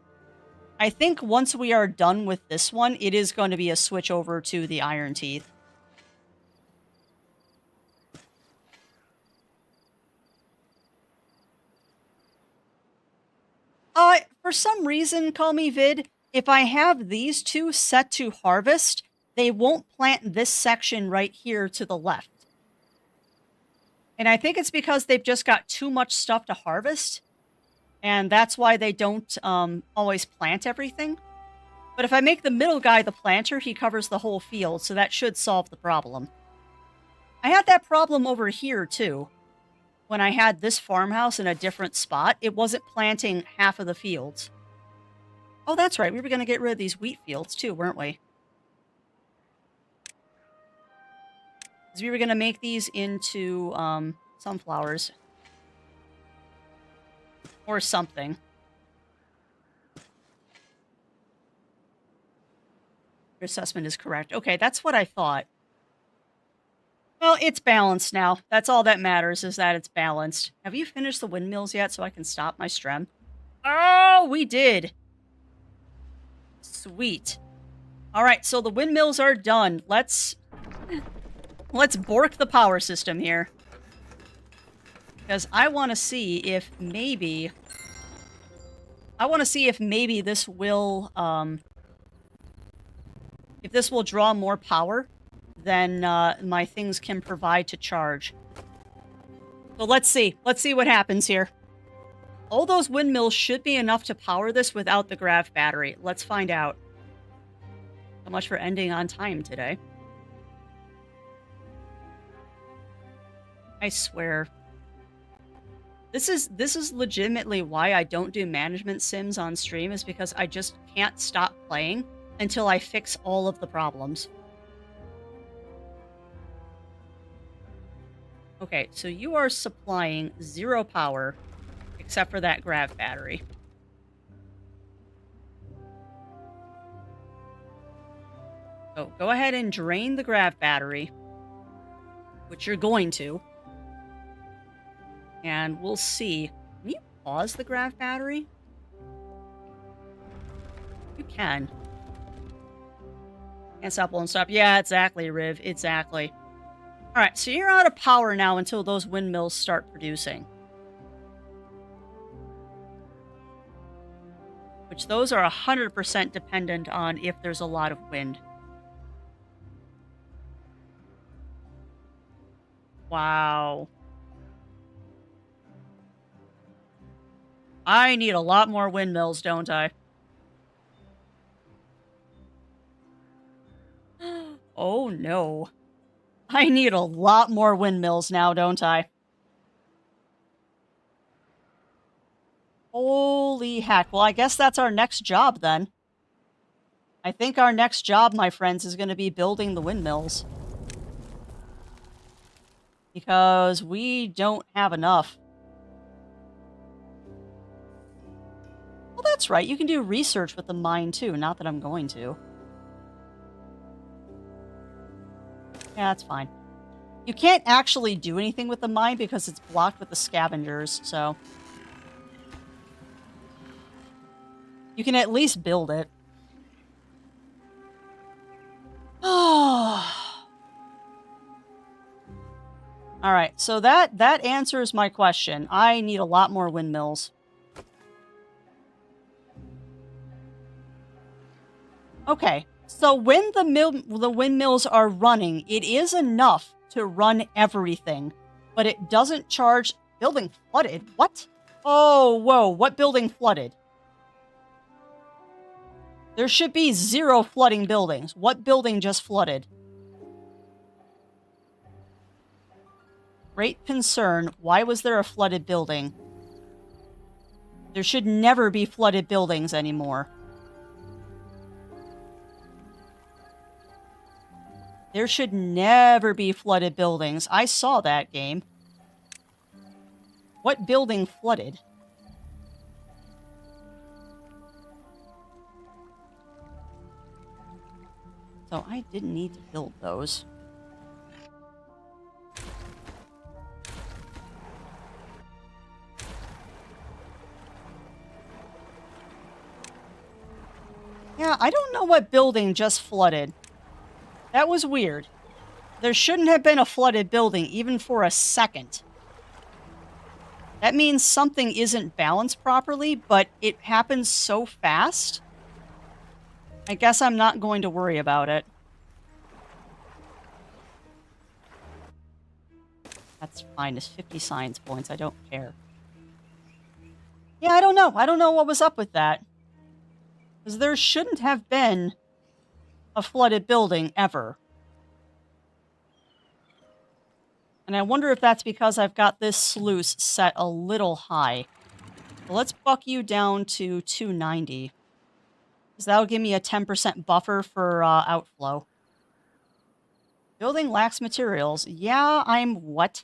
once we are done with this one, it is going to be a switch over to the Iron Teeth. For some reason, call me Vid, if I have these two set to harvest, they won't plant this section right here to the left. And I think it's because they've just got too much stuff to harvest. And that's why they don't always plant everything. But if I make the middle guy the planter, he covers the whole field, so that should solve the problem. I had that problem over here, too. When I had this farmhouse in a different spot, it wasn't planting half of the fields. Oh, that's right. We were going to get rid of these wheat fields, too, weren't we? Because we were going to make these into sunflowers. Or something. Your assessment is correct. Okay, that's what I thought. Well, it's balanced now. That's all that matters, is that it's balanced. Have you finished the windmills yet so I can stop my strem? Oh, we did. Sweet. All right, so the windmills are done. Let's bork the power system here. Because I want to see if maybe... this will, if this will draw more power than my things can provide to charge. So let's see. Let's see what happens here. All those windmills should be enough to power this without the grav battery. Let's find out. So much for ending on time today. I swear. This is legitimately why I don't do management sims on stream, is because I just can't stop playing until I fix all of the problems. Okay, so you are supplying 0 power, except for that grav battery. So go ahead and drain the grav battery, which you're going to. And we'll see. Can you pause the grav battery? You can. Can't stop, won't stop. Yeah, exactly, Riv. Exactly. Alright, so you're out of power now until those windmills start producing. Which those are 100% dependent on if there's a lot of wind. Wow. I need a lot more windmills, don't I? Oh, no. I need a lot more windmills now, don't I? Holy heck. Well, I guess that's our next job, then. I think our next job, my friends, is going to be building the windmills. Because we don't have enough. that's right. You can do research with the mine, too. Not that I'm going to. Yeah, that's fine. You can't actually do anything with the mine because it's blocked with the scavengers, so... You can at least build it. Alright, so that answers my question. I need a lot more windmills. Okay, so when the windmills are running, it is enough to run everything, but it doesn't charge... Building flooded? What? Oh, whoa, what building flooded? There should be 0 flooding buildings. What building just flooded? Great concern. Why was there a flooded building? There should never be flooded buildings anymore. There should never be flooded buildings. I saw that game. What building flooded? So I didn't need to build those. Yeah, I don't know what building just flooded. That was weird. There shouldn't have been a flooded building, even for a second. That means something isn't balanced properly, but it happens so fast. I guess I'm not going to worry about it. That's fine. It's 50 science points. I don't care. Yeah, I don't know. I don't know what was up with that. Because there shouldn't have been a flooded building ever. And I wonder if that's because I've got this sluice set a little high. So let's buck you down to 290. Because that'll give me a 10% buffer for outflow. Building lacks materials. Yeah, I'm what?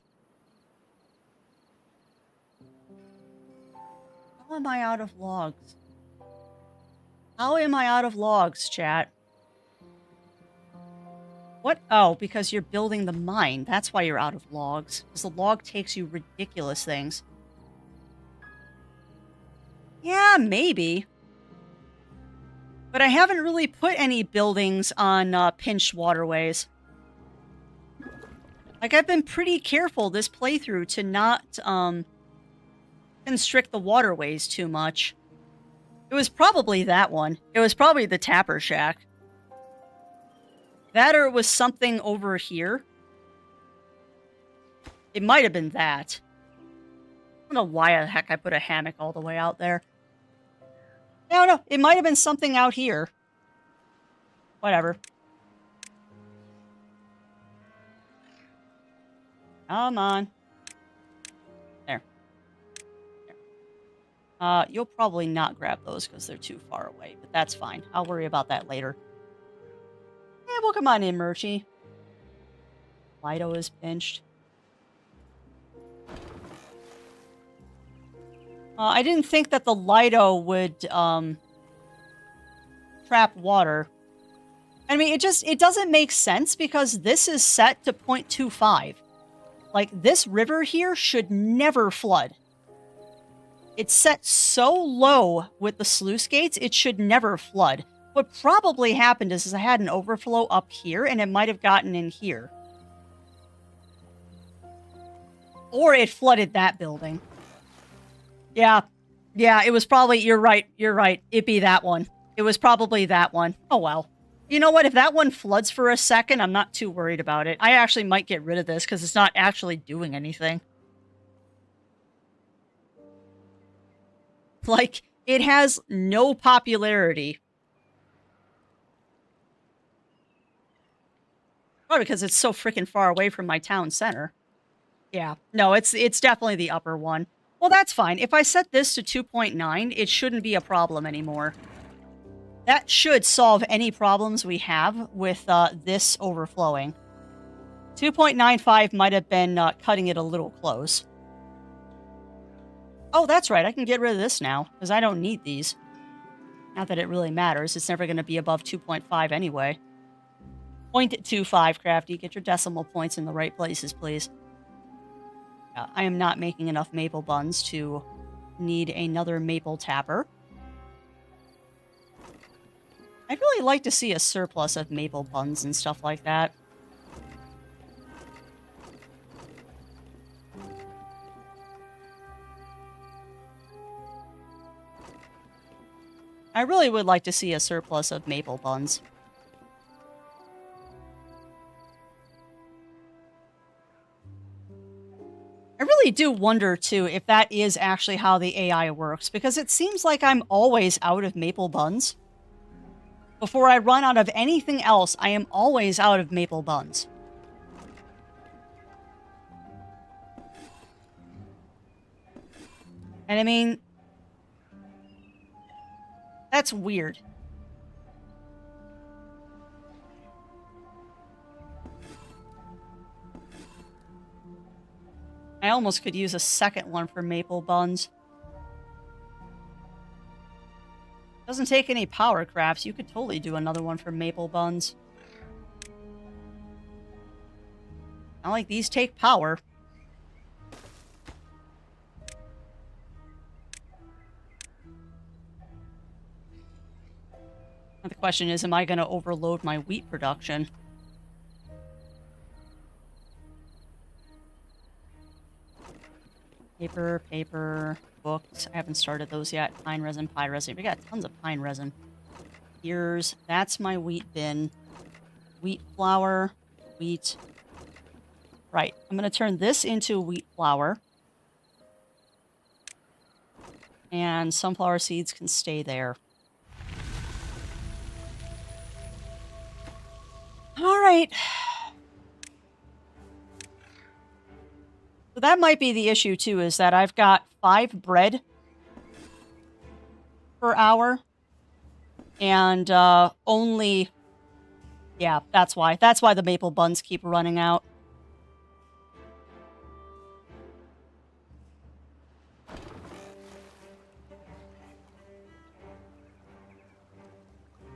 How am I out of logs? How am I out of logs, chat? What? Oh, because you're building the mine. That's why you're out of logs. Because the log takes you ridiculous things. Yeah, maybe. But I haven't really put any buildings on pinched waterways. Like, I've been pretty careful this playthrough to not constrict the waterways too much. It was probably that one. It was probably the Tapper Shack. That or it was something over here. It might have been that. I don't know why the heck I put a hammock all the way out there. I don't know. It might have been something out here. Whatever. Come on. There. You'll probably not grab those because they're too far away, but that's fine. I'll worry about that later. Yeah, well, come on in, Murchie. Lido is pinched. I didn't think that the Lido would trap water. I mean, it doesn't make sense because this is set to 0.25. Like, this river here should never flood. It's set so low with the sluice gates, it should never flood. What probably happened is I had an overflow up here, and it might have gotten in here. Or it flooded that building. Yeah. Yeah, it was probably... You're right. You're right. It'd be that one. It was probably that one. Oh, well. You know what? If that one floods for a second, I'm not too worried about it. I actually might get rid of this because it's not actually doing anything. Like, it has no popularity. Probably because it's so freaking far away from my town center. Yeah. No, it's definitely the upper one. Well, that's fine. If I set this to 2.9, it shouldn't be a problem anymore. That should solve any problems we have with this overflowing. 2.95 might have been cutting it a little close. Oh, that's right. I can get rid of this now, because I don't need these. Not that it really matters. It's never going to be above 2.5 anyway. 0.25, Crafty. Get your decimal points in the right places, please. I am not making enough maple buns to need another maple tapper. I'd really like to see a surplus of maple buns and stuff like that. I really would like to see a surplus of maple buns. I really do wonder, too, if that is actually how the AI works, because it seems like I'm always out of maple buns. Before I run out of anything else, I am always out of maple buns. And I mean, that's weird. I almost could use a second one for maple buns. Doesn't take any power crafts. You could totally do another one for maple buns. Not like these take power. The question is, am I going to overload my wheat production? Paper, books. I haven't started those yet. Pine resin, pie resin. We got tons of pine resin. Ears. That's my wheat bin. Wheat flour. Wheat. Right. I'm going to turn this into wheat flour. And sunflower seeds can stay there. All right. So that might be the issue, too, is that I've got 5 bread per hour. And only... Yeah, that's why. That's why the maple buns keep running out.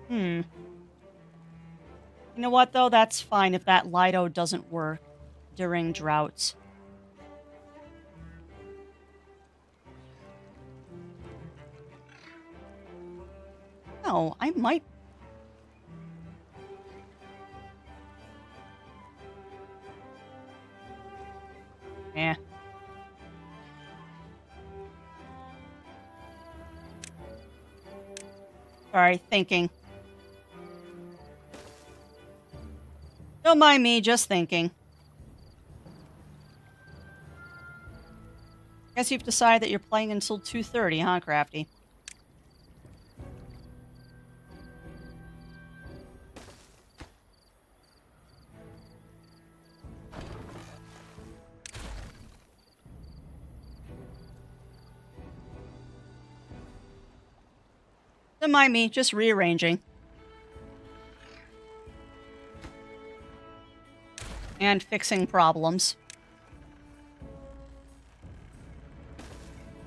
You know what, though? That's fine if that Lido doesn't work during droughts. No, I might... Eh. Sorry, thinking. Don't mind me, just thinking. Guess you've decided that you're playing until 2:30, huh, Crafty? Don't mind me, just rearranging. And fixing problems.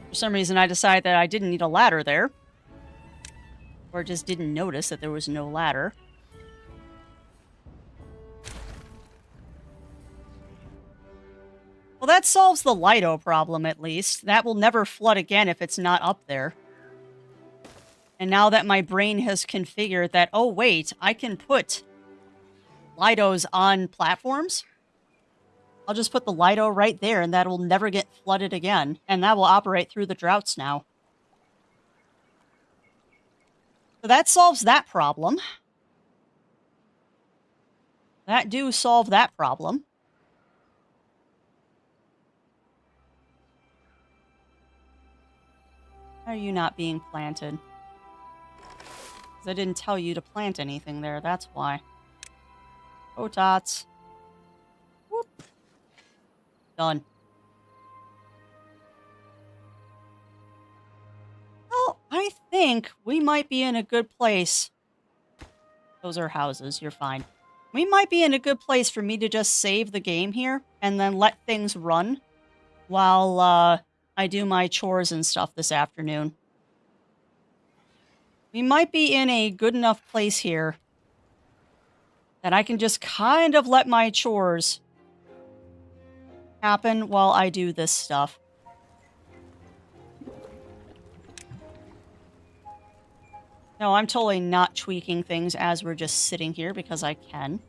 For some reason, I decided that I didn't need a ladder there. Or just didn't notice that there was no ladder. Well, that solves the Lido problem, at least. That will never flood again if it's not up there. And now that my brain has configured that, oh wait, I can put Lidos on platforms, I'll just put the Lido right there and that will never get flooded again. And that will operate through the droughts now. So that solves that problem. That do solve that problem. How are you not being planted? Because I didn't tell you to plant anything there, that's why. Oh, tots. Whoop. Done. Well, I think we might be in a good place. Those are houses, you're fine. We might be in a good place for me to just save the game here and then let things run while I do my chores and stuff this afternoon. We might be in a good enough place here that I can just kind of let my chores happen while I do this stuff. No, I'm totally not tweaking things as we're just sitting here because I can.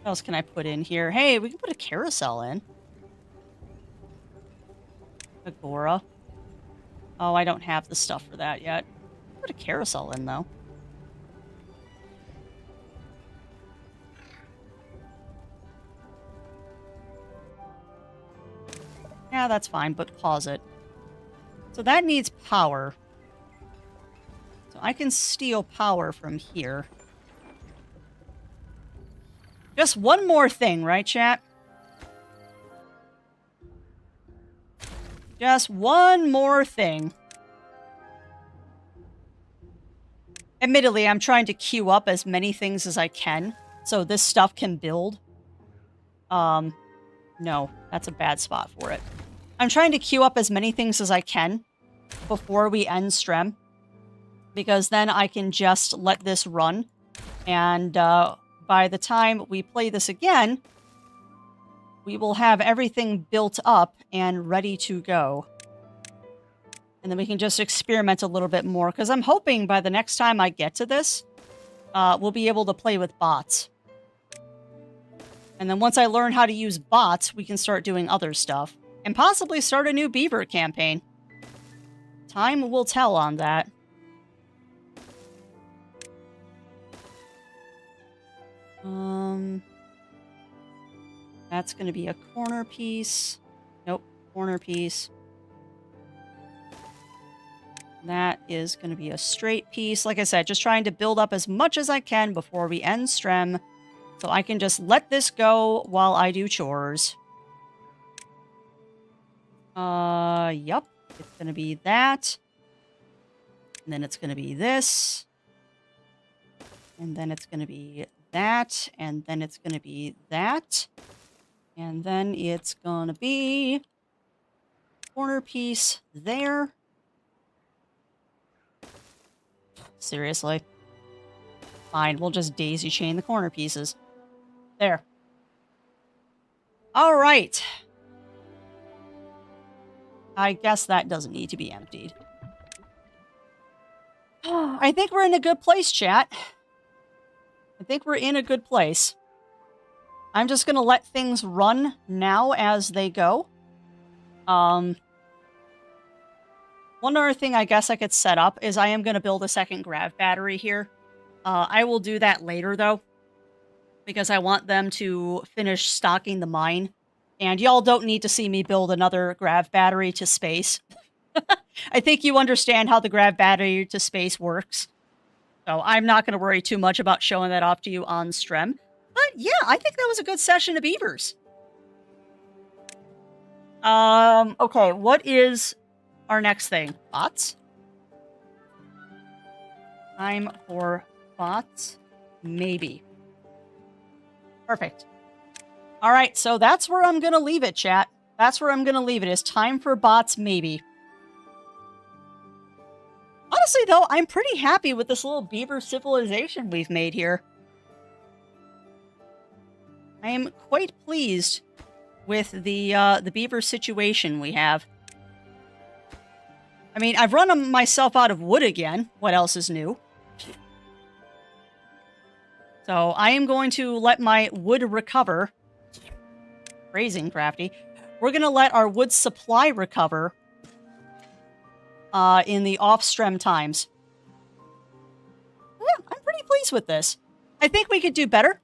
What else can I put in here? Hey, we can put a carousel in. Agora. Oh, I don't have the stuff for that yet. Put a carousel in, though. Yeah, that's fine, but pause it. So that needs power. So I can steal power from here. Just one more thing, right, chat? Just one more thing. Admittedly, I'm trying to queue up as many things as I can, so this stuff can build. No, that's a bad spot for it. I'm trying to queue up as many things as I can before we end stream, because then I can just let this run, and by the time we play this again, we will have everything built up and ready to go. And then we can just experiment a little bit more, because I'm hoping by the next time I get to this, we'll be able to play with bots. And then once I learn how to use bots, we can start doing other stuff. And possibly start a new beaver campaign. Time will tell on that. That's going to be a corner piece. Nope, corner piece. That is going to be a straight piece. Like I said, just trying to build up as much as I can before we end stream. So I can just let this go while I do chores. Yup. It's going to be that. And then it's going to be this. And then it's going to be that. And then it's going to be that. And then it's going to be corner piece there. Seriously. Fine, we'll just daisy chain the corner pieces. There. All right. I guess that doesn't need to be emptied. I think we're in a good place, chat. I think we're in a good place. I'm just going to let things run now as they go. One other thing I guess I could set up is I am going to build a second grav battery here. I will do that later, though, because I want them to finish stocking the mine. And y'all don't need to see me build another grav battery to space. I think you understand how the grav battery to space works. So I'm not going to worry too much about showing that off to you on stream. But yeah, I think that was a good session of beavers. Okay, what is our next thing? Bots? Time for bots? Maybe. Perfect. All right, so that's where I'm going to leave it, chat. That's where I'm going to leave it, is time for bots, maybe. Honestly, though, I'm pretty happy with this little beaver civilization we've made here. I am quite pleased with the beaver situation we have. I mean, I've run myself out of wood again. What else is new? So I am going to let my wood recover. Phrasing crafty. We're going to let our wood supply recover in the off-stream times. Yeah, I'm pretty pleased with this. I think we could do better.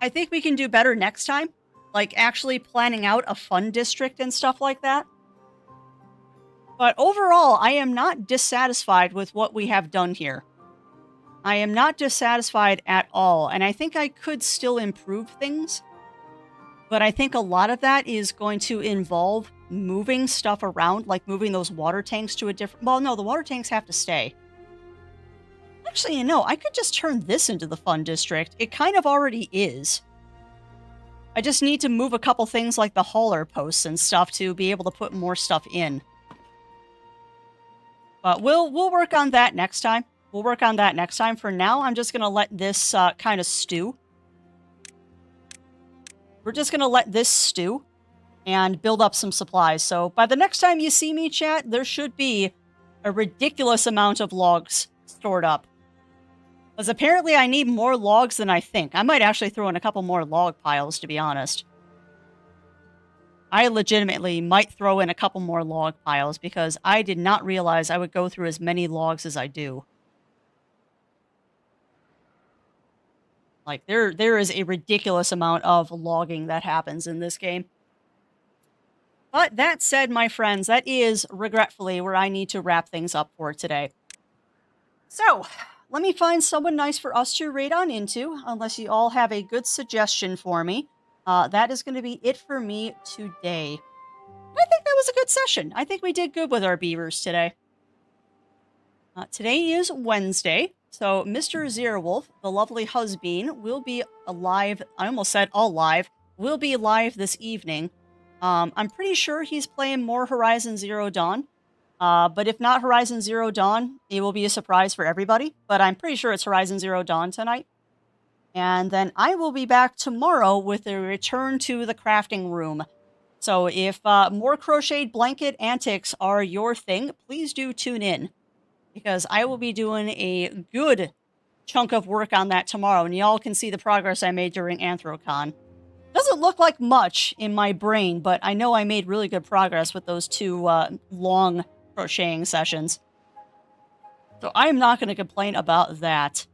I think we can do better next time. Like, actually planning out a fun district and stuff like that. But overall, I am not dissatisfied with what we have done here. I am not dissatisfied at all, and I think I could still improve things. But I think a lot of that is going to involve moving stuff around, like moving those water tanks to a different... Well, no, the water tanks have to stay. Actually, you know, I could just turn this into the fun district. It kind of already is. I just need to move a couple things like the hauler posts and stuff to be able to put more stuff in. But we'll work on that next time. We'll work on that next time. For now, I'm just going to let this kind of stew. We're just going to let this stew and build up some supplies. So by the next time you see me, chat, there should be a ridiculous amount of logs stored up. Because apparently I need more logs than I think. I might actually throw in a couple more log piles, to be honest. I legitimately might throw in a couple more log piles because I did not realize I would go through as many logs as I do. Like, there is a ridiculous amount of logging that happens in this game. But that said, my friends, that is, regretfully, where I need to wrap things up for today. So, let me find someone nice for us to raid on into, unless you all have a good suggestion for me. That is going to be it for me today. I think that was a good session. I think we did good with our beavers today. Today is Wednesday, so Mr. Zerwolf, the lovely husband, will be alive. I almost said alive. Will be live this evening. I'm pretty sure he's playing more Horizon Zero Dawn. But if not Horizon Zero Dawn, it will be a surprise for everybody. But I'm pretty sure it's Horizon Zero Dawn tonight. And then I will be back tomorrow with a return to the crafting room. So if more crocheted blanket antics are your thing, please do tune in. Because I will be doing a good chunk of work on that tomorrow. And y'all can see the progress I made during Anthrocon. Doesn't look like much in my brain, but I know I made really good progress with those two long crocheting sessions. So I am not going to complain about that.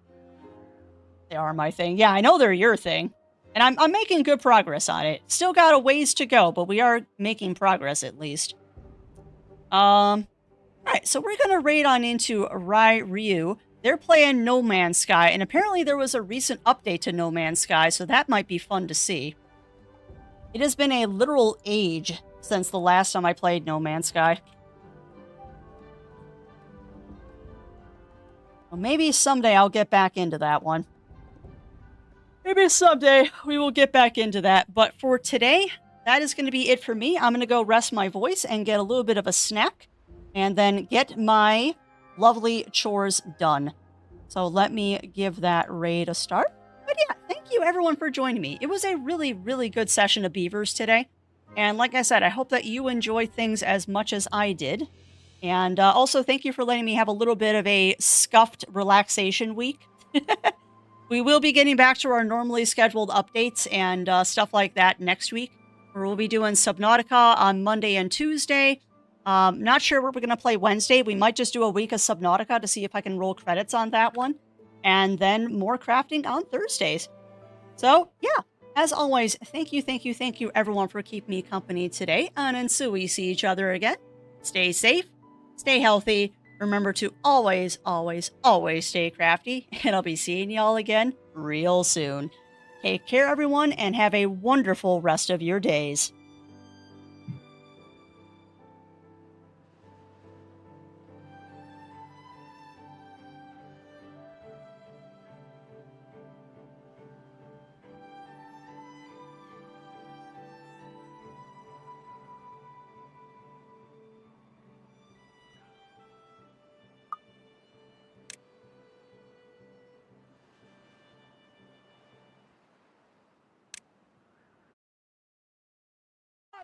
They are my thing. Yeah, I know they're your thing. And I'm making good progress on it. Still got a ways to go, but we are making progress at least. Alright, so we're going to raid on into Rai Ryu. They're playing No Man's Sky, and apparently there was a recent update to No Man's Sky, so that might be fun to see. It has been a literal age since the last time I played No Man's Sky. Well, maybe someday I'll get back into that one. Maybe someday we will get back into that. But for today, that is going to be it for me. I'm going to go rest my voice and get a little bit of a snack. And then get my lovely chores done. So let me give that raid a start. But yeah, thank you everyone for joining me. It was a really, really good session of Beavers today. And like I said, I hope that you enjoy things as much as I did. And also thank you for letting me have a little bit of a scuffed relaxation week. We will be getting back to our normally scheduled updates and stuff like that next week. We'll be doing Subnautica on Monday and Tuesday. Not sure what we're going to play Wednesday. We might just do a week of Subnautica to see if I can roll credits on that one. And then more crafting on Thursdays. So, yeah, as always, thank you everyone for keeping me company today. And until we see each other again, stay safe, stay healthy. Remember to always, always, always stay crafty. And I'll be seeing y'all again real soon. Take care, everyone, and have a wonderful rest of your days.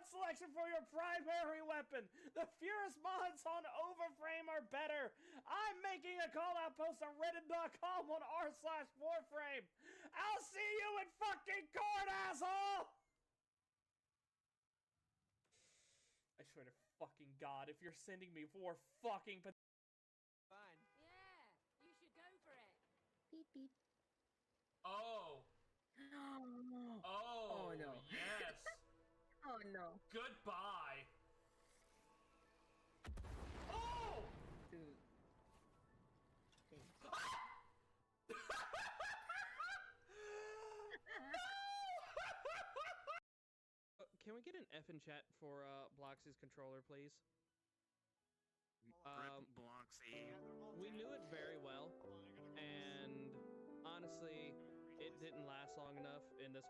Selection for your primary weapon. The fierce mods on Overframe are better. I'm making a call out post on reddit.com on r/warframe. I'll see you in fucking court, asshole! I swear to fucking God, if you're sending me for fucking fine. Yeah, you should go for it. Beep beep. Oh. Oh no. Yes. Oh no. Goodbye. Oh! Dude. Can we get an F in chat for Bloxy's controller, please? We knew it very well, and honestly, it didn't last long enough in this